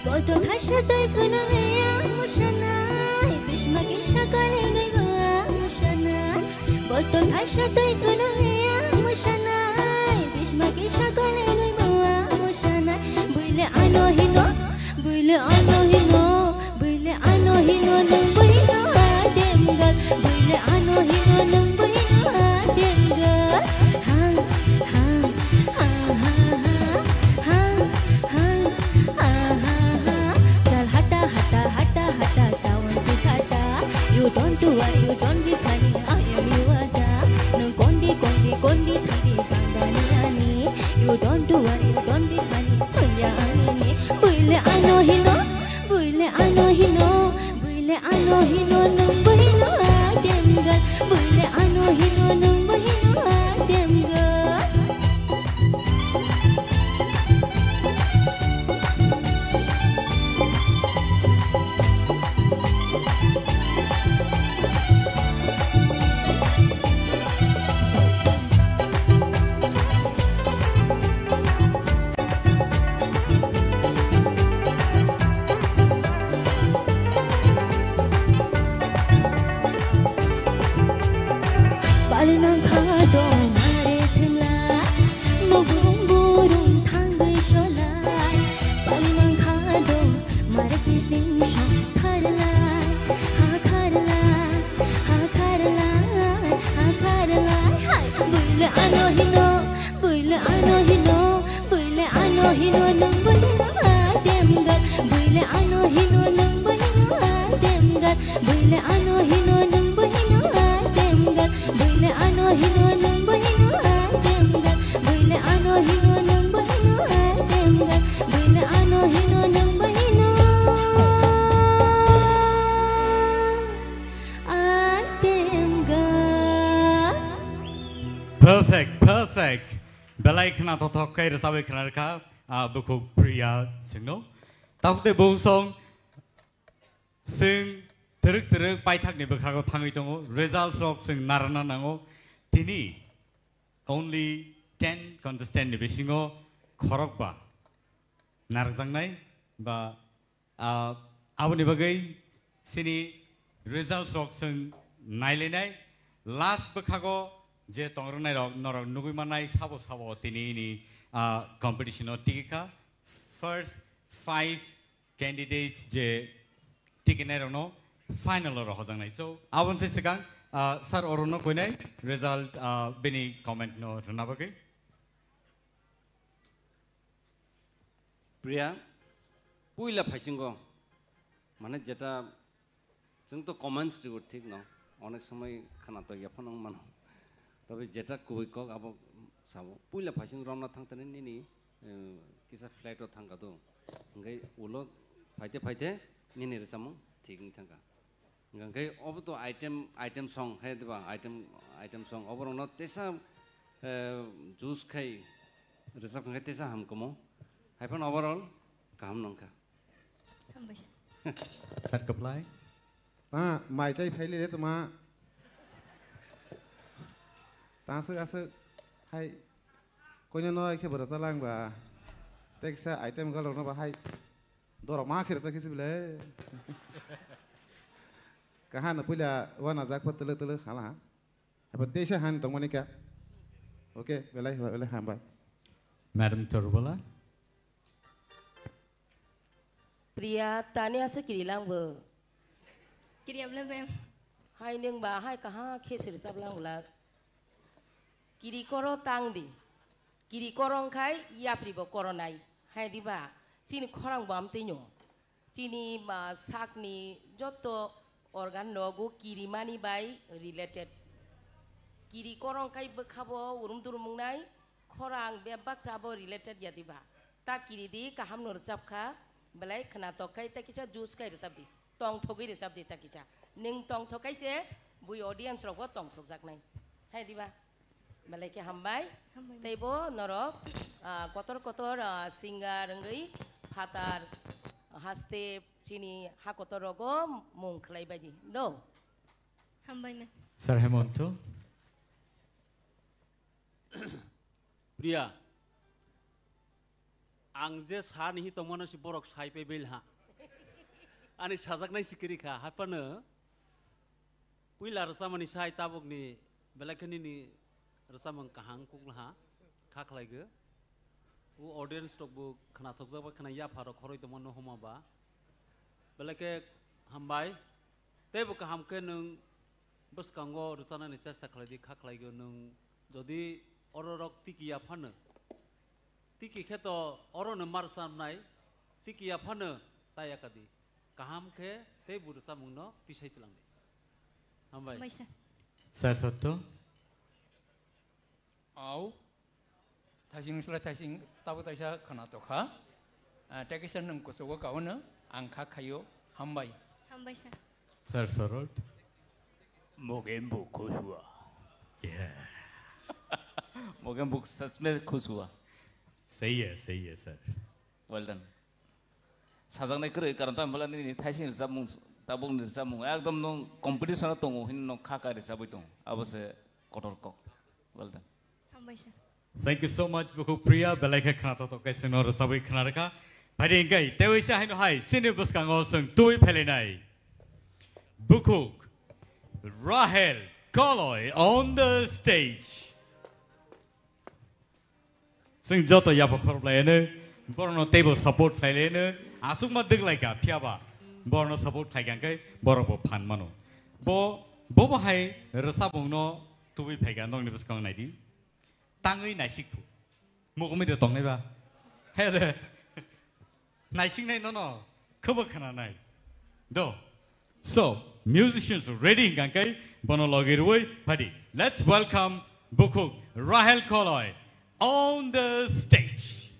Botol Aisha tay funo ya mushanai Bishma kisha kone gai bawa mushanai Buile ano hino Buile ano hino nung buhino ademgal Buile ano hino nung buhino ademgal Chal hata hata hata hata sawan ki hata You don't do what you don't be funny I am you Kondi thandi bandani ani You don't do what you don't be funny Punya ani Buile ano hino Buile ano hino Buile ano hino nung buhino ademgal Buile ano hino nung buhino ademgal Perfect. Belai kena totok kai resawe kena reka buku Priya singno. Tahu te bau song sing teruk pai thak ni bekago thangai tongo results of sing narana nango Tini only 10 contestant ni besingo khorok ba narjang nai ba aboni bagai sini results of sing nailenai last bekago je tongrnai rok norok nugui manai sabo Tini ni competition o tika first 5 candidates je tikinai rono final ro hojang nai so abon se sekang sir orono koinai result bini comment no runa bagai Priya puila phaisingo mane jeta जों तो comments दिगो ठीक न अनेक समय खाना तो या फनंग मानो तबे जेटा कोई को अब साबो पुइला फासिंग रमना थांतने निनि किसा फ्लाइट रो थांगा दो गई उलो फाइते निनि रे सामो ठीक नि थांगा गई अब तो आइटम सॉन्ग है दिबा आइटम सॉन्ग ओवर न तेसा जूस खाई रिसर्च खाई तेसा हमको मो हाइफन ओवरऑल काम नंका हम बस सर कप्लाई माइ चाहिँ फाइले रे तमा तासो आसो हाय कोइनो नय के बरसा लांबा टेक्सा आइटम गलो न बाहाय दर मा खेरसा किस बिले कहा न पुला वाना जाक पतले तले हाला अब देशा हान तमने का ओके बेलाय हाम बाय मैडम चरबला प्रिया ताने आसे किरिलांबो किरियाबले बेम हाय नों बा हाय कहा खेसर साबलांला किरि करो तांगदि किरि करं खाय याप्रिबो करनाय हाय दिबा चिनि खरां बाम तैनो चिनि मा साकनि जत्तो organ nogu kirimani bai related kiri korong kai bekhabo urum turung mungnai khorang be bak sabo related ya diba ta kiridi kaham nur sabkha belai khana tokai ta kisa juice kai resabdi tong thogai resabdi ta kisa ning tong thokai se bui audience rok tong thok jak nai hai diba belai ke hambai teibo norok kotor kotor singer ngai phatar haste chini ha kotor rogo mung khlai baji do hambai na Sir Hemonto Priya ang je san hi tomano si borok sai pe bel ha ani sajak nai sikiri kha hapana puila rasamani sai tabok ni belakani ni rasamang kahang kuk ha kha khlai ge u audience tok bu khana thok jaba khana ya pharo khoroi tomano homa ba belake hambai te bu kaham ke nung bus kango rusana ni chesta khlai di kha khlai ge nung jodi ororok tikiya phane tiki kheto orono marsam nai tikiya phane taya kadi kaham khe te buru samungno tisai tilang hambai Sir Sotto au thasing sula thasing tabu taisa khana to kha tekison nang ko sogo kauna ang kha khayo hambai sir Sir Sorot मोगेन बुक खुश हुआ Yeah मोगेन book सच में खुश हुआ सही है sir well done साजांनाय करे कारण ता मला नि थाइसिं जामुं ताबुं नि जामुं एकदम नो कम्पिटिशन दङ हिन नो खाका रे जाबै दङ अबसे कटर कक well done hambai sir Thank you so much buku Priya belai khana to kai sinor sabai khana raka bhai ngai tewi sa haino hai sini bus kango sung tui phelenai buku Rahel Koloy on the stage sing joto ya pokhor laine borno table support thailene asukma dig laika phiaba borno support thaigang kai borobo phan mano bo hai rasabungno tui phaiga nong ni bus kang naidi tangai naisikhu mugmi de tongnai ba he de naising nai no khobo khana nai do so musicians ready gang kai bono logiroi phadi let's welcome Bukuk Rahel Koloy on the stage.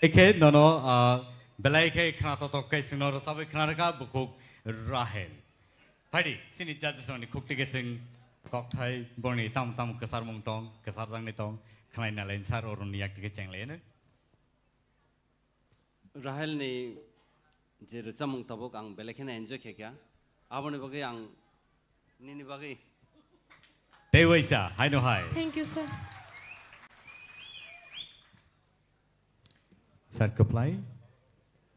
Ike nono belai khana to kai sing no sabai khana ka bukuk Rahel. Padi sini judges no ni khukti ke sing kok thai boni tam kesar mong tong kesar jang ni tong khlai na len sar orun yak ke cheng le ne. Rahel ni je recamung tabok ang belai khana enjoy kya abone bagai ang nini bagai. Dewaisa, hi no hi. Thank you, sir. Sir comply.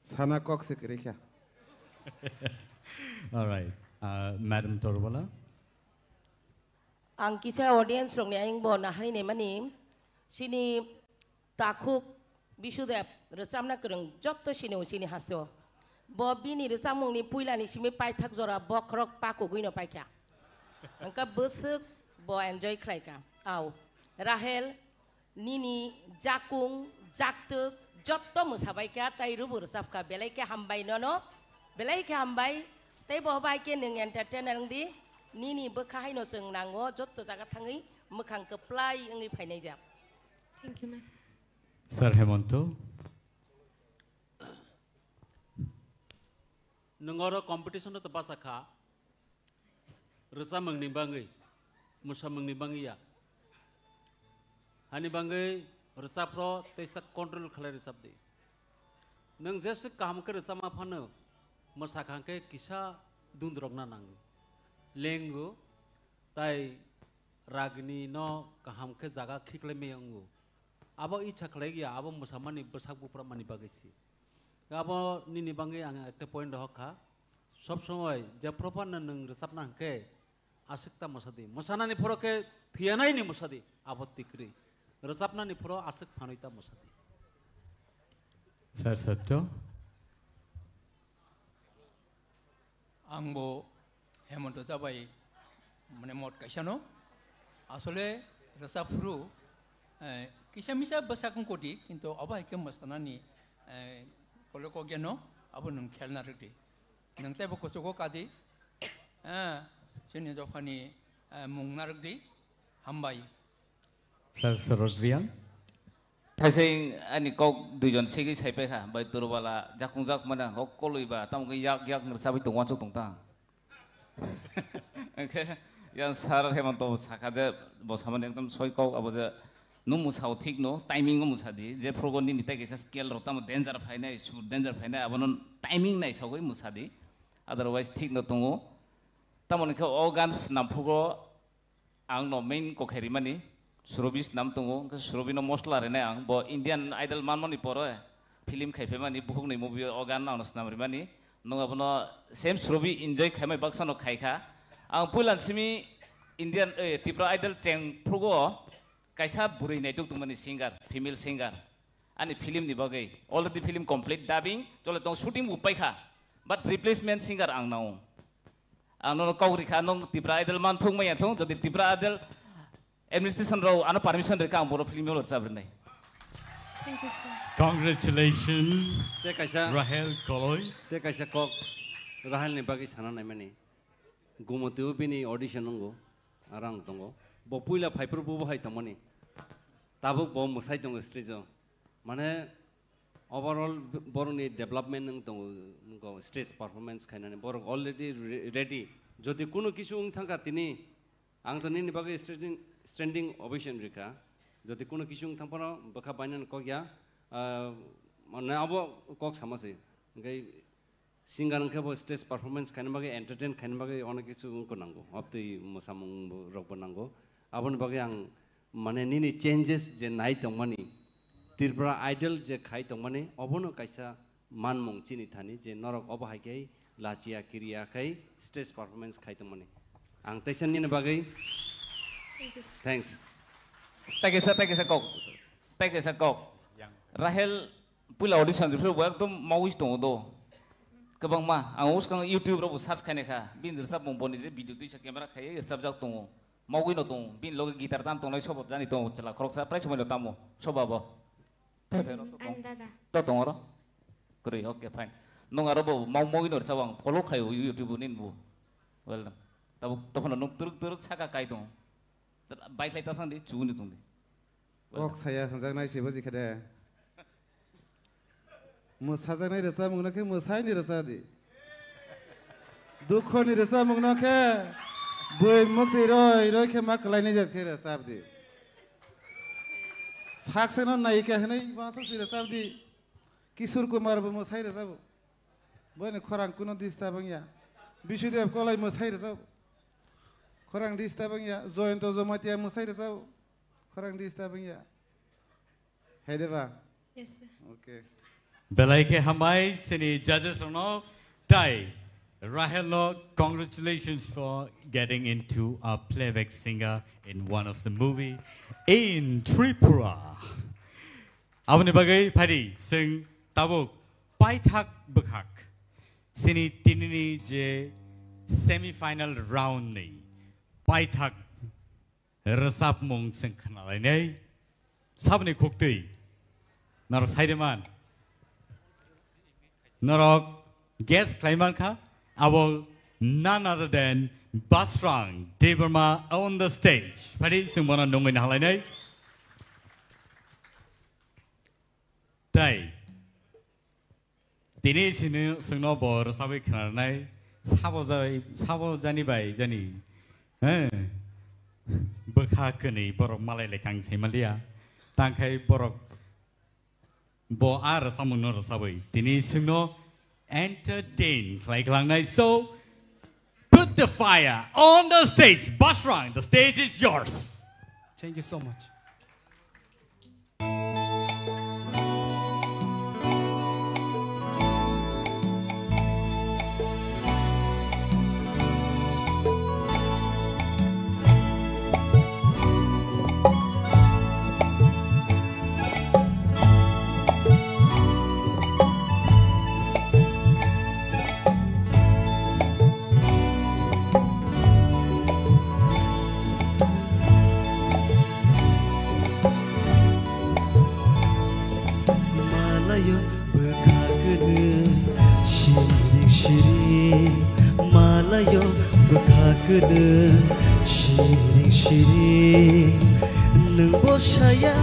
Sana kok sekali kya. All right, Madam Torbola. Ang kisah audience rong ni aing bon hari ni mani sini takuk bisudep resamna kereng job to sini hasto. Bobby ni resamung ni puila ni simi pai thak zora bok rok paku gui no pai kya. Angka besuk bo enjoy klai ka. Au Rahel Nini Jakung Jaktuk job to musabai kya tai rubur safka belai ke hambai nono belai ke hambai tai bo bai ke neng entertainer di Nini bekahai no seng nango jot to jaga thangi mekhang keplai ngi phainai jap. Thank you, ma'am. Sir Hemonto. Nengoro competition to basa kha. Rasa mengni bangai. Musa mengni bangai ya. Hani bangai rasa pro testa control khalai resap de. Neng jese kaham ke rasa ma phano. Musa khang ke kisa dundrok na nang. Lengo tai ragni no kaham ke jaga khikle me angu. Abo icha khalai ya abo musa mani bersak bupra mani bagesi. Abo nini bangai ang ekta point dah kha. Sob somoy je propan neng resap nang ke asikta musadi. Musana ni poro ke thianai ni musadi. Abo tikri. Resap na ni poro asik phanoita musadi. Sir Satto. Angbo Hemonto tabai mane mot kaisano asole rasa furu kisah misa besakung kodi kintu apa ikem masana ni kalau kau geno abu nung khel na redi nung tebo kosoko kadi sini jofani mung na redi hambai. Sir Rodrian. Thasing ani kok dujon sigi saipe kha bai turbala jakungjak mana kok koluiba tam yak ngersabi tungwan sok tungtang. Okay, yang sar Hemonto sakaje bosaman ekdom soi kok abaje nu musau thik no timing mo musadi je progon ni tai kesa scale rotam danger phaina su danger phaina abonon timing nai sagoi musadi otherwise thik no tongo tamon ke organs nam phugo ang no main ko kheri mani surobis nam tongo ke surobino mosla rene ang bo Indian Idol man mani poro film khaife mani bukhuk nei movie organ na nam ri mani no abono same surobi enjoy khaimai baksa no khaikha ang pulan simi Indian Tipra Idol cheng phugo kaisa buri nai tuk tumani singer female singer ani film ni bagai already film complete dubbing chole tong shooting upai kha but replacement singer ang no kauri kha nong Tipra Idol man thung mai thung jodi Tipra Idol administration ro ano permission re ka boro film lo sabr nai. Thank you, sir. Congratulations. Te kaisa Rahel Koloi. Te kaisa kok Rahel ni bagi sana nai mani gumotu bini audition ngo arang tongo bo puila phaipur bu hai tamani tabuk bo musai tongo stage mane overall boroni development nang tongo stage performance khaina ne bor already ready jodi kuno kisu ung thanga tini ang to ni bagi standing ovation rika jodi kuno kisu ung thangpano bakha bainan ko ya mane abo kok samase ngai singer ke bo stage performance khaina bagi entertain khaina bagi onek kisu ung ko nango apti mosamung rok banango abon bagi ang mane nini changes je nai tongmani Tipra Idol je khai tongmani obono kaisa man mong chini thani je norok obo haikai lachia kiriya kai stage performance khai tongmani ang taisan ni bagai thanks Thank you sir kok Rahel pula audition je phu ekdom mawis tong do kabang ma ang us kang YouTube ro search khaine kha bin resap mong boni je video tuisa camera khai subject tong mawui no tong bin loge guitar tam tong nai sob jani tong chala krok sa price mo tamo sobabo Dada. to tong ro kuri okay fine nong aro bo mawui no sawang follow khayo YouTube nin bu well done tabuk topon nong turuk saka kai tong bike lai ta sang di chu ni tong di kok saya hangjak nai sebo ji khade मोसाजानाय रोजा मुंनाखे मोसायनि रोजा दि दुखनि रोजा मुंनाखे बै मुक्ति रय रय के मा कलायनि जाखे रोजा दि साखसेना नायिका हनै बासो रोजा दि किशोर कुमार बो मोसाय रोजा बने खरां कुनो दिस्ता बंगिया विष्णुदेव कलाय मोसाय रोजा खरां दिस्ता बंगिया जयंत जमातिया मोसाय रोजा खरां दिस्ता बंगिया है देबा Yes, sir. Okay. Belaike hamai sini judges no tai. Rahel no, congratulations for getting into a playback singer in one of the movie in Tripura. Awani bagai padi sing tabuk paithak bekhak. Sini Tini je semi-final round ni paithak resap mong sing khanalai nei sabni khukti. Narok Saideman. Narok guest Klaiman Kha. Our none other than Basrang Debarma on the stage. Padi Sumana Nung in Halane. Day. Tini Sino Bor Savi Karnai. Savo Jani by Jani. Bekakani, Borok Malay Kang Himalaya. Tankai Borok. Bo are someone not a subway. Tini Sino entertain like lang night. So put the fire on the stage. Basrang, the stage is yours. Thank you so much. Shiring shiring nung bosaya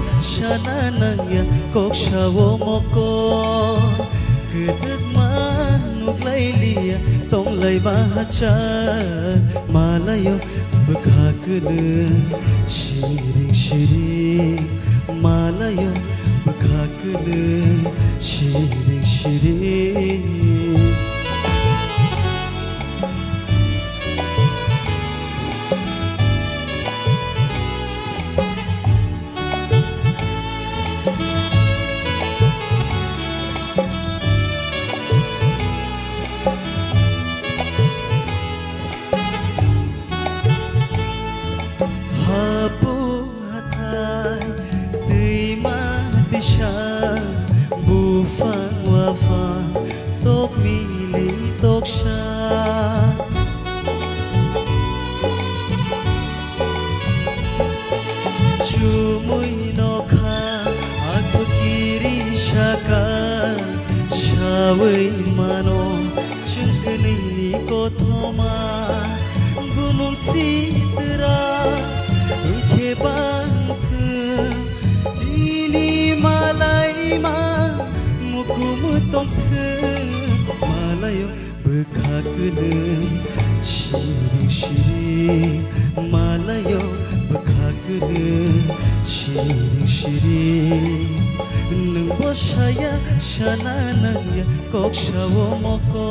shana nangya kok shawo moko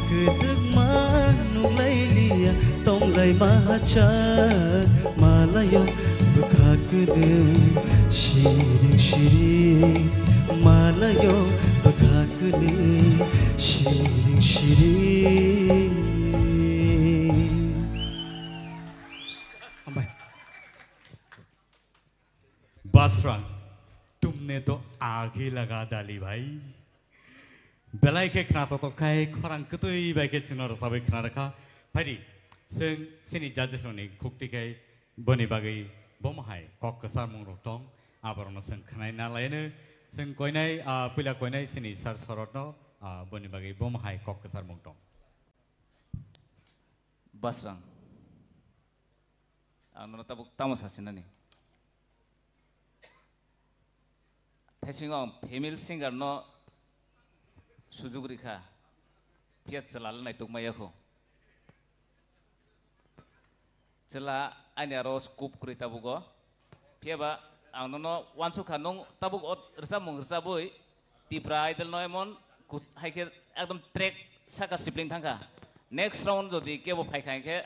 kedek manuk lailia tong lai bahachan malayo bekhakene shiring shiring malayo bekhakene shiring shiring Basrang, तुमने तो आग ही लगा डाली भाई बेलाई के खनातो तो काय Kharang कतुई by के सिनोर सबै खना रखा भाई जों सिनि जाजेसनि खुक्ति के बनि बागै बमहाय कक कसार मुं रक्तं आबरनो जों खनाय नालायनो जों गयनाय पहिला गयनाय सिनि सार सरतनो बनि बागै बमहाय कक कसार मुं दं Basrang आंनो Tabuk तामो सासिनानि Thaching on female singer no sujuk rika piat celal nai tuk maya ko cela ani aro scoop kuri tabugo piaba ang nono wansu kanong tabuk ot resam boy Tipra idol no emon haike ekdom track saka sibling thangka next round jodi kebo phai khai ke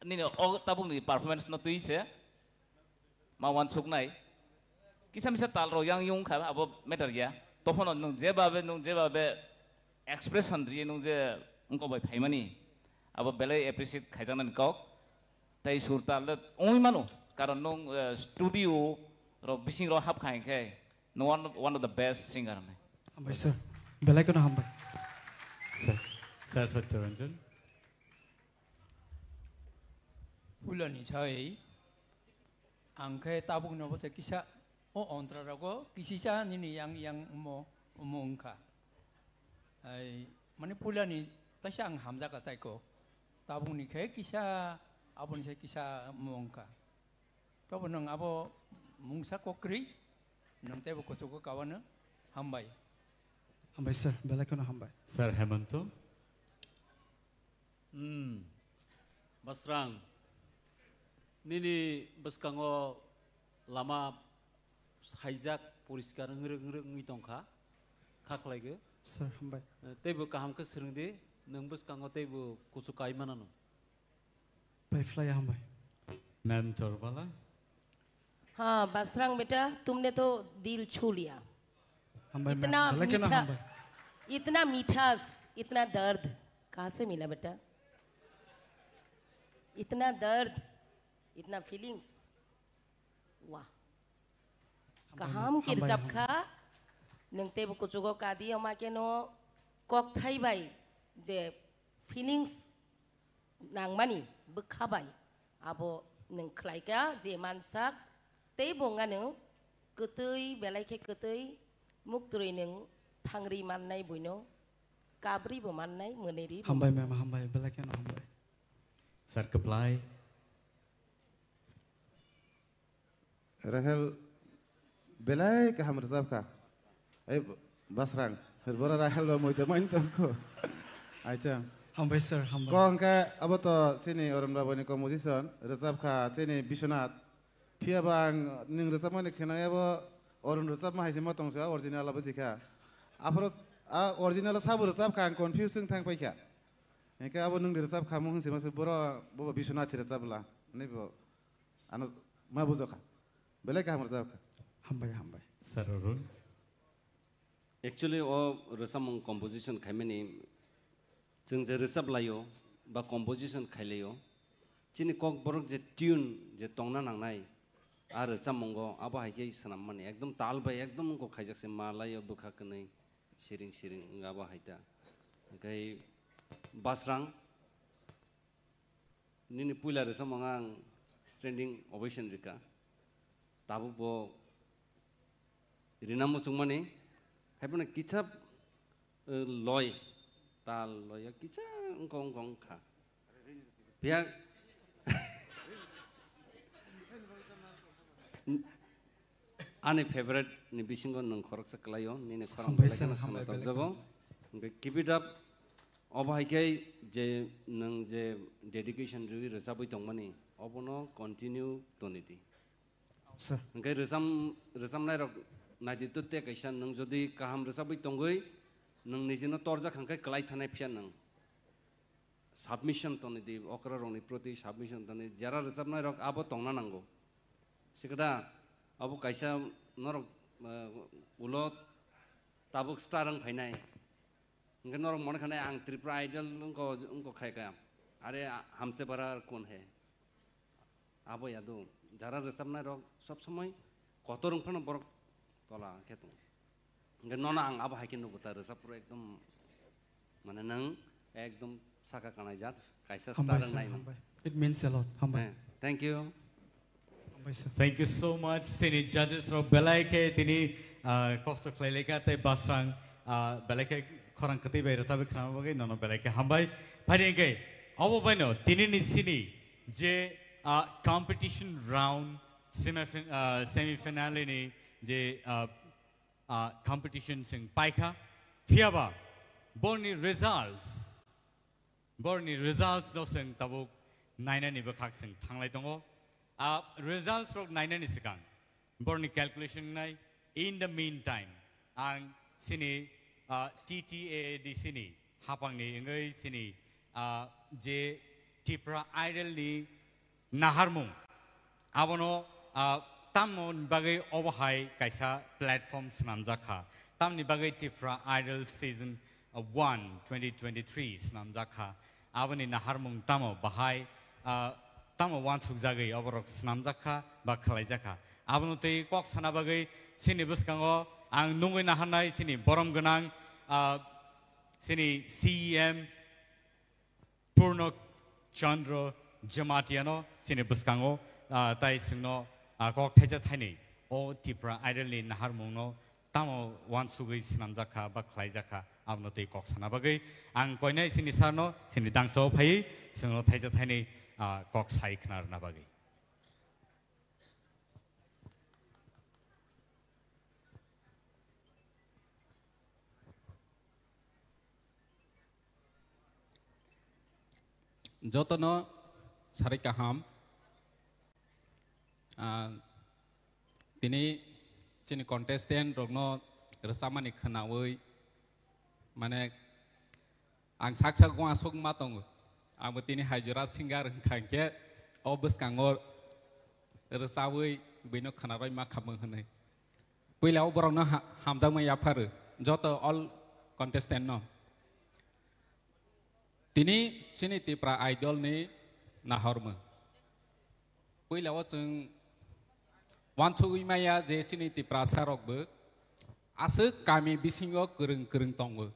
nini o tabuk ni performance no tuise ma wansuk nai kisa misa tal ro yang yung kha abo matter ya tophono nung je babe expression ri nung je ungko bai phai mani abo belai appreciate khaijanan kok tai surtal le only manu karon nung studio ro bising ro hap khai ke no one of the best singer ne Hambai sir, belai kono hambai. Sir Satyaranjan. Pulani chai angke tabuk nopo se kisah ontra rago kisah nini yang mo ungka. Ai mani pulani tasang hamza katai ko tabuk ni ke kisah abon se kisah mo ungka. Tapi nang abo mungsa kokri nang tebo kosuko kawana hambai. Hambai sir, belai kono hambai. Sir Hemanto. Basrang. Nini baskango lama hijack poriskar ngreng ngitongkha khaklaigo. Sir hambai. Tebo kaham ke serengde nang baskango tebo kusukai manano. Bai fly hambai. Ma'am Chorbala. हाँ बसरंग बेटा तुमने तो दिल छू लिया इतना मीठास इतना दर्द कहाँ से मिला बेटा इतना दर्द इतना फीलिंग्स वाह कहाम किरजब खा नंगते बुकुचुगो कादी अमा के नो कॉक थाई बाई जे फीलिंग्स नांगमानी बखाबाई आबो नंग खलाइका जे मानसाक ते बोंगानो कतई बेलाइके कतई मुक्तुरै नों थांग्रि माननाय बुइनो काब्रिबो माननाय मोनेरि hambai ma'am hambai belai kono hambai. Sir Kaplai. Rahel belai ka ham resab ka ai basrang herbora Rahel ba moita main tangko aicha hambai sir hambai ko angka abato sini orang ba bani composition resab ka sini Bishnath Pia bang ning resab mane khena abo orang resab ma haise ma tongso original aba jika apro original sabu resab ka confusing thang pai kya engka abo ning resab ka mung se ma boro bo Bishnath resab la nei bo ano ma buzoka belai ka ham resab ka hambai hambai. Sir Arun. Actually o resam composition khaimani जों जे रोजाब लायो बा composition खाइलायो चिनि कक बरक जे tune जे तंगना नांनाय आरो जामंगो आबा हायके सनाम माने एकदम ताल बाय एकदम को खाइजाकसे मालायो बुखा कनै सिरिं सिरिं आबा हायता ओमफ्राय बासरां निनि पुइला रोजाम आं स्टैंडिंग ओवेशन रिका ताबो बो रिनामो सुंगमाने हायबना किछाब लय tal lo ya kicha ngkong kha pia ane favorite ni bisingo nang khorok sa klayo ni ne khorok sa jago keep it up obahikai je nang je dedication ri resaboi tongmani obono continue toniti sir ngai resam nai rok nadi to te kaisa nang jodi kaham resaboi tongoi नों निजेनो तर्जा खांखाय कलाय थानाय फिया नों submission तने दि अकरा रंनि प्रति submission तने जरा रोजाबनाय रक आबो तंगना नांगौ सिकदा आबो कायसा नरक उलो ताबुक स्टार आं फायनाय इंगे नरक मन खानाय आं त्रिपुरा आइडल उनको खायका अरे हमसे बड़ा कौन है आबो यादो जरा रोजाबनाय रक सब समय कत रंफानो बरक तला केतु नोना आं आबा हायके नुबुता रोजाबपुर एकदम माने नों एकदम साका कानाय जात कायसा स्टार नाय it means a lot hambai thank you hambai sir Thank you so much sini judges ro belaike tini kosto khlaileka tai basrang belaike khorang kati bai rosabe khana bagai nono belaike hambai pharinge abo baino tini ni sini je competition round semi finale ni je competition sing paika phiaba borni results no sing tabuk naina ni bakhak sing thanglai tongo results rok naina ni sikang borni calculation nai in the meantime ang sini TTA di sini hapang ni ngai sini je Tipra idol ni naharmung abono tamon bagai overhai kaisa platform Chengjakha tamni bagai Tipra idol season 1 2023 Chengjakha aboni naharmung tamo bahai tamo wan sukjagai oborok Chengjakha ba khlaijakha abono tei kok sana bagai sini buskango ang nungoi nahanai sini borom ganang sini CEM Purno Chandra Jamatiano sini buskango tai singno kok theja thaini o Tipra idol ni naharmung no tamo wan sugai Chengjakha ba khlaijakha abno tei kok sana bagai ang koinai sini sarno sini dangso phai singno theja thaini kok sai khnar na bagai jotono sari kaham tini chini contestant rogno resamani khanawoi mane ang saksa gwa sok matong ang tini hajura singar khangke obus kangor resawoi bino khanaroi ma khamang hanai puila oborong na hamjang ma yapar joto all contestant no tini chini Tipra idol ni nahormung puila o chung wanchui maya je chini Tipra sarok bu asuk kami bisingo kereng tongbu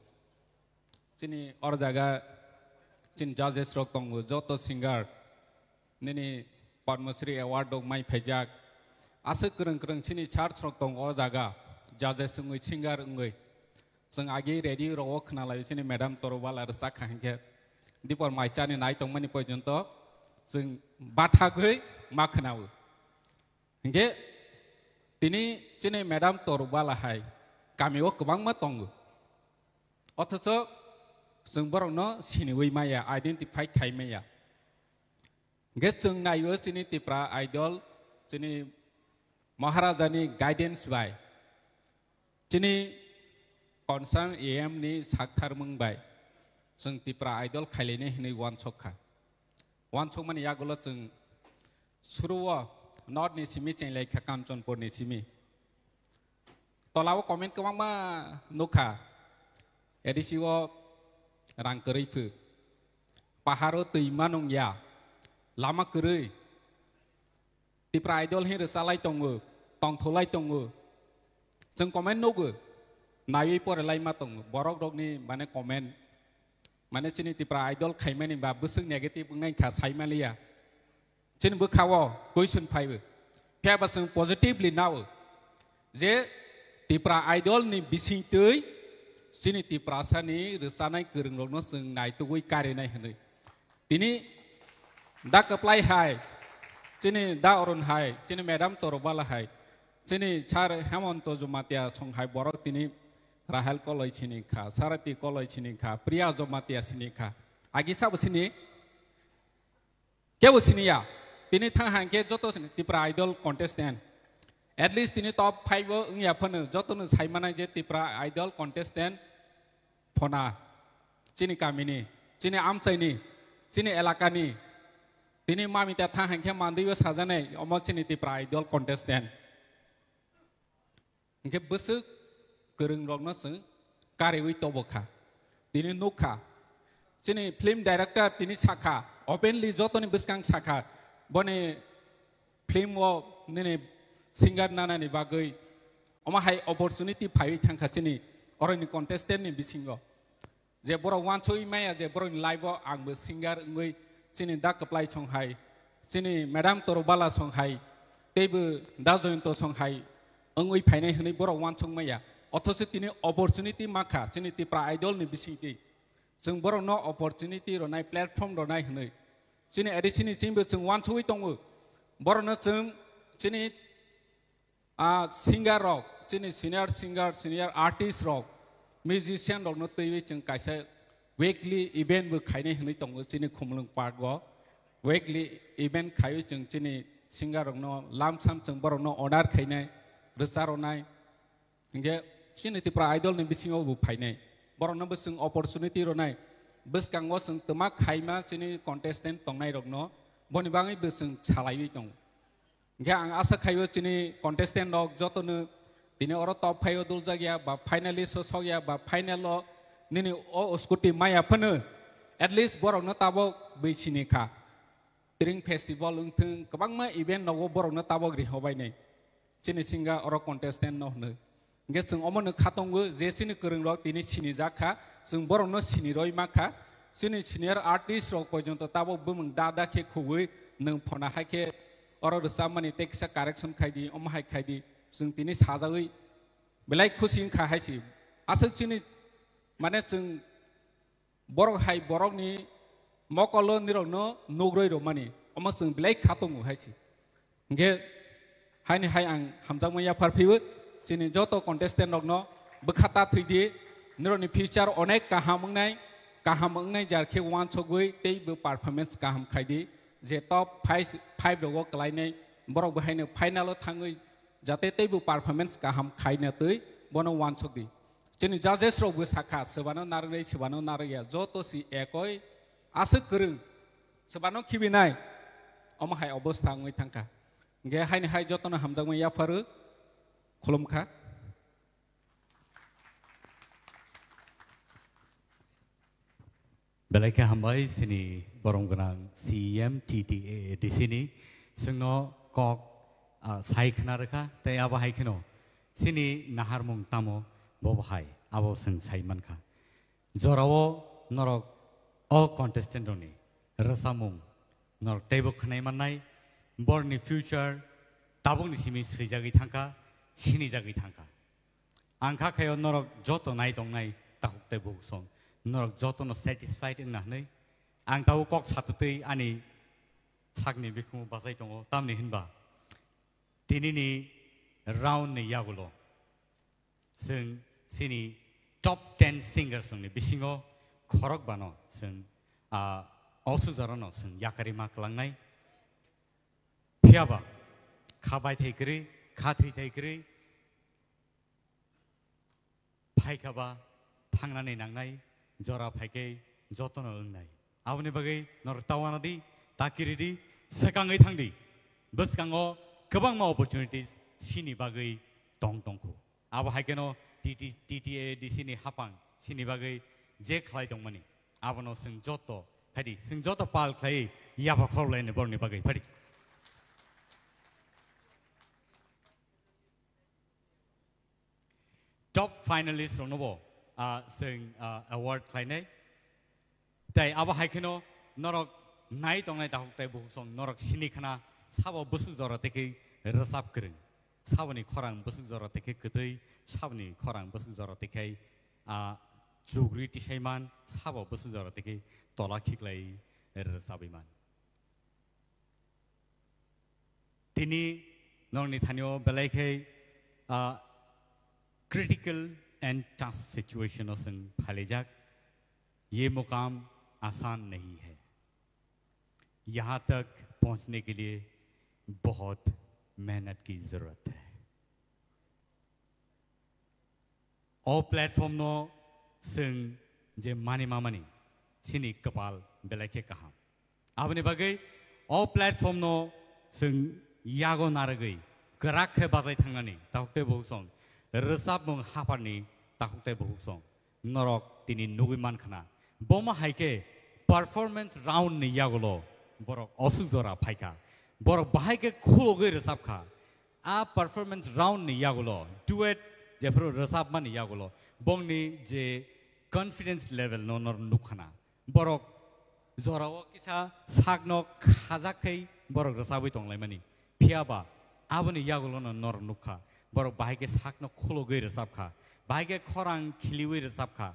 chini or jaga chin judges rok tongbu joto singer nini Padma Shri award dog mai phejak asuk kereng chini charts rok tong o jaga judges ngui singer ngui sung agi ready ro khnalai chini madam torwala rsa khangke dipor mai chani nai tong mani pojonto sung bathagoi makhnawu nge tini chini madam torwala hai kamio kubang ma tong othoso sung borong no siniwi maya identify khai maya nge chung nayo chini Tipra idol chini Maharaja ni guidance bai chini concern am ni sakthar mung bai sung Tipra idol khailene hini wansokha wansok mani yagulo chung suruwa not ni simi chenglai khakam chonpur ni simi tolawo comment kwang ma nukha edisiwo rangkeri phu paharo tuimanung ya lama kerei Tipra idol hi resalai tongu tong tholai tongu sung comment nogu nawi por lai ma tongu borok dog ni mane comment mane chini Tipra idol khaimani ba busung negative ngai kha saimalia chin bu khawo question 5 kya basung positively now je Tipra idol ni bising tei chini Tipra sani resanai kereng rok no sung nai tuwi kare nai hanai tini da apply hai chini da orun hai chini madam torobala hai chini char hemonto jumatia song hai borok tini Rahel koloi chini kha Sarati koloi chini kha Priya Zomatia chini kha agi sab chini ke chini ya tini thang hangke joto Tipra idol contestant at least tini top 5 ngya phone joto nu saimana je Tipra idol contestant phona chini kamini chini amchaini chini elakani tini mami ta thang hangke mandiyo sajane omo chini Tipra idol contestant ngke busuk kereng rok no sung karewi tobokha tini nukha chini film director tini sakha openly jotoni biskang sakha bone film wo nene singer nana ni bagai oma hai opportunity phai thangkha chini oroni contestant ni bisingo je boro wanchoi maya je boro live ang bo singer ngoi chini dak apply chong hai chini madam torobala song hai tebu dajointo song hai ngoi phainai hni boro wanchong maya অথচ তিনি opportunity মাখা চিনি Tipra idol ni bisingti जों बरं no opportunity ronai platform ronai hनै चिनि एडिसिनि चिंबो जों वान सुइ दङो बरं no जों चिनि singer rock Chini senior singer senior artist rock musician rok no tui chung kaisa weekly event bu khaine hni tongo chini khumlung park go weekly event khayu chung chini singer rok no lamsam chung borok no order khaine resaronai nge chini Tipra idol ni bisingo bu phaine borok no busung opportunity ronai bus kango sung tuma khaima chini contestant tongnai rok no boni bangai busung chalai tong nge ang asa khayo chini contestant rok jotono tini oro top 5 dul jagya ba finalist sogya ba final nini o scooty maya phane at least borok no tabo beisini kha Tring festival ungthung kabangma event no borok no tabo gri hobai nei chini singa oro contestant no ne nge chung omon khatongo je chini korong rok tini chini jakha chung borok no chini roi makha chini senior artist rok pojonto tabo bumung dada khe khugui nung phona haike oro samani teksa correction khaidi om hai khaidi chung tini sajawi belai khusi kha haisi asal chini mane chung borok hai borok ni mokolo nirok no nogroi ro mani oma chung belai khatongu haisi nge haini hai ang hamjang maya farphibu chini joto contestant rok no bkhata thidi nironi future onek kaham ngai jar khe wan chogui tei bu performance kaham khaidi je top 5 rogo klainai borok bahaine final thangui jate tei bu performance kaham khaina tei bono wan chogdi chini judges rok bu sakha sebano narei sebano naraya joto si ekoi asuk kurung sebano khibinai oma hai obostha ngoi thangka nge haini hai jotono hamjang maya faru khulumkha Belaka hambai sini borong ganang CMTTA di sini sengno kok sai khna rakha tai aba hai khno sini nahar mung tamo bob hai abo seng sai man kha jorawo norok o contestant roni rasamung nor table khnai man nai born ni future tabung ni simi sejagi thangka sini jagi thangka angkha khayo norok joto nai dong nai tahuk te bu song norok joto no satisfied ing na nei ang tau kok satutei ani sakni bikhu basai tongo tamni hinba tini ni round ni yagulo sing sini top 10 singers ni bisingo khorok bano sing osu jarano sing yakari ma klangnai phiaba khabai theikri khathri theikri phaikaba thangnani nangnai jora phaike jotono ungnai aboni bagai nor tawanadi takiridi sekangai thangdi buskango kobang ma opportunities sini bagai tong tongku abo haikeno TTA di sini hapang sini bagai je khlai dongmani abono sing joto phadi sing joto pal khlai yaba khorlai ne borni bagai phadi top finalist ronobo sing award khlai nei tai abo haikeno norok nai tongnai tahuk tai buhsong norok sini khana sabo busu jora teki rasap kring saboni khorang busu jora teki ketei saboni khorang busu jora teki jugri tisaiman sabo busu jora teki tola khiklai rasabiman tini norni thanyo belaikhei critical and tough situation osen phalejak ये मुकाम आसान नहीं है यहाँ तक पहुँचने के लिए बहुत मेहनत की जरूरत है और प्लेटफॉर्म नो सिंग जे मानी मामनी सिनी कपाल बेलेखे कहा आपने बगै और प्लेटफॉर्म नो सिंग यागो नारगै गराख है बाजाय थांनानै ताहुते बहुसं रसाब मुं हापारनि ताहुते बहुसं नरक तिनी नुगैमान खाना बोमा हाइके परफॉर्मेंस राउंड नि यागलो बरक असुजरा फाइका बरक बाहाइके खुलोगै रसाबखा आ परफॉर्मेंस राउंड नि यागलो डुएट जेफरो रसाब मानि यागलो बोंनि जे कॉन्फिडेंस लेवल नो नर नुखाना बरक जराव किसा सागनो खाजाखै बरक रसाबै तंलाय मानि फियाबा आबनि यागलो नर नुखा बरक बाहाइके सागनो खुलोगै रसाबखा बाहाइके खरां खिलिवै रसाबखा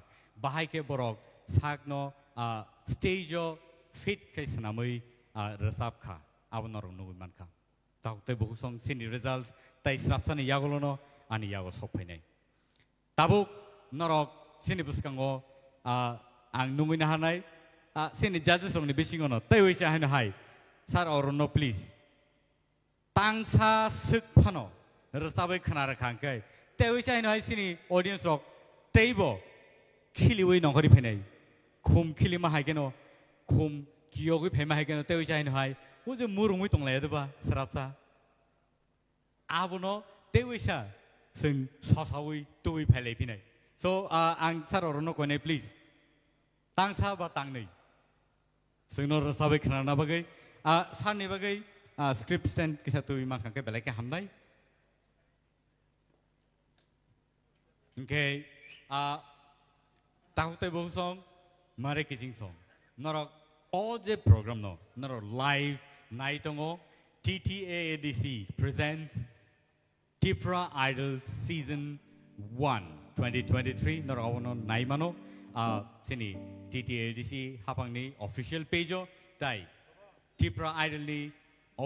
बाहाइके बरक सागनो स्टेजो फिट कैसनामै रसाबखा आबो नरक नुगै मानखा ताउते बहुसं सिनि रिजल्ट्स ताइ स्राबसानि यागलोनो आनि यागो सफैनाय ताबुक नरक sini buskango ang nungui na hanay sini judges rong ni bisingo no tayo siya hino hay sar orono please tangsa suk phano rasabai khana rakhang kai tayo siya hino hay sini audience rok table khiliwi nongkori phenai khum khilima hai keno khum kiyogi phema hai keno tayo siya hino hay ujo murungui tonglai da ba sarapsa abono tayo siya sing sasawi tui phelai phinai so ang sar orono kone please tangsa ba tangnei sing no rasabai khana na bagai san ni bagai script stand kisa tui ma khang ke belai ke hamnai okay tahu te boh song mare kissing song norok all the program no norok live night ongo TTAADC presents Tipra Idol Season 1 2023 norok awono nai mano sini TTAADC hapang ni official page o tai Tipra Idol ni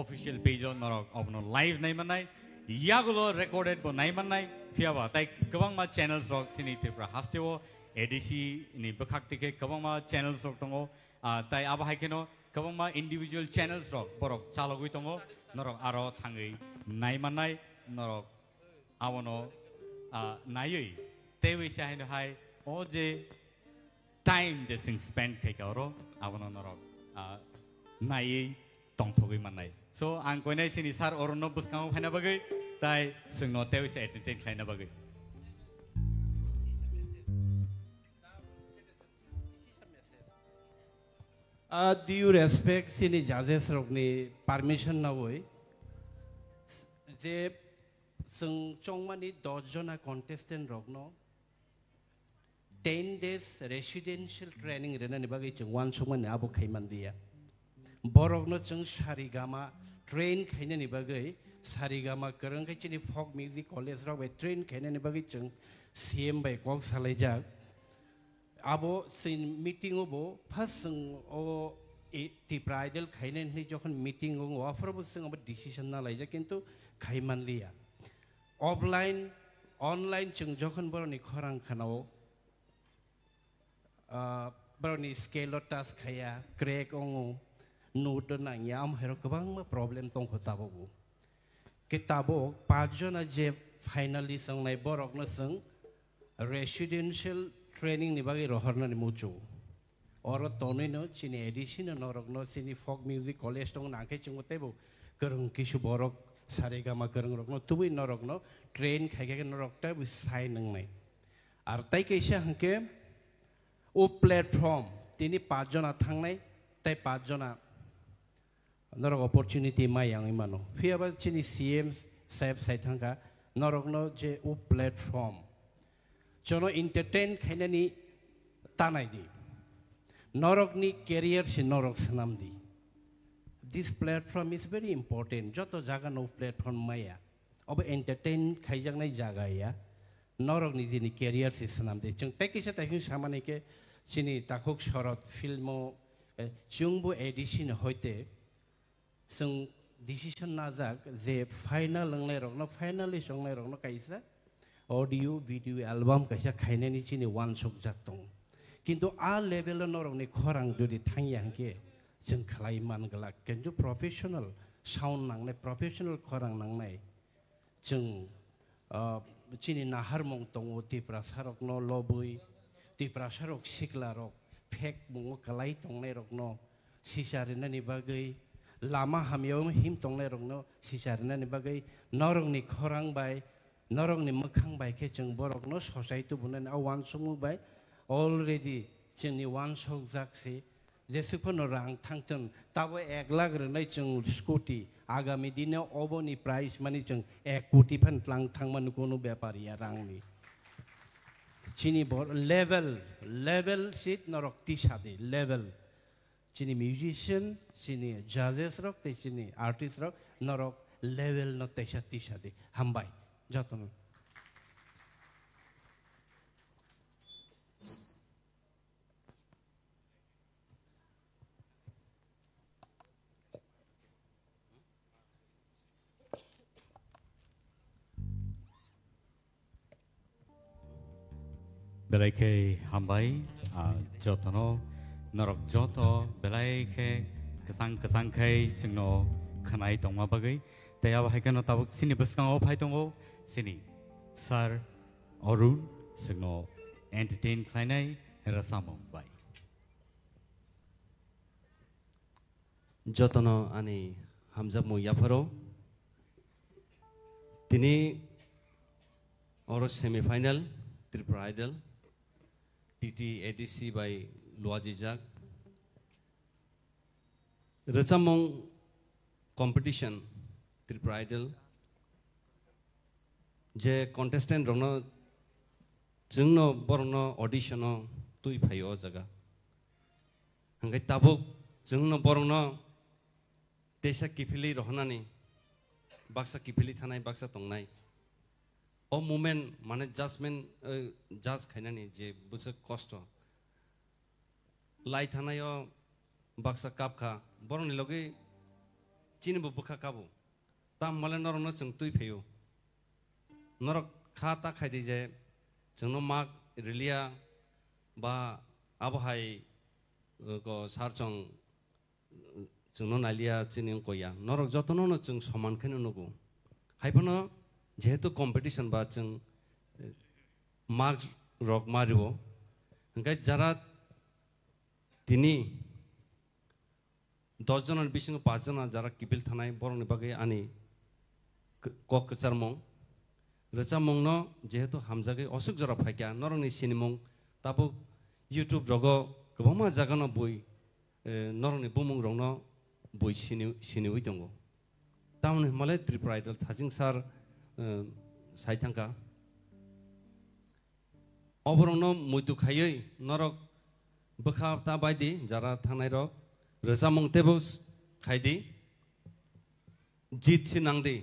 official page o norok awono live nai manai yagulo recorded bo nai manai fiaba tai kabang ma channels rok sini Tipra hasteo ADC ni bakhak tike kabang ma channels rok tongo tai aba haikeno kabang ma individual channels rok borok chalogui tongo norok aro thangai nai manai norok awono naiyi tewi sahino hai o je time je sing spend kai kauro abono norok naiyi tongthogui manai so ang koinai sini sar orono buskang phaina bagai tai singno tewi se entertain khlaina bagai do you respect sini judges rokni permission na boy je sing chongmani 10 jona contestant rokno 10 days residential training rena ni bagai chung wan chongmani abo khaiman dia borokno chung sarigama train khaina ni bagai sarigama karang kai chini folk music college rok by train khaina ni bagai chung CM by kok salaijak abo sin meeting obo first o Tipra Idol khainen ni jokhon meeting o offer bo sing abo decision na laija kintu khaiman liya offline online chung jokhon boroni khorang khanao boroni scale task khaya crack ongo note na yam hero kabang ma problem tong khotabo bu kitabo pajona je finally sang nai borok na sang residential training ni bagi rohorna ni mucu oro toni no chini edition no norok no chini folk music college tong nangke chungote bo kerung kisu borok sarigama kerung rok no tubi norok no train khaike norok ta bu sai nang nai ar tai kaisa hanke o platform tini pajona thangnai tai pajona norok opportunity ma yang imano fiaba chini CM save sai thangka norok no je o platform chono entertain khaina ni tanai di norok ni career si norok sanam di this platform is very important joto jaga no platform maya oba entertain khaijang nai jaga ya norok ni ni career si sanam di chung tekisa taking samane ke chini takhok sorot filmo chungbu edition hoite sung decision na jak je final langnai rok no finally songnai rok no kaisa audio video album kaisa khaine ni chini one shot jak tong kintu a level norok ni khorang dudi thangyang ke jeng khlai man gala kintu professional sound nangnai professional khorang nangnai jeng chini nahar mong tongo Tipra sarok no lobui Tipra sarok sikla rok phek mong kalai tongnai rok no sisarina ni bagai lama hamyong him tongnai rok no sisarina ni bagai norok ni khorang bai norok ni mokhang bai ke chung borok no society bunan a wan sumu bai already chini wan sok jakse jesupono rang thangton tabo 1 lakh rnai chung scooty agami dine oboni price mani chung 1 koti phan tlang thangman kono byapari rang ni chini bor level sit norok ti sade level chini musician chini judges rok te chini artist rok norok level no te ti sade hambai jatno Belai hambai jotono norok joto belai kesang kai singno kanai tongma bagai taya bahai kano tabuk sini beskango pai tongo sini sar Arun singno entertain kainai rasamo bai jotono ani hamzab mo yaparo tini oro semi final Tipra Idol TT ADC by Luajijak Recamong competition Tipra Idol je contestant rongno jengno borno auditiono tui phayo jaga hangai tabuk jengno borno desa kipili rohnani baksa kipili thanai baksa tongnai o moment mane judgment judge khainani je busa kosto lai thanayo baksa kapkha boroni logi chinbu bukha kabu tam male norno chung tui pheyo norok kha ta khaidi je jengno mak relia ba abhai ko sarchong jengno nalia chining koya norok jotono no chung saman khaino nugo haibano যেহেতু competition বা जों mark rock মারিব ओंखाय যারা তিনি 10 জনের বিসিং 5 জন যারা কিপিল থানায় বরংনি বাগে আনি কক চারমং রচামংন যেহেতু হামজাগে অসুক জরা ফাইকা নরংনি সিনিমং তাবো ইউটিউব রগ গবমা জাগানো বই নরংনি বুমং রংনো বই সিনিউই দङ তামনে মালে Tipra Idol थाजिं सार साइथांका अबरंनो मुइतु खायै नरक बखाता बायदि जारा थानाय रक रोजामं तेबो खायदि जित सिनांदि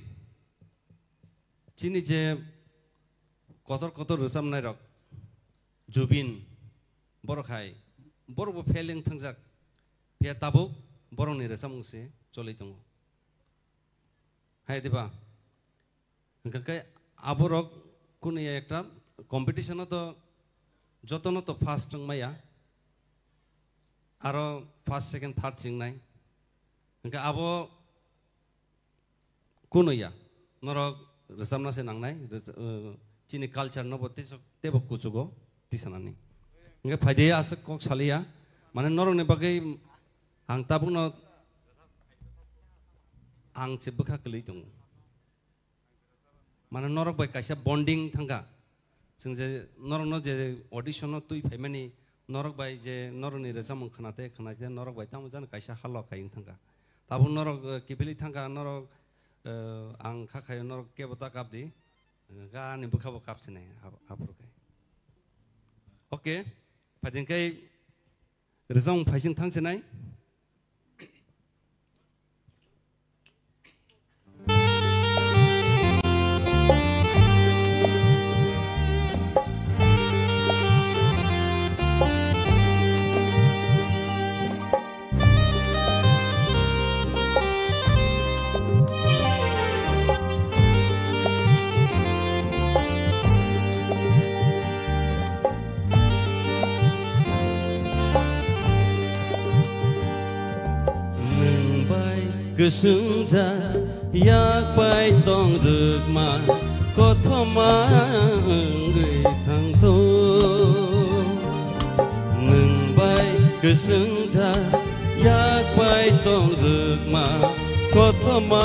चिनि जे कतर कतर रोजामनाय रक जुबिन बरखाय बरबो फेलिं थांजाक फे ताबो बरंनि रोजामंसे चलै दङ हाय दिबा ओंखाय आबरक कुनै एकटा कम्पिटिशन तो जतनो तो फार्स्ट माया आरो फार्स्ट सेकेंड थार्ड सिंनाय ओंखाय आबो कुनैया नरक रोजामना से नांनाय चिनि कालचार नबति तेबो कुचुगो तिसानानि ओंखाय फायदे आस कक सालिया माने नरकनि बागै आं ताबुनो आं जेबोखा गोलै दङ माने नरक बाय कायसा बन्डिं थांगा जों जे नरकनो जे ऑडिशन तुई फायमानि नरक बाय जे नरकनि रोजामं खोनाते नरक बाय ताम जानो कायसा हाल खायिं थांगा ताबो नरक किपिलि थांगा नरक आं खाखाय नरक केबता कापदि गानि बुखाबो कापसिनाय हाफुरखाय ओके फादिनखाय रोजामं फायसिं थांसिनाय गोसोंजा याकबाय दं रोगमा कथमा गैथांथ' नोंबाय गोसोंजा याकबाय दं रोगमा कथमा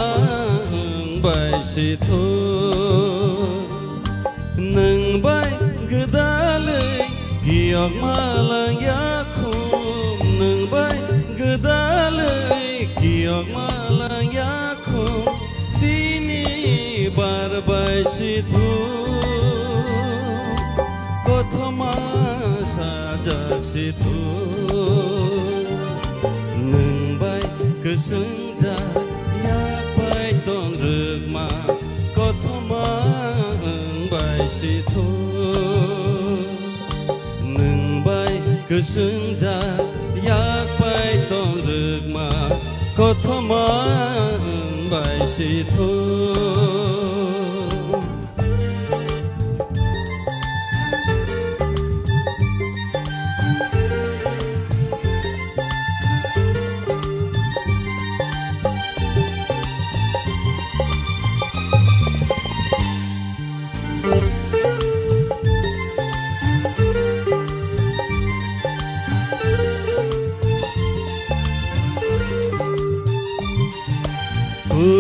बायसेथ' नोंबाय गोदालै गियक मालां याखुम नोंबाय गोदालै गियक मालां याखुम Tini barbaisitu kothoma sajaksitu nengbai kesengja yakbai tong regma kothoma baisitu nengbai kesengja yakbai tong regma kothoma baisitu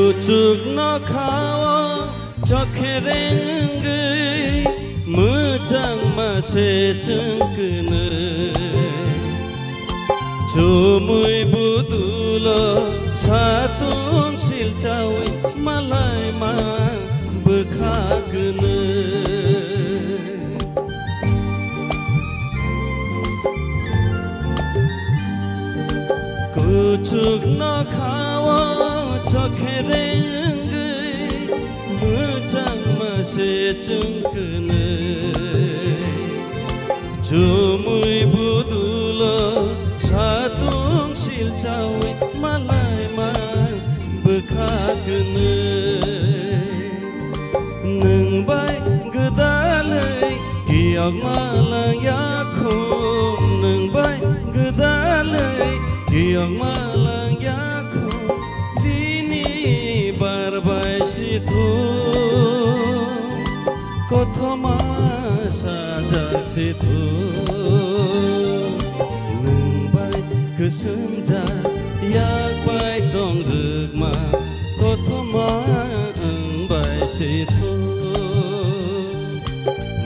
Kucuk no kawa chokhereng mujang mase chengkene Jumui budula satun silcawi malai ma bekhakene Kucuk no kawa chokhereng mujang mase chengkene Jumui budula satun silcawi malai ma bekhakene Neng bai gedalai kiak malang yakum Neng bai gedalai kiak malang yakum Tini barbai situ kothoma sajak situ Neng bai kesenja yak bai tong rukma kothoma eng bai situ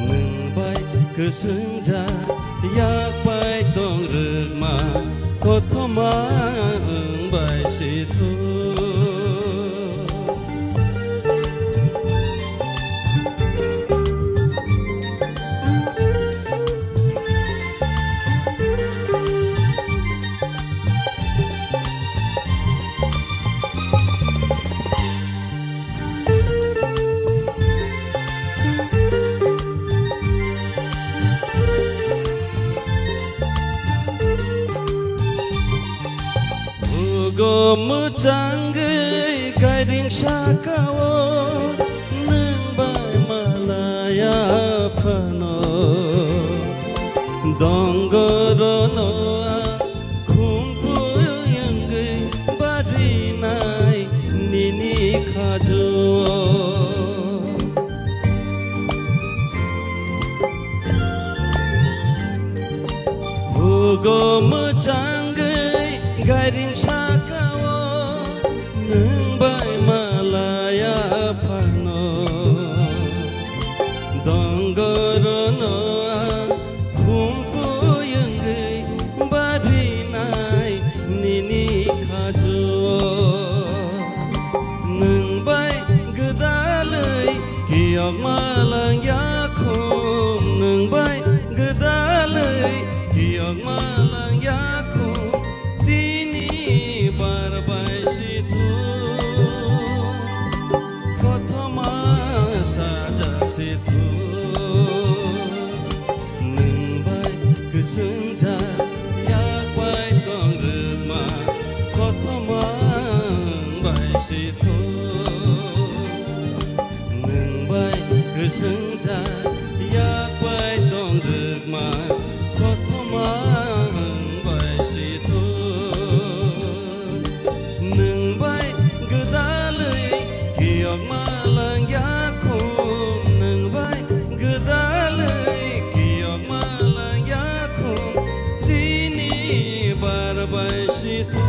Neng bai kesenja yak bai tong rukma kothoma eng bai situ Mujanggai guiding shakawo neng bai malaya phano dongoro noa khumpu yangai bari nai nini khajo Ugo mujanggai guiding shakawo neng bai malaya phano dongoro noa khumpu yangai bari nai nini khajo neng bai gedalai kiak malang yakum neng bai gedalai kiak malang yakum Tini barbai situ kothoma sajak situ Neng bai kesenja yak bai tong rukma kothoma bai situ Neng bai kesenja yak bai tong rukma kothoma bai situ Neng bai gedalai kiak malang yakum Neng bai gedalai kiak malang yakum Tini barbai situ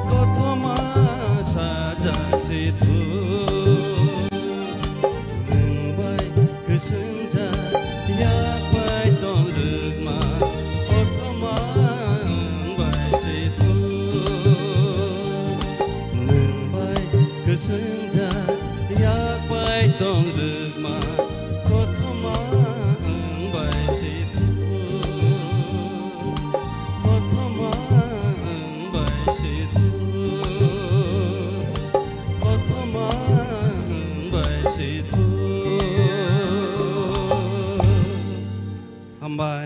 kothoma sajak situ Neng bai kesenja yak bai tong rukma kothoma bai situ Neng bai kesenja yak bai tong rukma kothoma bai situ kothoma bai situ kothoma bai situ Hambai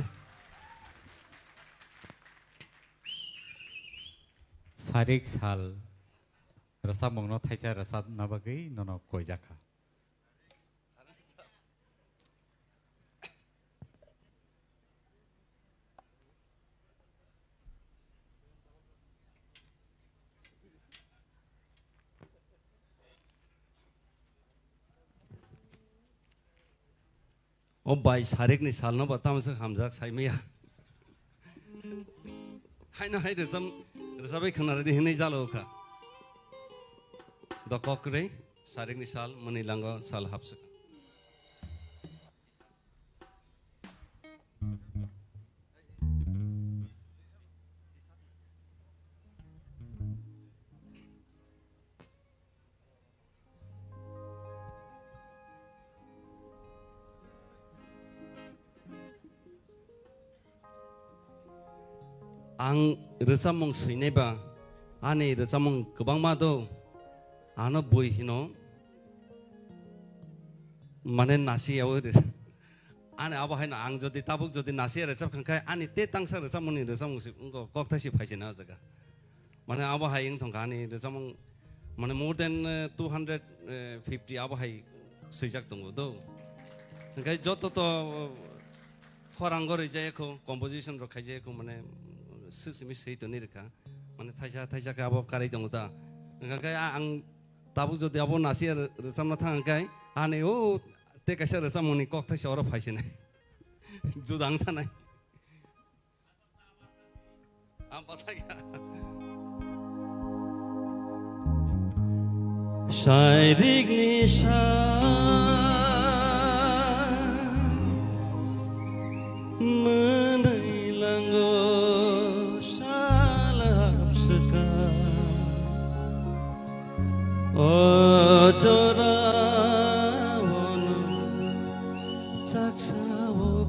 Sarik sal rasa mongno thaisa rasa nabagai nono Chengjakha O bai sarik ni salno batam se hamjak saimia haina hai rezam rezabai khana re hine jalo ka Dokokre saring nisal menilango sal hapsuk. Ang rezamong sineba, ane rezamong kebang mado, ano boy hino, manen nasi awal, ane apa hai na ang jadi tabuk jadi nasi rezam kengkai, ane te tangsa rezamong ni rezamong si, ungo kok tasi phasin aja jaga, manen apa hai yang thongka ane rezamong, manen more than 250 apa hai sejak tunggu do, kengkai joto to korang gore jaya ko composition rokai jaya ko manen sesimi itu nih reka, mana thaja ke abo karai tunggu ta, engkai ang tabu jadi abo nasi resam nathang engkai, ane oh te kasih resam muni kok thasi orang phasin, judang tanai, apa thaya, Syairik nisa menilanggo Ojora wono jaksa wo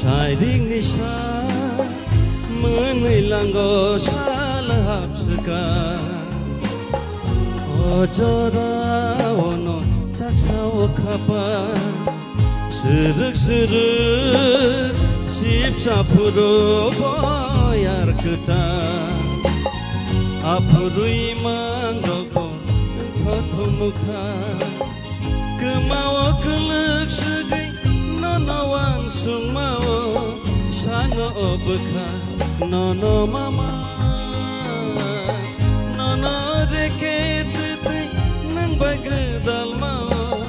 Syairing nisa menilanggo salah hapseka Ojora wono jaksa wakapa Serek-serek sip sapuro bayar kecang Apurui manggoko thothomukha Kemawa kelek segai nonowan sungmao Sano obekha nono mama Nono reke tete nang bagedal mao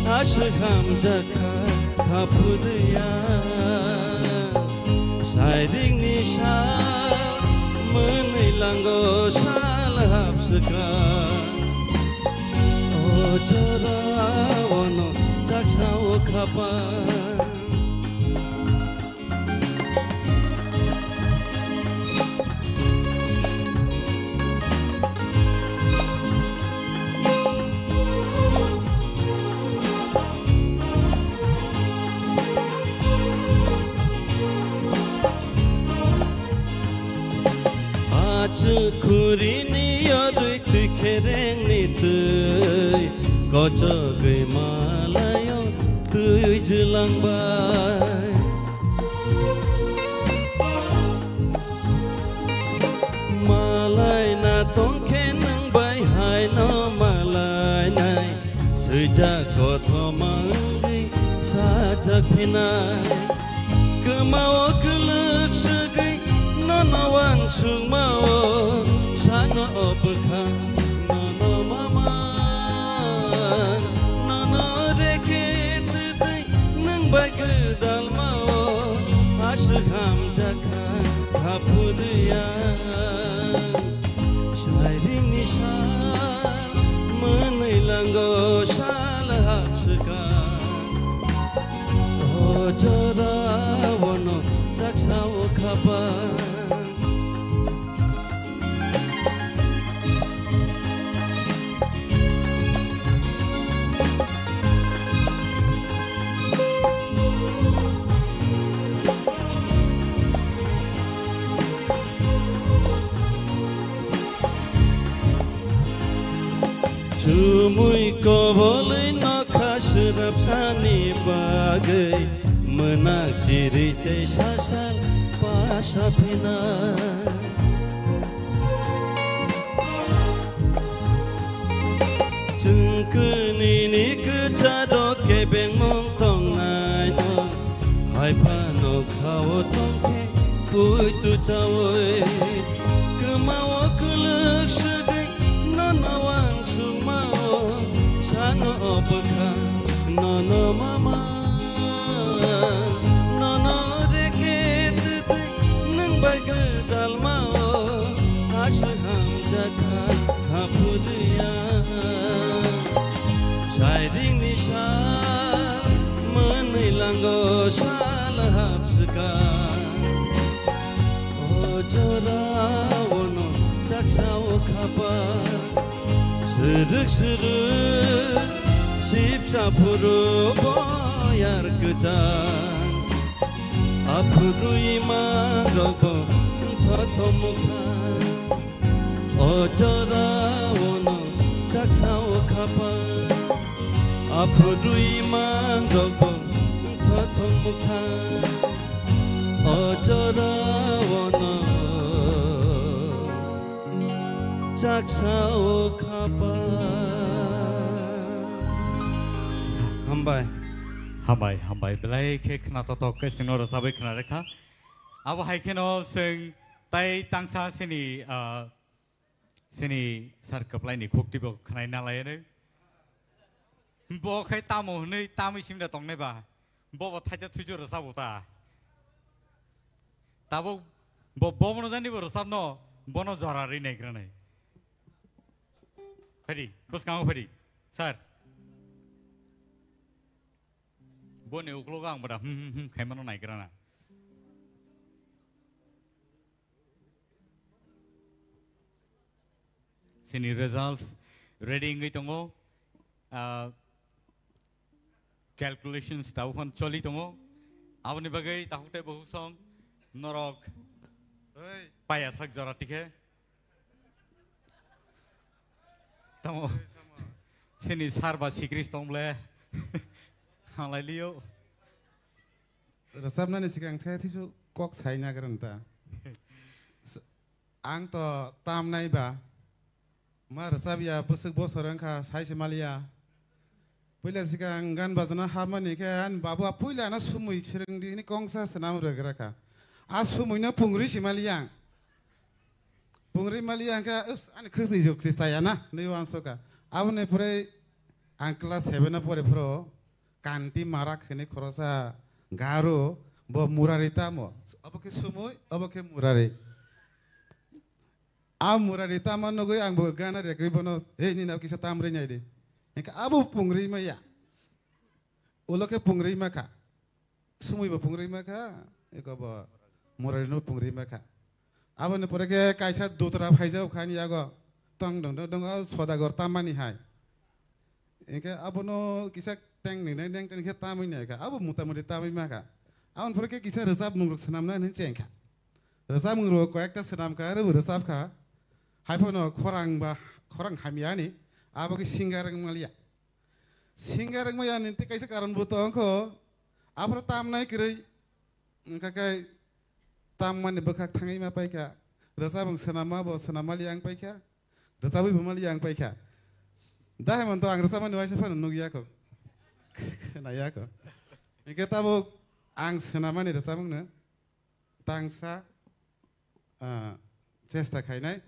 Asham jakha kapudya Syairing nisa menilanggo salah hapseka Ojora wono jaksa wakapa Kurini yodui tikereng nitui Koco gei malayo tui jelang bai Malai na tongke nang bai hai no malai nai Sejak kotho manggi sajak pinai Kemawa kelek segai nonowan sungmao Sano obekha nono mama Nono reke tete nang bagedal mao Asham jakha kapudya Syairing nisa menilanggo salah hapseka Ojora wono jaksa wakapa Cumui ko boleh nak serap sani bagai nak ciri te sasang pasapina jengkeni ni kecadok kebeng mong tong nai tong hai pano kau tong ke pui tu cawai kemau kelek sedih nonawang sumau sano opekan nono mama nono reket nang bagai dalmau asham jaka kapudia sairing nisal menilanggo salahap sekan ojorawono caksao kabar sedek-sedek sipsa puru boyar kejan apurui marogo totomukan ojorawono caksao kabar apurui marogo totomukan ojorawono caksao kabar Hambai belai ke kena toto ke sino rasabai kena rekha abo hai keno sing tai tangsa sini sar kaplai ni khukti bo khnai na lai ne bo khai tamo nei tami simda tong nei ba bo thaja thuju rasabu ta tabo bo mono jani bo rasabno bono jorari nei granai Fedi bos kamu Fedi sar Bone uklogang pada kayak mana naik kerana. Sini results ready ingai tongo calculations tahu kan coli tongo. Awan ni bagai tahu te bohu song norok payah sak jarak tike. Tongo sini sarba sikris tomble. Halai liu. Resep nani sekarang saya tu kok saya nak kerana ang to tam nai ba, ma resep ya besok bos orang kah saya semalia. Pula sekarang gan bazana harmoni kan babu pula na sumui sering di ini kongsa senam bergerak. Sumui na pungri semalia. Pungri malia kan, ane kerja juk saya na, ni wan soka. Awan ni pura ang kelas 7 na pura pro. Kanti marak ini krosa garu bo murari tamo apa ke sumoi apa ke murari murari tamo nogoi ang bo gana rekoi bono ni nak kisah tamre nyai de eka abu pungri ma ya ulo ke pungri ma ka sumoi bo pungri ma ka eka bo murari no pungri ma ka abu ne pore ke kaisa dutra phaija khani yago tong dong sodagor tamani hai eka abu no kisah teng ni neng teng kita tamu ni ka abu muta muda tamu maka awan pergi kisah resap menurut senam na nih cengka resap menurut koyak ta senam ka resap ka hai pono korang hamiani abu ke singgareng malia nanti kaisa karan butong ko abu tam naik kiri kakai tam mana bekak tangai ma pai ka resap senam abu senam malia yang pai ka resap ibu malia yang pai ka dah emang tu ang resap mana wajib pun nugia ko Naya ko. Ini tahu ang senaman itu sabung ne, tangsa cesta kainai,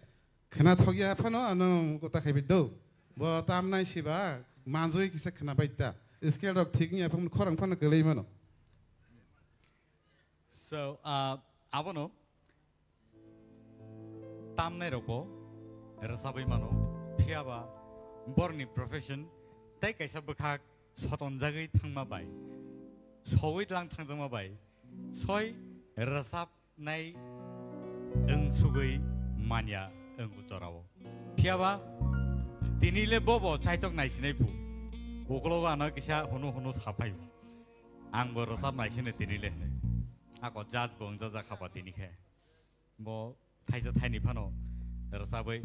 kena thogi apa no, anu kota kai bido, bo tam nai siba, manzui kisah kena baita, skill dok thiknya apa pun korang pun kelai mana. So apa no, tam nai roko, rasabai mano, piaba, borni profession, tai kaisa bekak Soton jagai thang mabai, soi lang thang jang mabai, soi resap nai sugai mania ucarawo. Tiaba Tini le bobo caitok nai sinai pu, ukolo anak kisah hunu sapai. Ang resap nai sinai Tini le, aku judge bong judge apa Tini ke, bo thaisa thaini pano resabai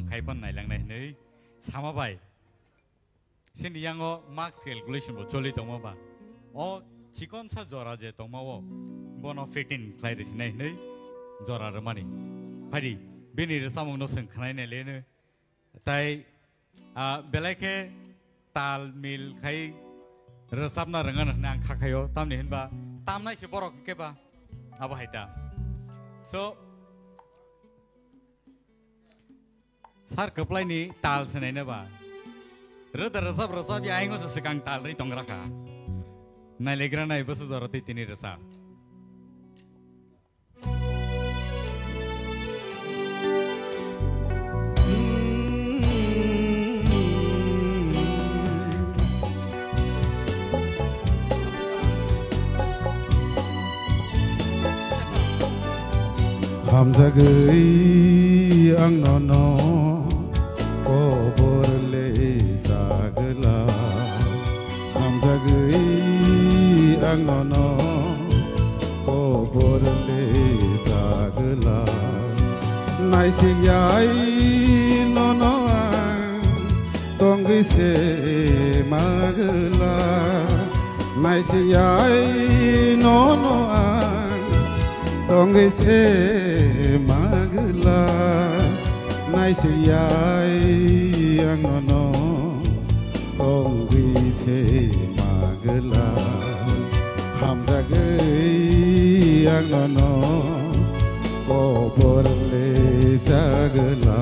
kaipan nai lang nai sama bai. Sini yang marks calculation bo coli tong ba, chicken सा जरा जे तमावो बनो Fitin क्लाइरिस नै नै जरा रमानि फारि बेनि रसामं न सोंखनाय नेलेनो ताइ बेलायखे ताल मिल खाय रोजाबना रोङानो होनना आं खाखायो तामनि होनबा तामनायसो बरक केबा आबाहायता स' सार खोप्लायनि ताल सोनायनोबा रोदा रोजाब रोजाब आइङोसो सिगां ताल रै दंग्राखा नायलायग्रा नायबोसो जरा तिनि रोसा Hamzagui ang nono koborle sagla Hamzagui ang nono koborle sagla Naisigyay nono ang tonggi se magla Naisigyay nono ang tonggi se magla nai se yai ang no tonggi se magla hamza gai ang no ko borle jagla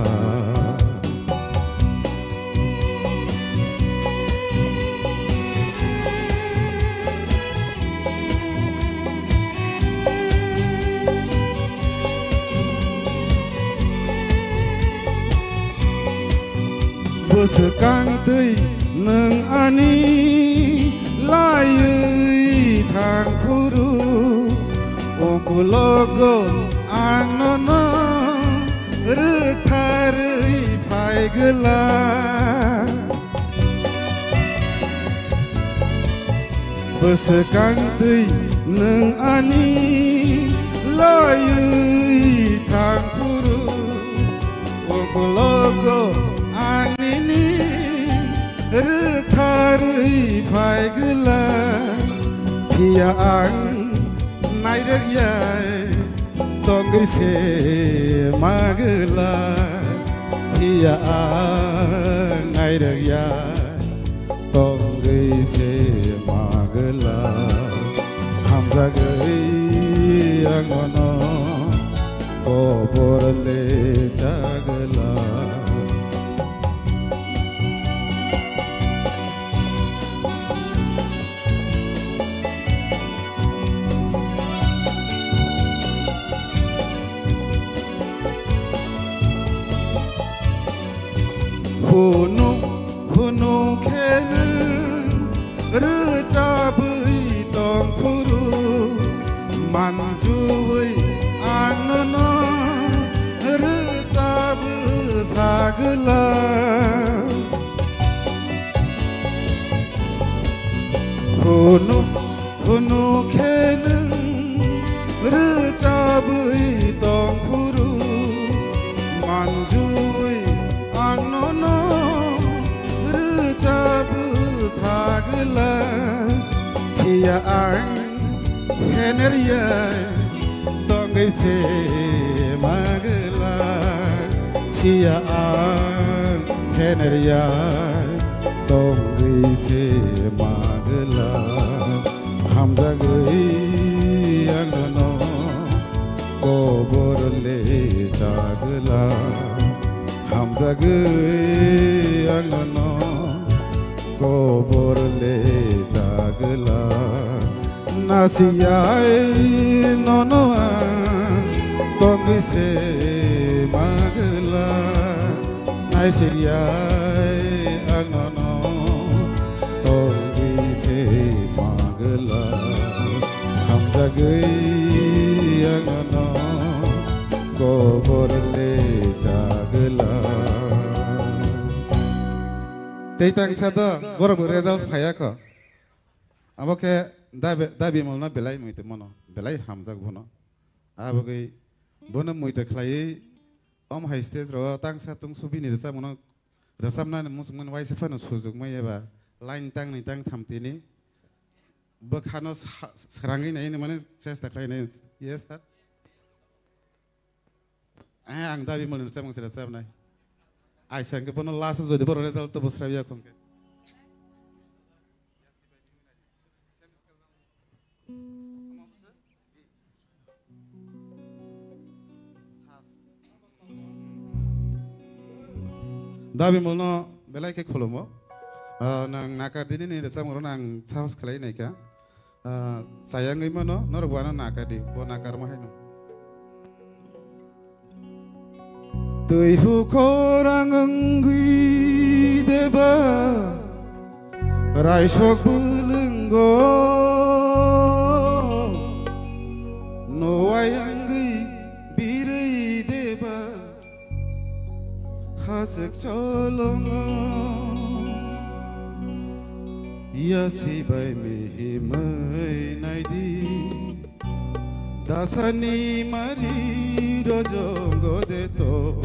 Sekang tui neng ani layui thang puru okulogo anono rutharui phai gela Sekang tui neng ani layui thang puru okulogo anini rutharui phai gla thia ang nai được yai tong gui se magla thia ang nai được yai tong gui se magla hamza gui ang no ko borle jagla Hunu kene recabui tong puru manjui anono recabu sagla Hunu kene recabui tong puru manjui anono sagla thia ang heneria tongai se magla thia ang heneria tongai se magla hamza gui anono ko borle jagla hamza gui anono ko borle jagla nasiyai nono tonggi se magla nasiyai anono tonggi se magla hamza gui anono ko borle jagla Teitan sada borok result khayako aboke dabi molna belai muite mono belai hamjak bono aboke bono muite khlai om high stage ro tang sa tung subini resa mono resapna musungman waise fano sujug mayeba line tang ni tang thamtini Bekhano serangi nih ini mana saya tak lain yes sir. Ang dabi mulai saya mengsirat saya nih. Aisyah ke pun last jadi baru result tu bos rabia kong. Dabi mulno belai ke kholomo. Nang nakar dini nih resam orang nang saus kelai nih kya. Sayang ini mana, nor buana nakar di, buana nakar mah ini. Tuihu korang enggui deba, raisok belenggo, noai enggui biri deba, hasek colongo. Ya si bai mi mai naidi dasani mari rojongo deto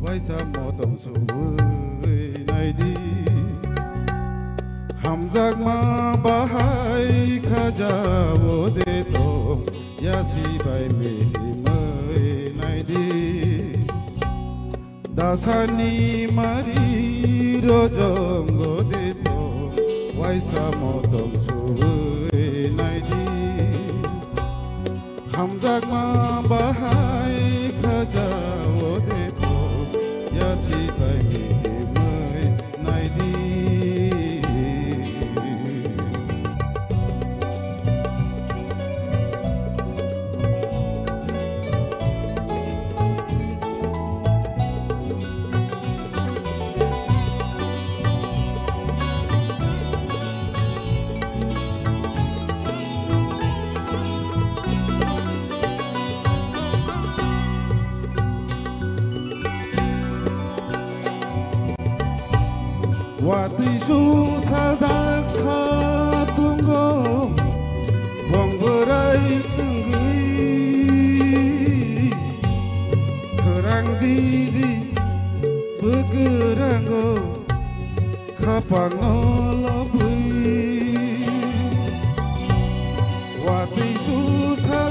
waisa motom subui naidi hamjak ma bahai khajawo deto ya si bai mi mai naidi dasani mari rojongo deto Waisa motom suwe naidi hamjak ma bahai khajawo depo ya si bai mi mai naidi Wati susah tunggu wong berai enggui kerang didi begeranggo kapang nolobui Wati susah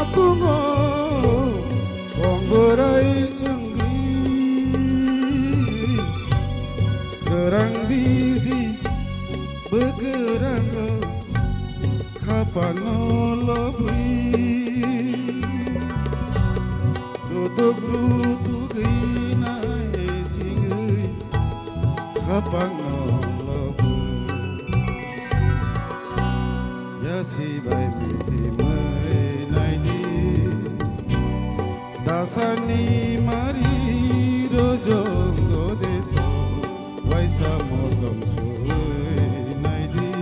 tunggu wong berai Kerang zizi bekerang kapan nolobui rutuk ina singui kapan nolobui ya si bai mi mai naidi dasani mari rojongo deto Waisa motom suwe naidi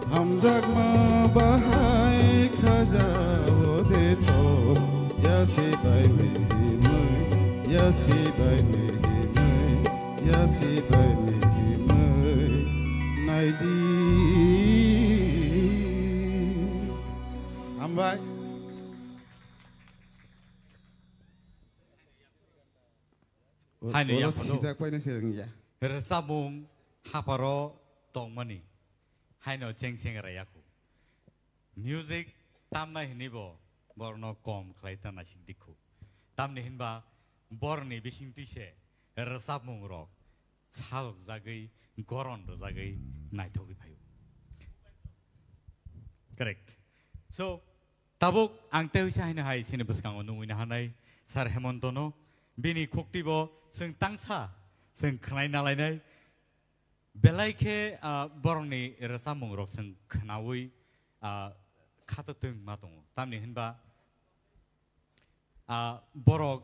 hamjak ma bahai khajawo deto ya si bai mi mai ya si bai mi mai ya si bai mi mai naidi ambai Hai nih ya penuh. Resabung haparo tong mani. Hai no ceng raya ku. Music tam na hini bo borno kom klaita na sing diku. Tam ni hinba borni bising tise resabung rok. Salok zagai goron do zagai nai thogi payu. Correct. So tabuk ang teu sa hina hai sini buskang onung ina hanai sar hemontono bini koktibo sing tangsa sing khnai nalainai belaike borni resamung rok sing khnawi khatatung matong tamni hinba borok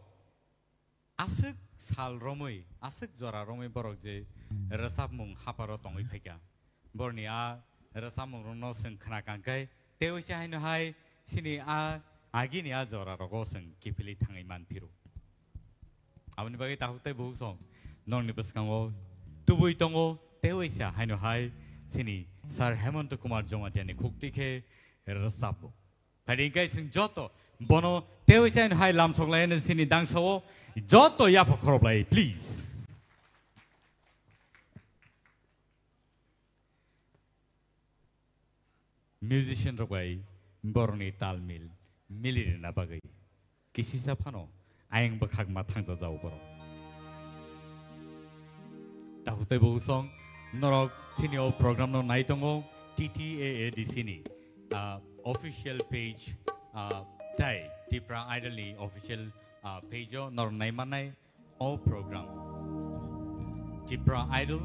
asuk sal romoi asuk jora romoi borok je resamung haparo tongoi phaika borni resamung rono sing khna kangkai teu cha haino hai sini agini jora rogo sing kipili thangai man piru Awan bagi tahu teh busong, non ni beskango, tubui tongo, teoisya haino hai sini sar Hemant Kumar Jomatiani kukti ke resapo. Hari ini sing joto bono teoisya hai lam songlai sini dangso joto ya pokroblai please. musician rogai boroni talmil milir na bagai kisi sapano ayang bakhak mathang za jau boro ta hutai bo song norok senior program no nai tongo TTAADC ni official page tai Tipra Idol ni official page o nor nai manai all program Tipra Idol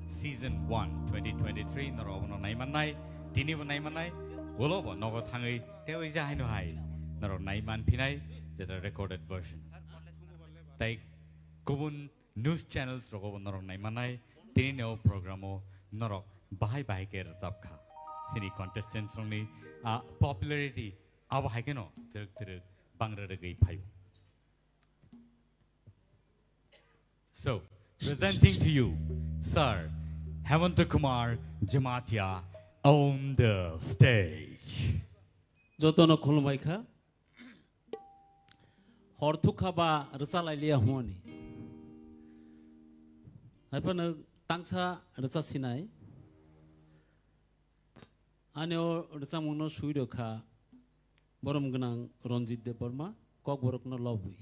Season 1 2023 nor no nai manai Tini bo nai manai wolo bo nogo thangai teo ja haino hai nor nai man pinai that a recorded version tai kubun news channels rogo nor nai manai Tini no programo nor bahai bahai ke razab kha sini contestants ni popularity aba hai keno ter bangra re gai phai so presenting to you sir Hemant Kumar Jamatia on the stage jotono khulmai kha horthu khaba rsalai lia honi haipana tangsa rsa sinai aneo rsa mungno suido kha borom gnang Ranjit de Burma kok borokno lobui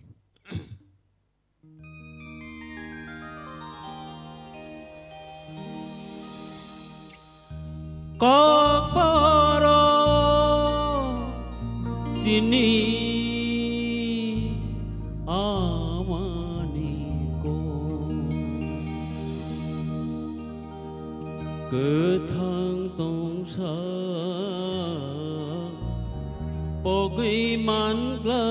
kok boro sini amaniko kethang tongsa pogui mangla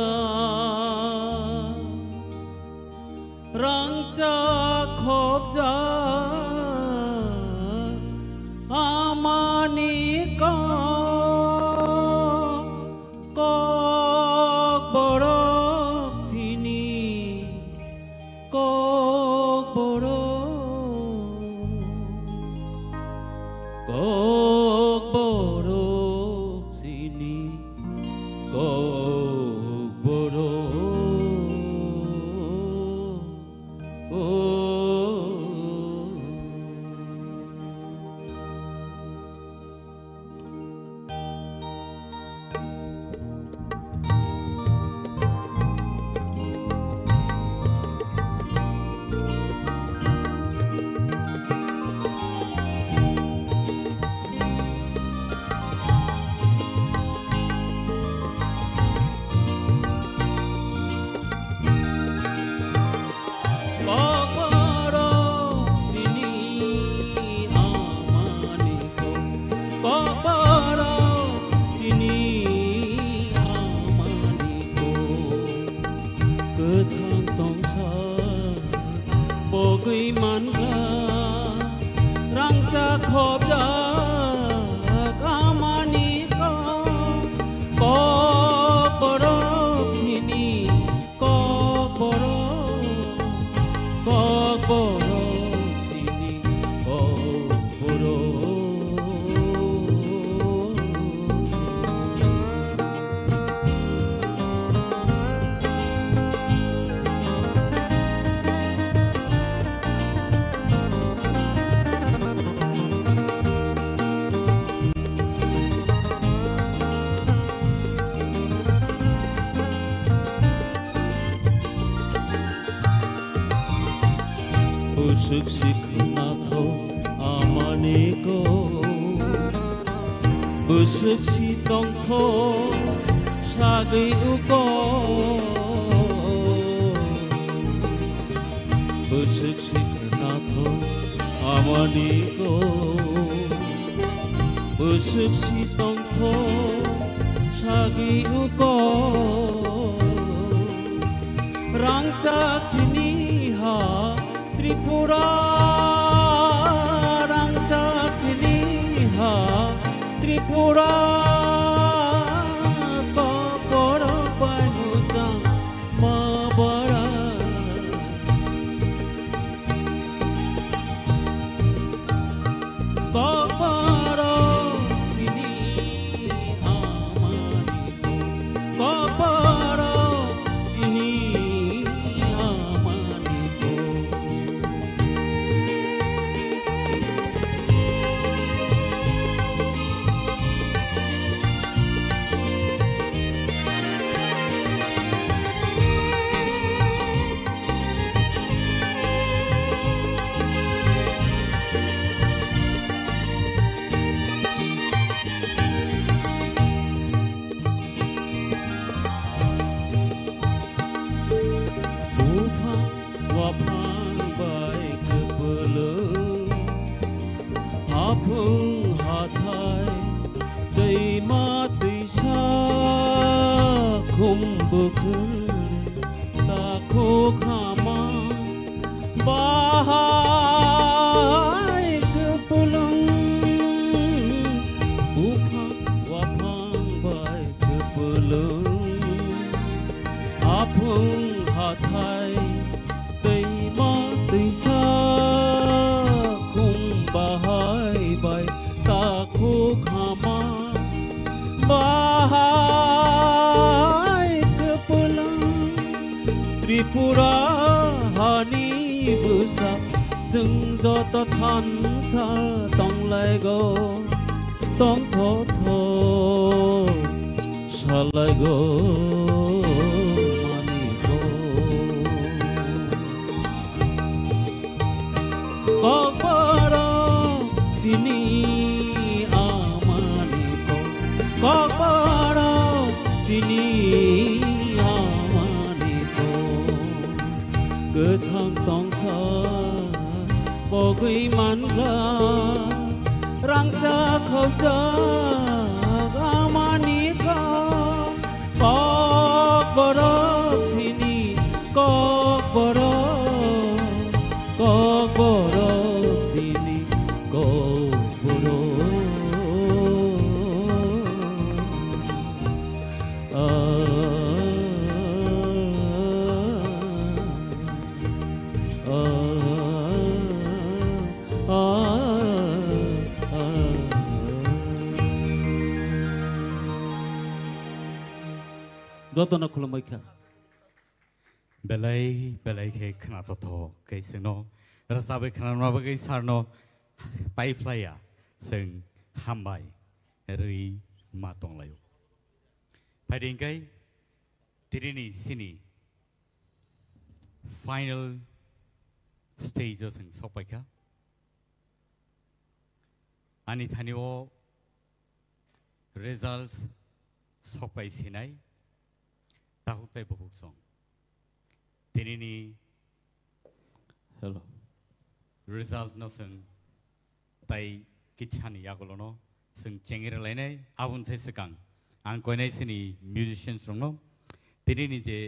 rangcha khopja amaniko kok borok sini kok borok sini kok borok Busuk si tongtho sagai uko busuk si kenatho amaniko busuk si tongtho sagai uko rangchak sini ha Tripura rangchak sini ha Tripura kokoro panujang mabara kokoro sini amaniko kokoro sini amaniko आफुं हाथाय दैमा दैसा खुम्बुखुर ताखौ खामा बाहाय गोपुलुं उफा वाफां bye गोपुलुं आफुं हाथाय दैमा दैसा बाहाय bye ताखौ खामा बाहाय गोपुलुं त्रिपुरा हानि बुसा जों जत थानसा तंलायगौ तंथ'थ' सालायगौ Kokboro sini amaniko Kokboro sini amaniko Gothang tongsa bogui manla Rangsa khauja amaniko Kokboro sini Kokboro Kokboro sini Kokboro Dotona khulamaikha belai belai ke khana to ke sino rasabe khana no ba ke sarno pai flya sing hambai ri ma tong layo phading kai tirini sini final stage sing sopai kha ani thani o results sopai sinai tahuktai bohuk song Tini hello result no sung tai kichani yagolono sung chengir lainai abun sai sekang ang koinai sini musicians rong no tini ni je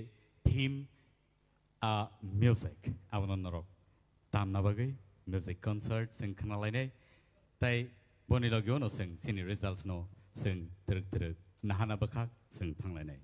theme music abun norok tam na bagai music concert sung khana lainai tai boni logyo no sung sini results no sung truk truk nahana bakhak sung phang lainai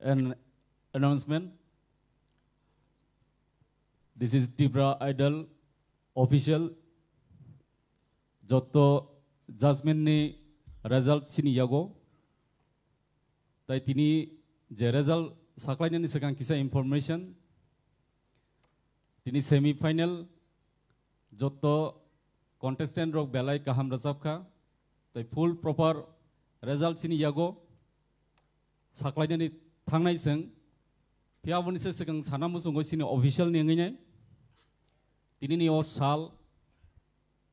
An announcement. This is Tipra Idol official. Joto judgment ni result sini yago. Tai tini je result saklainya ni sekarang kisah information. Tini semi final. Joto contestant rok belai kaham rajabka. Tai full proper result sini yago. Saklainya ni थांनाय जों पियाबोनिसे सिगां सानामु जोंगो सिनि official नेङैनो दिनैनि अ साल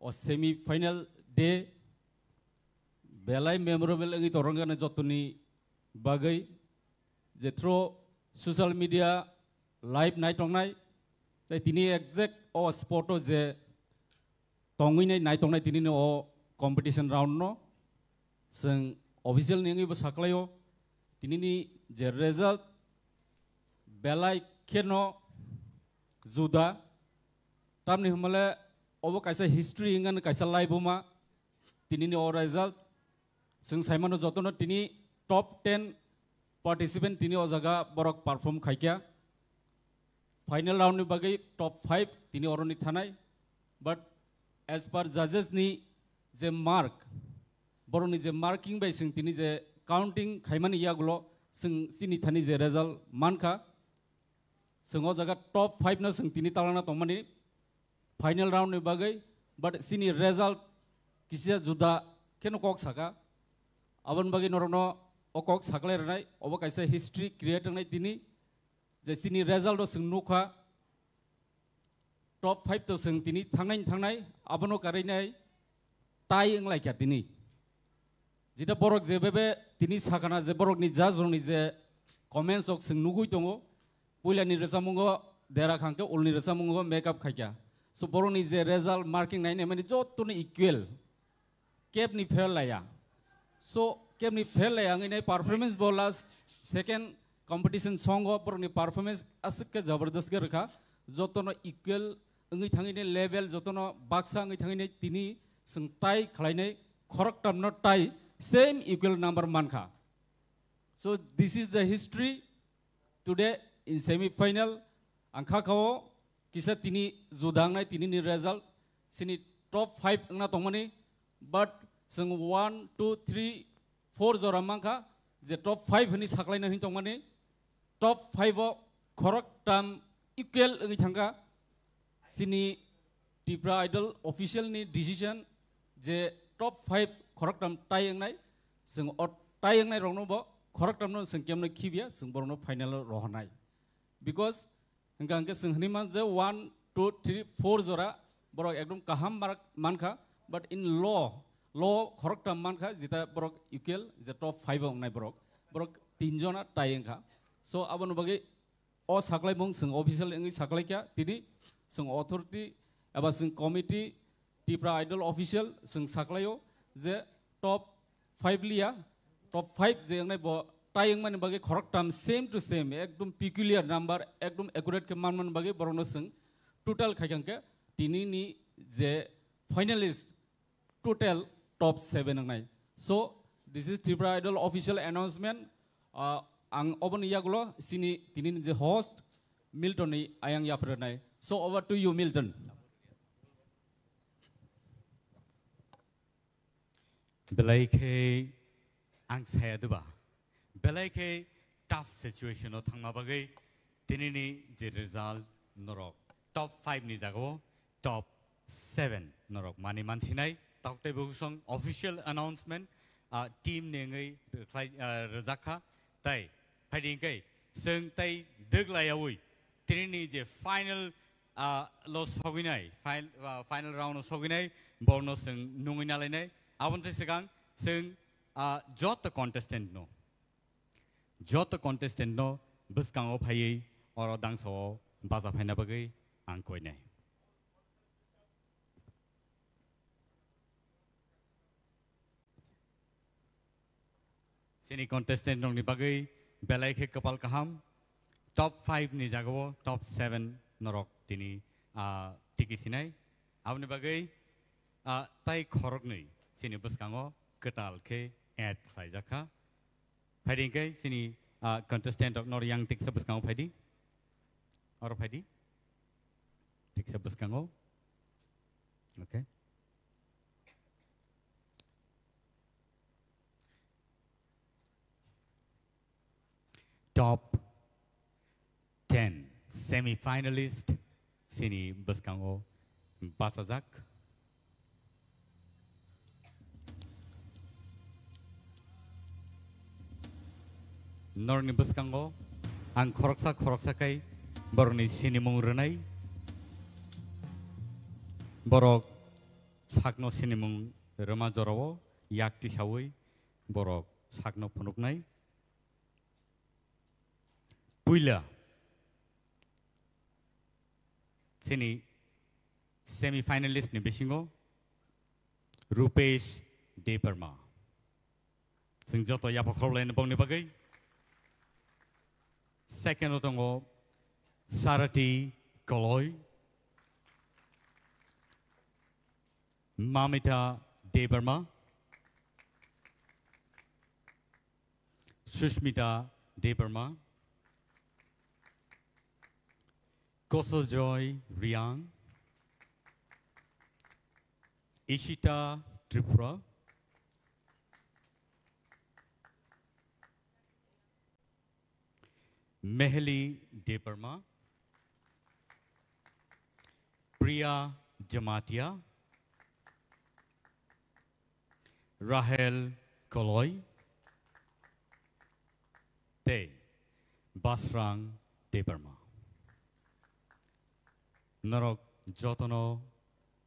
a semi final day बेलाय memorable एगै तरंगानो जतनि बागै जे throw social media live नायतंनाय जाय दिनै एक्जेक्ट अ स्पॉट जे तंगैनाय नायतंनाय दिनैनि अ कम्पिटिशन राउंड न जों अफिशियल नेङैबो साख्लायो दिनैनि जे result belai keno juda tamni humale obo kaisa history ingan kaisa live buma tinini o result sung saimano jotono tini top 10 participant tini o jaga borok perform khaikya final round ni bagai top 5 tini oroni thanai but as per judges ni je mark boroni je marking by sing tini je counting khaimani yagulo जों सिनि थानि जे result मानखा जों जगह top 5 ना जों तिनि तालाना तंमानि final round नि बागै but सिनि result किसिया जुदा केनो कक साका अबन बागै नरनो अ कक साकले रनाय अब कायसे history create नाय तिनि जे सिनि result जों नुखा top 5 तो जों तिनि थांनाय अबनो करैनाय टाइ इंलायखा तिनि जिता borok je bebe tini sakana je borok ni judge ni je comments ok sing nugui tongo puila ni resamungo dera khangke ulni resamungo makeup khaikya so borok ni je result marking nai mani jotto ni equal cap ni fail laya so cap ni fail laya ngai performance bolas second competition song o borok ni performance asike jabardast ge rakha jotto no equal ngai thangi ni level jotto no baksa ngai thangi ni tini sing tai khlainai khorok tam no tai same equal number manka. So this is the history today in semi-final. Angka kau kisah tini judang nai tini ni result sini top 5 na tongmani but seng 1 2 3 4 jora manka je top 5 ni saklai na hin tongmani top 5 o correct tam equal ngi thangka sini Tipra Idol official ni decision je top 5 correct tam tayang nai sing ot tayang nai rongno bo correct tam no sing kem no khibia sing borno final rohanai because hingga ke sing hni man je 1 2 3 4 jora borok ekdom kaham mark mankha but in law correct tam mankha jita borok equal je top 5 ong nai borok tinjona tayang kha so abon bagi o saklai bong sing official engi saklai kya tini sing authority aba sing committee Tipra Idol official sing saklayo je top 5 liya top 5 je ngai bo tayang man bagi correct tam same to same ekdom peculiar number ekdom accurate ke man bagi borono sing total khaikang ke tini ni je finalist total top 7 ngai so this is Tipra Idol official announcement ang obon yagulo sini tini ni je host Milton ni ayang yaprenai so over to you Milton. Belai ke ang saya duba, belai ke tough situation o thangma bagai, tini ni je result norok top 5 ni jago top 7 norok mani mansinai takte bugusong official announcement team nengai Chengjakha tai phading kai seng tai deglayawui tini ni je final loss hoginai final round o hoginai borno seng nungina lainai abon te segang seng jot contestant no buskang o phai or dang so baza phaina bagai ang koi nai sini contestant nong ni bagai belai ke kapal kaham top 5 ni jago top 7 norok tini tiki sinai abni bagai tai khorok nei sini buskango ketal ke at Chengjakha. Fighting kay sini contestant of nor yang tik sabus kang fighting. Or fighting. Tik sabus kang okay. Top 10 semi-finalist sini buskango basazak. Norni buskango ang koroksa kay borni sini mungrenai borok sakno sini mung remajorowo yakti sawi borok sakno punuknai puila sini semi-finalist ni bisingo Rupesh Deparma. Sing joto ya pakholen bong ni bagay. Second otongo Sarati Koloy. Mamita Deparma. Sushmita Deparma. Kosojoy Riang, Ishita Tipra, Meheli Deparma, Priya Jamatia, Rahel Koloy, Te Basrang Deparma. Norok jotono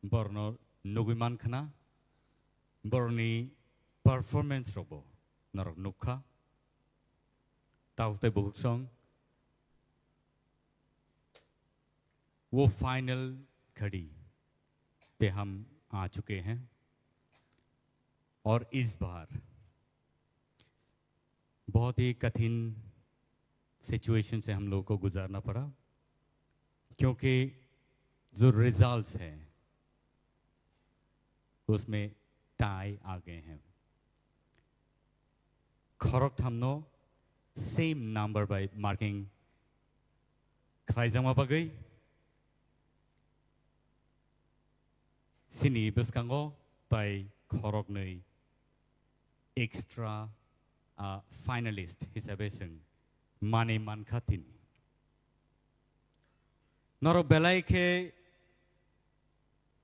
borno nugiman khana borni performance robo norok nukha taute buksong वो final घड़ी पे हम आ चुके हैं और इस बार बहुत ही कठिन सिचुएशन से हम लोगों को गुजारना पड़ा क्योंकि जो रिजल्ट्स हैं उसमें टाई आ गए हैं खरक हमनो सेम नंबर बाय मार्किंग खाइजामा बगै सिनी बसकांगो बाय खरक नै एक्स्ट्रा फाइनलिस्ट हिसाबै जों माने मानखातिन नरक बेलायखे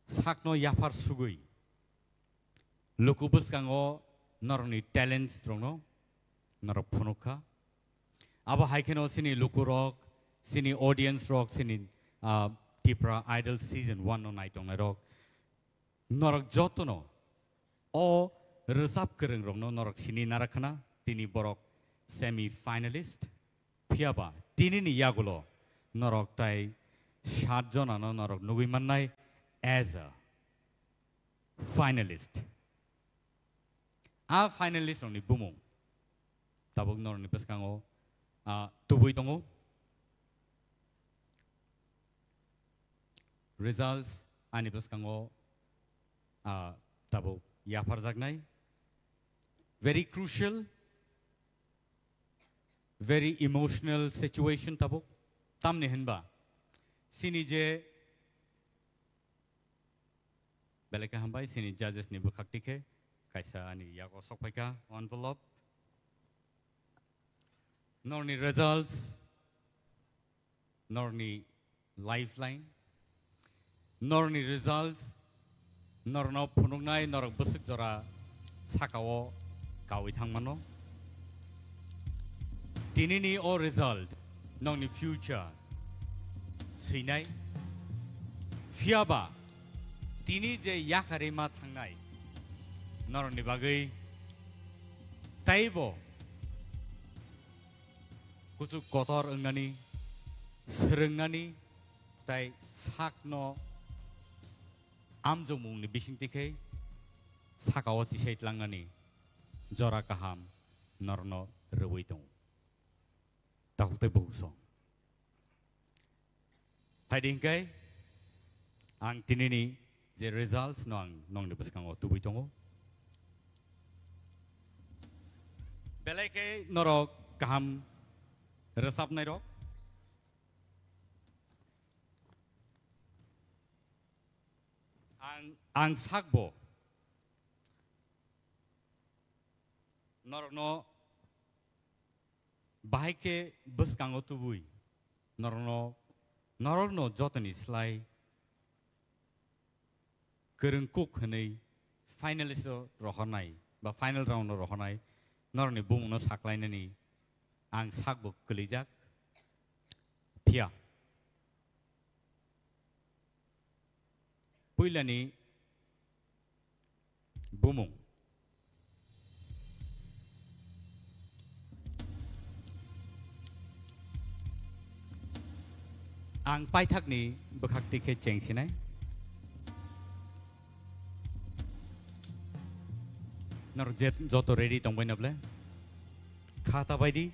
sakno yapar sugui lukubus kango norni talents strongno norok phonuka abo haikeno sini lukurok sini audience rock sini Tipra Idol season 1 no night on rock norok jotono o resap kereng rongno norok sini narakana tini borok semi finalist phiaba tini ni yagulo norok tai 7 jonano norok nugimanai as a finalist. A finalist only bumong. Tabog nor ni peskango tubuy tongo. Results ani peskango tabog yapar jagnai. Very crucial, very emotional situation tabog. Tam ne henba. Sini je Belaka hambai sini judges ni bukaktike kaisa ani yago sokpaika envelope nor ni results nor ni lifeline nor ni results nor no phunungnai nor busuk jora sakao kawi thangmano tini ni o result nor ni future sinai fiaba Tini je yakarima thangnai norni bagai taibo kuchu kotor engani serengani tai sakno amjomung ni bisingtike sakawati saitlangani jora kaham norno rewitung takute bugso haidingkai ang tinini the results nong nong ni peskango tubuy tongo belai norok kaham resap nairok. Ang sakbo norok no bahai ke bus kango tubui norok no jotani slai kereng kuk henei finalist rohonai ba final round rohonai norni bung no saklai nani ang sakbo kelijak pia puilani bumung ang paithak ni bekhakti ke chengsinai nor jet joto ready tongbai nable khata baidi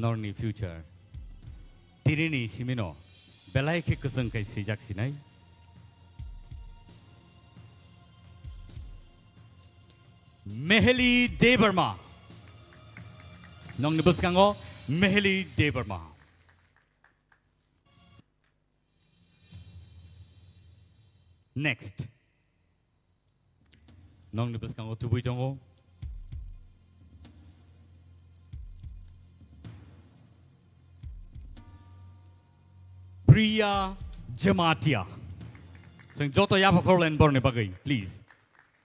norni future tirini simino belai ke kusang kai sejak sinai Meheli Debarma nong nibus kango Meheli Debarma next nong nibus kango tubui tongo Priya Jamatia sing joto yapa korlen borne bagai please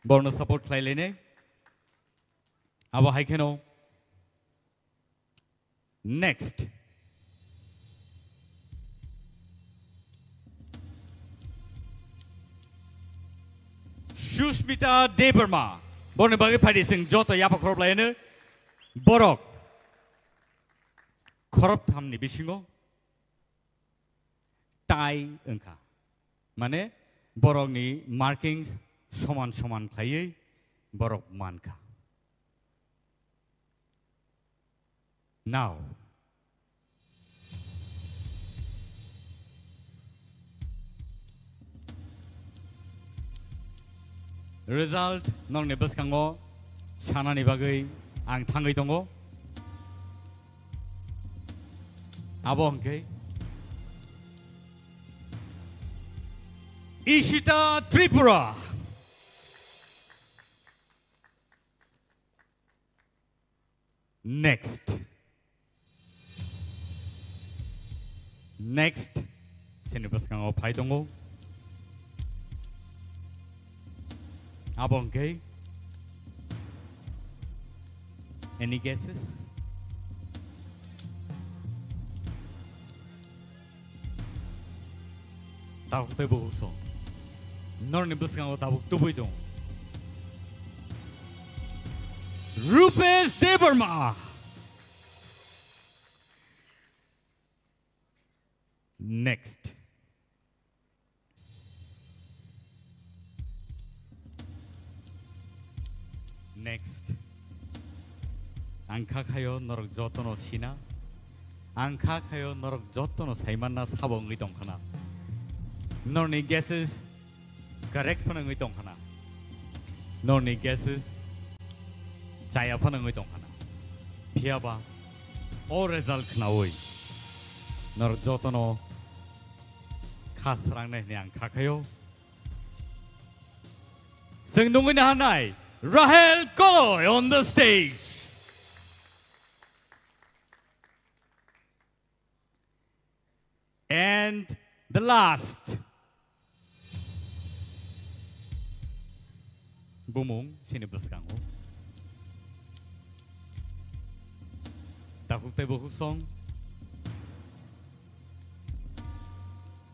borno support klai lene abo haikeno next Shushmita Debarma borne bagai phadi sing joto yapa korop lene borok korop thamni bisingo tai engka mane borok ni markings soman soman khaye borok manka now result nong nebus kango sana ni bagai ang thangai tongo abo hangke Ishita Tripura next sinibus kango pai tongo abong ke any guesses tabuk te bu so nor nibus kango tabuk tubui tong Rupesh Debarma next angka kayo norok joto no sina angka kayo norok joto no saimanna sabong itong kana norni guesses correct panang itong kana norni guesses saya panang itong kana piaba o result kana oi norok joto no khasrang ne angka kayo sing nungin hanai Rahel Koloy on the stage. And the last. Bumung, sinibus kango. Takuk te buhusong.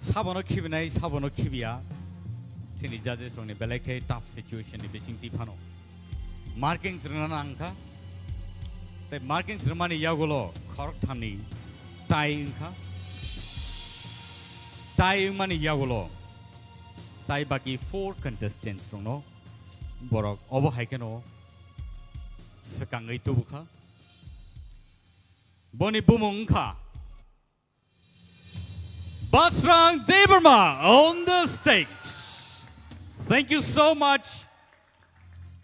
Sabono kibinai, sabono kibia. Sini judges on a belake tough situation in Bishing Tipano. Markings Rananka, the markings Ramani Yagulo, Kortani, Tai Inka, Tai Mani Yagulo, Tai Baki 4 contestants from no Borok, Obo Haikeno, Sakangai Tubuka, Boni Bumunka, Basrang Debarma on the stage. Thank you so much.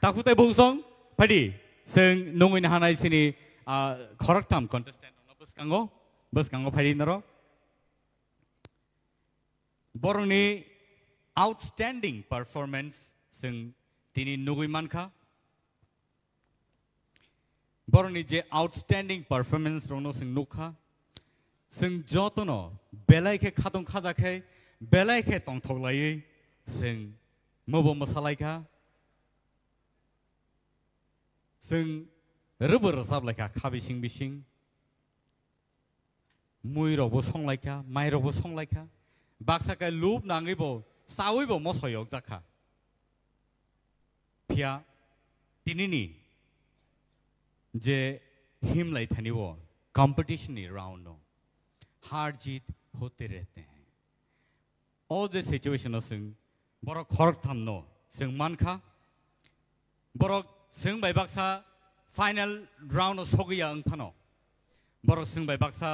takutai bungsong padi seng nungin hanai sini koraktam contestant bus kango padi naro borongni outstanding performance seng tini nugui manka borongni je outstanding performance rono seng nukha seng jotono belai ke khadong khaja ke belai ke tong thoklai seng mobo masalai ka seng rubber sab laika khabising bising mui robo song laika mai robo song laika baksa ka loop nangi bo sawi bo mosoyok jakha pia tinini je him lai thani wo competition around no हार जीत होते रहते हैं all the situation sing borok khorok thamno sing manka borok sing bai baksa final round of sogiya angphano borok sing bai baksa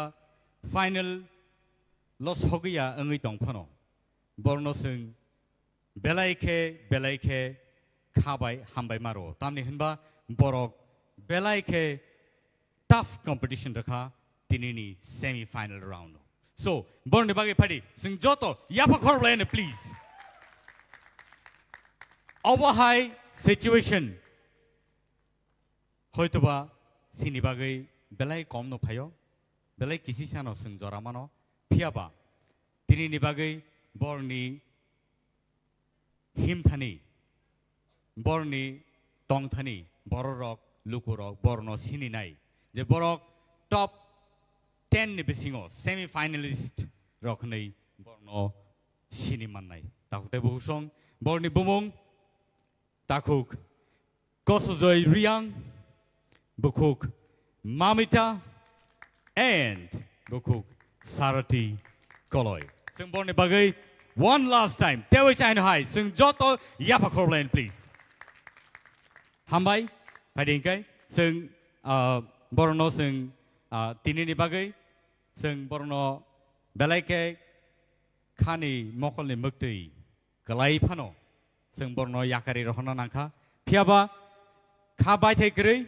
final lo sogiya angi tongphano borno sing belaike khabai hambai maro tamni hinba borok belaike tough competition rakha Tini semi-final round. So, born the bagi party, sing joto, yapa korblane, please. Our high situation. Hoituba, sini bagi, belai kom no payo, belai kisi sano sing joramano, piaba. Tini ni bagi, borni him thani, borni tong thani, bororok, lukurok, borno sini nai. Je borok top 10 bisingo semi-finalist rokhnei borno sinimanai takute busong borni bumung takuk kosozoi riang bukuk mamita and bukuk sarati koloi sing borni bagai one last time tewi shine high sing joto yapa korlen please hambai padingkai sing borno sing tini ni bagai sing borno belaike khani mokol ni mukti galai phano sing borno yakari rohna nangkha phiaba khabai thai grei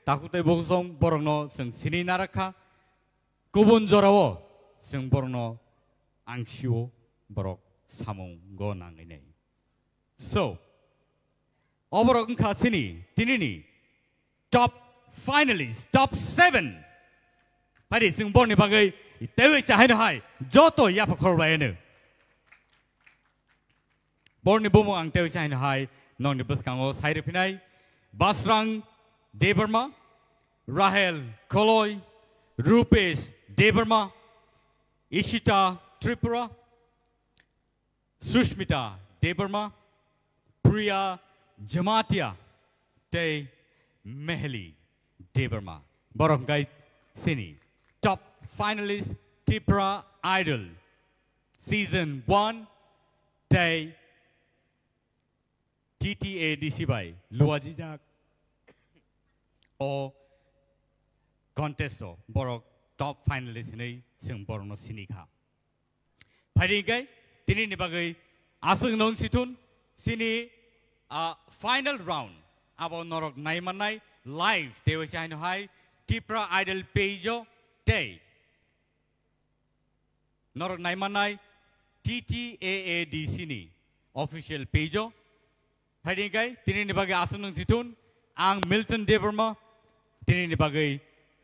takute bogsong borno sing sini narakha kubun jorawo sing borno angshio borok samung go nangine so oborok kha sini tini ni top finalists top 7 Padi sing borni bagai tewe chahin hai joto yapa korbaene borni bumo ang tewe chahin hai non bus kango saire pinai basrang deberma rahel koloi rupesh deberma ishita tripura sushmita deberma priya jamatia te mehli deberma borongkai sini top finalist Tipra Idol Season 1 Day TTADC by Luajijak or contesto borok top finalist nei sing borno sinikha phairingai tini ni bagai asung nong situn sini final round abo norok naimanai live dewe chaino hai Tipra Idol page day norok naimanai TTAADC ni official page phairingai tini ni bagai asung nong situn ang Milton Deverma tini ni bagai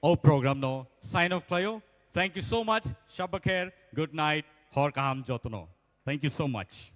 o program no sign off klayo. Thank you so much. Shabakher. Good night. Hor kaham jotono. Thank you so much.